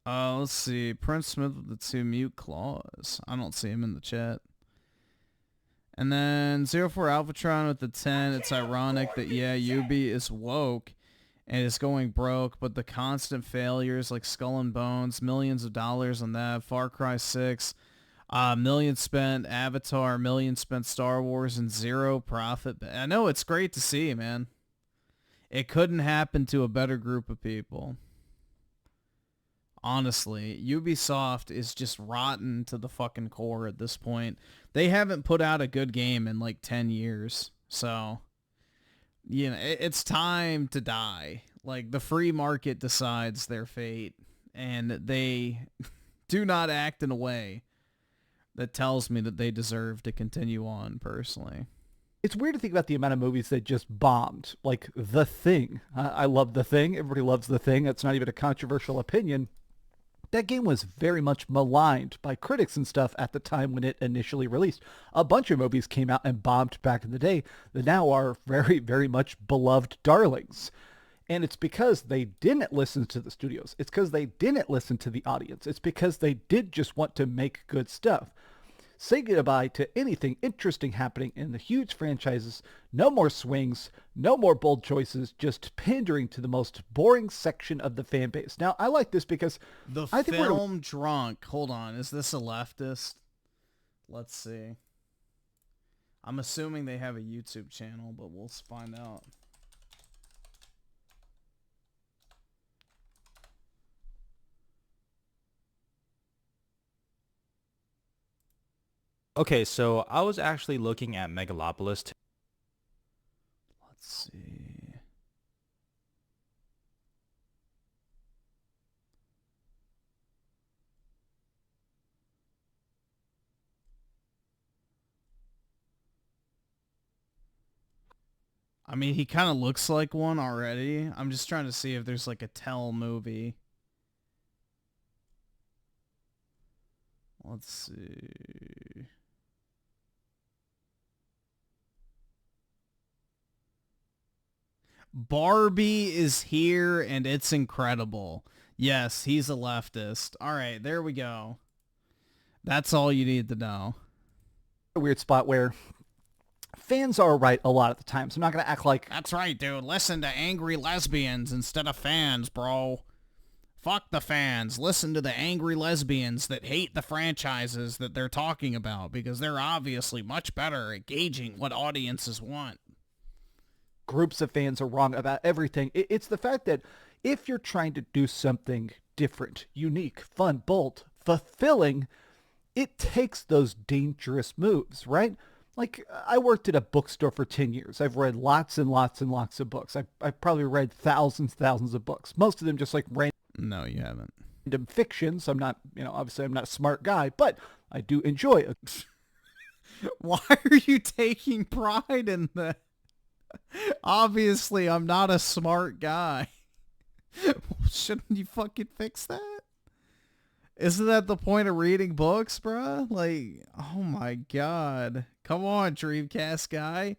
Let's see. Prince Smith with the 2 mute claws. I don't see him in the chat. And then 04 Alphatron with the 10. It's ironic that, yeah, Yubi is woke and is going broke, but the constant failures like Skull and Bones, millions of dollars on that. Far Cry 6, million spent Avatar, million spent Star Wars, and 0 profit. I know, it's great to see, man. It couldn't happen to a better group of people. Honestly, Ubisoft is just rotten to the fucking core at this point. They haven't put out a good game in like 10 years. So, you know, it's time to die. Like, the free market decides their fate, and they do not act in a way that tells me that they deserve to continue on, personally. It's weird to think about the amount of movies that just bombed. Like, The Thing. I love The Thing. Everybody loves The Thing. That's not even a controversial opinion. That game was very much maligned by critics and stuff at the time when it initially released. A bunch of movies came out and bombed back in the day that now are very, very much beloved darlings. And it's because they didn't listen to the studios. It's because they didn't listen to the audience. It's because they did just want to make good stuff. Say goodbye to anything interesting happening in the huge franchises. No more swings, no more bold choices, just pandering to the most boring section of the fan base. Now, I like this because I think film Drunk. Hold on, is this a leftist? Let's see. I'm assuming they have a YouTube channel, but we'll find out. Okay, so I was actually looking at Megalopolis. Let's see. I mean, he kind of looks like one already. I'm just trying to see if there's like a Tell movie. Let's see. Barbie is here and it's incredible. Yes, he's a leftist. All right, there we go. That's all you need to know. A weird spot where fans are right a lot of the time, so I'm not going to act like... That's right, dude. Listen to angry lesbians instead of fans, bro. Fuck the fans. Listen to the angry lesbians that hate the franchises that they're talking about because they're obviously much better at gauging what audiences want. Groups of fans are wrong about everything. It's the fact that if you're trying to do something different, unique, fun, bold, fulfilling, it takes those dangerous moves, right? Like, I worked at a bookstore for 10 years. I've read lots and lots and lots of books. I've probably read thousands of books. Most of them just like random. No, you haven't. Random fiction, so I'm not, obviously I'm not a smart guy, but I do enjoy it. Why are you taking pride in that? Obviously, I'm not a smart guy. Shouldn't you fucking fix that? Isn't that the point of reading books, bruh? Like, oh my god. Come on, Dreamcast guy.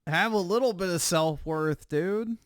Have a little bit of self-worth, dude.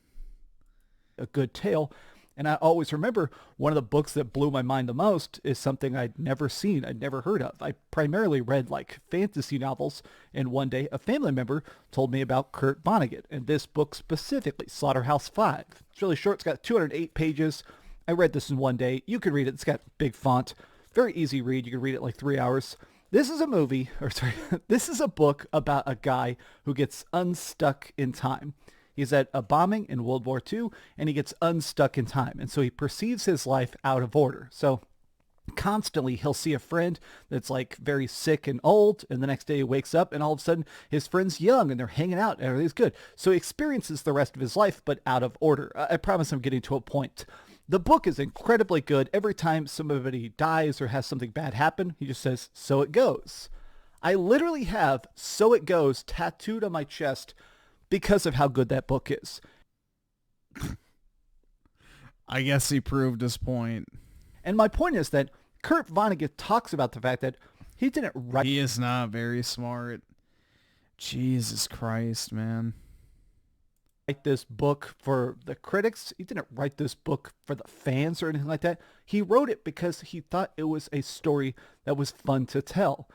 A good tale. And I always remember one of the books that blew my mind the most is something I'd never seen, I'd never heard of. I primarily read like fantasy novels, and one day a family member told me about Kurt Vonnegut, and this book specifically, Slaughterhouse-Five. It's really short, it's got 208 pages. I read this in one day. You can read it, it's got big font, very easy read, you can read it in like 3 hours. This is a movie, or sorry, this is a book about a guy who gets unstuck in time. He's at a bombing in World War II, and he gets unstuck in time. And so he perceives his life out of order. So constantly he'll see a friend that's like very sick and old, and the next day he wakes up, and all of a sudden his friend's young, and they're hanging out, and everything's good. So he experiences the rest of his life, but out of order. I promise I'm getting to a point. The book is incredibly good. Every time somebody dies or has something bad happen, he just says, "So it goes." I literally have "So it goes" tattooed on my chest because of how good that book is. I guess he proved his point. And my point is that Kurt Vonnegut talks about the fact that he didn't write... He is not very smart. Jesus Christ, man. Write this book for the critics. He didn't write this book for the fans or anything like that. He wrote it because he thought it was a story that was fun to tell.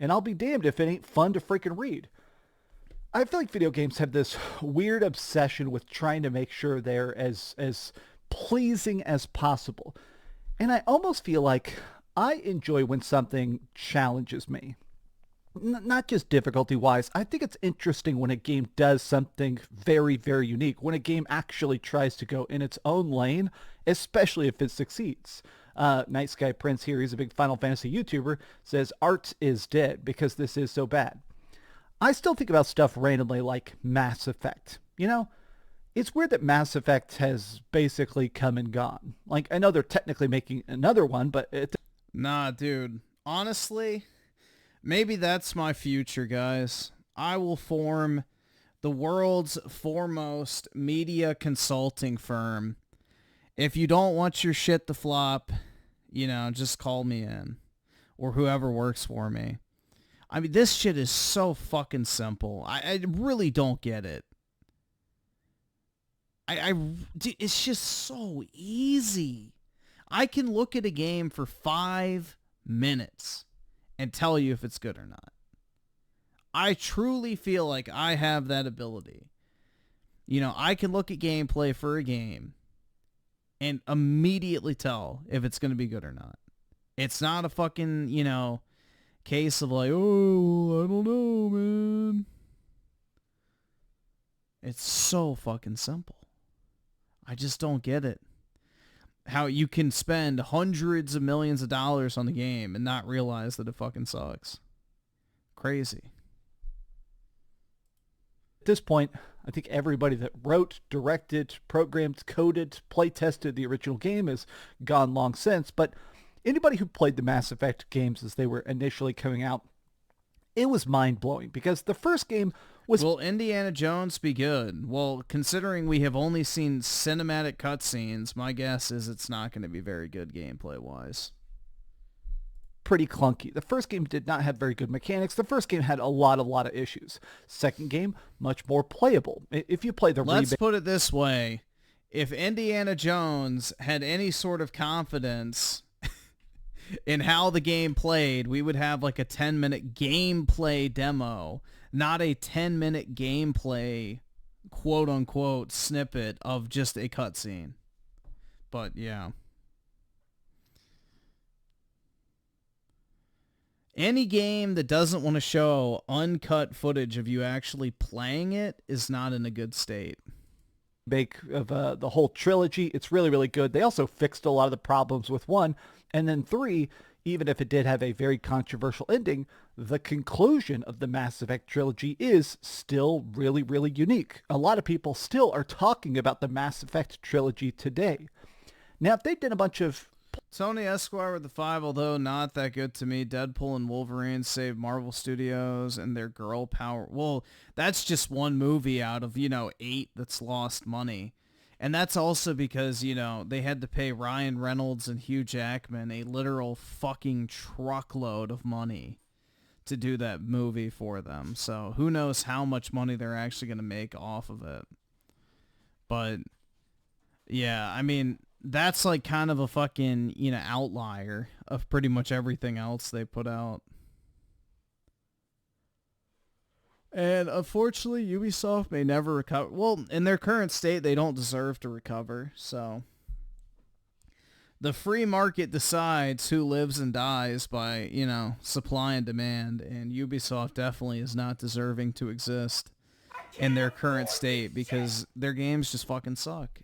And I'll be damned if it ain't fun to freaking read. I feel like video games have this weird obsession with trying to make sure they're as pleasing as possible. And I almost feel like I enjoy when something challenges me. Not just difficulty-wise. I think it's interesting when a game does something very, very unique. When a game actually tries to go in its own lane, especially if it succeeds. Night Sky Prince here, he's a big Final Fantasy YouTuber, says art is dead because this is so bad. I still think about stuff randomly like Mass Effect. You know, it's weird that Mass Effect has basically come and gone. Like, I know they're technically making another one, but Nah, dude. Honestly, maybe that's my future, guys. I will form the world's foremost media consulting firm. If you don't want your shit to flop, you know, just call me in. Or whoever works for me. I mean, this shit is so fucking simple. I really don't get it. It's just so easy. I can look at a game for 5 minutes and tell you if it's good or not. I truly feel like I have that ability. You know, I can look at gameplay for a game and immediately tell if it's going to be good or not. It's not a fucking, you know, case of like, oh, I don't know, man. It's so fucking simple. I just don't get it. How you can spend hundreds of millions of dollars on the game and not realize that it fucking sucks. Crazy. At this point, I think everybody that wrote, directed, programmed, coded, play tested the original game is gone long since, but anybody who played the Mass Effect games as they were initially coming out, it was mind-blowing because the first game was... Will Indiana Jones be good? Well, considering we have only seen cinematic cutscenes, my guess is it's not going to be very good gameplay-wise. Pretty clunky. The first game did not have very good mechanics. The first game had a lot of issues. Second game, much more playable. If you play the Let's put it this way. If Indiana Jones had any sort of confidence in how the game played, we would have like a 10-minute gameplay demo, not a 10-minute gameplay quote-unquote snippet of just a cutscene. But yeah. Any game that doesn't want to show uncut footage of you actually playing it is not in a good state. Make of the whole trilogy. It's really, really good. They also fixed a lot of the problems with 1. And then 3, even if it did have a very controversial ending, the conclusion of the Mass Effect trilogy is still really, really unique. A lot of people still are talking about the Mass Effect trilogy today. Now, if they did a bunch of... Tony Esquire with the 5, although not that good to me. Deadpool and Wolverine saved Marvel Studios and their girl power. Well, that's just one movie out of, 8 that's lost money. And that's also because, they had to pay Ryan Reynolds and Hugh Jackman a literal fucking truckload of money to do that movie for them. So who knows how much money they're actually going to make off of it. But, yeah, I mean, that's like kind of a fucking, you know, outlier of pretty much everything else they put out. And unfortunately, Ubisoft may never recover. Well, in their current state, they don't deserve to recover, so... The free market decides who lives and dies by, you know, supply and demand, and Ubisoft definitely is not deserving to exist in their current state because their games just fucking suck.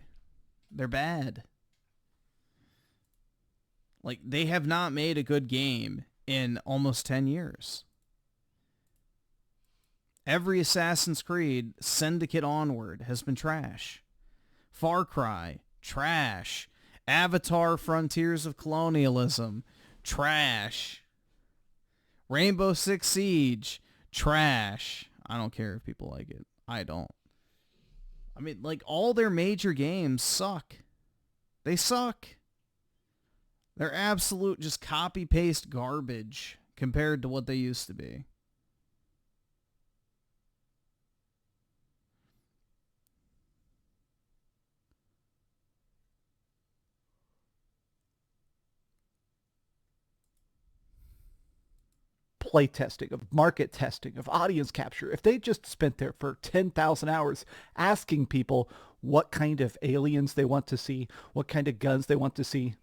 They're bad. Like, they have not made a good game in almost 10 years. Every Assassin's Creed, Syndicate onward, has been trash. Far Cry, trash. Avatar Frontiers of Colonialism, trash. Rainbow Six Siege, trash. I don't care if people like it. I don't. I mean, like, all their major games suck. They suck. They're absolute just copy-paste garbage compared to what they used to be. Play testing, of market testing, of audience capture. If they just spent there for 10,000 hours asking people what kind of aliens they want to see, what kind of guns they want to see,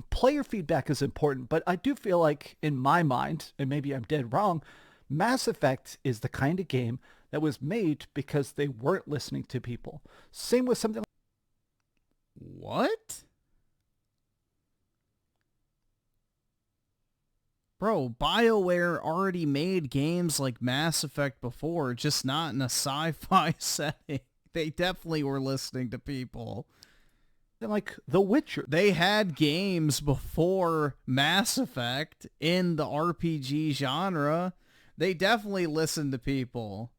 player feedback is important. But I do feel like, in my mind, and maybe I'm dead wrong, Mass Effect is the kind of game that was made because they weren't listening to people. Same with something like... What? Bro, BioWare already made games like Mass Effect before, just not in a sci-fi setting. They definitely were listening to people. Like The Witcher. They had games before Mass Effect in the RPG genre. They definitely listened to people.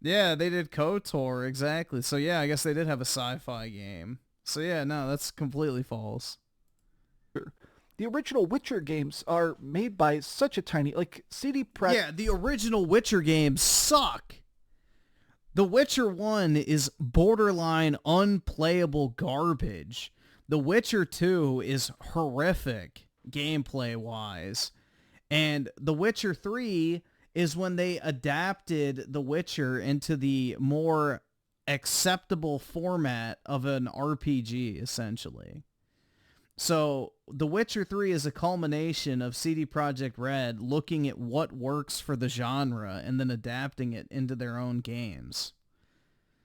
Yeah, they did KOTOR, exactly. So yeah, I guess they did have a sci-fi game. So yeah, no, that's completely false. The original Witcher games are made by such a tiny, like, CD Projekt. Yeah, the original Witcher games suck. The Witcher 1 is borderline unplayable garbage. The Witcher 2 is horrific gameplay-wise. And The Witcher 3 is when they adapted The Witcher into the more acceptable format of an RPG, essentially. So, The Witcher 3 is a culmination of CD Projekt Red looking at what works for the genre and then adapting it into their own games.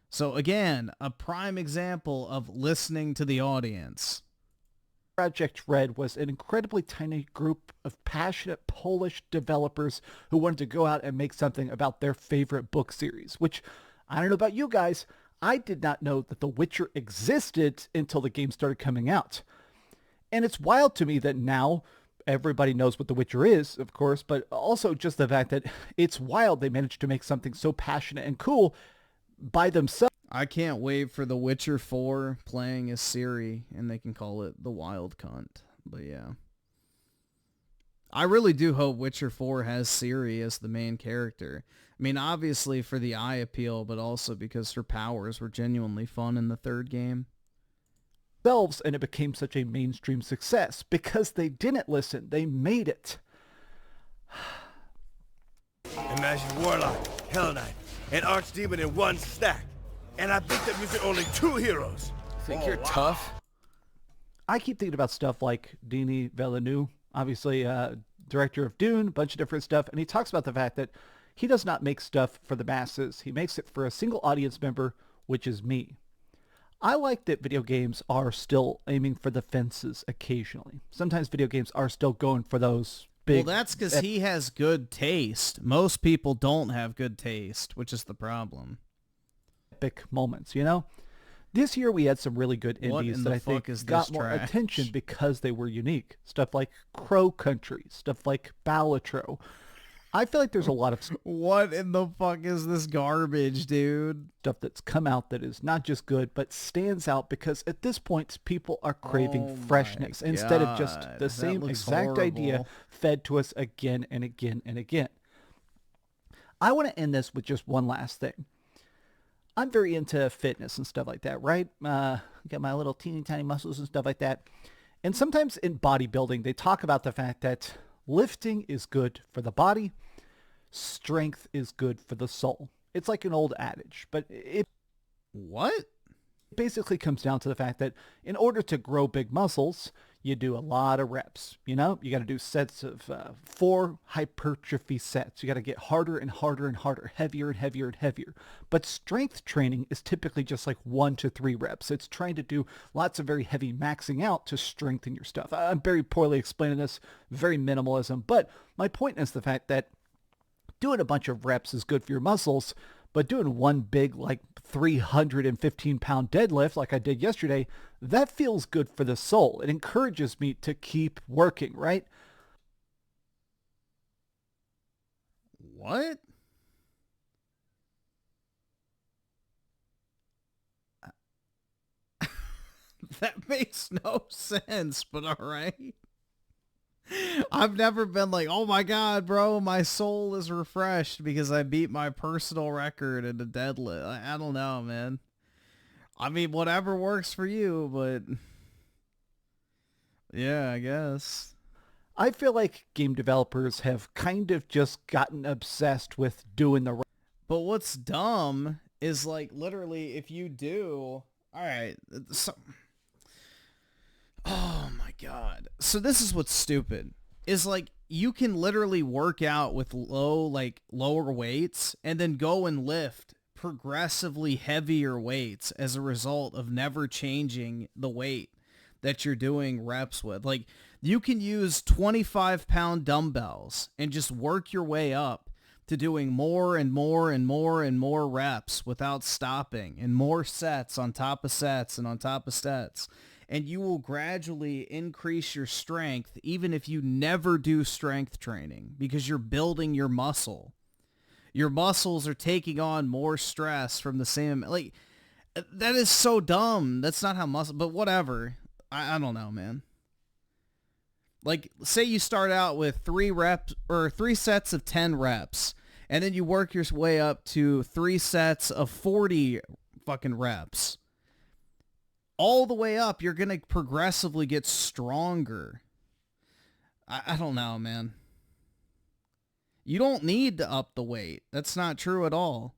So, again, a prime example of listening to the audience. Project Red was an incredibly tiny group of passionate Polish developers who wanted to go out and make something about their favorite book series, which, I don't know about you guys, I did not know that The Witcher existed until the game started coming out. And it's wild to me that now everybody knows what The Witcher is, of course, but also just the fact that it's wild they managed to make something so passionate and cool by themselves. I can't wait for The Witcher 4 playing as Ciri, and they can call it The Wild Cunt. But yeah. I really do hope Witcher 4 has Ciri as the main character. I mean, obviously for the eye appeal, but also because her powers were genuinely fun in the third game. And it became such a mainstream success because they didn't listen. They made it. Imagine Warlock, Hell Knight, and Archdemon in one stack. And I think that using only 2 heroes. Think you're tough? I keep thinking about stuff like Denis Villeneuve, obviously director of Dune, a bunch of different stuff. And he talks about the fact that he does not make stuff for the masses. He makes it for a single audience member, which is me. I like that video games are still aiming for the fences occasionally. Sometimes video games are still going for those big... Well, that's because he has good taste. Most people don't have good taste, which is the problem. Epic moments, you know? This year we had some really good indies that I think got more attention because they were unique. Stuff like Crow Country, stuff like Balatro. I feel like there's a lot of... What in the fuck is this garbage, dude? Stuff that's come out that is not just good, but stands out because at this point, people are craving freshness instead of just the same exact idea fed to us again and again and again. I want to end this with just one last thing. I'm very into fitness and stuff like that, right? got my little teeny tiny muscles and stuff like that. And sometimes in bodybuilding, they talk about the fact that lifting is good for the body, strength is good for the soul. It's like an old adage, but it basically comes down to the fact that in order to grow big muscles, you do a lot of reps. You know, you got to do sets of 4 hypertrophy sets. You got to get harder and harder and harder, heavier and heavier and heavier. But strength training is typically just like 1 to 3 reps. It's trying to do lots of very heavy maxing out to strengthen your stuff. I'm very poorly explaining this, very minimalism. But my point is the fact that doing a bunch of reps is good for your muscles, but doing one big, like 315-pound deadlift like I did yesterday, that feels good for the soul. It encourages me to keep working, right? What? That makes no sense, but all right. I've never been like, oh my God, bro, my soul is refreshed because I beat my personal record in a deadlift. I don't know, man. I mean, whatever works for you, but yeah, I guess. I feel like game developers have kind of just gotten obsessed with doing the right. But what's dumb is like literally if you do, all right, so, oh my God. So this is what's stupid is like you can literally work out with lower weights and then go and lift progressively heavier weights as a result of never changing the weight that you're doing reps with. Like you can use 25-pound dumbbells and just work your way up to doing more and more and more and more reps without stopping and more sets on top of sets and on top of sets. And you will gradually increase your strength even if you never do strength training because you're building your muscle. Your muscles are taking on more stress from the same, like, that is so dumb. That's not how muscle, but whatever. I don't know, man. Like, say you start out with 3 reps or 3 sets of 10 reps, and then you work your way up to 3 sets of 40 fucking reps. All the way up, you're going to progressively get stronger. I don't know, man. You don't need to up the weight. That's not true at all.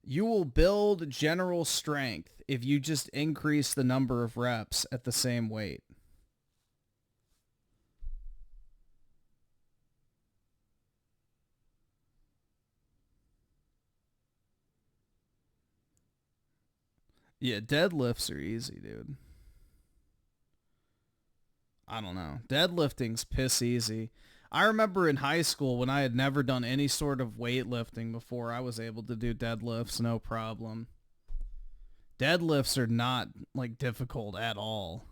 You will build general strength if you just increase the number of reps at the same weight. Yeah, deadlifts are easy, dude. I don't know. Deadlifting's piss easy. I remember in high school when I had never done any sort of weightlifting before, I was able to do deadlifts no problem. Deadlifts are not like difficult at all.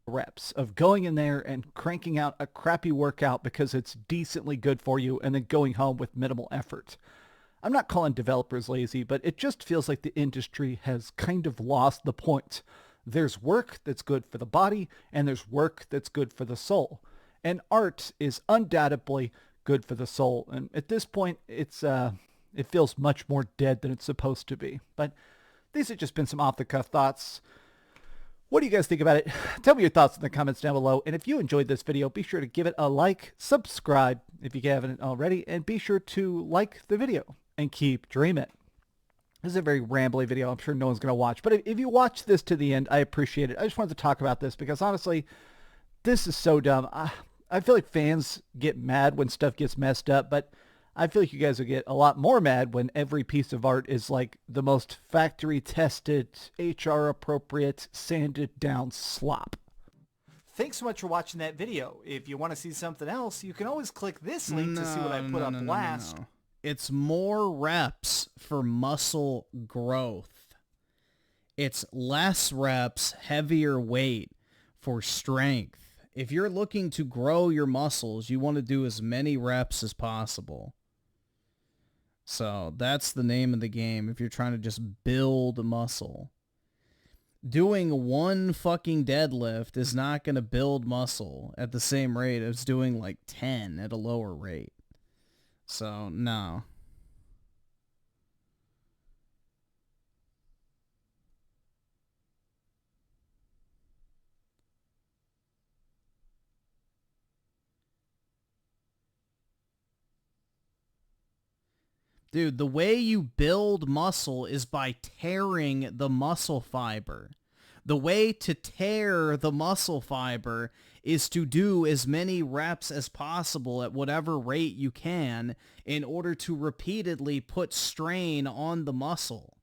Reps of going in there and cranking out a crappy workout because it's decently good for you and then going home with minimal effort. I'm not calling developers lazy, but it just feels like the industry has kind of lost the point. There's work that's good for the body and there's work that's good for the soul. And art is undoubtedly good for the soul. And at this point, it feels much more dead than it's supposed to be. But these have just been some off-the-cuff thoughts. What do you guys think about it? Tell me your thoughts in the comments down below. And if you enjoyed this video, be sure to give it a like, subscribe if you haven't already, and be sure to like the video and keep dreaming. This is a very rambly video. I'm sure no one's going to watch. But if you watch this to the end, I appreciate it. I just wanted to talk about this because honestly, this is so dumb. I feel like fans get mad when stuff gets messed up, but I feel like you guys will get a lot more mad when every piece of art is like the most factory tested, HR appropriate, sanded down slop. Thanks so much for watching that video. If you want to see something else, you can always click this link to see what I put up last. No. It's more reps for muscle growth. It's less reps, heavier weight for strength. If you're looking to grow your muscles, you want to do as many reps as possible. So that's the name of the game if you're trying to just build muscle. Doing one fucking deadlift is not going to build muscle at the same rate as doing like 10 at a lower rate. So, no. Dude, the way you build muscle is by tearing the muscle fiber. The way to tear the muscle fiber is to do as many reps as possible at whatever rate you can in order to repeatedly put strain on the muscle.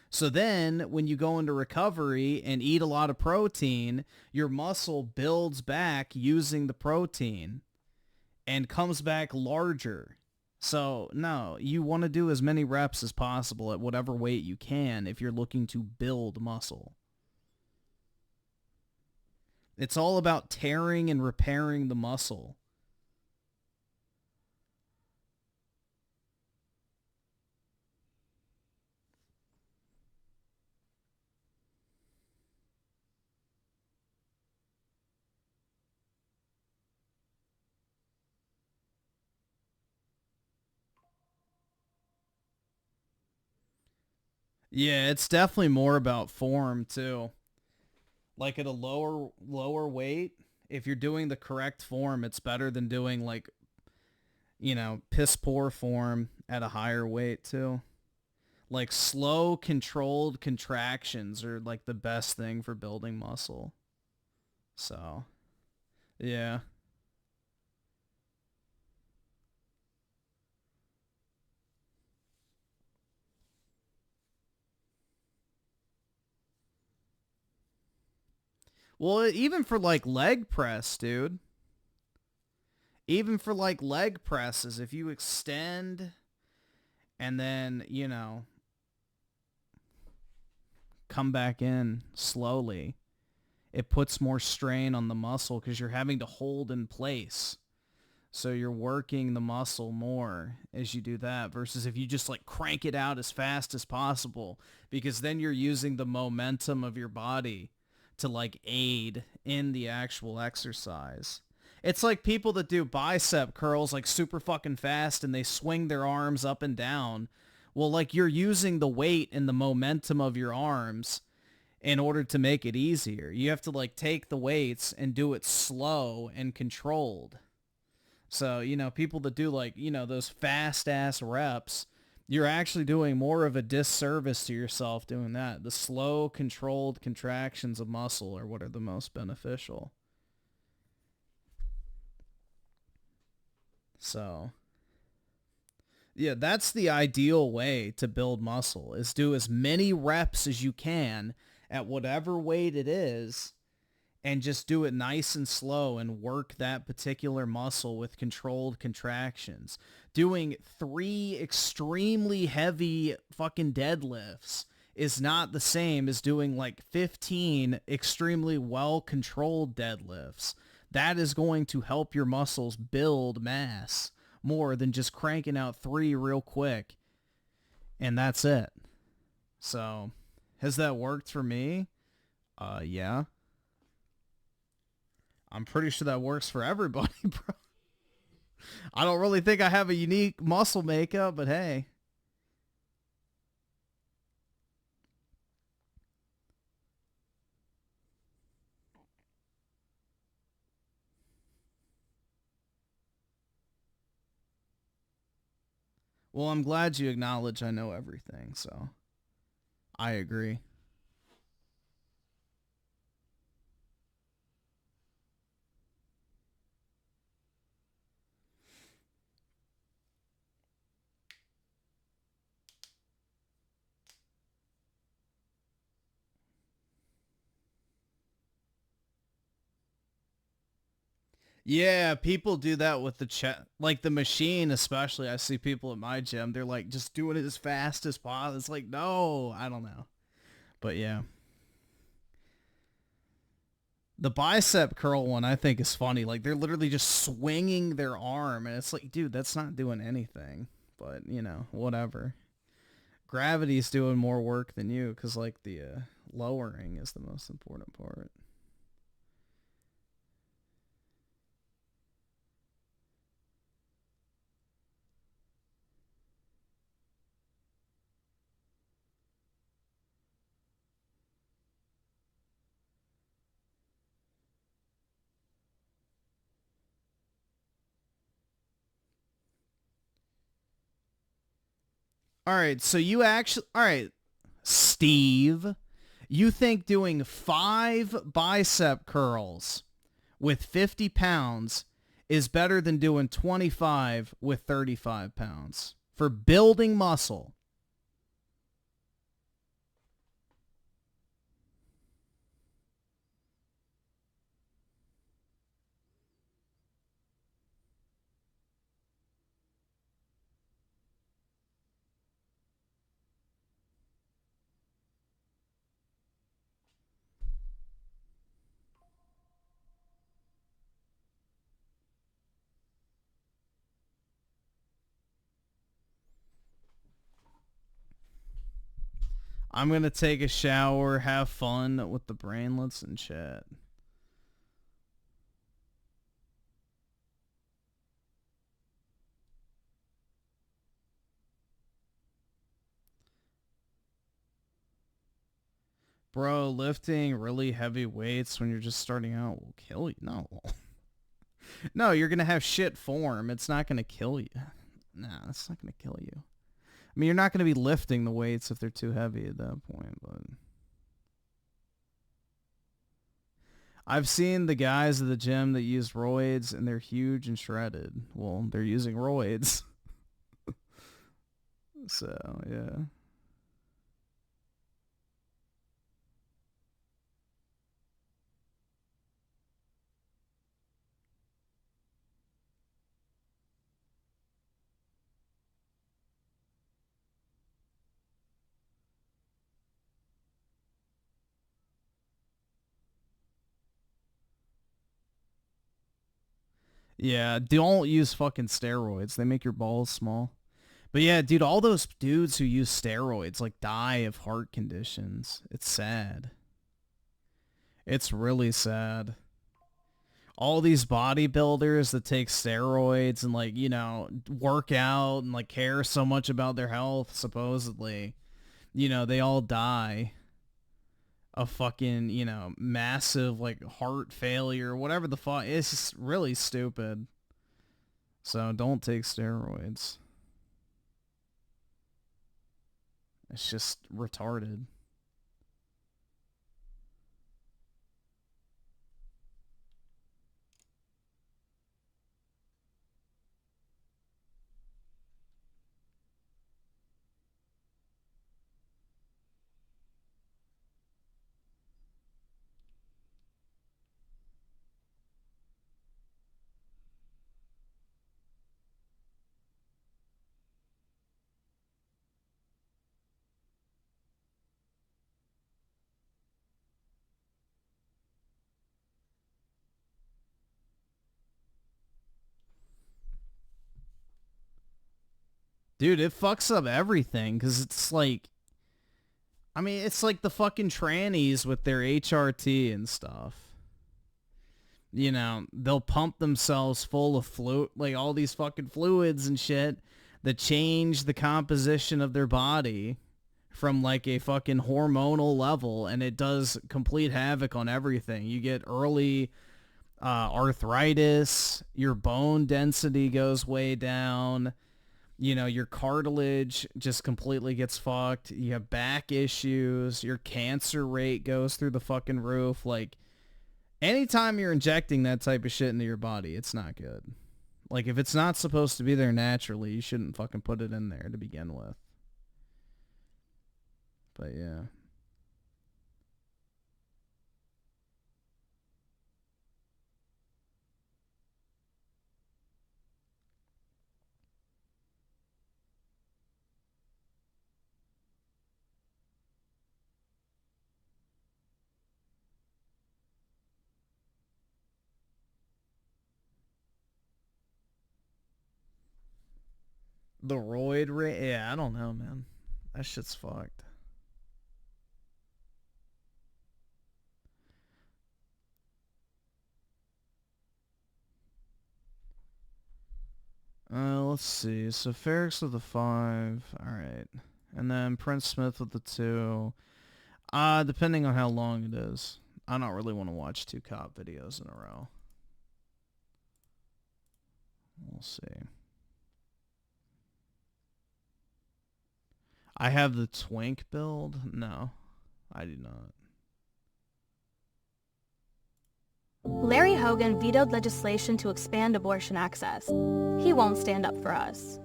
So then when you go into recovery and eat a lot of protein, your muscle builds back using the protein and comes back larger. So no, you want to do as many reps as possible at whatever weight you can if you're looking to build muscle. It's all about tearing and repairing the muscle. Yeah, it's definitely more about form too. Like at a lower weight, if you're doing the correct form, it's better than doing like, you know, piss poor form at a higher weight too. Like slow controlled contractions are like the best thing for building muscle. So, yeah. Well, even for like leg press, dude. Even for like leg presses, if you extend and then, you know, come back in slowly, it puts more strain on the muscle because you're having to hold in place. So you're working the muscle more as you do that versus if you just like crank it out as fast as possible, because then you're using the momentum of your body to like aid in the actual exercise. It's like people that do bicep curls like super fucking fast and they swing their arms up and down. Well, like you're using the weight and the momentum of your arms in order to make it easier. You have to like take the weights and do it slow and controlled. So, you know, people that do like, you know, those fast ass reps, you're actually doing more of a disservice to yourself doing that. The slow controlled contractions of muscle are what are the most beneficial. So, yeah, that's the ideal way to build muscle, is do as many reps as you can at whatever weight it is and just do it nice and slow and work that particular muscle with controlled contractions. Doing 3 extremely heavy fucking deadlifts is not the same as doing like 15 extremely well-controlled deadlifts. That is going to help your muscles build mass more than just cranking out 3 real quick. And that's it. So, has that worked for me? Yeah. I'm pretty sure that works for everybody, bro. I don't really think I have a unique muscle makeup, but hey. Well, I'm glad you acknowledge I know everything, so I agree. Yeah, people do that with the like the machine, especially. I see people at my gym, they're like just doing it as fast as possible. It's like, no, I don't know. But yeah. The bicep curl one I think is funny. Like they're literally just swinging their arm and it's like, dude, that's not doing anything. But, you know, whatever. Gravity's doing more work than you because like the lowering is the most important part. All right, so you actually... All right, Steve, you think doing 5 bicep curls with 50 pounds is better than doing 25 with 35 pounds for building muscle? I'm going to take a shower, have fun with the brainlets and chat. Bro, lifting really heavy weights when you're just starting out will kill you. No. No, you're going to have shit form. It's not going to kill you. Nah, it's not going to kill you. I mean, you're not going to be lifting the weights if they're too heavy at that point, but... I've seen the guys at the gym that use roids, and they're huge and shredded. Well, they're using roids. So, yeah. Yeah, don't use fucking steroids. They make your balls small. But yeah, dude, all those dudes who use steroids like die of heart conditions. It's sad. It's really sad. All these bodybuilders that take steroids and like, you know, work out and like care so much about their health, supposedly, you know, they all die of fucking, you know, massive like heart failure, whatever the fuck. It's just really stupid. So don't take steroids. It's just retarded. Dude, it fucks up everything because it's like, I mean, it's like the fucking trannies with their HRT and stuff. You know, they'll pump themselves full of like all these fucking fluids and shit that change the composition of their body from like a fucking hormonal level, and it does complete havoc on everything. You get early arthritis, your bone density goes way down, you know, your cartilage just completely gets fucked, you have back issues, your cancer rate goes through the fucking roof. Like, anytime you're injecting that type of shit into your body, it's not good. Like, if it's not supposed to be there naturally, you shouldn't fucking put it in there to begin with. But yeah. The roid rate? Yeah, I don't know, man. That shit's fucked. Let's see. So Ferrix with the 5. Alright. And then Prince Smith with the 2. Depending on how long it is. I don't really want to watch 2 cop videos in a row. We'll see. I have the twink build? No, I do not. Larry Hogan vetoed legislation to expand abortion access. He won't stand up for us.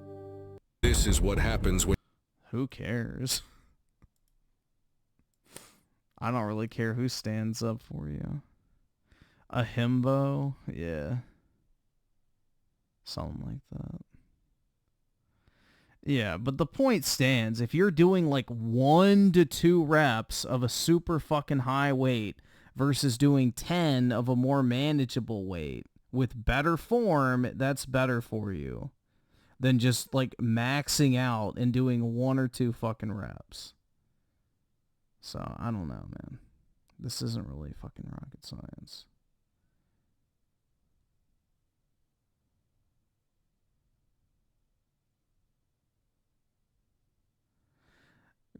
This is what happens when... Who cares? I don't really care who stands up for you. A himbo? Yeah. Something like that. Yeah, but the point stands. If you're doing like 1 to 2 reps of a super fucking high weight versus doing 10 of a more manageable weight with better form, that's better for you than just like maxing out and doing 1 or 2 fucking reps. So, I don't know, man. This isn't really fucking rocket science.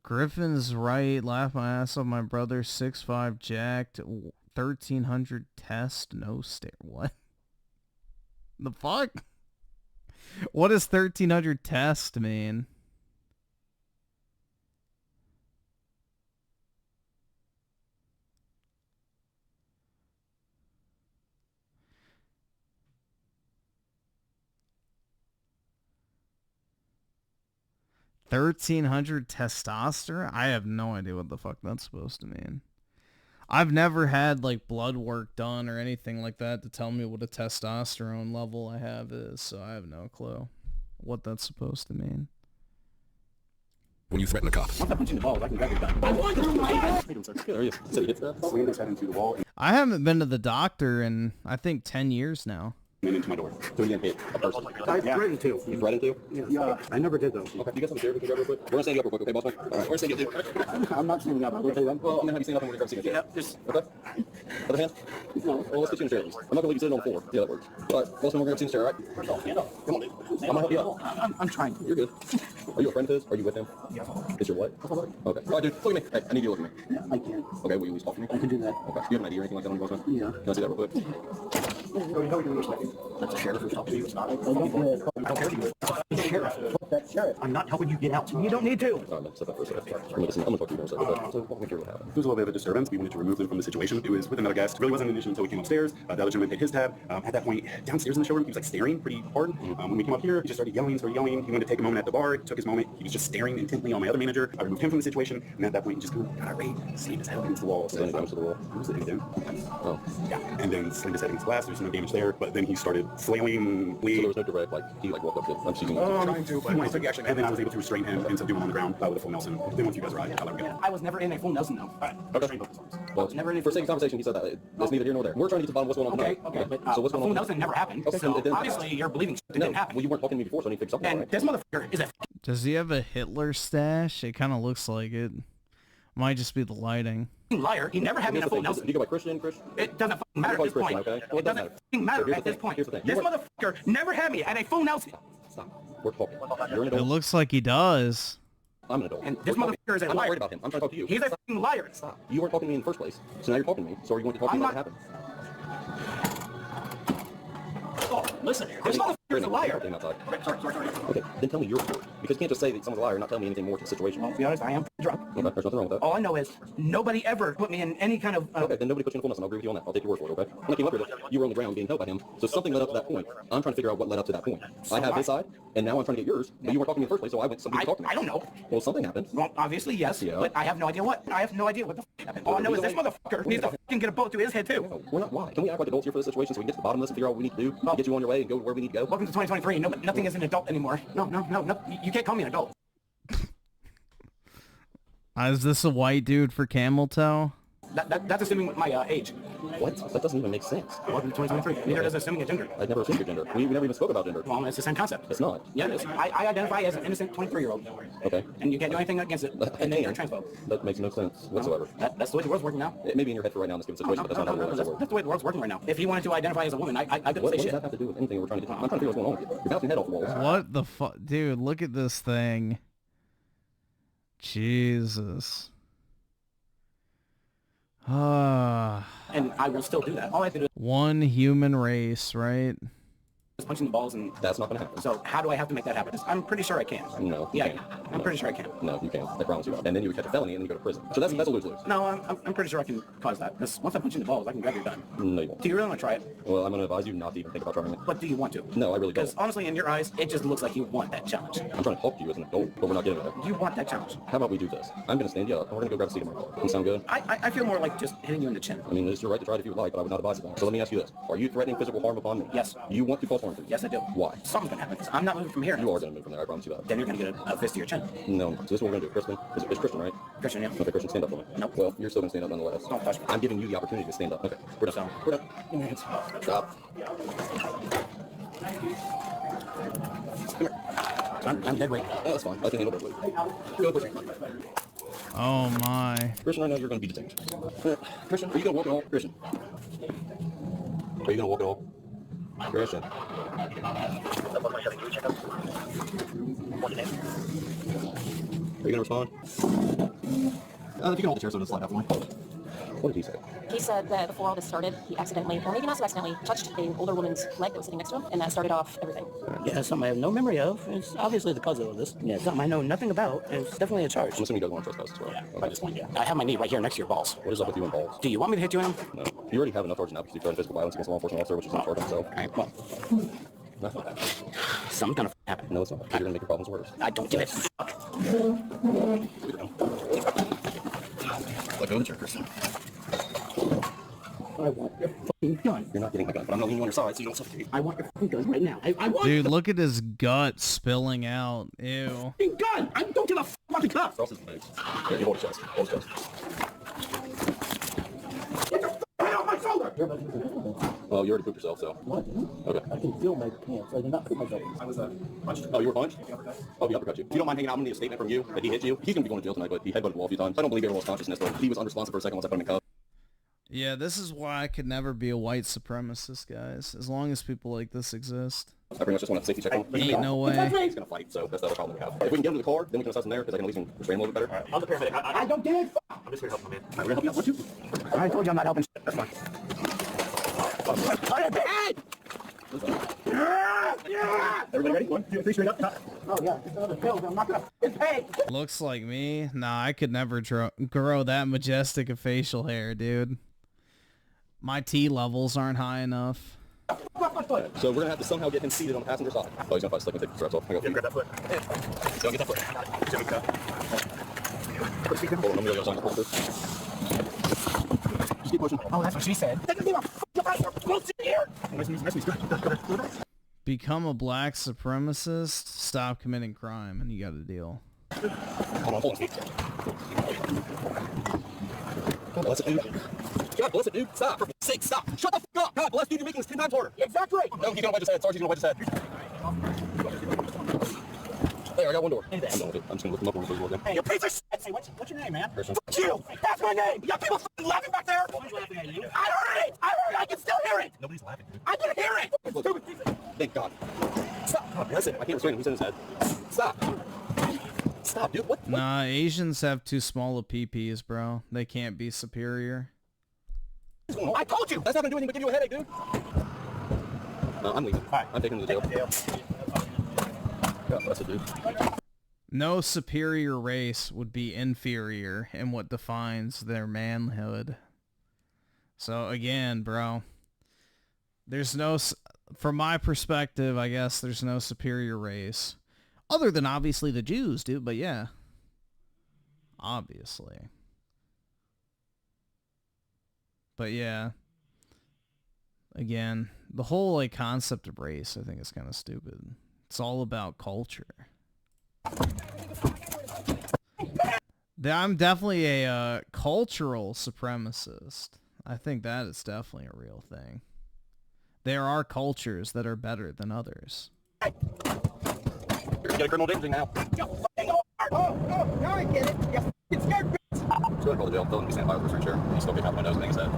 Griffin's right. Laugh my ass off. My brother 6'5", jacked, 1300 test, no stare. What? The fuck? What does 1300 test mean? $1,300 testosterone? I have no idea what the fuck that's supposed to mean. I've never had like blood work done or anything like that to tell me what a testosterone level I have is, so I have no clue what that's supposed to mean. When you threaten a cop. I haven't been to the doctor in, I think, 10 years now. Into my door. So he didn't hit a person. I threatened to. You threatened to? Yeah. I never did though. Okay. You got something to share real quick? We're gonna stand you up real quick, okay, boss man? All right. We're gonna stand you up. I'm not standing up. I'm gonna tell you that. Well, I'm gonna have you stand up and we're gonna grab a seat. Yeah. Just. Okay. Other hand? No. Well, let's get you in a chair at least. I'm not gonna leave you sitting on the floor. Yeah, that works. All right. Boss man, we're gonna grab a seat in a chair, all right? Stand up. Come on, dude. I'm gonna help you out. I'm trying. You're good. Are you a friend of his? Are you with him? Yeah. Is your what? Okay. All right, dude. Look at me. Hey, I need you to look at me. Yeah, I can. Okay. Will you at least talk to me? I can do that. Okay. Do you have an ID or anything like that on your boss man? Yeah. Can I see that real quick? That's a sheriff who's talking to you. It's not. Sheriff, I'm not helping you get out. You don't need to. I'm gonna step up for a second. I'm gonna talk to you for a second. So walk me through what happened. There was a little bit of a disturbance. We wanted to remove them from the situation. It was with another guest. It really wasn't an issue until we came upstairs. The other gentleman hit his tab. At that point, downstairs in the showroom, he was like staring pretty hard. When we came up here, he just started yelling. He wanted to take a moment at the bar. He took his moment. He was just staring intently on my other manager. I removed him from the situation, and at that point, he just got irate, slammed his head against the wall. So damage to the wall. He was sitting down. Oh. Yeah. And then slammed his head against glass. There's no damage there. But then he started flailing. So there was no direct, like, he like walked up to him. I'm seeing trying to, but and then I was able to restrain him and subdue him on the ground with a full Nelson. Then once you guys arrived, I'll let him go. I was never in a full Nelson, though. All right. Okay. Well, never in a for sake of conversation, he said that. It's neither here nor there. We're trying to get to the bottom of what's going on tonight. Okay. But, so what's going on? Full Nelson never happened. Okay. So obviously you're believing it didn't happen. Well, you weren't talking to me before, so I need to fix something. And this motherfucker is a... Does he have a Hitler stash? It kind of looks like it. Might just be the lighting. Liar. He never had me in a full Nelson. Do you go by Christian, Chris? It doesn't matter at this point. Okay? Well, it doesn't matter at this point. This motherfucker never had me at a full Nelson. Stop. We're talking. You're an adult. It looks like he does. I'm an adult. And this motherfucker is a liar. I'm not worried about him. I'm trying to talk to you. He's a fucking liar. Stop. You weren't talking to me in the first place. So now you're talking to me. So are you going to talk to me about what happened? Oh, listen. This motherfucker is a liar. Sorry. Okay, then tell me your story. Because you can't just say that someone's a liar and not tell me anything more to the situation. Well, to be honest, I am drunk. Okay, there's nothing wrong with that. All I know is nobody ever put me in any kind of... Okay, then nobody put you in fullness, and I'll agree with you on that. I'll take your word for it, okay? When I came up here, you were on the ground being held by him. So something led up to that point. I'm trying to figure out what led up to that point. I have his side, and now I'm trying to get yours, but you weren't talking to me in the first place, so I went somebody to talk to me. I don't know. Well, something happened. Well, obviously, yes, but I have no idea what. I have no idea what the f happened. All I know is this motherfucker needs to fucking get a bullet to his head, too. We're not. Why? Can we act like adults here for this situation so we can get to the bottom of this and figure out what we need to do, get you on your way and go where we need to go? Welcome to 2023. No, nothing is an adult anymore. No. You can't call me an adult. Is this a white dude for camel toe? That's assuming my age. What? That doesn't even make sense. Welcome to 2023. Neither does assuming a gender. I've never assumed your gender. We never even spoke about gender. Well, it's the same concept. It's not. Yeah, it is. I identify as an innocent 23-year-old. Okay. And you can't do anything against it. And then you're a transphobe. That makes no sense whatsoever. That's the way the world's working now. It may be in your head for right now in this given situation, but that's not how the world works. That's the way the world's working right now. If you wanted to identify as a woman, I couldn't say shit. What does that have to do with anything we're trying to do? I'm trying to figure out what's going on with you. You're bouncing head off the walls. What the fuck? Dude, look at this thing. Jesus. And I will still do that. All I have to do is... One human race, right? Just punching the balls and... That's not gonna happen. So how do I have to make that happen? I'm pretty sure I can. No, you can't. I'm pretty sure I can. No, you can't. I promise you. And then you would catch a felony and then you go to prison. So that's a lose-lose. No, I'm pretty sure I can cause that. Because once I punch in the balls, I can grab your gun. No, you won't. Do you really want to try it? Well, I'm gonna advise you not to even think about trying it. But do you want to? No, I really don't. Because honestly, in your eyes, it just looks like you want that challenge. I'm trying to help you as an adult, but we're not getting there. You want that challenge. How about we do this? I'm gonna stand you up and we're gonna go grab a seat in my car. Does that sound good? I feel more like just hitting you in the chin. I mean, it's your right to try it if you would like, but I would not advise it. So let me ask you this. Are you threatening physical harm upon me? Yes. You want to cause harm to me? Yes, I do. Why? Something's gonna happen. I'm not moving from here. You are gonna move from there, I promise you that. Then you're gonna get a fist to your chin. No. So this is what we're gonna do. Crispin. It's Christian, right? Christian, yeah. Okay, Christian, stand up for me. Nope. Well, you're still gonna stand up nonetheless. Don't touch me. I'm giving you the opportunity to stand up. Okay. We're done. We're done. Give me your hands. Stop. Come here. I'm dead weight. Oh, that's fine. I can handle dead weight. Go push me. Oh my. Christian, right now you're gonna be detained. Christian, are you gonna walk at all? Christian. Are you gonna walk at all? Christian. Are you gonna respond? If you can hold the chair so it doesn't slide out for me. What did he say? He said that before all this started, he accidentally, or maybe not so accidentally, touched an older woman's leg that was sitting next to him, and that started off everything. Yeah, something I have no memory of. It's obviously the cause of this. Yeah, something I know nothing about. It's definitely a charge. I'm assuming you guys want to trespass as well. Yeah, by this point, yeah. I have my knee right here next to your balls. What is up with you and balls? Do you want me to hit you in them? No. You already have enough charges now because you threatened physical violence against a law enforcement officer, which is not charged himself. All right, well. Nothing. Something's gonna happen. No, it's not. You're gonna make your problems worse. I don't give it. Let go of the chair, Christian. I want your fucking gun. You're not getting my gun, but I'm gonna leave you on your side so you don't suffocate. I want your fucking gun right now. I want. Dude, look at his gut spilling out. Ew. Fucking gun! I don't give a fuck about the cup. Cross his legs. Here, you hold his chest. Hold his chest. Get your hand off my shoulder! Well, you already pooped yourself, so. What? Okay. I can feel my pants. I did not poop myself. I was punched. Oh, you were punched? Oh, he uppercut you. If you don't mind hanging out with me, a statement from you that he hit you, he's gonna be going to jail tonight, but he headbutted the wall a few times. I don't believe he ever lost consciousness, but he was unresponsive for a second once I put him in cuffs. Yeah, this is why I could never be a white supremacist, guys. As long as people like this exist. I pretty much just want a safety check. Ain't no way. He's gonna fight, so that's the other problem we have. If we can get him to the car, then we can assess him there, because I can at least restrain him a little bit better. I'm the paramedic. I don't give a fuck. I'm just here to help him, man. We're gonna help you out. What you? I told you I'm not helping. That's fine. Cut it, head! Everybody ready? 1, 2, 3, straight up. Oh yeah, it's another pill. I'm not gonna pay. Looks like me. Nah, I could never grow that majestic of facial hair, dude. My T levels aren't high enough. So we're gonna have to somehow get him seated on the passenger side. Oh, he's gonna fight. Slick and take the straps off. Grab that foot. Don't get that foot. Hold on, let me go on the holster. Just keep pushing. Oh, that's what she said. Become a black supremacist, stop committing crime, and you got a deal. Hold on. God bless it, dude. God bless it, dude. Stop. For fuck's sake, stop. Shut the fuck up. God bless, dude. You're making this 10 times harder. Exactly. No, he's gonna wedge his head. Sergeant's gonna wedge his head. There, I got one door. I'm done with it. I'm just gonna lift him up and we'll go again. Hey, you piece of shit! Say, what's your name, man? Christian. Fuck you! That's my name! You got people fucking laughing back there? Nobody's laughing at you. I heard it! I can still hear it! Nobody's laughing, dude. I can hear it! Look, thank God. Stop. God bless it. I can't restrain him. He's in his head. Stop. Stop, dude. What? Nah, Asians have too small of PPs, bro. They can't be superior. I told you! That's not gonna do anything but give you a headache, dude. I'm leaving. I'm taking him to the jail. God bless it, dude. No superior race would be inferior in what defines their manhood. So again, bro, there's no, from my perspective, I guess there's no superior race. Other than obviously the Jews, dude, but yeah. Obviously. But yeah. Again, the whole like concept of race, I think is kind of stupid. It's all about culture. I'm definitely a cultural supremacist. I think that is definitely a real thing. There are cultures that are better than others. You're gonna get a criminal danger now. Oh, now I get it. You fucking scared bitch. Just go ahead and call the jail. Tell him to be standing by with the chair. He's still getting out of my nose and hang his head.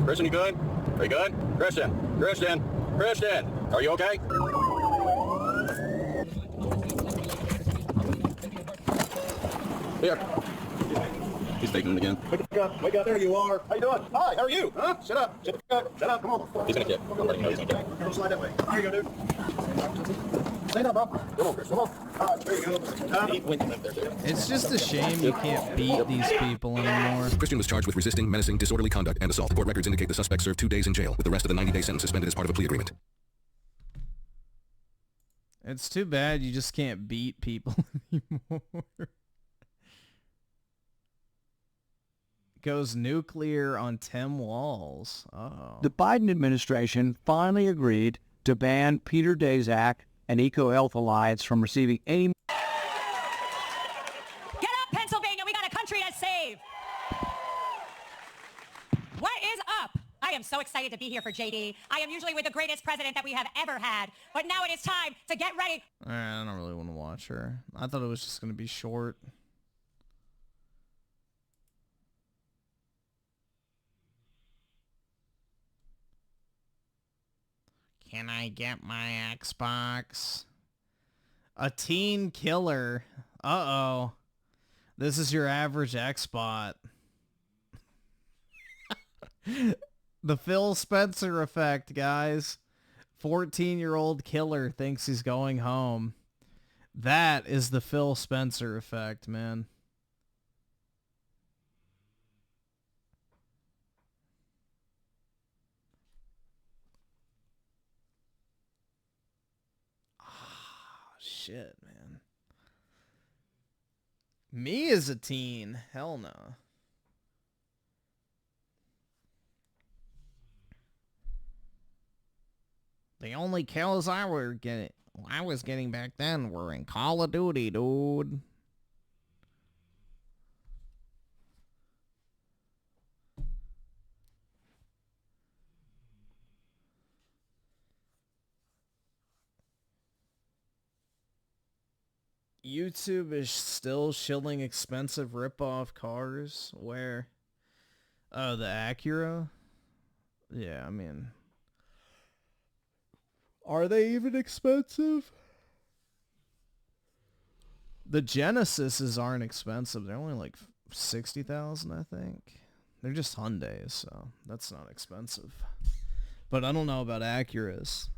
Christian, you good? Are you good? Christian! Are you okay? Here. He's faking it again. Wake up, there you are. How you doing? Hi, how are you? Huh? Shut up. Shut up, come on. He's gonna kick. I'm letting you know he's gonna kick. Go slide that way. Here you go, dude. Stay down, bro. Come on, Chris, come on. All right, there you go. It's just a shame you can't beat these people anymore. Christian was charged with resisting, menacing, disorderly conduct, and assault. Court records indicate the suspect served 2 days in jail, with the rest of the 90-day sentence suspended as part of a plea agreement. It's too bad you just can't beat people anymore. Goes nuclear on Tim Walz. Oh. The Biden administration finally agreed to ban Peter Daszak and EcoHealth Alliance from receiving any... Get up, Pennsylvania! We got a country to save! What is up? I am so excited to be here for JD. I am usually with the greatest president that we have ever had, but now it is time to get ready. I don't really want to watch her. I thought it was just going to be short. Can I get my Xbox? A teen killer. Uh-oh. This is your average Xbot. The Phil Spencer effect, guys. 14-year-old killer thinks he's going home. That is the Phil Spencer effect, man. Shit, man. Me as a teen? Hell no. The only kills I was getting back then were in Call of Duty, dude. YouTube is still shilling expensive rip-off cars. Where? Oh, the Acura? Yeah, I mean... Are they even expensive? The Genesises aren't expensive. They're only like 60,000, I think. They're just Hyundais, so that's not expensive. But I don't know about Acuras.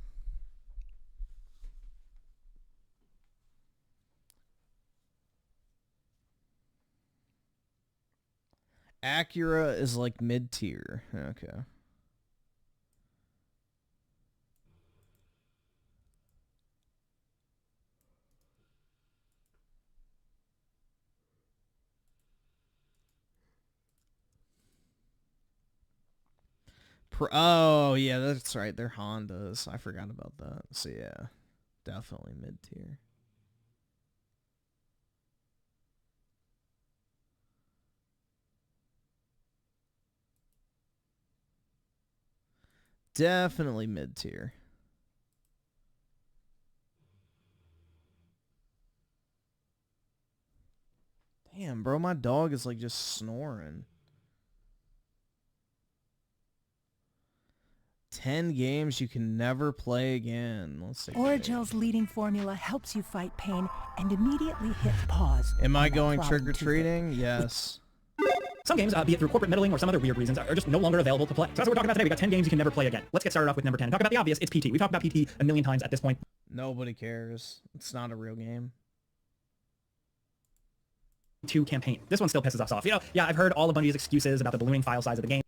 Acura is like mid-tier. Okay. Oh, yeah, that's right. They're Hondas. I forgot about that. So, yeah, definitely mid-tier. Definitely mid-tier. Damn, bro, my dog is like just snoring. 10 games you can never play again. Let's see. Oragel's leading formula helps you fight pain and immediately hit pause. Am I going trick-or-treating? Yes. Some games, be it through corporate meddling or some other weird reasons, are just no longer available to play. So that's what we're talking about today. We got 10 games you can never play again. Let's get started off with number 10. Talk about the obvious. It's PT. We've talked about PT a million times at this point. Nobody cares. It's not a real game. 2 campaign. This one still pisses us off. You know, yeah, I've heard all of Bungie's excuses about the ballooning file size of the game.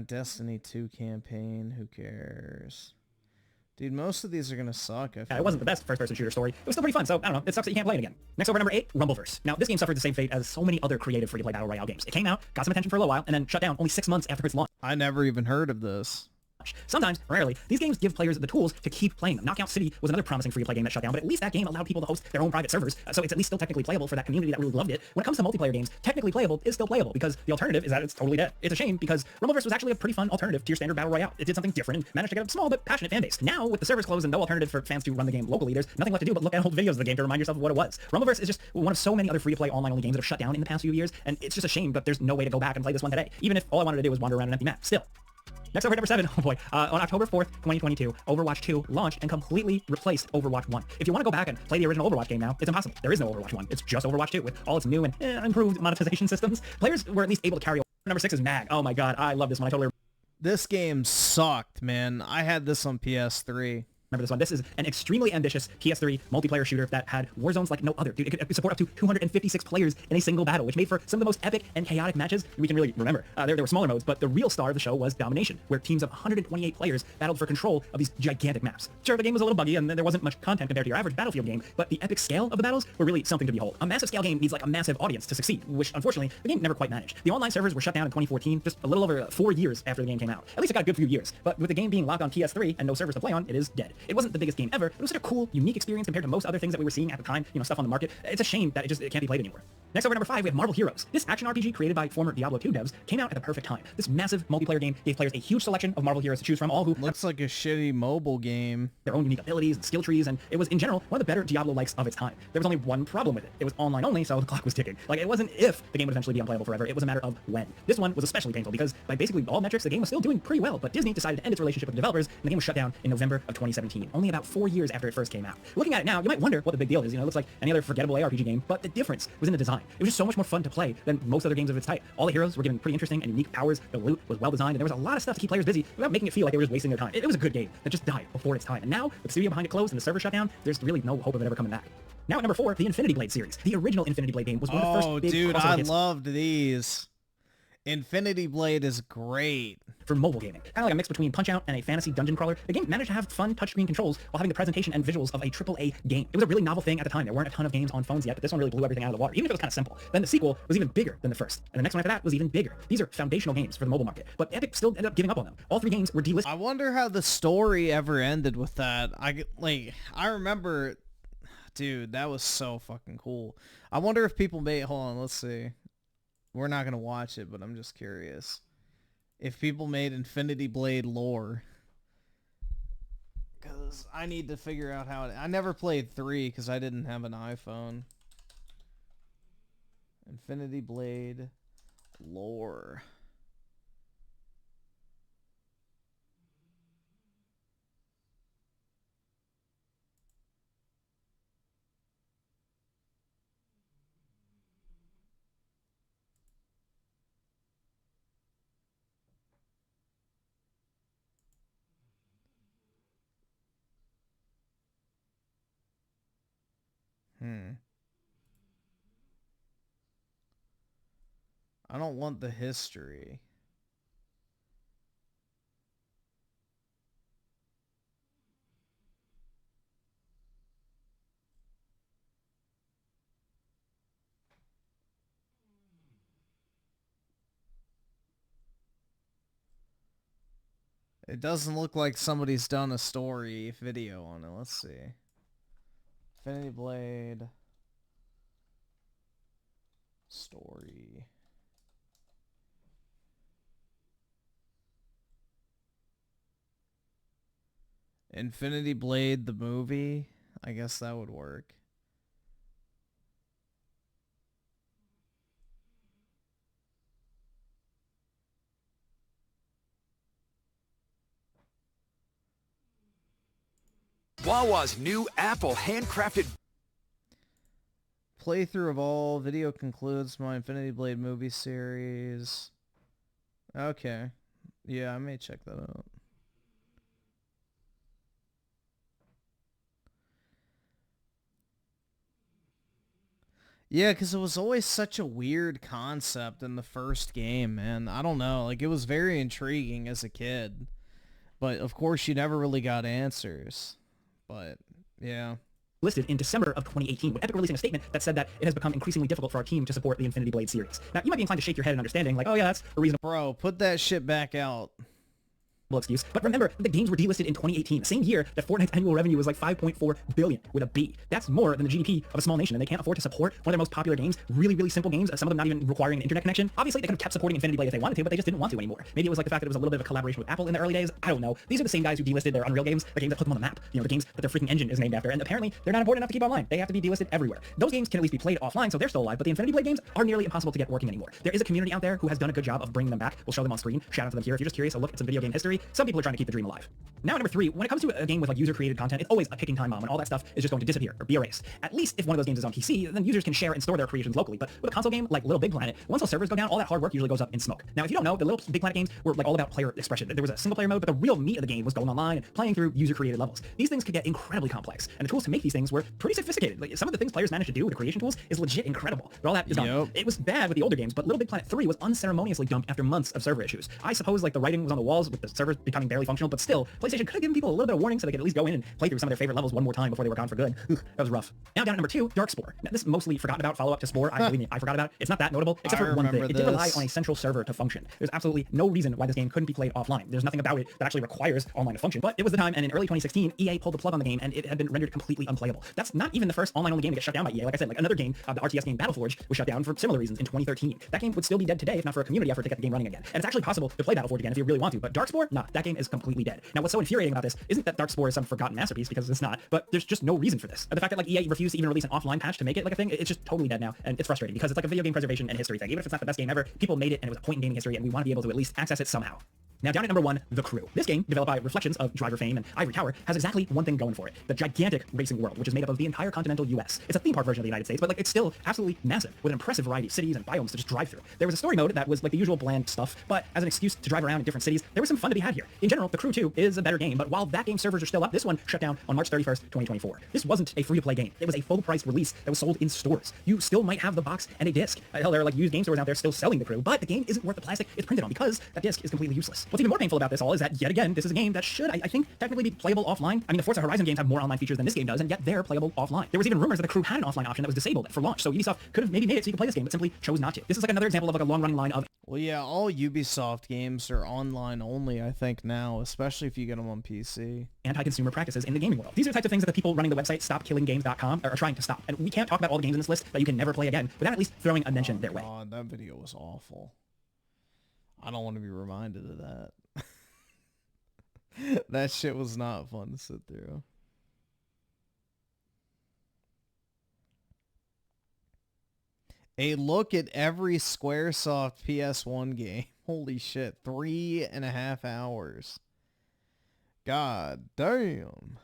Destiny 2 campaign. Who cares? Dude, most of these are gonna suck. Yeah, it wasn't the best first-person shooter story. It was still pretty fun, so I don't know. It sucks that you can't play it again. Next over, number 8, Rumbleverse. Now, this game suffered the same fate as so many other creative free-to-play battle royale games. It came out, got some attention for a little while, and then shut down only 6 months after its launch. I never even heard of this. Sometimes, rarely, these games give players the tools to keep playing them. Knockout City was another promising free-to-play game that shut down, but at least that game allowed people to host their own private servers, so it's at least still technically playable for that community that really loved it. When it comes to multiplayer games, technically playable is still playable, because the alternative is that it's totally dead. It's a shame, because Rumbleverse was actually a pretty fun alternative to your standard battle royale. It did something different and managed to get a small but passionate fan base. Now, with the servers closed and no alternative for fans to run the game locally, there's nothing left to do but look at old videos of the game to remind yourself of what it was. Rumbleverse is just one of so many other free-to-play online-only games that have shut down in the past few years, and it's just a shame, but there's no way to go back and play this one today, even if all I wanted to do was wander around an empty map. Still. Next over at number 7, oh boy, on October 4th, 2022, Overwatch 2 launched and completely replaced Overwatch 1. If you want to go back and play the original Overwatch game now, it's impossible. There is no Overwatch 1. It's just Overwatch 2 with all its new and improved monetization systems. Players were at least able to carry over. Number 6 is MAG. Oh my god, I love this one. I totally... This game sucked, man. I had this on PS3. Remember this one. This is an extremely ambitious PS3 multiplayer shooter that had war zones like no other. Dude, it could support up to 256 players in a single battle, which made for some of the most epic and chaotic matches we can really remember. There were smaller modes, but the real star of the show was Domination, where teams of 128 players battled for control of these gigantic maps. Sure, the game was a little buggy and there wasn't much content compared to your average Battlefield game, but the epic scale of the battles were really something to behold. A massive scale game needs like a massive audience to succeed, which unfortunately the game never quite managed. The online servers were shut down in 2014, just a little over 4 years after the game came out. At least it got a good few years, but with the game being locked on PS3 and no servers to play on, it is dead. It wasn't the biggest game ever. It was such a cool, unique experience compared to most other things that we were seeing at the time, stuff on the market. It's a shame that it can't be played anymore. Next over at number 5, we have Marvel Heroes. This action RPG created by former Diablo 2 devs came out at the perfect time. This massive multiplayer game gave players a huge selection of Marvel heroes to choose from, all who looks like a shitty mobile game. Their own unique abilities and skill trees, and it was in general one of the better Diablo-likes of its time. There was only one problem with it. It was online only, so the clock was ticking. Like, it wasn't if the game would eventually be unplayable forever, it was a matter of when. This one was especially painful because by basically all metrics, the game was still doing pretty well, but Disney decided to end its relationship with the developers, and the game was shut down in November of 2017, only about 4 years after it first came out. Looking at it now, you might wonder what the big deal is. It looks like any other forgettable ARPG game, but the difference was in the design. It was just so much more fun to play than most other games of its type. All the heroes were given pretty interesting and unique powers, the loot was well designed, and there was a lot of stuff to keep players busy without making it feel like they were just wasting their time. It was a good game that just died before its time, and now, with the studio behind it closed and the server shut down, there's really no hope of it ever coming back. Now at number 4, the Infinity Blade series. The original Infinity Blade game was one of the first big dude, crossover I hits. loved these. Infinity Blade is great. For mobile gaming. Kind of like a mix between Punch-Out and a fantasy dungeon crawler, the game managed to have fun touchscreen controls while having the presentation and visuals of a AAA game. It was a really novel thing at the time. There weren't a ton of games on phones yet, but this one really blew everything out of the water, even if it was kind of simple. Then the sequel was even bigger than the first, and the next one after that was even bigger. These are foundational games for the mobile market, but Epic still ended up giving up on them. All 3 games were delisted. I wonder how the story ever ended with that. I remember, dude, that was so fucking cool. I wonder if people made, hold on, let's see. We're not going to watch it, but I'm just curious. If people made Infinity Blade lore. Because I need to figure out how I never played 3 because I didn't have an iPhone. Infinity Blade lore. I don't want the history. It doesn't look like somebody's done a story video on it. Let's see. Infinity Blade story. Infinity Blade the movie. I guess that would work. Wawa's new Apple handcrafted Playthrough of all video concludes my Infinity Blade movie series. Okay. Yeah, I may check that out. Yeah, because it was always such a weird concept in the first game, man. I don't know. Like, it was very intriguing as a kid. But, of course, you never really got answers. But, yeah. Listed in December of 2018, with Epic releasing a statement that said that it has become increasingly difficult for our team to support the Infinity Blade series. Now, you might be inclined to shake your head in understanding, like, oh yeah, that's a reasonable... Bro, put that shit back out. excuse. But remember, the games were delisted in 2018, the same year that Fortnite's annual revenue was like 5.4 billion with a B. That's more than the GDP of a small nation, and they can't afford to support one of their most popular games, really, really simple games, some of them not even requiring an internet connection. Obviously, they could have kept supporting Infinity Blade if they wanted to, but they just didn't want to anymore. Maybe it was like the fact that it was a little bit of a collaboration with Apple in the early days. I don't know. These are the same guys who delisted their Unreal games, the games that put them on the map, you know, the games that their freaking engine is named after, and apparently they're not important enough to keep online. They have to be delisted everywhere. Those games can at least be played offline, so they're still alive, but the Infinity Blade games are nearly impossible to get working anymore. There is a community out there who has done a good job of bringing them back. We'll show them on screen. Shout out to them here. If you're just curious, a look at some video game history. Some people are trying to keep the dream alive. Now, number 3, when it comes to a game with like user-created content, it's always a ticking time bomb, and all that stuff is just going to disappear or be erased. At least if one of those games is on PC, then users can share and store their creations locally. But with a console game like Little Big Planet, once those servers go down, all that hard work usually goes up in smoke. Now, if you don't know, the Little Big Planet games were like all about player expression. There was a single-player mode, but the real meat of the game was going online and playing through user-created levels. These things could get incredibly complex, and the tools to make these things were pretty sophisticated. Like, some of the things players managed to do with the creation tools is legit incredible. But all that is done. It was bad with the older games, but Little Big Planet 3 was unceremoniously dumped after months of server issues. I suppose like the writing was on the walls with the servers becoming barely functional, but still, PlayStation could have given people a little bit of warning so they could at least go in and play through some of their favorite levels one more time before they were gone for good. That was rough. Now down at number 2, Darkspore. Now this mostly forgotten about follow-up to Spore. Believe me, I forgot about it. It's not that notable, except for one thing. It did rely on a central server to function. There's absolutely no reason why this game couldn't be played offline. There's nothing about it that actually requires online to function, but it was the time, and in early 2016, EA pulled the plug on the game, and it had been rendered completely unplayable. That's not even the first online-only game to get shut down by EA. Like I said, like another game, the RTS game Battleforge, was shut down for similar reasons in 2013. That game would still be dead today if not for a community effort to get the game running again. And it's actually possible to play Battleforge again if you really want to, but Darkspore, nah, that game is completely dead. Now, what's so infuriating about this isn't that Darkspore is some forgotten masterpiece, because it's not, but there's just no reason for this. The fact that like EA refused to even release an offline patch to make it like a thing, it's just totally dead now, and it's frustrating because it's like a video game preservation and history thing. Even if it's not the best game ever, people made it and it was a point in gaming history, and we want to be able to at least access it somehow. Now down at number 1, The Crew. This game, developed by Reflections of Driver fame and Ivory Tower, has exactly one thing going for it: the gigantic racing world, which is made up of the entire continental US. It's a theme park version of the United States, but like it's still absolutely massive, with an impressive variety of cities and biomes to just drive through. There was a story mode that was like the usual bland stuff, but as an excuse to drive around in different cities, there was some fun to be had here. In general, The Crew 2 is a better game, but while that game's servers are still up, this one shut down on March 31st, 2024. This wasn't a free-to-play game. It was a full-price release that was sold in stores. You still might have the box and a disc. Hell, there are like used game stores out there still selling The Crew, but the game isn't worth the plastic it's printed on because that disc is completely useless. What's even more painful about this all is that, yet again, this is a game that should, I think, technically be playable offline. I mean, the Forza Horizon games have more online features than this game does, and yet they're playable offline. There was even rumors that The Crew had an offline option that was disabled for launch, so Ubisoft could have maybe made it so you could play this game, but simply chose not to. This is like another example of like a long-running line of... Well, yeah, all Ubisoft games are online only, I think, now, especially if you get them on PC. Anti-consumer practices in the gaming world. These are the types of things that the people running the website StopKillingGames.com are trying to stop, and we can't talk about all the games in this list that you can never play again without at least throwing a mention their way. God, that video was awful. I don't want to be reminded of that. That shit was not fun to sit through. A look at every Squaresoft PS1 game. Holy shit, 3.5 hours. God damn.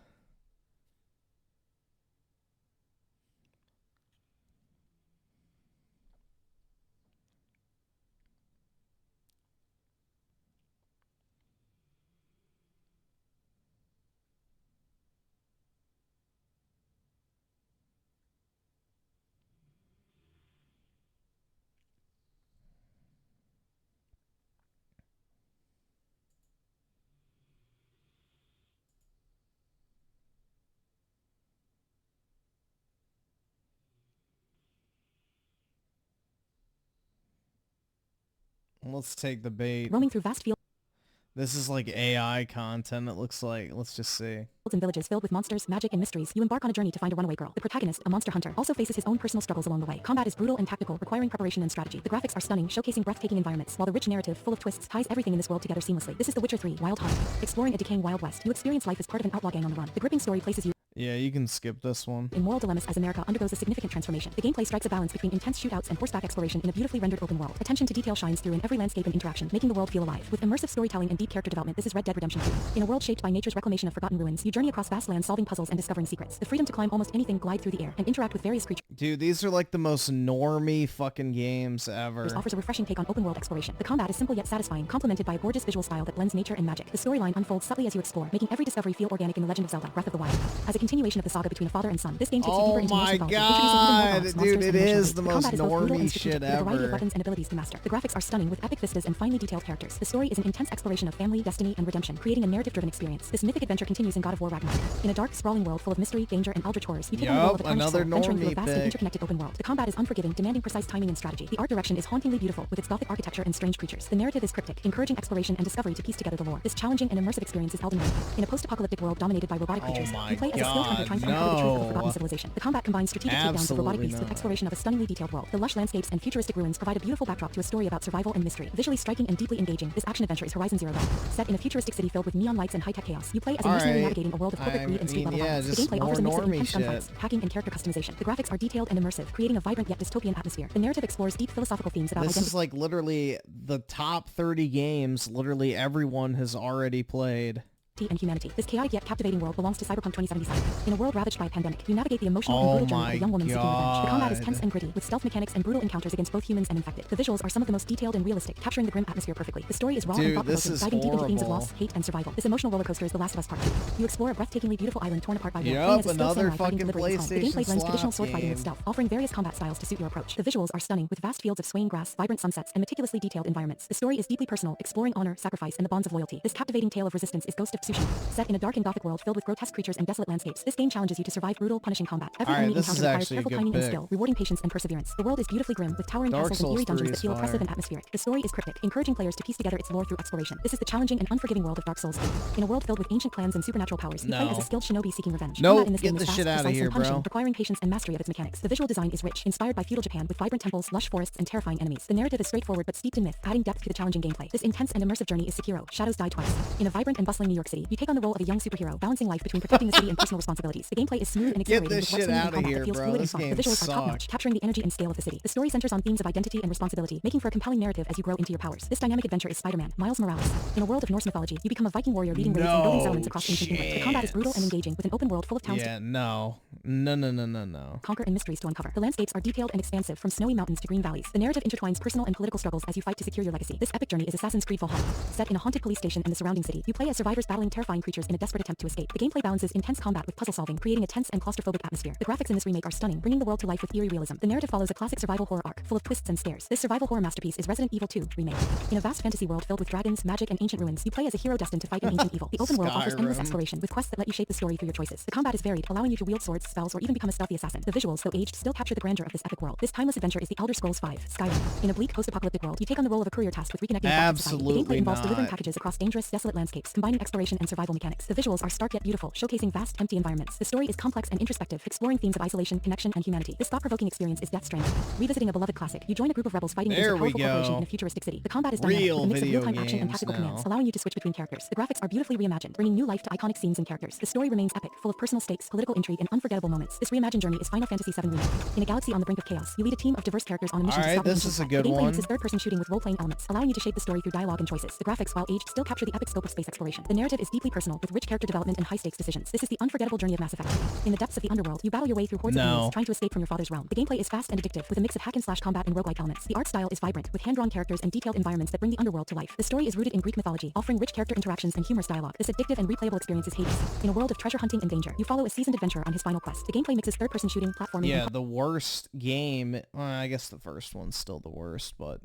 Let's take the bait. Roaming through vast fields This is like AI content, it looks like. Let's just see. and villages filled with monsters, magic, and mysteries, you embark on a journey to find a runaway girl. The protagonist, a monster hunter, also faces his own personal struggles along the way. Combat is brutal and tactical, requiring preparation and strategy. The graphics are stunning, showcasing breathtaking environments, while the rich narrative, full of twists, ties everything in this world together seamlessly. This is The Witcher 3, Wild Hunt. Exploring a decaying Wild West, you experience life as part of an outlaw gang on the run. The gripping story places you Yeah, you can skip this one. in moral dilemmas as America undergoes a significant transformation. The gameplay strikes a balance between intense shootouts and horseback exploration in a beautifully rendered open world. Attention to detail shines through in every landscape and interaction, making the world feel alive. With immersive storytelling and deep character development, this is Red Dead Redemption 2. In a world shaped by nature's reclamation of forgotten ruins, you journey across vast lands solving puzzles and discovering secrets. The freedom to climb almost anything, glide through the air, and interact with various creatures Dude, these are like the most normie fucking games ever. offers a refreshing take on open-world exploration. The combat is simple yet satisfying, complemented by a gorgeous visual style that blends nature and magic. The storyline unfolds subtly as you explore, making every discovery feel organic in The Legend of Zelda: Breath of the Wild. As a continuation of the saga between a father and son. This game takes you Oh deeper into my mythology, god, introducing even more dude, battles, it monsters, and is the emotional most beats. The combat is both brutal and normie strategic, shit with a variety of ever. weapons and abilities to master. The graphics are stunning with epic vistas and finely detailed characters. The story is an intense exploration of family, destiny, and redemption, creating a narrative-driven experience. This mythic adventure continues in God of War Ragnarok. In a dark, sprawling world full of mystery, danger, and eldritch horrors, you take on the role of a tarnished soul, venturing through a vast and interconnected open world. The combat is unforgiving, demanding precise timing and strategy. The art direction is hauntingly beautiful, with its gothic architecture and strange creatures. The narrative is cryptic, encouraging exploration and discovery to piece together the lore. This challenging and immersive experience is Elden Ring. In a post-apocalyptic world dominated by robotic creatures, you play as a skilled hunter trying to uncover the truth of a forgotten civilization. The combat combines strategic takedowns of robotic beasts with exploration of a stunningly detailed world. The lush landscapes and futuristic ruins provide a beautiful backdrop to a story about survival and mystery. Visually striking and deeply engaging, this action adventure is Horizon Zero Dawn. Set in a futuristic city filled with neon lights and high-tech chaos, you play as a mercenary navigating a world of corporate greed and street-level violence. The gameplay offers a mix of intense gunfights, hacking, and character customization. The graphics are detailed and immersive, creating a vibrant yet dystopian atmosphere. The narrative explores deep philosophical themes about This identity. is like literally the top 30 games literally everyone has already played. And humanity. This chaotic yet captivating world belongs to Cyberpunk 2077. In a world ravaged by a pandemic, you navigate the emotional and brutal journey of a young woman seeking revenge. The combat is tense and gritty, with stealth mechanics and brutal encounters against both humans and infected. The visuals are some of the most detailed and realistic, capturing the grim atmosphere perfectly. The story is raw and thought-provoking, diving deep into themes of loss, hate, and survival. This emotional rollercoaster is The Last of Us Part 2. You explore a breathtakingly beautiful island torn apart by war, playing as a skilled samurai fighting deliberately at home. The gameplay blends traditional sword fighting with stealth, offering various combat styles to suit your approach. The visuals are stunning, with vast fields of swaying grass, vibrant sunsets, and meticulously detailed environments. The story is deeply personal, exploring honor, sacrifice, and the bonds of loyalty. This captivating tale of resistance is Ghost of Tsushima. Set in a dark and gothic world filled with grotesque creatures and desolate landscapes, this game challenges you to survive brutal, punishing combat. Every enemy encounter requires careful timing and skill, rewarding patience and perseverance. The world is beautifully grim, with towering castles and eerie dungeons that feel oppressive and atmospheric. The story is cryptic, encouraging players to piece together its lore through exploration. This is the challenging and unforgiving world of Dark Souls 2. In a world filled with ancient clans and supernatural powers, you play as a skilled shinobi seeking revenge. Combat in this game is fast, precise, and punishing, requiring patience and mastery of its mechanics. The visual design is rich, inspired by feudal Japan with vibrant temples, lush forests, and terrifying enemies. The narrative is straightforward but steeped in myth, adding depth to the challenging gameplay. This intense and immersive journey is Sekiro: Shadows Die Twice. In a vibrant and bustling New York City, you take on the role of a young superhero, balancing life between protecting the city and personal responsibilities. The gameplay is smooth and exhilarating, with web swinging and combat that feels fluid and fun. The visuals are top-notch, capturing the energy and scale of the city. The story centers on themes of identity and responsibility, making for a compelling narrative as you grow into your powers. This dynamic adventure is Spider-Man: Miles Morales. In a world of Norse mythology, you become a Viking warrior leading raids and building settlements across ancient England. The combat is brutal and engaging, with an open world full of towns to conquer and mysteries to uncover. The landscapes are detailed and expansive, from snowy mountains to green valleys. The narrative intertwines personal and political struggles as you fight to secure your legacy. This epic journey is Assassin's Creed Valhalla. Set in a haunted police station and the surrounding city, you play as survivors battling terrifying creatures in a desperate attempt to escape. The gameplay balances intense combat with puzzle solving, creating a tense and claustrophobic atmosphere. The graphics in this remake are stunning, bringing the world to life with eerie realism. The narrative follows a classic survival horror arc, full of twists and scares. This survival horror masterpiece is Resident Evil 2 Remake. In a vast fantasy world filled with dragons, magic, and ancient ruins, you play as a hero destined to fight an ancient evil. The open world offers endless exploration, with quests that let you shape the story through your choices. The combat is varied, allowing you to wield swords, spells, or even become a stealthy assassin. The visuals, though aged, still capture the grandeur of this epic world. This timeless adventure is The Elder Scrolls V: Skyrim. In a bleak post-apocalyptic world, you take on the role of a courier tasked with reconnecting with society. The gameplay involves delivering packages across dangerous, desolate landscapes, combining exploration and survival mechanics. The visuals are stark yet beautiful, showcasing vast, empty environments. The story is complex and introspective, exploring themes of isolation, connection, and humanity. This thought-provoking experience is Death Stranding. Revisiting a beloved classic, you join a group of rebels fighting against a powerful corporation in a futuristic city. The combat is dynamic, with a mix of real-time action and tactical commands, allowing you to switch between characters. The graphics are beautifully reimagined, bringing new life to iconic scenes and characters. The story remains epic, full of personal stakes, political intrigue, and unforgettable moments. This reimagined journey is Final Fantasy VII Remake. In a galaxy on the brink of chaos, you lead a team of diverse characters on a mission to stop this is a good one. The gameplay one. mixes third-person shooting with role-playing elements, allowing you to shape the story through dialogue and choices. The graphics, while aged, still capture the epic scope of space exploration. The narrative is deeply personal, with rich character development and high-stakes decisions. This is the unforgettable journey of Mass Effect. In the depths of the underworld, you battle your way through hordes of enemies, trying to escape from your father's realm. The gameplay is fast and addictive, with a mix of hack-and-slash combat and roguelike elements. The art style is vibrant, with hand-drawn characters and detailed environments that bring the underworld to life. The story is rooted in Greek mythology, offering rich character interactions and humorous dialogue. This addictive and replayable experience is Hades. In a world of treasure hunting and danger, you follow a seasoned adventurer on his final quest. The gameplay mixes third-person shooting, platforming, and the worst game. I guess the first one's still the worst, but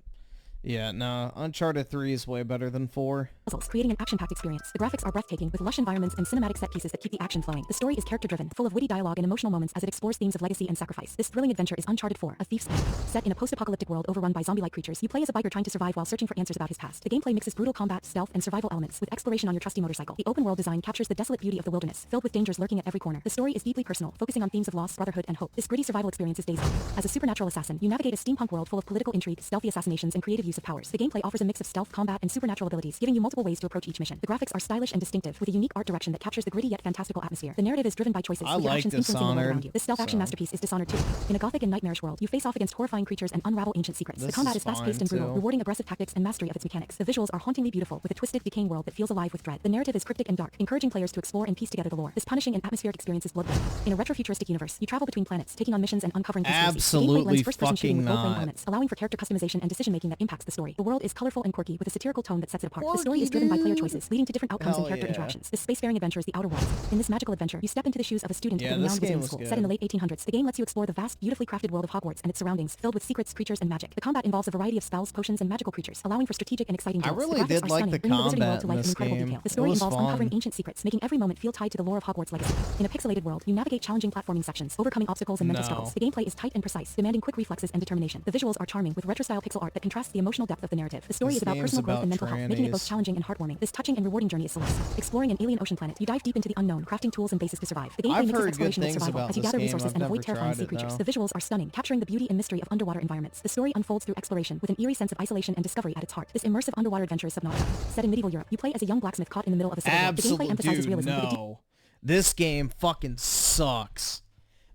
yeah, no, Uncharted 3 is way better than 4. puzzles, creating an action-packed experience. The graphics are breathtaking, with lush environments and cinematic set pieces that keep the action flowing. The story is character-driven, full of witty dialogue and emotional moments as it explores themes of legacy and sacrifice. This thrilling adventure is Uncharted 4, A Thief's End. Set in a post-apocalyptic world overrun by zombie-like creatures, you play as a biker trying to survive while searching for answers about his past. The gameplay mixes brutal combat, stealth, and survival elements, with exploration on your trusty motorcycle. The open-world design captures the desolate beauty of the wilderness, filled with dangers lurking at every corner. The story is deeply personal, focusing on themes of loss, brotherhood, and hope. This gritty survival experience is Days Gone. As a supernatural assassin, you navigate a steampunk world full of political intrigue, stealthy assassinations, and creative use of powers. The gameplay offers a mix of stealth, combat, and supernatural abilities, giving you multiple ways to approach each mission. The graphics are stylish and distinctive, with a unique art direction that captures the gritty yet fantastical atmosphere. The narrative is driven by choices, with your actions influencing the world around you. This stealth action masterpiece is Dishonored 2. In a gothic and nightmarish world, you face off against horrifying creatures and unravel ancient secrets. The combat is fast-paced and brutal, rewarding aggressive tactics and mastery of its mechanics. The visuals are hauntingly beautiful, with a twisted, decaying world that feels alive with dread. The narrative is cryptic and dark, encouraging players to explore and piece together the lore. This punishing and atmospheric experience is Bloodborne. In a retro-futuristic universe, you travel between planets, taking on missions and uncovering conspiracies. The gameplay blends first-person shooting with role-playing elements, allowing for character customization and decision-making that impacts unlocks the story. The world is colorful and quirky with a satirical tone that sets it apart. The story is driven by player choices, leading to different outcomes and character interactions. This spacefaring adventure is the Outer Worlds. In this magical adventure, you step into the shoes of a student at the renowned wizarding school. Set in the late 1800s, the game lets you explore the vast, beautifully crafted world of Hogwarts and its surroundings, filled with secrets, creatures, and magic. The combat involves a variety of spells, potions, and magical creatures, allowing for strategic and exciting duels. I really did like the combat in this game. The story involves uncovering ancient secrets, making every moment feel tied to the lore of Hogwarts legacy. In a pixelated world, you navigate challenging platforming sections, overcoming obstacles and mental struggles. The gameplay is tight and precise, demanding quick reflexes and determination. The visuals are charming, with retro-style pixel art that contrasts the emotional depth of the narrative. The story is about personal growth and mental health, making it both challenging and heartwarming. This touching and rewarding journey is Celeste. Exploring an alien ocean planet, you dive deep into the unknown, crafting tools and bases to survive. The gameplay mixes exploration with survival as you gather resources and avoid terrifying sea creatures. The visuals are stunning, capturing the beauty and mystery of underwater environments. The story unfolds through exploration, with an eerie sense of isolation and discovery at its heart. This immersive underwater adventure is Subnautica. Set in medieval Europe, you play as a young blacksmith caught in the middle of a civil war. The gameplay emphasizes realism. No. This game fucking sucks.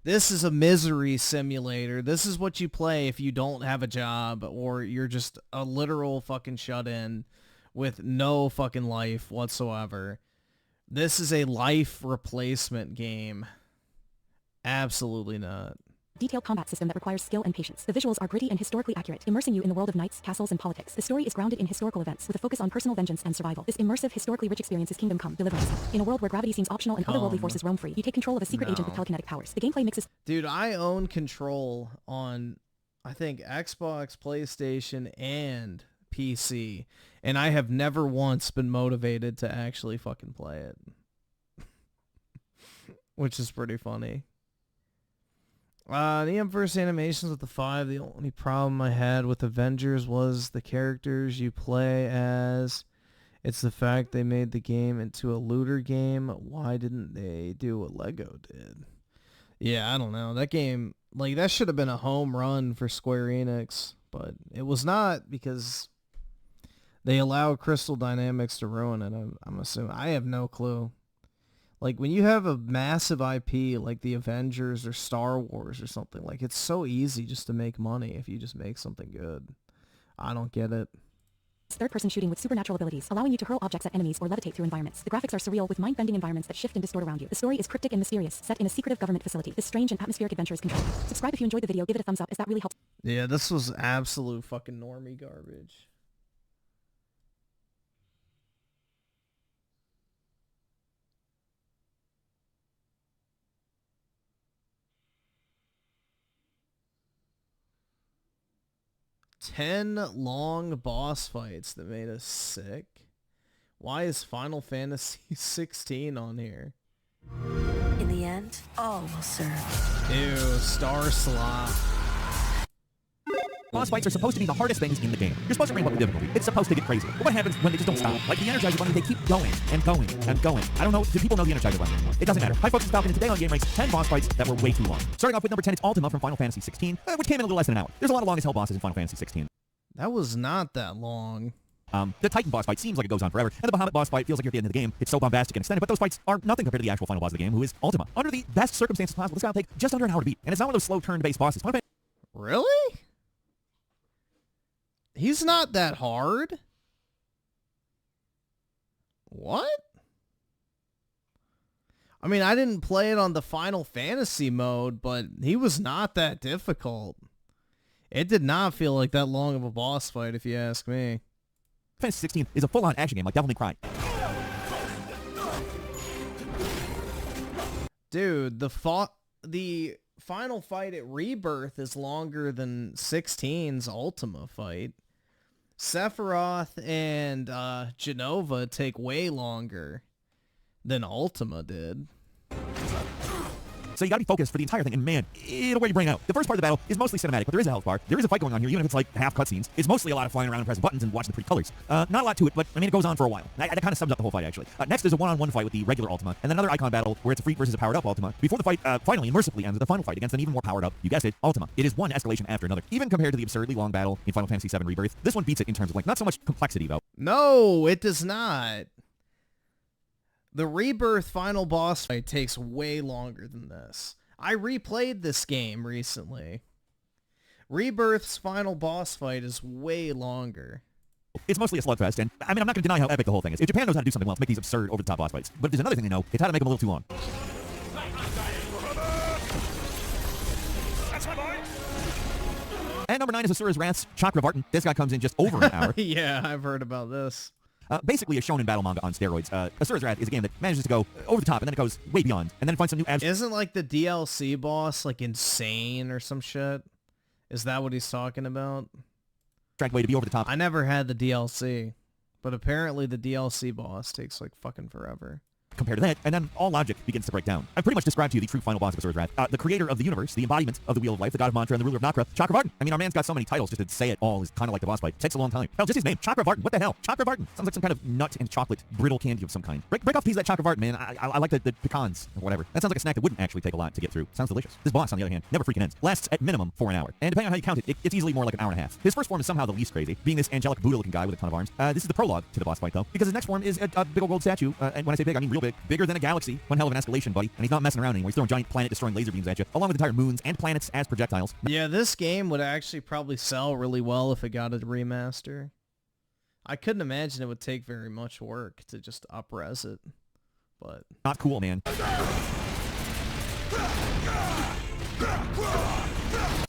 This is a misery simulator. This is what you play if you don't have a job or you're just a literal fucking shut-in with no fucking life whatsoever. This is a life replacement game. Absolutely not. Detailed combat system that requires skill and patience. The visuals are gritty and historically accurate, immersing you in the world of knights, castles, and politics. The story is grounded in historical events, with a focus on personal vengeance and survival. This immersive, historically rich experience is Kingdom Come: Deliverance. In a world where gravity seems optional and otherworldly forces roam free, you take control of a secret agent with telekinetic powers. The gameplay mixes... Dude, I own Control on, I think, Xbox, PlayStation, and PC, and I have never once been motivated to actually fucking play it. Which is pretty funny. The first animations with the 5, the only problem I had with Avengers was the characters you play as. It's the fact they made the game into a looter game. Why didn't they do what Lego did? Yeah, I don't know. That game, like, that should have been a home run for Square Enix, but it was not because they allowed Crystal Dynamics to ruin it, I'm assuming. I have no clue. Like, when you have a massive IP like the Avengers or Star Wars or something, like, it's so easy just to make money if you just make something good. I don't get it. Third-person shooting with supernatural abilities, allowing you to hurl objects at enemies or levitate through environments. The graphics are surreal, with mind-bending environments that shift and distort around you. The story is cryptic and mysterious, set in a secretive government facility. This strange and atmospheric adventure is controlled. Subscribe if you enjoyed the video, give it a thumbs up, as that really helps. Yeah, this was absolute fucking normie garbage. Ten long boss fights that made us sick. Why is Final Fantasy 16 on here? In the end, all will serve. Ew, Star Slot. Boss fights are supposed to be the hardest things in the game. You're supposed to ramp up the difficulty. It's supposed to get crazy. But what happens when they just don't stop? Like the Energizer Bunny, they keep going and going and going. I don't know, do people know the Energizer Bunny anymore? It doesn't matter. Hi folks, it's Falcon, and today on Gameranx, 10 boss fights that were way too long. Starting off with number 10, it's Ultima from Final Fantasy 16, which came in a little less than an hour. There's a lot of long as hell bosses in Final Fantasy 16. That was not that long. The Titan boss fight seems like it goes on forever, and the Bahamut boss fight feels like you're at the end of the game. It's so bombastic and extended, but those fights are nothing compared to the actual final boss of the game, who is Ultima. Under the best circumstances possible, this guy will take just under an hour to beat, and it's not one of those slow turn-based bosses. Really? He's not that hard. What? I mean, I didn't play it on the Final Fantasy mode, but he was not that difficult. It did not feel like that long of a boss fight, if you ask me. Fantasy 16 is a full-on action game like Devil May Cry. Dude, the final fight at Rebirth is longer than 16's Ultima fight. Sephiroth and Genova take way longer than Ultima did. So you gotta be focused for the entire thing, and man, it'll wear your brain out. The first part of the battle is mostly cinematic, but there is a health bar. There is a fight going on here, even if it's like half cutscenes. It's mostly a lot of flying around and pressing buttons and watching the pretty colors. Not a lot to it, but I mean, it goes on for a while. That kind of sums up the whole fight, actually. Next is a one-on-one fight with the regular Ultima, and then another icon battle where it's a freak versus a powered-up Ultima. Before the fight finally and mercifully ends with a final fight against an even more powered-up, you guessed it, Ultima. It is one escalation after another. Even compared to the absurdly long battle in Final Fantasy VII Rebirth, this one beats it in terms of like not so much complexity, though. No, it does not. The Rebirth final boss fight takes way longer than this. I replayed this game recently. Rebirth's final boss fight is way longer. It's mostly a slugfest, and I mean, I'm not going to deny how epic the whole thing is. If Japan knows how to do something well, to make these absurd, over-the-top boss fights. But if there's another thing they know, it's how to make them a little too long. And number 9 is Asura's Wrath's Chakra Vartan. This guy comes in just over an hour. Yeah, I've heard about this. Basically a shonen battle manga on steroids. Asura's Wrath is a game that manages to go over the top, and then it goes way beyond, and then it finds some new Isn't like the DLC boss like insane or some shit? Is that what he's talking about? way to be over the top. I never had the DLC, but apparently the DLC boss takes like fucking forever. Compared to that, and then all logic begins to break down. I've pretty much described to you the true final boss of Asura's Wrath, the creator of the universe, the embodiment of the Wheel of Life, the god of Mantra, and the ruler of Nakra, Chakra Vartan. I mean, our man's got so many titles, just to say it all is kind of like the boss fight. Takes a long time. Hell, just his name, Chakra Vartan. What the hell? Chakra Vartan. Sounds like some kind of nut and chocolate brittle candy of some kind. Break off a piece of that Chakra Vartan, man. I like the pecans or whatever. That sounds like a snack that wouldn't actually take a lot to get through. Sounds delicious. This boss, on the other hand, never freaking ends. Lasts at minimum for an hour. And depending on how you count it, it's easily more like an hour and a half. His first form is somehow the least crazy, being this angelic Buddha-looking guy with a ton of arms. This is the prologue to the boss fight, though, because his next form is a big old gold statue. And when I say big, I mean real big. Bigger than a galaxy. One hell of an escalation, buddy. And he's not messing around anymore. He's throwing giant planet-destroying laser beams at you, along with entire moons and planets as projectiles. Yeah, this game would actually probably sell really well if it got a remaster. I couldn't imagine it would take very much work to just up-res it, but... Not cool, man.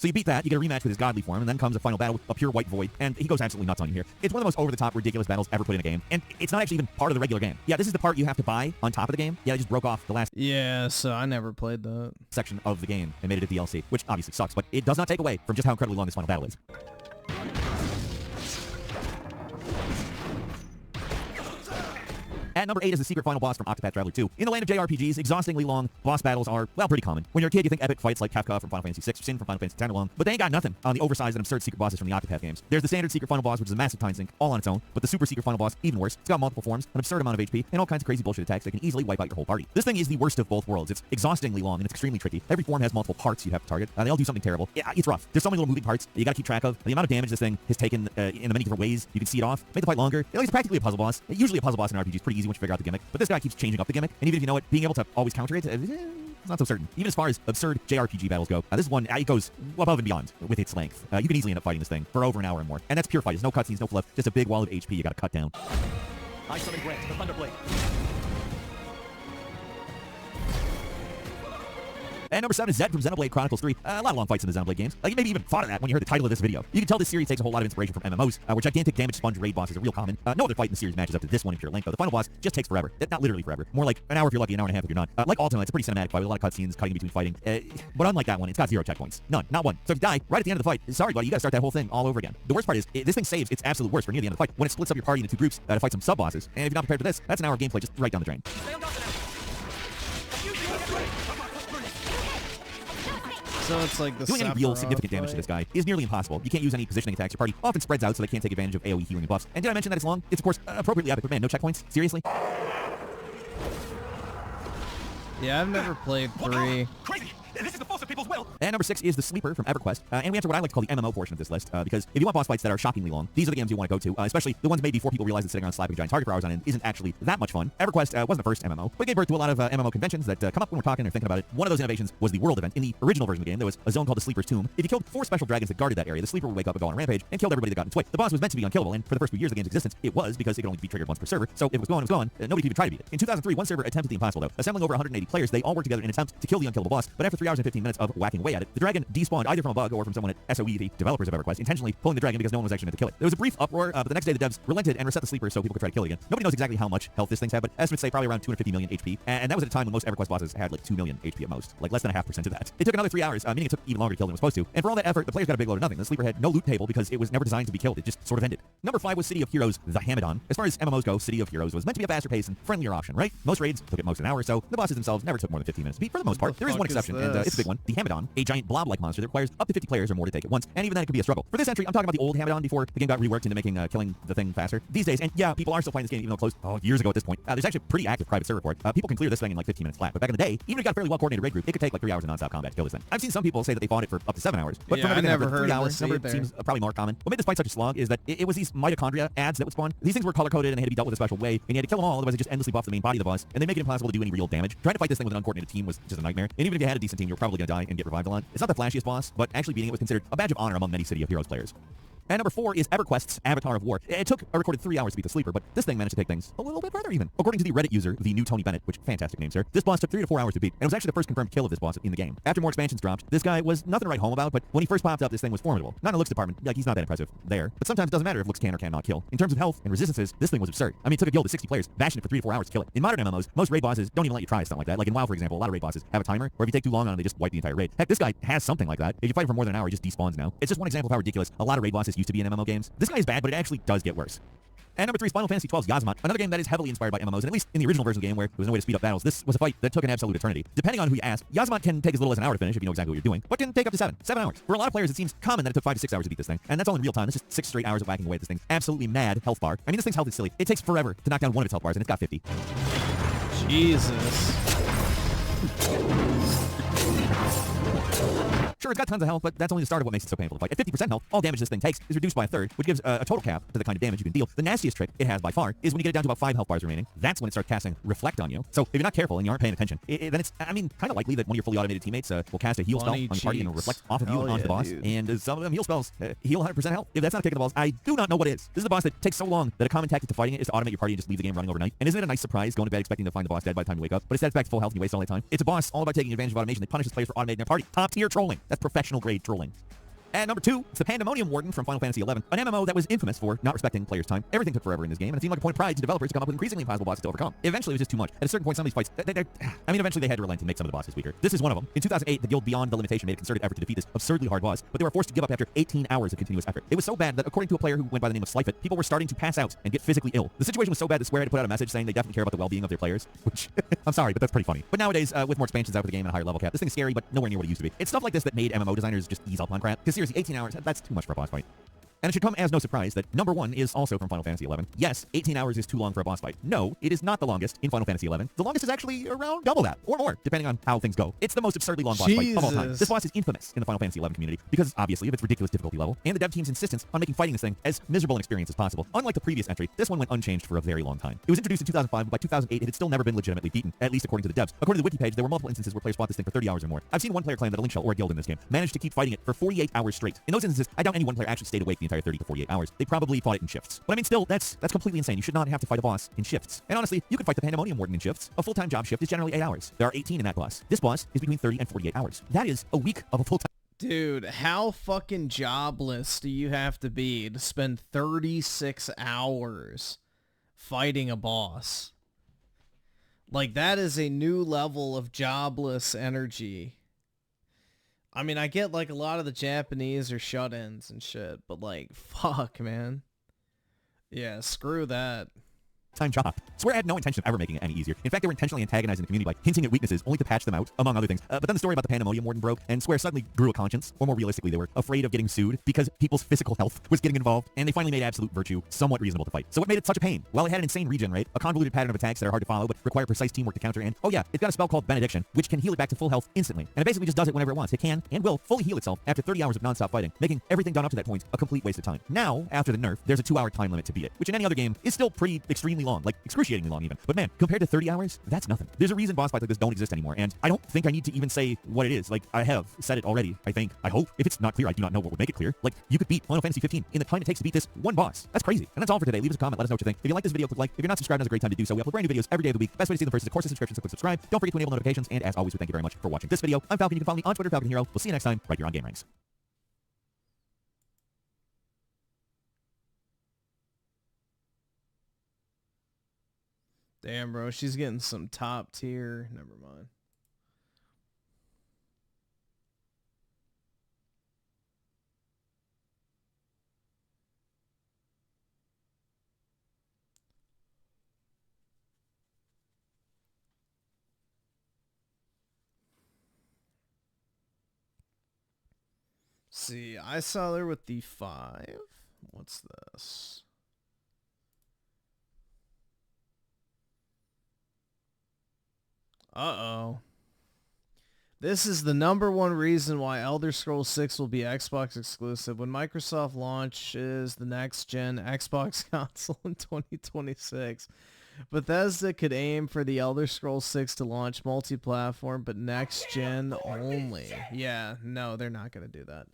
So you beat that, you get a rematch with his godly form, and then comes a final battle with a pure white void, and he goes absolutely nuts on you here. It's one of the most over-the-top, ridiculous battles ever put in a game, and it's not actually even part of the regular game. Yeah, this is the part you have to buy on top of the game. Yeah, I just broke off the last... Yeah, so I never played that section of the game and made it a DLC, which obviously sucks, but it does not take away from just how incredibly long this final battle is. At number 8 is the secret final boss from Octopath Traveler 2. In the land of JRPGs, exhaustingly long boss battles are, well, pretty common. When you're a kid, you think epic fights like Kefka from Final Fantasy VI, Sin from Final Fantasy X are long, but they ain't got nothing on the oversized and absurd secret bosses from the Octopath games. There's the standard secret final boss, which is a massive time sink, all on its own, but the super secret final boss, even worse. It's got multiple forms, an absurd amount of HP, and all kinds of crazy bullshit attacks that can easily wipe out your whole party. This thing is the worst of both worlds. It's exhaustingly long, and it's extremely tricky. Every form has multiple parts you have to target. They all do something terrible. Yeah, it's rough. There's so many little moving parts that you gotta keep track of. The amount of damage this thing has taken in the many different ways, you can see it off. Make the fight longer. It's practically a puzzle boss. Usually a puzzle boss in RPG is pretty easy once you figure out the gimmick, but this guy keeps changing up the gimmick, and even if you know it, being able to always counter it, it's not so certain. Even as far as absurd JRPG battles go, this one, it goes above and beyond with its length. You can easily end up fighting this thing for over an hour and more. And that's pure fight. There's no cutscenes, no fluff, just a big wall of HP you gotta cut down. I summon Grant, the Thunderblade. And number 7 is Zed from Xenoblade Chronicles 3. A lot of long fights in the Xenoblade games. You maybe even thought of that when you heard the title of this video. You can tell this series takes a whole lot of inspiration from MMOs, where gigantic damage sponge raid bosses are real common. No other fight in the series matches up to this one in pure length, though. The final boss just takes forever. Not literally forever. More like an hour if you're lucky, an hour and a half if you're not. Like Ultima, it's a pretty cinematic fight with a lot of cutscenes cutting in between fighting. But unlike that one, it's got 0 checkpoints. None. Not one. So if you die right at the end of the fight, sorry buddy, you gotta start that whole thing all over again. The worst part is, this thing saves its absolute worst for near the end of the fight, when it splits up your party into 2 groups to fight some sub-bosses. And if you're not prepared for this, that's an hour of gameplay just right down the drain. So it's like the doing any real significant damage to this guy is nearly impossible. You can't use any positioning attacks. Your party often spreads out so they can't take advantage of AoE healing and buffs. And did I mention that it's long? It's of course appropriately epic, but man, no checkpoints? Seriously? Yeah, I've never played 3. Crazy! This is the force of people's will! And number 6 is the Sleeper from EverQuest. And we enter what I like to call the MMO portion of this list, because if you want boss fights that are shockingly long, these are the games you want to go to, especially the ones made before people realize that sitting around slapping giant target for hours on end isn't actually that much fun. EverQuest wasn't the first MMO, but it gave birth to a lot of MMO conventions that come up when we're talking or thinking about it. One of those innovations was the World event. In the original version of the game, there was a zone called the Sleeper's Tomb. If you killed 4 special dragons that guarded that area, the Sleeper would wake up and go on a rampage and killed everybody that got in its way. The boss was meant to be unkillable, and for the first few years of the game's existence, it was, because it could only be triggered once per server. So if it was gone, it was gone. Nobody could even try to beat it. In 2003, one server attempted the impossible, though. Assembling over 180 players, they all worked together in an attempt to kill the unkillable boss, but after 3 hours and 15 minutes of whacking away at it, the dragon despawned either from a bug or from someone at SOE, the developers of EverQuest, intentionally pulling the dragon because no one was actually meant to kill it. There was a brief uproar, but the next day the devs relented and reset the Sleeper so people could try to kill it again. Nobody knows exactly how much health this thing's had, but estimates say probably around 250 million HP, and that was at a time when most EverQuest bosses had like 2 million HP at most, like less than 0.5% of that. It took another 3 hours, meaning it took even longer to kill than it was supposed to, and for all that effort, the players got a big load of nothing. The Sleeper had no loot table because it was never designed to be killed, it just sort of ended. Number 5 was City of Heroes, the Hamadon. As far as MMOs go, City of Heroes was meant to be a faster pace and friendlier option, right? Most raids took at most an hour or so. The bosses themselves never took more than 15 minutes to beat for the most part. There is one exception, and it's a big one. The Hamadon, a giant blob-like monster that requires up to 50 players or more to take it once, and even then it can be a struggle. For this entry, I'm talking about the old Hamadon before the game got reworked into making killing the thing faster. These days, and yeah, people are still playing this game even though closed years ago at this point. There's actually a pretty active private server for it. People can clear this thing in like 15 minutes flat, but back in the day, even if you got a fairly well-coordinated raid group, it could take like 3 hours of non-stop combat to kill this thing. I've seen some people say that they fought it for up to 7 hours, but from everything I've heard, 3 hours number seems probably more common. What made this fight such a slog is that it was these mitochondria ads that would spawn. These things were color-coded and they had to be dealt with a special way, and you had to kill them all, otherwise it just endlessly buffed the main body of the boss, and they make it impossible to do any real damage. Trying to fight this thing with an uncoordinated team was just a nightmare, and even if you had a decent team, you were probably gonna die and get revived a lot. It's not the flashiest boss, but actually beating it was considered a badge of honor among many City of Heroes players. And number 4 is EverQuest's Avatar of War. It took a recorded 3 hours to beat the Sleeper, but this thing managed to take things a little bit further even. According to the Reddit user, the new Tony Bennett, which fantastic name, sir, this boss took 3 to 4 hours to beat, and it was actually the first confirmed kill of this boss in the game. After more expansions dropped, this guy was nothing to write home about, but when he first popped up, this thing was formidable. Not in the looks department, like he's not that impressive there, but sometimes it doesn't matter if looks can or cannot kill. In terms of health and resistances, this thing was absurd. I mean, it took a guild of 60 players, bashing it for 3 to 4 hours to kill it. In modern MMOs, most raid bosses don't even let you try something like that. Like in WoW, for example, a lot of raid bosses have a timer, or if you take too long on it, they just wipe the entire raid. Heck, this guy has something like that. If you fight for more than an hour, he just despawns now. It's just one example of how ridiculous a lot of raid bosses used to be in MMO games. This guy is bad, but it actually does get worse. And number 3 is Final Fantasy XII's Yasmat, another game that is heavily inspired by MMOs, and at least in the original version of the game where there was no way to speed up battles, this was a fight that took an absolute eternity. Depending on who you ask, Yasmat can take as little as an hour to finish if you know exactly what you're doing, but can take up to 7 hours. For a lot of players, it seems common that it took 5 to 6 hours to beat this thing, and that's all in real time. That's just 6 straight hours of whacking away at this thing's absolutely mad health bar. I mean, this thing's health is silly. It takes forever to knock down one of its health bars, and it's got 50. Jesus. Sure, it's got tons of health, but that's only the start of what makes it so painful to fight. At 50% health, all damage this thing takes is reduced by a third, which gives a total cap to the kind of damage you can deal. The nastiest trick it has by far is when you get it down to about 5 health bars remaining. That's when it starts casting Reflect on you. So if you're not careful and you aren't paying attention, then it's, I mean, kind of likely that one of your fully automated teammates will cast a heal spell on your party and reflect off of you onto the boss. Dude. And some of them heal spells heal 100% health. If that's not a kick of the balls, I do not know what is. This is a boss that takes so long that a common tactic to fighting it is to automate your party and just leave the game running overnight. And isn't it a nice surprise going to bed expecting to find the boss dead by the time you wake up? But instead it's back to full health and you waste all that time. It's a boss all about taking advantage of automation that punishes players for automating their party. Top tier trolling. That's professional grade trolling. And number 2, it's the Pandemonium Warden from Final Fantasy XI, an MMO that was infamous for not respecting players' time. Everything took forever in this game, and it seemed like a point of pride to developers to come up with increasingly impossible bosses to overcome. Eventually, it was just too much. At a certain point, some of these fights, eventually they had to relent and make some of the bosses weaker. This is one of them. In 2008, the guild Beyond the Limitation made a concerted effort to defeat this absurdly hard boss, but they were forced to give up after 18 hours of continuous effort. It was so bad that, according to a player who went by the name of Slyfit, people were starting to pass out and get physically ill. The situation was so bad that Square had to put out a message saying they definitely care about the well-being of their players, which, I'm sorry, but that's pretty funny. But nowadays, with more expansions out for the game and a higher level cap, this thing's scary, but nowhere near what it used to be. It's stuff like this that made MMO designers just ease up on crap. Because seriously, 18 hours, that's too much for a boss fight. And it should come as no surprise that number 1 is also from Final Fantasy XI. Yes, 18 hours is too long for a boss fight. No, it is not the longest in Final Fantasy XI. The longest is actually around double that, or more, depending on how things go. It's the most absurdly long boss fight of all time. This boss is infamous in the Final Fantasy XI community because, obviously, of its ridiculous difficulty level, and the dev team's insistence on making fighting this thing as miserable an experience as possible. Unlike the previous entry, this one went unchanged for a very long time. It was introduced in 2005, but by 2008, it had still never been legitimately beaten, at least according to the devs. According to the wiki page, there were multiple instances where players fought this thing for 30 hours or more. I've seen one player claim that a Link Shell or a guild in this game managed to keep fighting it for 48 hours straight. In those instances, I doubt any one player actually stayed awake the entire 30 to 48 hours. They probably fought it in shifts. But I mean, still, that's completely insane. You should not have to fight a boss in shifts. And honestly, you can fight the Pandemonium Warden in shifts. A full-time job shift is generally 8 hours. There are 18 in that boss. This boss is between 30 and 48 hours. That is a week of a full-time. Dude, how fucking jobless do you have to be to spend 36 hours fighting a boss? Like, that is a new level of jobless energy. I mean, I get, like, a lot of the Japanese are shut-ins and shit, but, like, fuck, man. Yeah, screw that. Time job. Square had no intention of ever making it any easier. In fact, they were intentionally antagonizing the community by hinting at weaknesses only to patch them out, among other things. But then the story about the Pandemonium Warden broke, and Square suddenly grew a conscience, or more realistically, they were afraid of getting sued because people's physical health was getting involved, and they finally made Absolute Virtue somewhat reasonable to fight. So what made it such a pain? Well, it had an insane regen rate, a convoluted pattern of attacks that are hard to follow but require precise teamwork to counter, and oh yeah, it's got a spell called Benediction, which can heal it back to full health instantly. And it basically just does it whenever it wants. It can and will fully heal itself after 30 hours of non-stop fighting, making everything done up to that point a complete waste of time. Now, after the nerf, there's a 2-hour time limit to beat it, which in any other game is still pretty extremely long, like excruciatingly long even. But man, compared to 30 hours, that's nothing. There's a reason boss fights like this don't exist anymore, and I don't think I need to even say what it is. Like, I have said it already, I think. I hope. If it's not clear, I do not know what would make it clear. Like, you could beat Final Fantasy 15 in the time it takes to beat this one boss. That's crazy. And that's all for today. Leave us a comment, let us know what you think. If you like this video, click like. If you're not subscribed, now's a great time to do so. We upload brand new videos every day of the week. Best way to see them first is, of course, the subscription, so click subscribe. Don't forget to enable notifications, and as always, we thank you very much for watching this video. I'm Falcon. You can follow me on Twitter, Falcon Hero. We'll see you next time, right here on Gameranx. Damn, bro, she's getting some top tier. Never mind. See, I saw her with the 5. What's this? Uh-oh. This is the #1 reason why Elder Scrolls 6 will be Xbox exclusive. When Microsoft launches the next-gen Xbox console in 2026, Bethesda could aim for the Elder Scrolls 6 to launch multi-platform, but next-gen only. Yeah, no, they're not going to do that.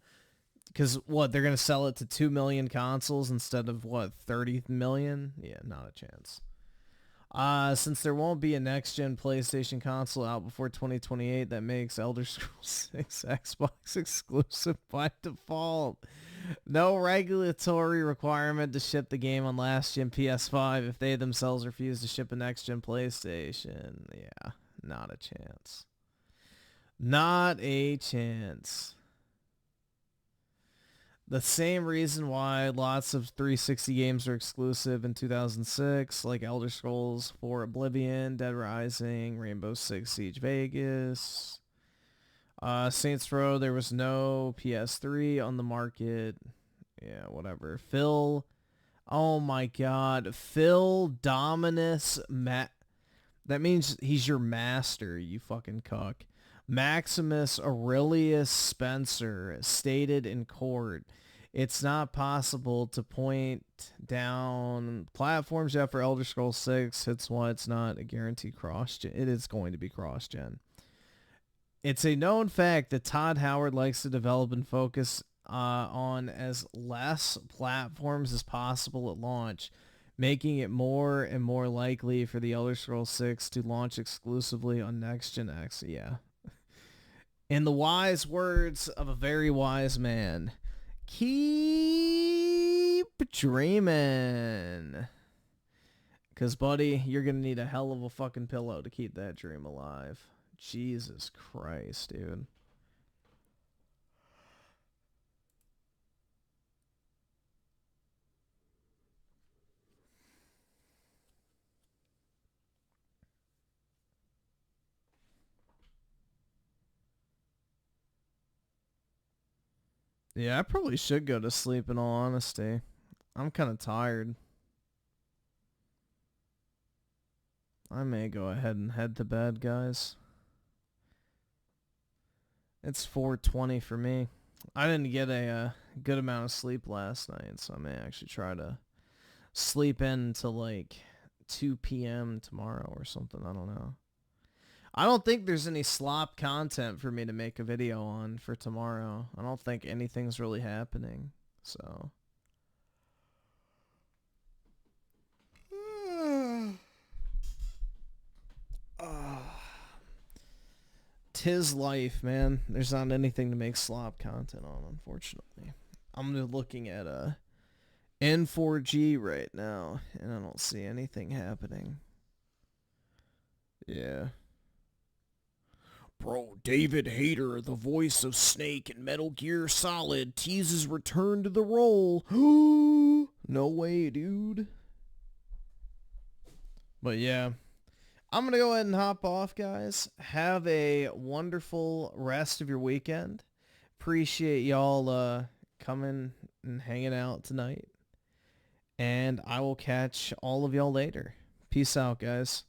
Because, what, they're going to sell it to 2 million consoles instead of, what, 30 million? Yeah, not a chance. Since there won't be a next-gen PlayStation console out before 2028, that makes Elder Scrolls 6 Xbox exclusive by default. No regulatory requirement to ship the game on last-gen PS5 if they themselves refuse to ship a next-gen PlayStation. Yeah, not a chance. Not a chance. The same reason why lots of 360 games are exclusive in 2006, like Elder Scrolls 4 Oblivion, Dead Rising, Rainbow Six Siege Vegas. Saints Row, there was no PS3 on the market. Yeah, whatever. Phil, oh my god. Phil Dominus, that means he's your master, you fucking cuck. Maximus Aurelius Spencer stated in court, it's not possible to point down platforms yet for Elder Scrolls 6. It's why it's not a guaranteed cross-gen. It is going to be cross-gen. It's a known fact that Todd Howard likes to develop and focus on as less platforms as possible at launch, making it more and more likely for the Elder Scrolls 6 to launch exclusively on next-gen X. Yeah. In the wise words of a very wise man, keep dreaming. Because, buddy, you're going to need a hell of a fucking pillow to keep that dream alive. Jesus Christ, dude. Yeah, I probably should go to sleep in all honesty. I'm kind of tired. I may go ahead and head to bed, guys. It's 4:20 for me. I didn't get a good amount of sleep last night, so I may actually try to sleep in until like 2 p.m. tomorrow or something. I don't know. I don't think there's any slop content for me to make a video on for tomorrow. I don't think anything's really happening, so. Tis life, man. There's not anything to make slop content on, unfortunately. I'm looking at N4G right now, and I don't see anything happening. Yeah. Bro, David Hayter, the voice of Snake in Metal Gear Solid, teases return to the role. No way, dude. But yeah, I'm going to go ahead and hop off, guys. Have a wonderful rest of your weekend. Appreciate y'all coming and hanging out tonight. And I will catch all of y'all later. Peace out, guys.